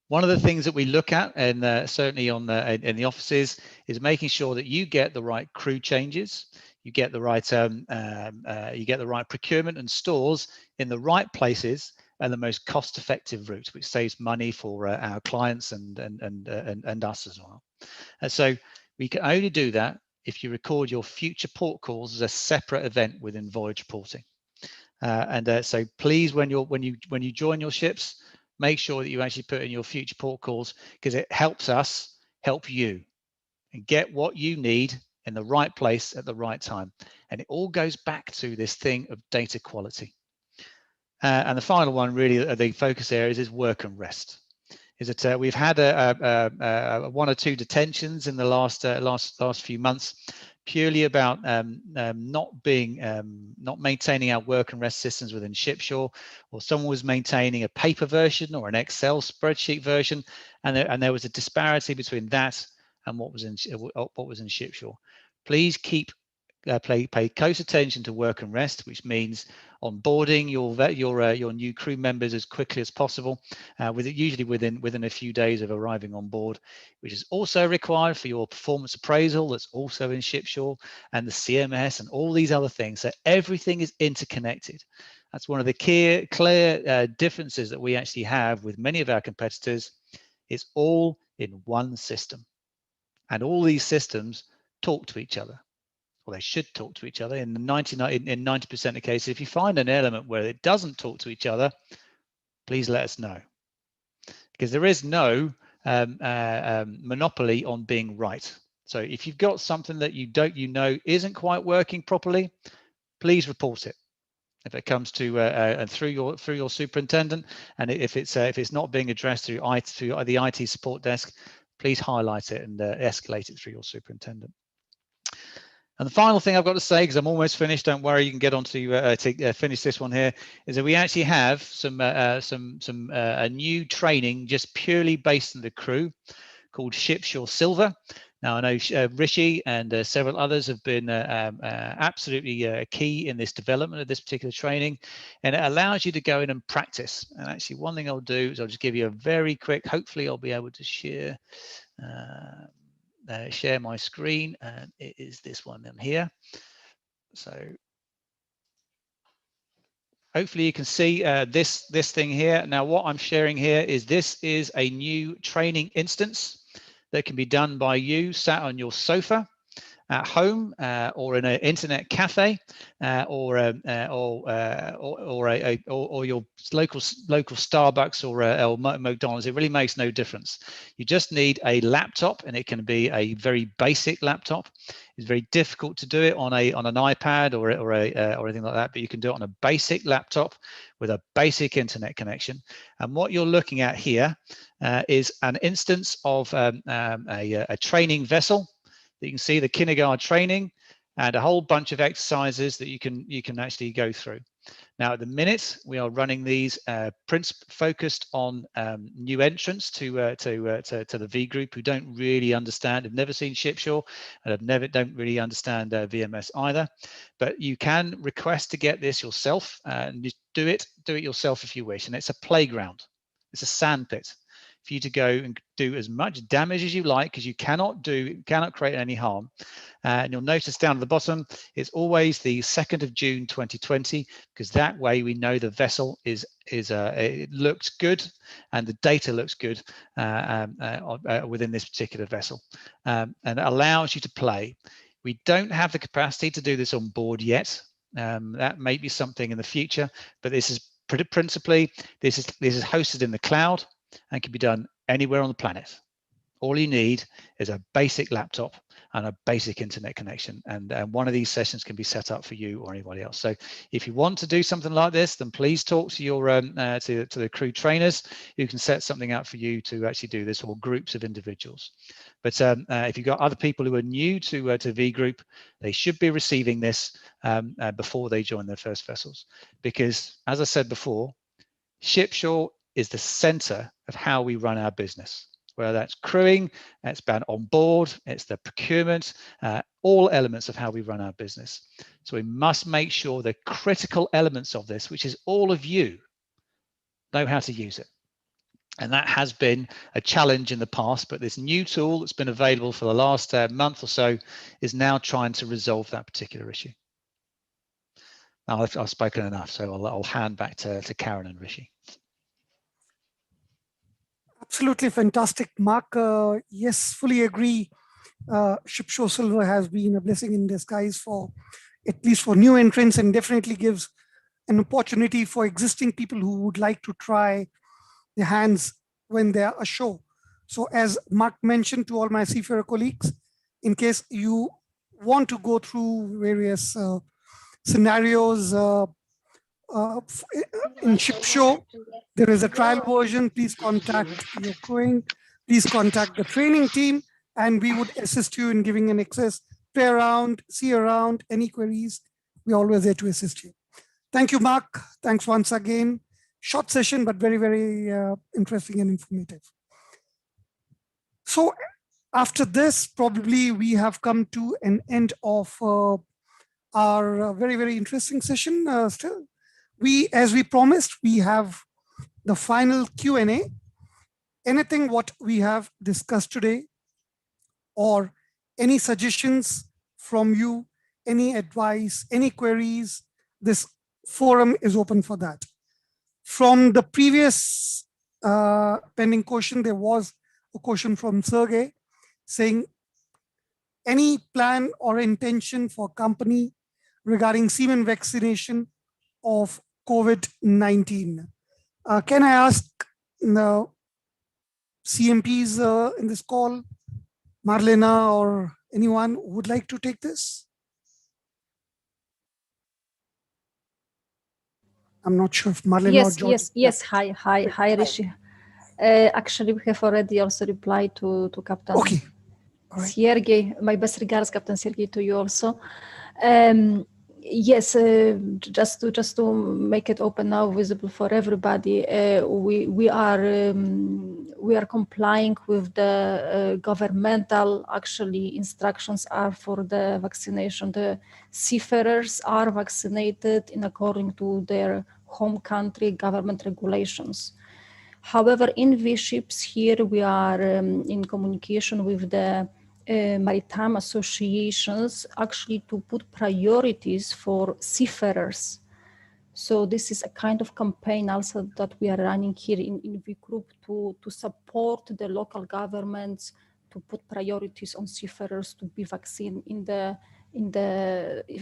One of the things that we look at, and certainly in the offices, is making sure that you get the right crew changes. You get the right procurement and stores in the right places and the most cost-effective route, which saves money for our clients and us as well. And so we can only do that if you record your future port calls as a separate event within voyage reporting. So please, when you join your ships, make sure that you actually put in your future port calls, because it helps us help you and get what you need in the right place at the right time. And it all goes back to this thing of data quality. And the final one, really, the focus areas is work and rest. Is that we've had 1 or 2 detentions in the last few months, purely about not maintaining our work and rest systems within Shipshaw, or someone was maintaining a paper version or an Excel spreadsheet version, and there was a disparity between that and what was in Shipshaw. Please pay close attention to work and rest, which means onboarding your new crew members as quickly as possible, usually within a few days of arriving on board, which is also required for your performance appraisal. That's also in Shipshaw, and the CMS and all these other things. So everything is interconnected. That's one of the clear differences that we actually have with many of our competitors. It's all in one system, and all these systems talk to each other. Well, they should talk to each other. In 90% of cases, if you find an element where it doesn't talk to each other, please let us know, because there is no monopoly on being right. So if you've got something that you know isn't quite working properly, please report it. If it comes to through your superintendent, and if it's not being addressed through the IT support desk, please highlight it and escalate it through your superintendent. And the final thing I've got to say, because I'm almost finished, don't worry, you can get on to finish this one here, is that we actually have some new training just purely based on the crew called Shipshore Silver. Now, I know Rishi and several others have been absolutely key in this development of this particular training, and it allows you to go in and practice. And actually, one thing I'll do is I'll just give you a very quick, hopefully I'll be able to share my screen, and it is this one in here. So hopefully you can see this thing here. Now, what I'm sharing here is this is a new training instance that can be done by you sat on your sofa at home or in an internet cafe or your local Starbucks or McDonald's. It really makes no difference. You just need a laptop, and it can be a very basic laptop. It's very difficult to do it on an iPad or anything like that, but you can do it on a basic laptop with a basic internet connection. And what you're looking at here is an instance of a training vessel. You can see the KinderGuard training and a whole bunch of exercises that you can actually go through. Now, at the minute, we are running these focused on new entrants to the V group who don't really understand, have never seen Shipshore, and don't really understand VMS either. But you can request to get this yourself, and just do it yourself if you wish. And it's a playground. It's a sandpit for you to go and do as much damage as you like, because you cannot create any harm. And you'll notice down at the bottom, it's always the 2nd of June 2020, because that way we know the vessel it looks good and the data looks good within this particular vessel, and it allows you to play. We don't have the capacity to do this on board yet. That may be something in the future, but this is principally this is hosted in the cloud and can be done anywhere on the planet. All you need is a basic laptop and a basic internet connection, and one of these sessions can be set up for you or anybody else. So if you want to do something like this, then please talk to your to the crew trainers who can set something up for you to actually do this, or groups of individuals. But if you've got other people who are new to V Group, they should be receiving this before they join their first vessels, because as I said before, Shipshore is the center of how we run our business, whether that's crewing, it's been on board, it's the procurement, all elements of how we run our business. So we must make sure the critical elements of this, which is all of you, know how to use it. And that has been a challenge in the past, but this new tool that's been available for the last month or so is now trying to resolve that particular issue. Now, I've spoken enough, so I'll hand back to Karen and Rishi. Absolutely fantastic, Mark. Yes, fully agree. Shipshore Silver has been a blessing in disguise for, at least for new entrants, and definitely gives an opportunity for existing people who would like to try their hands when they are ashore. So as Mark mentioned to all my seafarer colleagues, in case you want to go through various scenarios in Shipshore, there is a trial version. Please contact your crewing, please contact the training team, and we would assist you in giving an access, play around, see around, any queries. We're always there to assist you. Thank you, Mark. Thanks once again. Short session, but very, very interesting and informative. So after this, probably we have come to an end of our very, very interesting session still. As we promised, we have the final Q&A. Anything what we have discussed today, or any suggestions from you, any advice, any queries, this forum is open for that. From the previous pending question, there was a question from Sergey saying, any plan or intention for company regarding seamen vaccination of COVID-19? Can I ask the CMPs in this call, Marlena or anyone would like to take this? I'm not sure if Marlena or George. Yes. Hi, Rishi. Actually, we have already also replied to Captain Sergey. My best regards, Captain Sergey, to you also. Yes, just to make it open now, visible for everybody. We are complying with the governmental actually instructions are for the vaccination. The seafarers are vaccinated in according to their home country government regulations. However, in V-ships here, we are in communication with the maritime associations actually to put priorities for seafarers. So this is a kind of campaign also that we are running here in V Group to support the local governments to put priorities on seafarers to be vaccinated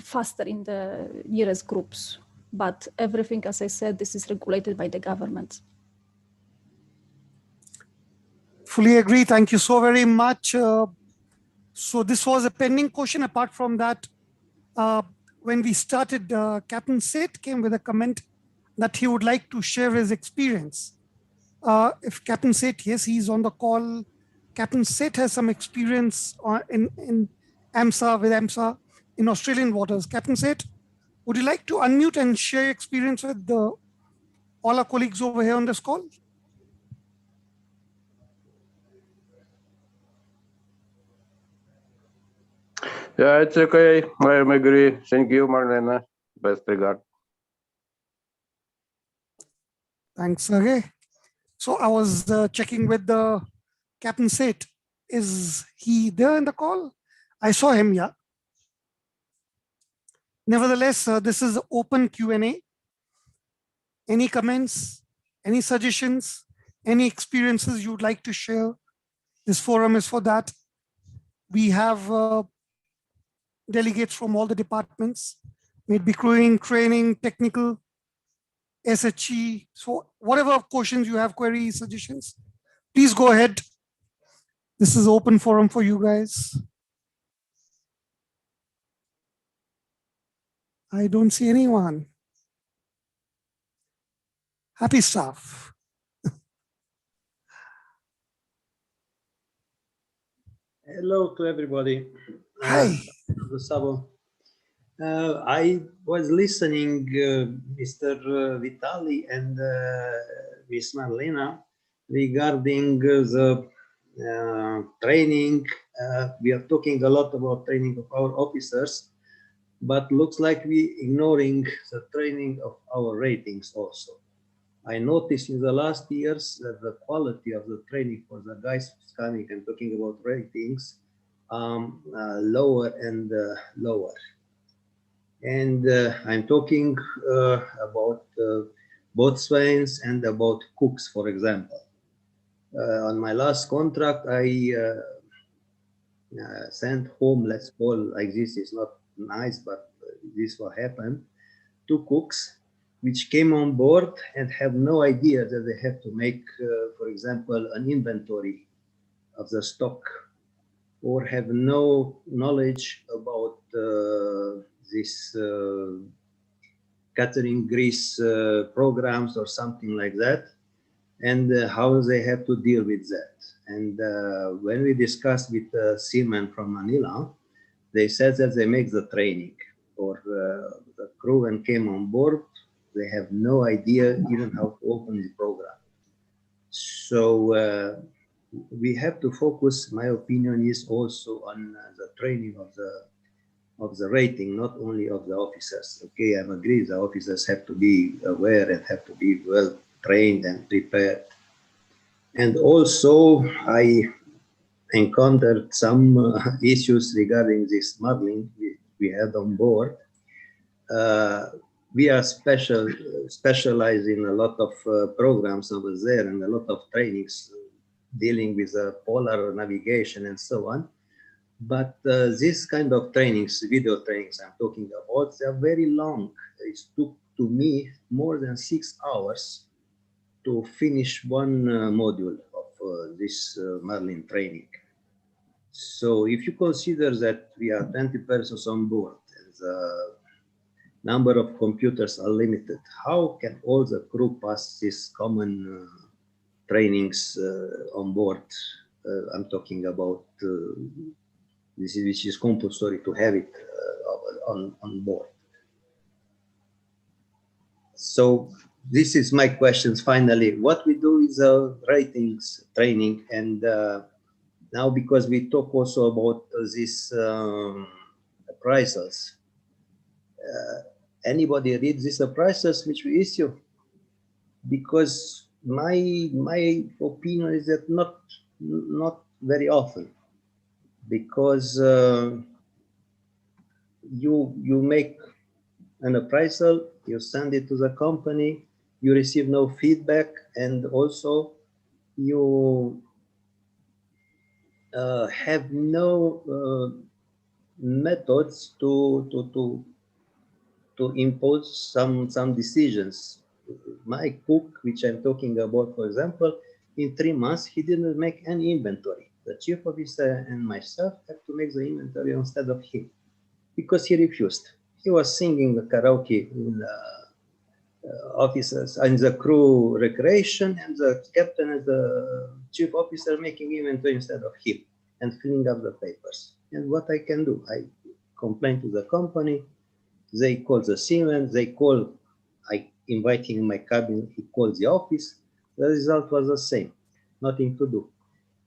faster in the nearest groups. But everything, as I said, this is regulated by the government. Fully agree. Thank you so very much. So this was a pending question. Apart from that, when we started, Captain Seth came with a comment that he would like to share his experience. If Captain Seth, yes, he's on the call. Captain Seth has some experience in AMSA, with AMSA in Australian waters. Captain Seth, would you like to unmute and share your experience with all our colleagues over here on this call? Yeah, it's okay. I agree. Thank you, Marlena. Best regard. Thanks, Sergey. So I was checking with the Captain Seth. Is he there in the call? I saw him, yeah. Nevertheless, this is open Q&A. Any comments, any suggestions, any experiences you'd like to share? This forum is for that. We have delegates from all the departments, may it be crewing, training, technical, SHE. So whatever questions you have, queries, suggestions, please go ahead. This is open forum for you guys. I don't see anyone. Happy stuff. Hello to everybody. Hi. Gustavo. I was listening Mr. Vitali and Ms. Marlena regarding the training. We are talking a lot about training of our officers, but looks like we ignoring the training of our ratings also. I noticed in the last years that the quality of the training for the guys who's coming and talking about ratings lower and lower. And I'm talking about boatswains and about cooks, for example. On my last contract, I sent home, let's call like this, is not nice, but this will happen, 2 cooks which came on board and have no idea that they have to make, for example, an inventory of the stock, or have no knowledge about this catering grease programs or something like that, and how they have to deal with that. And when we discussed with seamen from Manila, they said that they make the training, or the crew and came on board, they have no idea even how to open the program. So we have to focus, my opinion is also on the training of the rating, not only of the officers. Okay, I agree, the officers have to be aware and have to be well trained and prepared. And also, I encountered some issues regarding this modeling we had on board. We are specialized in a lot of programs over there and a lot of trainings dealing with polar navigation and so on. But this kind of trainings, video trainings I'm talking about, they are very long. It took to me more than 6 hours to finish one module of this Marlin training. So if you consider that we are 20 persons on board, and the number of computers are limited, how can all the crew pass these common trainings on board? I'm talking about this, which is compulsory to have it on board. So this is my questions. Finally, what we do is ratings training, and now because we talk also about these appraisals, anybody read these appraisals which we issue? Because my opinion is that not very often, because you make an appraisal, you send it to the company, you receive no feedback, and also you have no methods to impose some decisions. My cook, which I'm talking about, for example, in 3 months, he didn't make any inventory. The chief officer and myself had to make the inventory instead of him, because he refused. He was singing the karaoke in the officers and the crew recreation, and the captain and the chief officer making inventory instead of him and filling up the papers. And what I can do? I complain to the company. They call the Siemens. I invite him in my cabin. He calls the office. The result was the same. Nothing to do.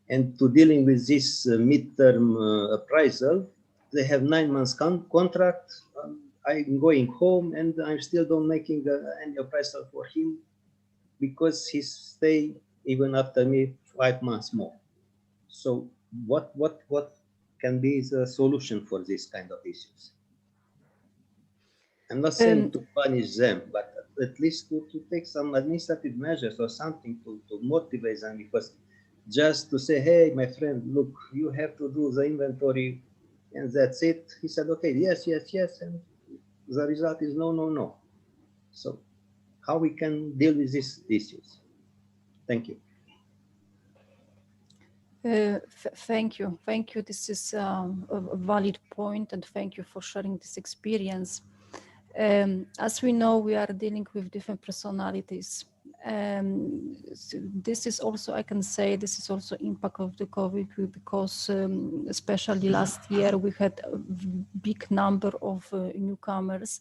And to dealing with this midterm appraisal, they have 9 months contract. I'm going home and I'm still don't making any appraisal for him, because he stay even after me 5 months more. So what can be the solution for this kind of issues? I'm not saying to punish them, but at least to take some administrative measures or something to motivate them, because just to say, hey, my friend, look, you have to do the inventory and that's it. He said, okay, yes, yes, yes. And the result is no, no, no. So how we can deal with these issues? Thank you. Thank you. Thank you. This is a valid point, and thank you for sharing this experience. As we know, we are dealing with different personalities. So this is also, I can say, this is also impact of the COVID, because especially last year, we had a big number of newcomers.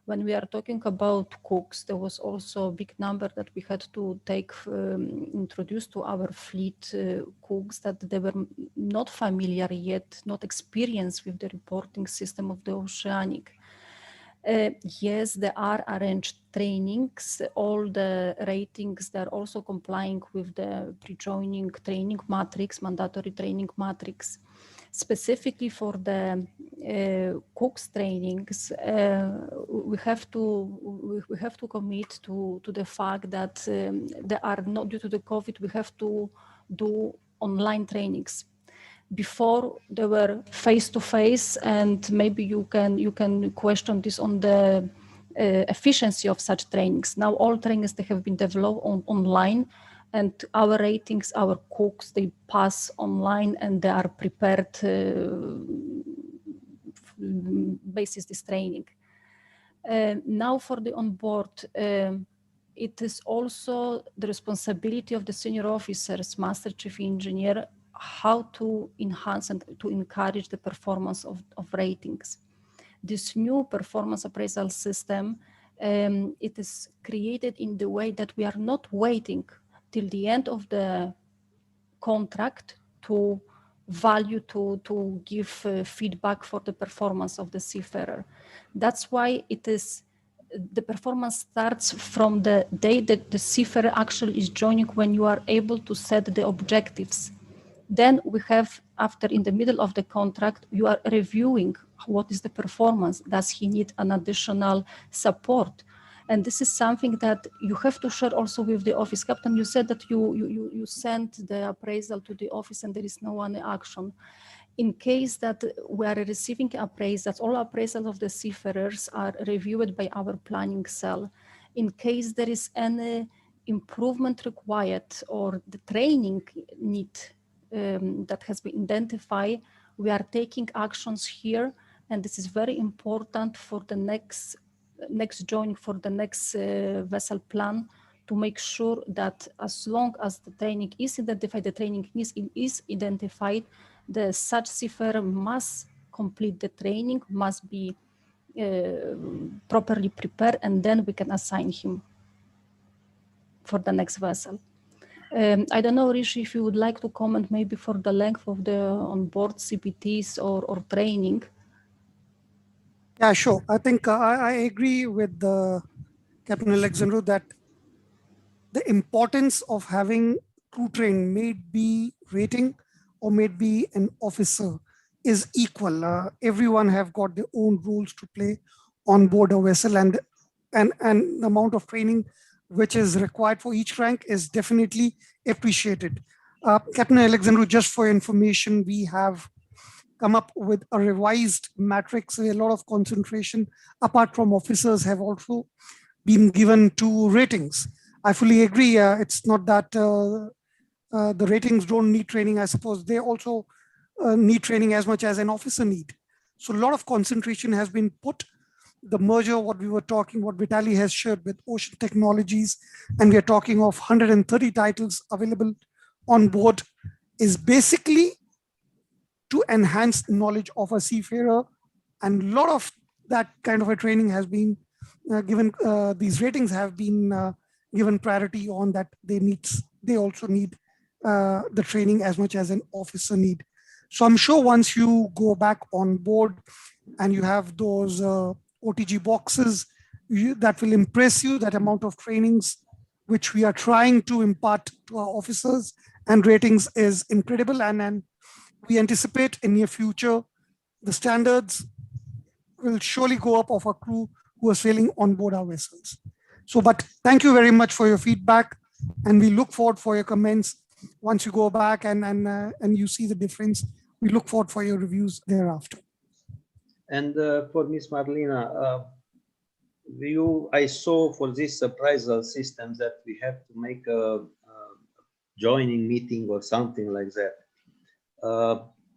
When we are talking about cooks, there was also a big number that we had to take, introduce to our fleet cooks that they were not familiar yet, not experienced with the reporting system of the Oceanic. Yes, there are arranged trainings. All the ratings, they're also complying with the pre-joining training matrix, mandatory training matrix. Specifically for the cooks trainings, we have to commit to the fact that there are not, due to the COVID, we have to do online trainings. Before they were face-to-face, and maybe you can question this on the efficiency of such trainings. Now all trainings, they have been developed online, and our ratings, our cooks, they pass online and they are prepared basis this training. Now for the onboard, it is also the responsibility of the senior officers, master chief engineer, how to enhance and to encourage the performance of ratings. This new performance appraisal system, it is created in the way that we are not waiting till the end of the contract to value, to give feedback for the performance of the seafarer. That's why it is, the performance starts from the day that the seafarer actually is joining, when you are able to set the objectives. Then we have, after in the middle of the contract, you are reviewing what is the performance. Does he need an additional support? And this is something that you have to share also with the office captain. You said that you sent the appraisal to the office and there is no one action. In case that we are receiving appraisals, all appraisals of the seafarers are reviewed by our planning cell. In case there is any improvement required or the training need that has been identified. We are taking actions here, and this is very important for the next joining, for the next vessel plan, to make sure that as long as the training is identified, the training is identified, the such seafarer must complete the training, must be properly prepared, and then we can assign him for the next vessel. I don't know, Rishi, if you would like to comment maybe for the length of the onboard CPTs or training. Yeah, sure. I think I agree with Captain Alexandru that the importance of having crew train, may it be rating or may it be an officer, is equal. Everyone have got their own roles to play on board a vessel, and the amount of training which is required for each rank is definitely appreciated. Captain Alexandru, just for information, we have come up with a revised matrix. A lot of concentration, apart from officers, have also been given to ratings. I fully agree. It's not that the ratings don't need training. I suppose they also need training as much as an officer need. So a lot of concentration has been put. The merger, what we were talking, what Vitaly has shared with Ocean Technologies, and we are talking of 130 titles available on board, is basically to enhance knowledge of a seafarer, and a lot of that kind of a training has been given. These ratings have been given priority on that. They also need the training as much as an officer need. So I'm sure once you go back on board and you have those OTG boxes, that will impress you. That amount of trainings which we are trying to impart to our officers and ratings is incredible, and we anticipate in near future the standards will surely go up of our crew who are sailing on board our vessels. So, but thank you very much for your feedback, and we look forward for your comments once you go back and you see the difference. We look forward for your reviews thereafter. And for Ms. Marlena, I saw for this appraisal system that we have to make a joining meeting or something like that.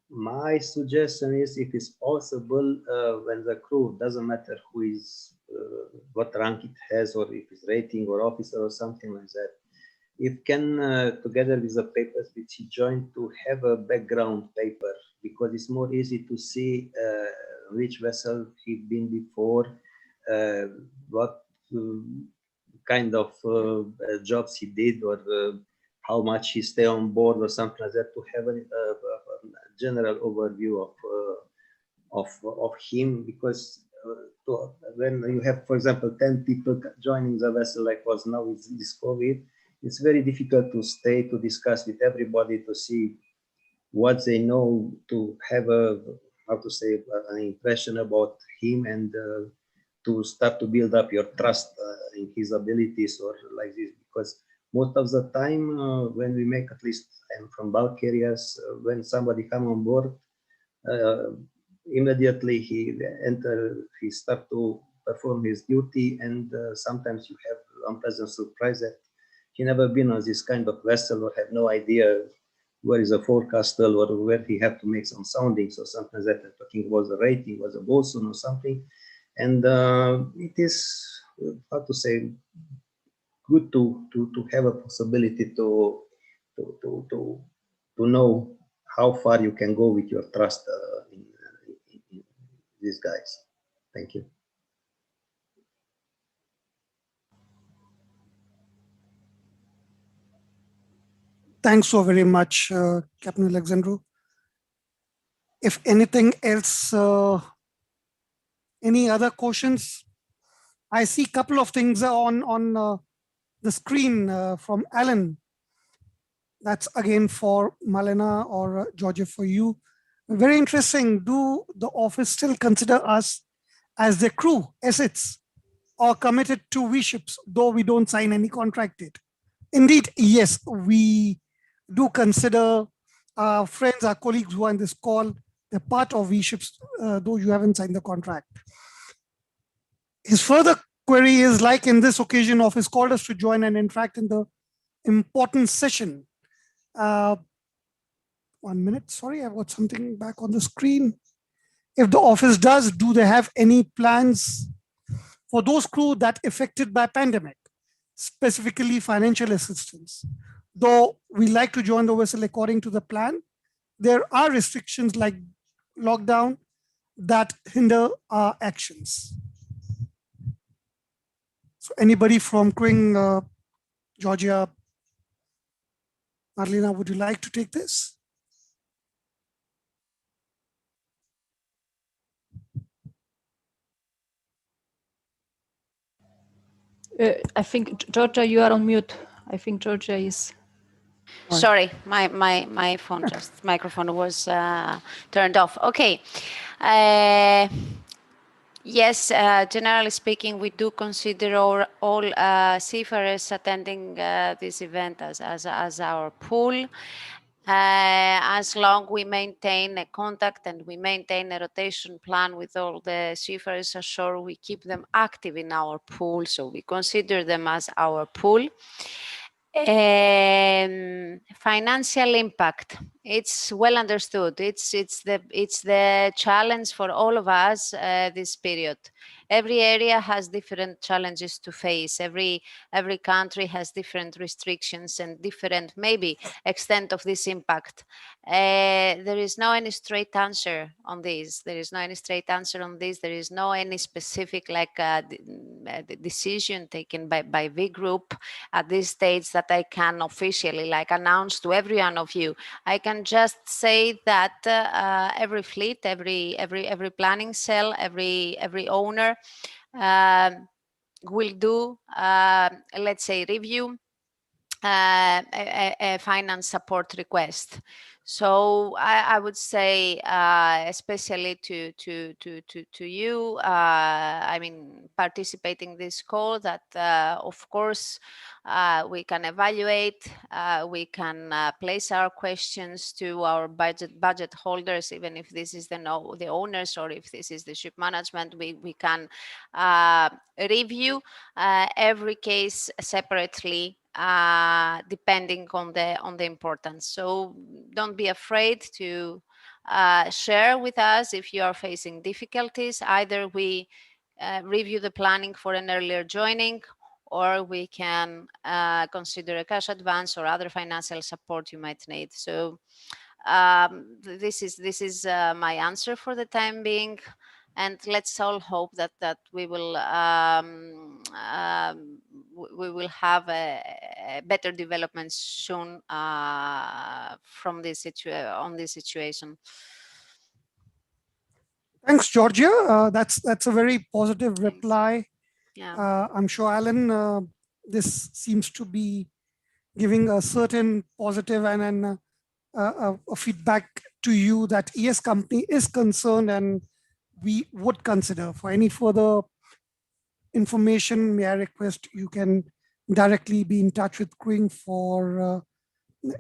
My suggestion is, if it's possible, when the crew, doesn't matter who is, what rank it has, or if it's rating or officer or something like that, if can, together with the papers which he joined, to have a background paper, because it's more easy to see which vessel he'd been before, what kind of jobs he did, or how much he stayed on board or something like that, to have a general overview of him. Because when you have, for example, 10 people joining the vessel, like was now with this COVID, it's very difficult to stay to discuss with everybody, to see what they know, to have a, how to say, an impression about him, and to start to build up your trust in his abilities, or like this. Because most of the time, when we make, at least I'm from bulk areas, when somebody come on board, immediately he start to perform his duty, and sometimes you have unpleasant surprise that he never been on this kind of vessel, or have no idea where is a forecastle, or where he have to make some soundings or something like that. Talking about the rating, was a bosun or something. And it is, how to say, good to have a possibility to know how far you can go with your trust in these guys. Thank you. Thanks so very much, Captain Alexandru. If anything else, any other questions? I see a couple of things on the screen from Alan. That's again for Marlena or Georgia, for you. Very interesting. Do the office still consider us as their crew, assets, or committed to V ships, though we don't sign any contract yet? Indeed, yes, we do consider our friends, our colleagues who are in this call, they're part of V ships, though you haven't signed the contract. His further query is, like in this occasion, office called us to join and interact in the important session. 1 minute. Sorry, I've got something back on the screen. If the office does, do they have any plans for those crew that affected by pandemic, specifically financial assistance? Though we like to join the vessel according to the plan, there are restrictions like lockdown that hinder our actions. So anybody from Kring, Georgia, Marlena, would you like to take this? I think, Georgia, you are on mute. I think Georgia is. Sorry, my microphone was turned off. Okay. Yes, generally speaking, we do consider all seafarers attending this event as our pool. As long we maintain a contact and we maintain a rotation plan with all the seafarers ashore, we keep them active in our pool, so we consider them as our pool. Financial impact, it's well understood. It's the challenge for all of us this period. Every area has different challenges to face. Every country has different restrictions and different maybe extent of this impact. There is no any straight answer on this. There is no any straight answer on this. There is no any specific decision taken by V Group at this stage that I can officially announce to every one of you. I can just say that every fleet, every planning cell, every owner will do, let's say, review a finance support request. So I would say, especially to you, I mean, participating in this call, that of course we can evaluate, we can place our questions to our budget holders, even if this is the owners or if this is the ship management. We can review every case separately, depending on the importance. So don't be afraid to share with us if you are facing difficulties. Either we review the planning for an earlier joining, or we can consider a cash advance or other financial support you might need. So this is my answer for the time being. And let's all hope that we will have a better development soon from this situation. Thanks, Georgia. That's a very positive reply. Yeah. I'm sure, Alan, this seems to be giving a certain positive and a feedback to you that ES company is concerned, and we would consider. For any further information, may I request you can directly be in touch with Kring for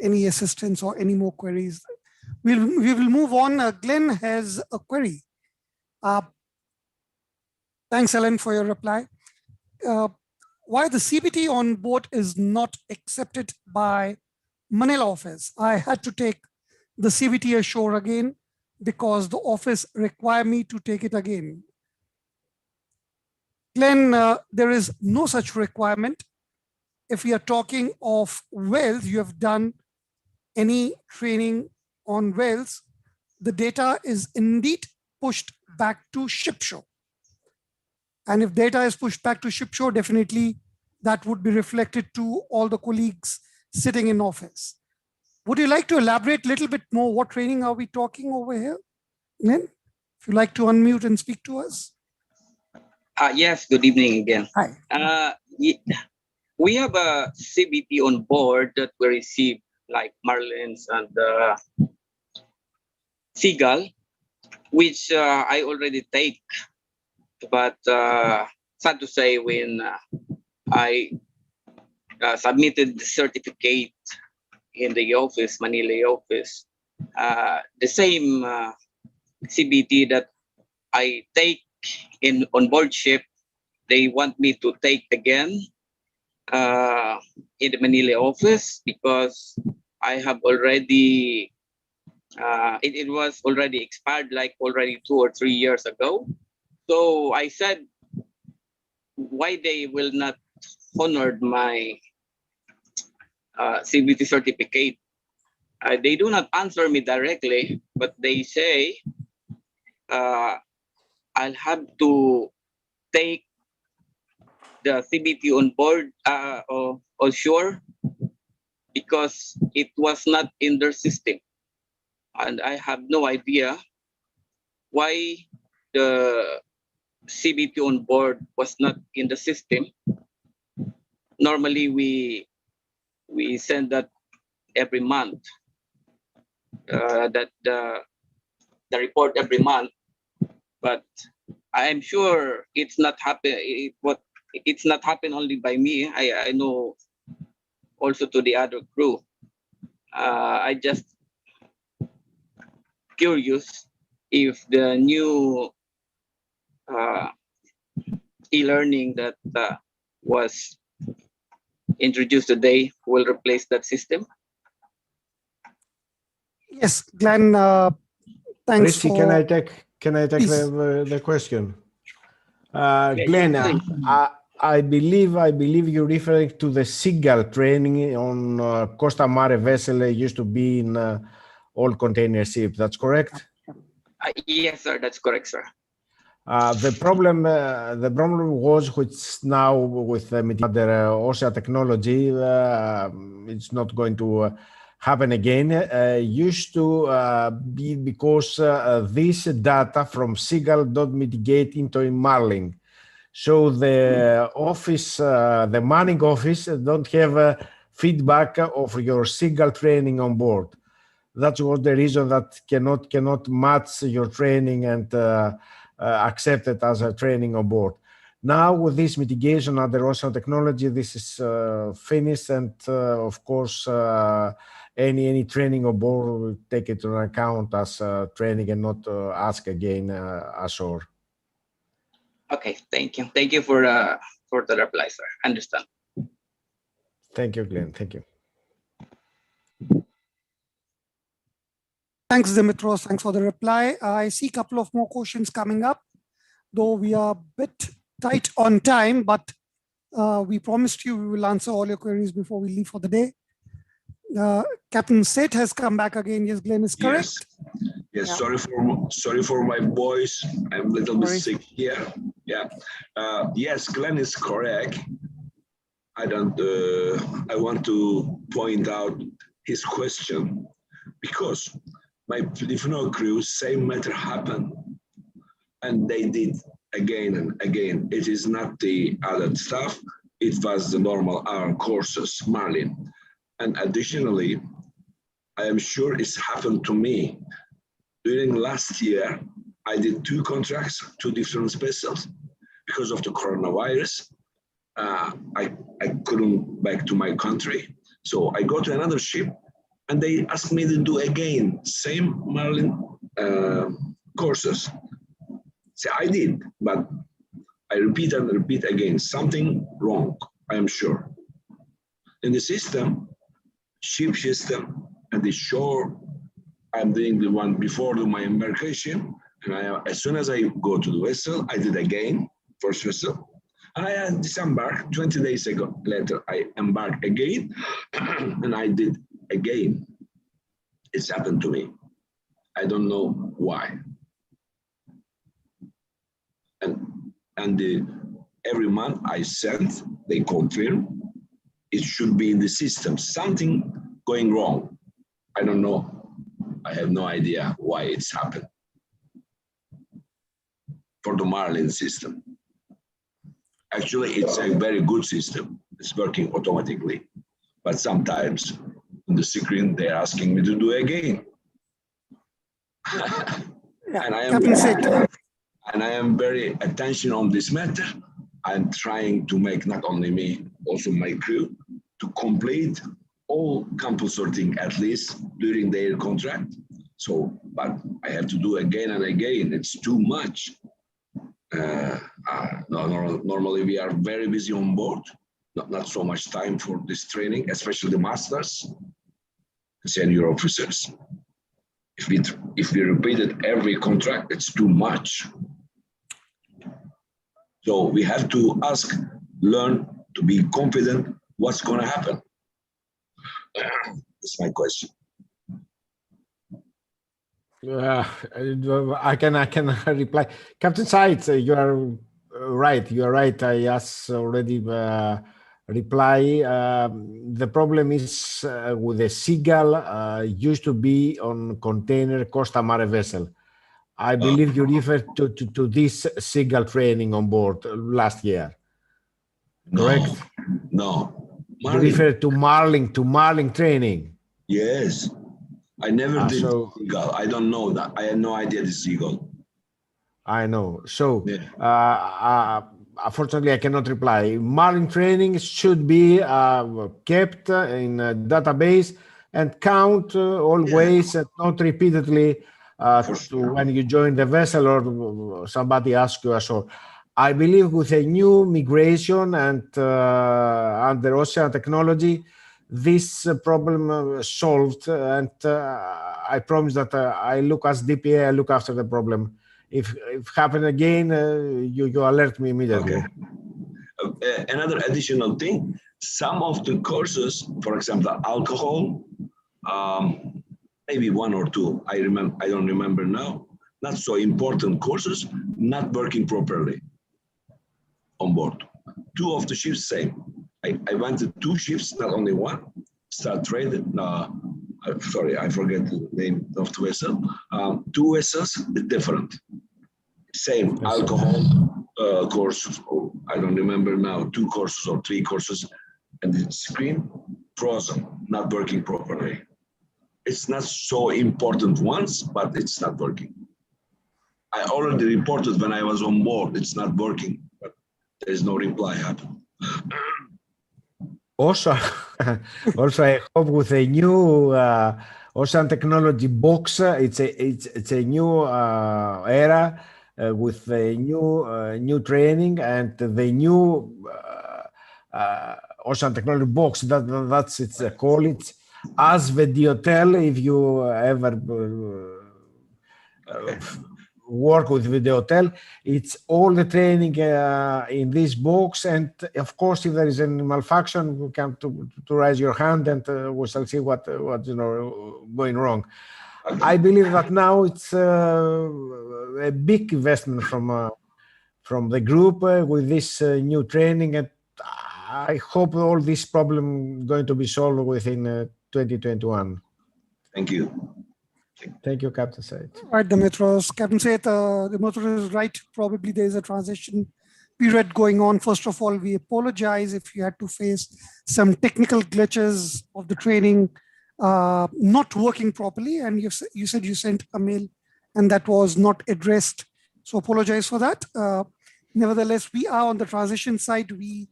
any assistance or any more queries. We will move on. Glenn has a query. Thanks, Ellen, for your reply. Why the CBT on board is not accepted by Manila office? I had to take the CBT ashore again because the office require me to take it again. Glenn, there is no such requirement. If we are talking of wells, you have done any training on wells, the data is indeed pushed back to shipshore. And if data is pushed back to shipshore, definitely that would be reflected to all the colleagues sitting in office. Would you like to elaborate a little bit more? What training are we talking over here? Glenn, if you'd like to unmute and speak to us. Yes, good evening again. Hi. We have a CBT on board that we receive, like Marlins and Seagull, which I already take. But sad to say, when I submitted the certificate in the office, Manila office, the same CBT that I take on board ship, they want me to take again in the Manila office because I have already It was already expired, like already 2 or 3 years ago. So I said, why they will not honor my CBT certificate? They do not answer me directly, but they say I'll have to take the CBT on board or shore because it was not in their system. And I have no idea why the CBT on board was not in the system. Normally we send that every month, the report every month, but I'm sure it's not happen. It's not happen only by me. I know also to the other crew. I just curious if the new e-learning that was introduced today will replace that system. Yes, Glenn, thanks Richie, for... can I take the question? Glenn, I believe you're referring to the Seagull training on Costa Mare vessel used to be in all container ship. That's correct? Yes, sir. That's correct, sir. The problem was, which now with the OSHA technology, it's not going to happen again. Used to be because this data from Seagull don't mitigate into Marlin. So the office, the manning office, don't have feedback of your Seagull training on board. That was the reason that cannot match your training and accept it as a training on board. Now with this mitigation under OSHA technology, this is finished, and of course any training on board will take it into account as training and not ask again ashore. Okay, thank you. Thank you for the reply, sir. Understand. Thank you, Glenn. Thank you. Thanks, Dimitros. Thanks for the reply. I see a couple of more questions coming up, though we are a bit tight on time, but we promised you we will answer all your queries before we leave for the day. Captain Seth has come back again. Yes, Glenn is correct. Yes, Yeah. sorry for my voice. I'm a little bit sick here. Yeah. Yes, Glenn is correct. I want to point out his question because my Filipino crew, same matter happened, and they did again and again. It is not the other stuff. It was the normal courses, Marlin. And additionally, I am sure it's happened to me. During last year, I did 2 contracts, 2 different vessels. Because of the coronavirus, I couldn't back to my country. So I go to another ship and they asked me to do again, same Marlin courses. So I did, but I repeat and repeat again, something wrong, I am sure. In the system, ship system, and the shore, I'm doing the one before my embarkation, and as soon as I go to the vessel, I did again, first vessel, and I disembarked 20 days ago. Later, I embarked again, and I did again. It's happened to me. I don't know why. And every month I send, they confirm, it should be in the system. Something going wrong. I don't know. I have no idea why it's happened. For the Marlin system. Actually, it's a very good system. It's working automatically. But sometimes on the screen, they're asking me to do again. And I am very attention on this matter. I'm trying to make not only me, also my crew, to complete all compulsory thing at least during their contract. So, but I have to do again and again. It's too much. Normally we are very busy on board. Not so much time for this training, especially the masters, senior officers. If we repeated every contract, it's too much. So we have to learn to be confident what's going to happen. That's my question. I can reply. Captain Said, you are right. You are right. I asked already reply. The problem is with the Seagull used to be on container Costa Mare vessel. I believe you referred to this Seagull training on board last year. Correct? No. You referred to Marlin training. Yes. I never did Seagull. I don't know that. I had no idea the Seagull. I know. So, unfortunately, I cannot reply. Marlin training should be kept in a database and count always, not repeatedly when you join the vessel or somebody asks you. So, I believe with a new migration and under ocean technology, this problem solved, and I promise that I look as DPA, I look after the problem. If happen again, you alert me immediately. Okay. Another additional thing, some of the courses, for example, alcohol, maybe one or two, I don't remember now, not so important courses, not working properly on board. Two of the ships same. I went to two ships, not only one. Start trading. Sorry, I forget the name of the vessel. Two vessels, different. Same alcohol courses. Oh, I don't remember now. 2 courses or 3 courses, and the screen frozen, not working properly. It's not so important once, but it's not working. I already reported when I was on board. It's not working, but there is no reply happened. Also, I hope with a new ocean technology box, it's a new era with a new training and the new ocean technology box. That's its call. It's as the hotel. If you ever work with the hotel, it's all the training in this box, and of course if there is a malfunction, you come to raise your hand and we shall see what going wrong. I believe that now it's a big investment from the group with this new training, and I hope all this problem going to be solved within 2021. Thank you. Thank you, Captain Said. Right, Dimitros. Captain Said, Dimitros is right. Probably there is a transition period going on. First of all, we apologize if you had to face some technical glitches of the training not working properly. And you said you sent a mail and that was not addressed. So apologize for that. Nevertheless, we are on the transition side. We,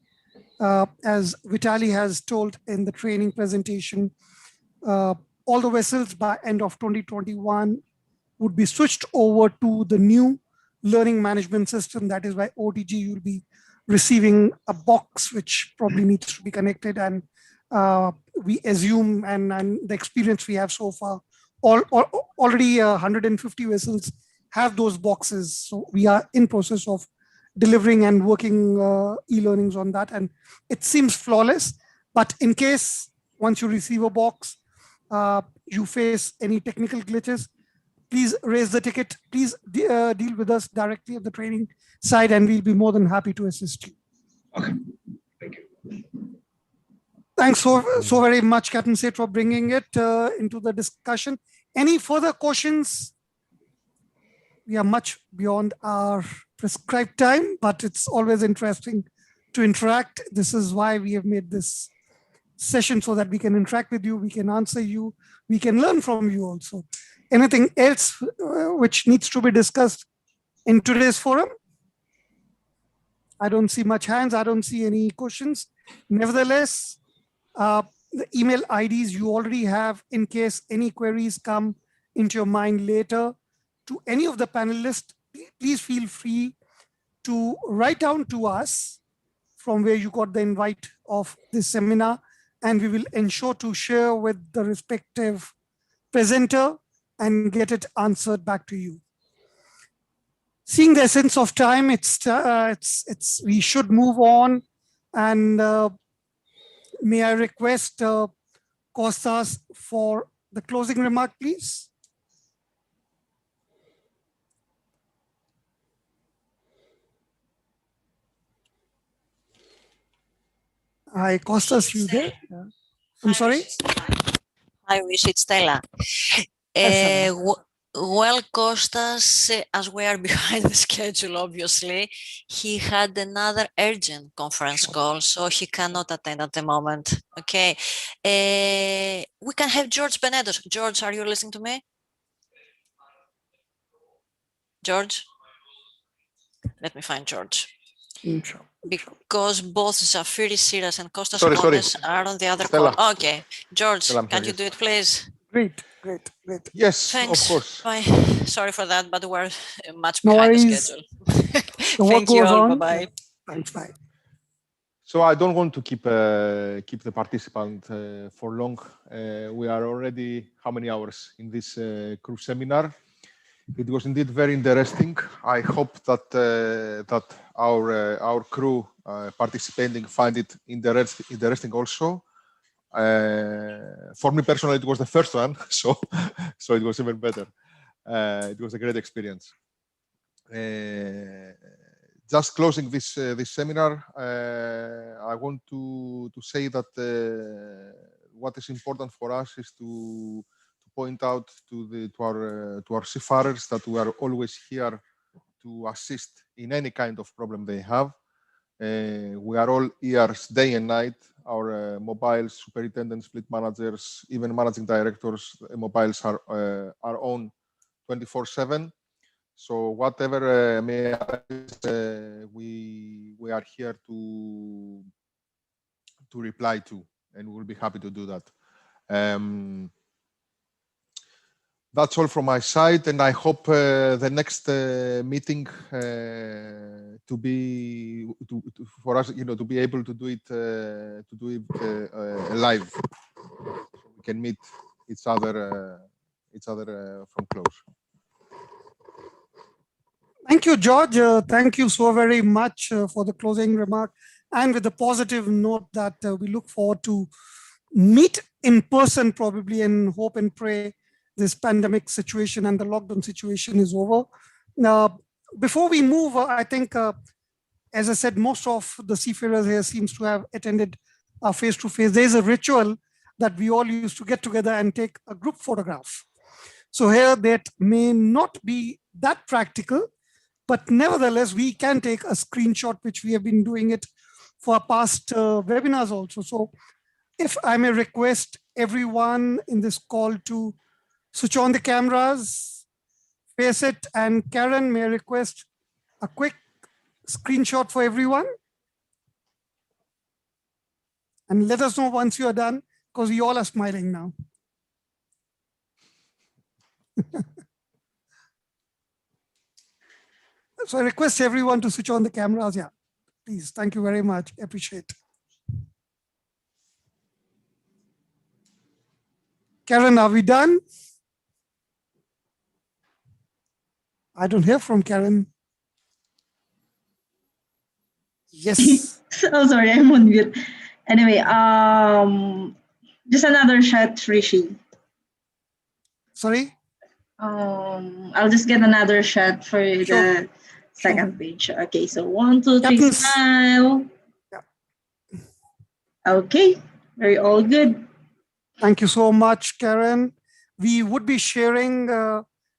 as Vitaly has told in the training presentation, all the vessels by end of 2021 would be switched over to the new learning management system. That is why OTG, you'll be receiving a box which probably needs to be connected. And we assume, and the experience we have so far, already 150 vessels have those boxes. So we are in process of delivering and working e-learnings on that. And it seems flawless, but in case once you receive a box, you face any technical glitches, please raise the ticket. Please deal with us directly at the training side, and we'll be more than happy to assist you. Okay, thank you. Thanks so very much, Captain Said, for bringing it into the discussion. Any further questions? We are much beyond our prescribed time, but it's always interesting to interact. This is why we have made this session, so that we can interact with you, we can answer you, we can learn from you also. Anything else which needs to be discussed in today's forum? I don't see much hands. I don't see any questions. Nevertheless, the email IDs you already have in case any queries come into your mind later. To any of the panelists, please feel free to write down to us from where you got the invite of this seminar, and we will ensure to share with the respective presenter and get it answered back to you. Seeing the essence of time, we should move on. And may I request Kostas for the closing remark, please? Hi, Kostas, you there? I'm sorry? I wish it's Stella. Well, Kostas, as we are behind the schedule, obviously, he had another urgent conference call, so he cannot attend at the moment. Okay. We can have George Benedos. George, are you listening to me? George? Let me find George. Because both Zafiri Siras and Kostas Gomes are on the other Stella. call. Okay. George, Stella, can you do it, please? Great. Yes, Thanks. of course. Bye. Sorry for that, but we're much No behind the worries. schedule. The work Thank you goes all. on. Bye-bye. Thanks, bye. So I don't want to keep the participant for long. We are already how many hours in this crew seminar? It was indeed very interesting. I hope that our crew participating find it interesting also. For me personally, it was the first one, so it was even better. It was a great experience. Just closing this seminar, I want to say that what is important for us is to point out to our seafarers that we are always here to assist in any kind of problem they have. We are all ears day and night. Our mobiles, superintendents, fleet managers, even managing directors, mobiles are on 24/7. So whatever may arise, we are here to reply to, and we will be happy to do that. That's all from my side, and I hope the next meeting for us, to be able to do it live, so we can meet each other from close. Thank you, George. Thank you so very much for the closing remark, and with the positive note that we look forward to meet in person probably, and hope and pray this pandemic situation and the lockdown situation is over. Before we move, I think, as I said, most of the seafarers here seems to have attended face-to-face. There's a ritual that we all used to get together and take a group photograph. So here that may not be that practical, but nevertheless, we can take a screenshot, which we have been doing it for our past webinars also. So if I may request everyone in this call to switch on the cameras, face it, and Karen, may I request a quick screenshot for everyone? And let us know once you are done, because you all are smiling now. So I request everyone to switch on the cameras. Yeah, please. Thank you very much. Appreciate it. Karen, are we done? I don't hear from Karen. Yes. Oh, sorry, I'm on mute. Anyway, just another shot, Rishi. Sorry? I'll just get another shot for the second page. Okay, so 1, 2, 3, smile. Okay, very all good. Thank you so much, Karen. We would be sharing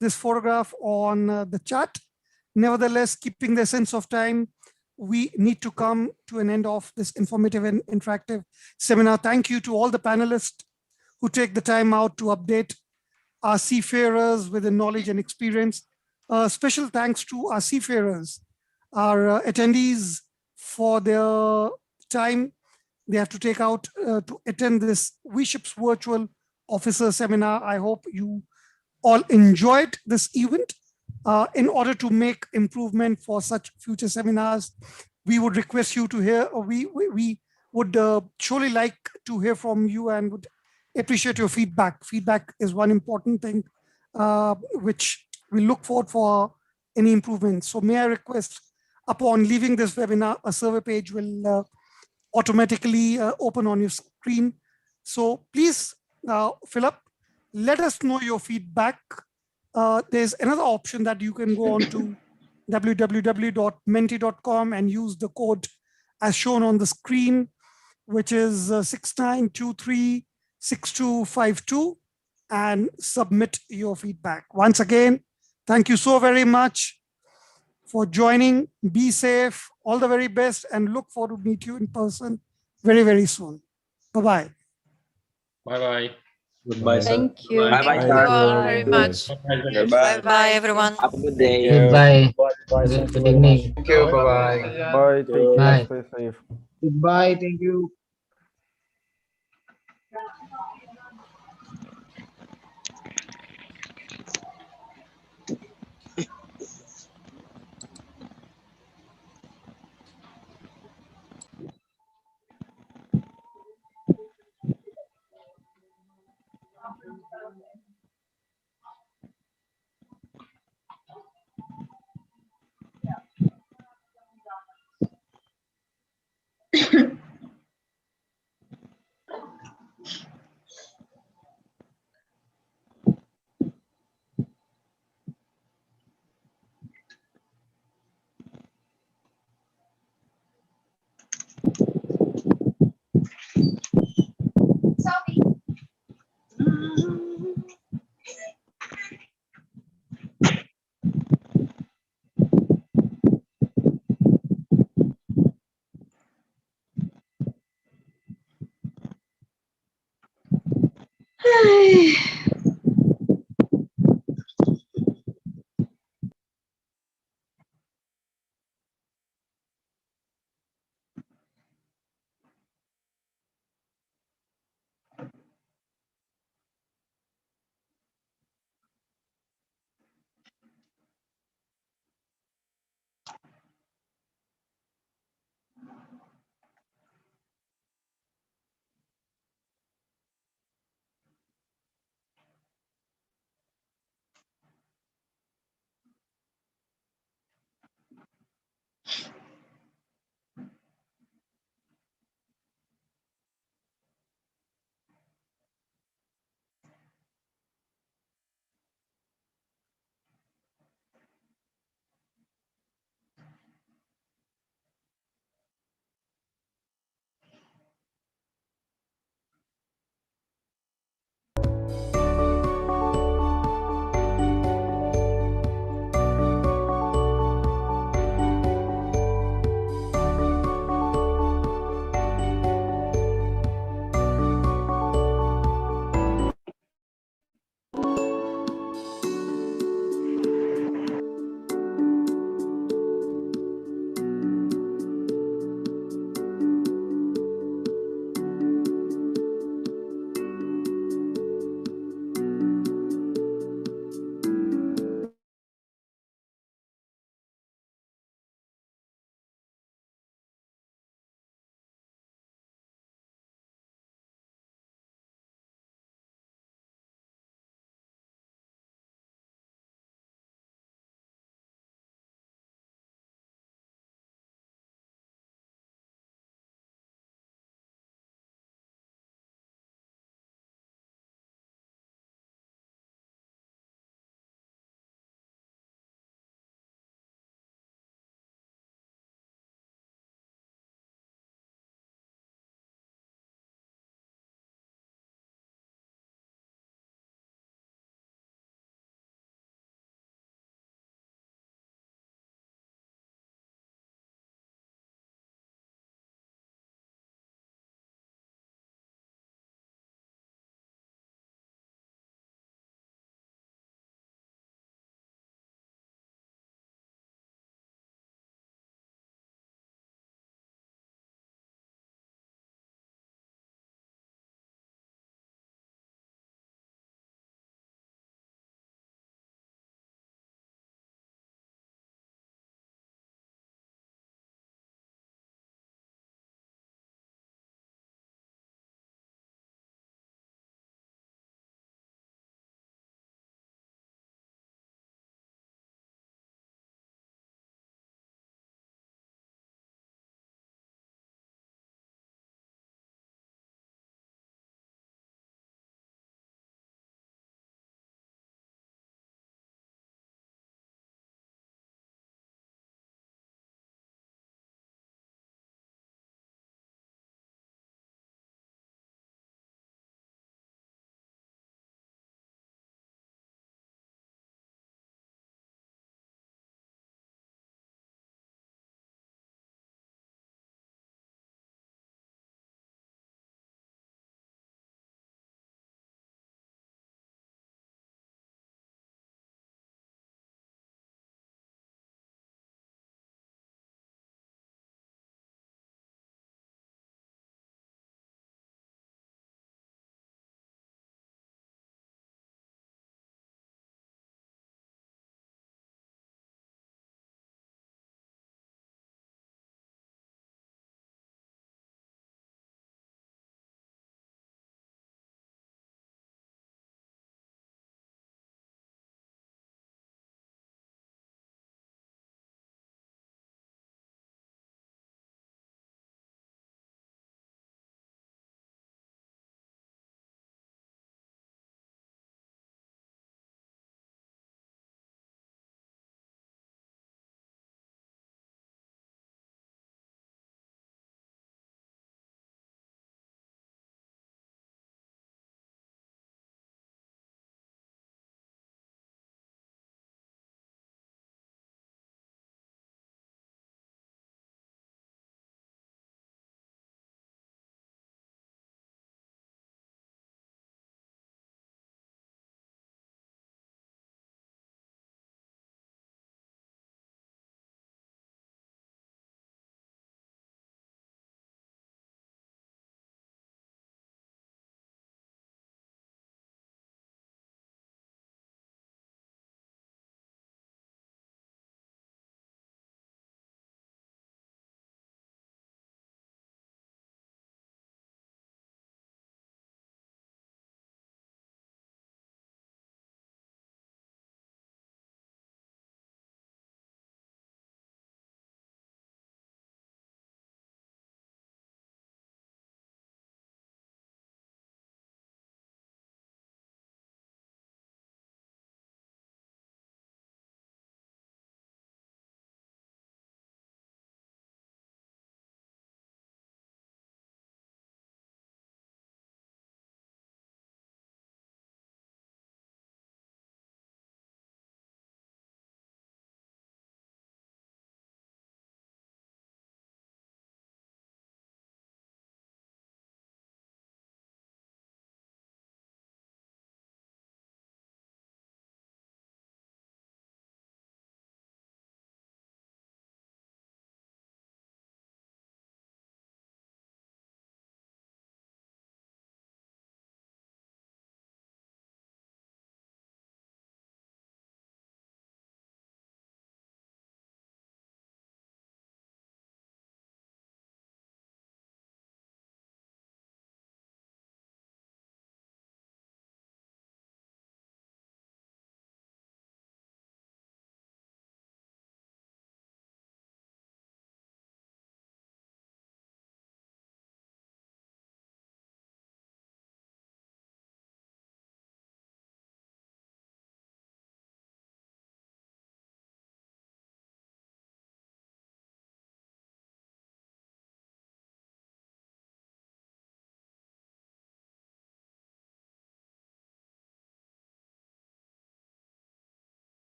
this photograph on the chat. Nevertheless, keeping the sense of time, we need to come to an end of this informative and interactive seminar. Thank you to all the panelists who take the time out to update our seafarers with the knowledge and experience. Special thanks to our seafarers, our attendees, for their time they have to take out to attend this We Ships virtual officer seminar. I hope you all enjoyed this event. In order to make improvement for such future seminars, we would request you to hear, we would surely like to hear from you and would appreciate your feedback. Feedback is one important thing which we look forward for any improvements. So may I request, upon leaving this webinar, a survey page will automatically open on your screen. So please fill up, let us know your feedback. There's another option that you can go on to www.menti.com and use the code as shown on the screen, which is 69236252, and submit your feedback. Once again, thank you so very much for joining. Be safe, all the very best, and look forward to meet you in person very, very soon. Bye-bye. Bye-bye. Goodbye, sir. Thank you. Bye bye, Thank you all very much. Bye, everyone. Have a good day. Goodbye. Bye. Good evening. Thank you. Bye-bye. Bye. Take care. Bye. Stay safe. Goodbye. Thank you.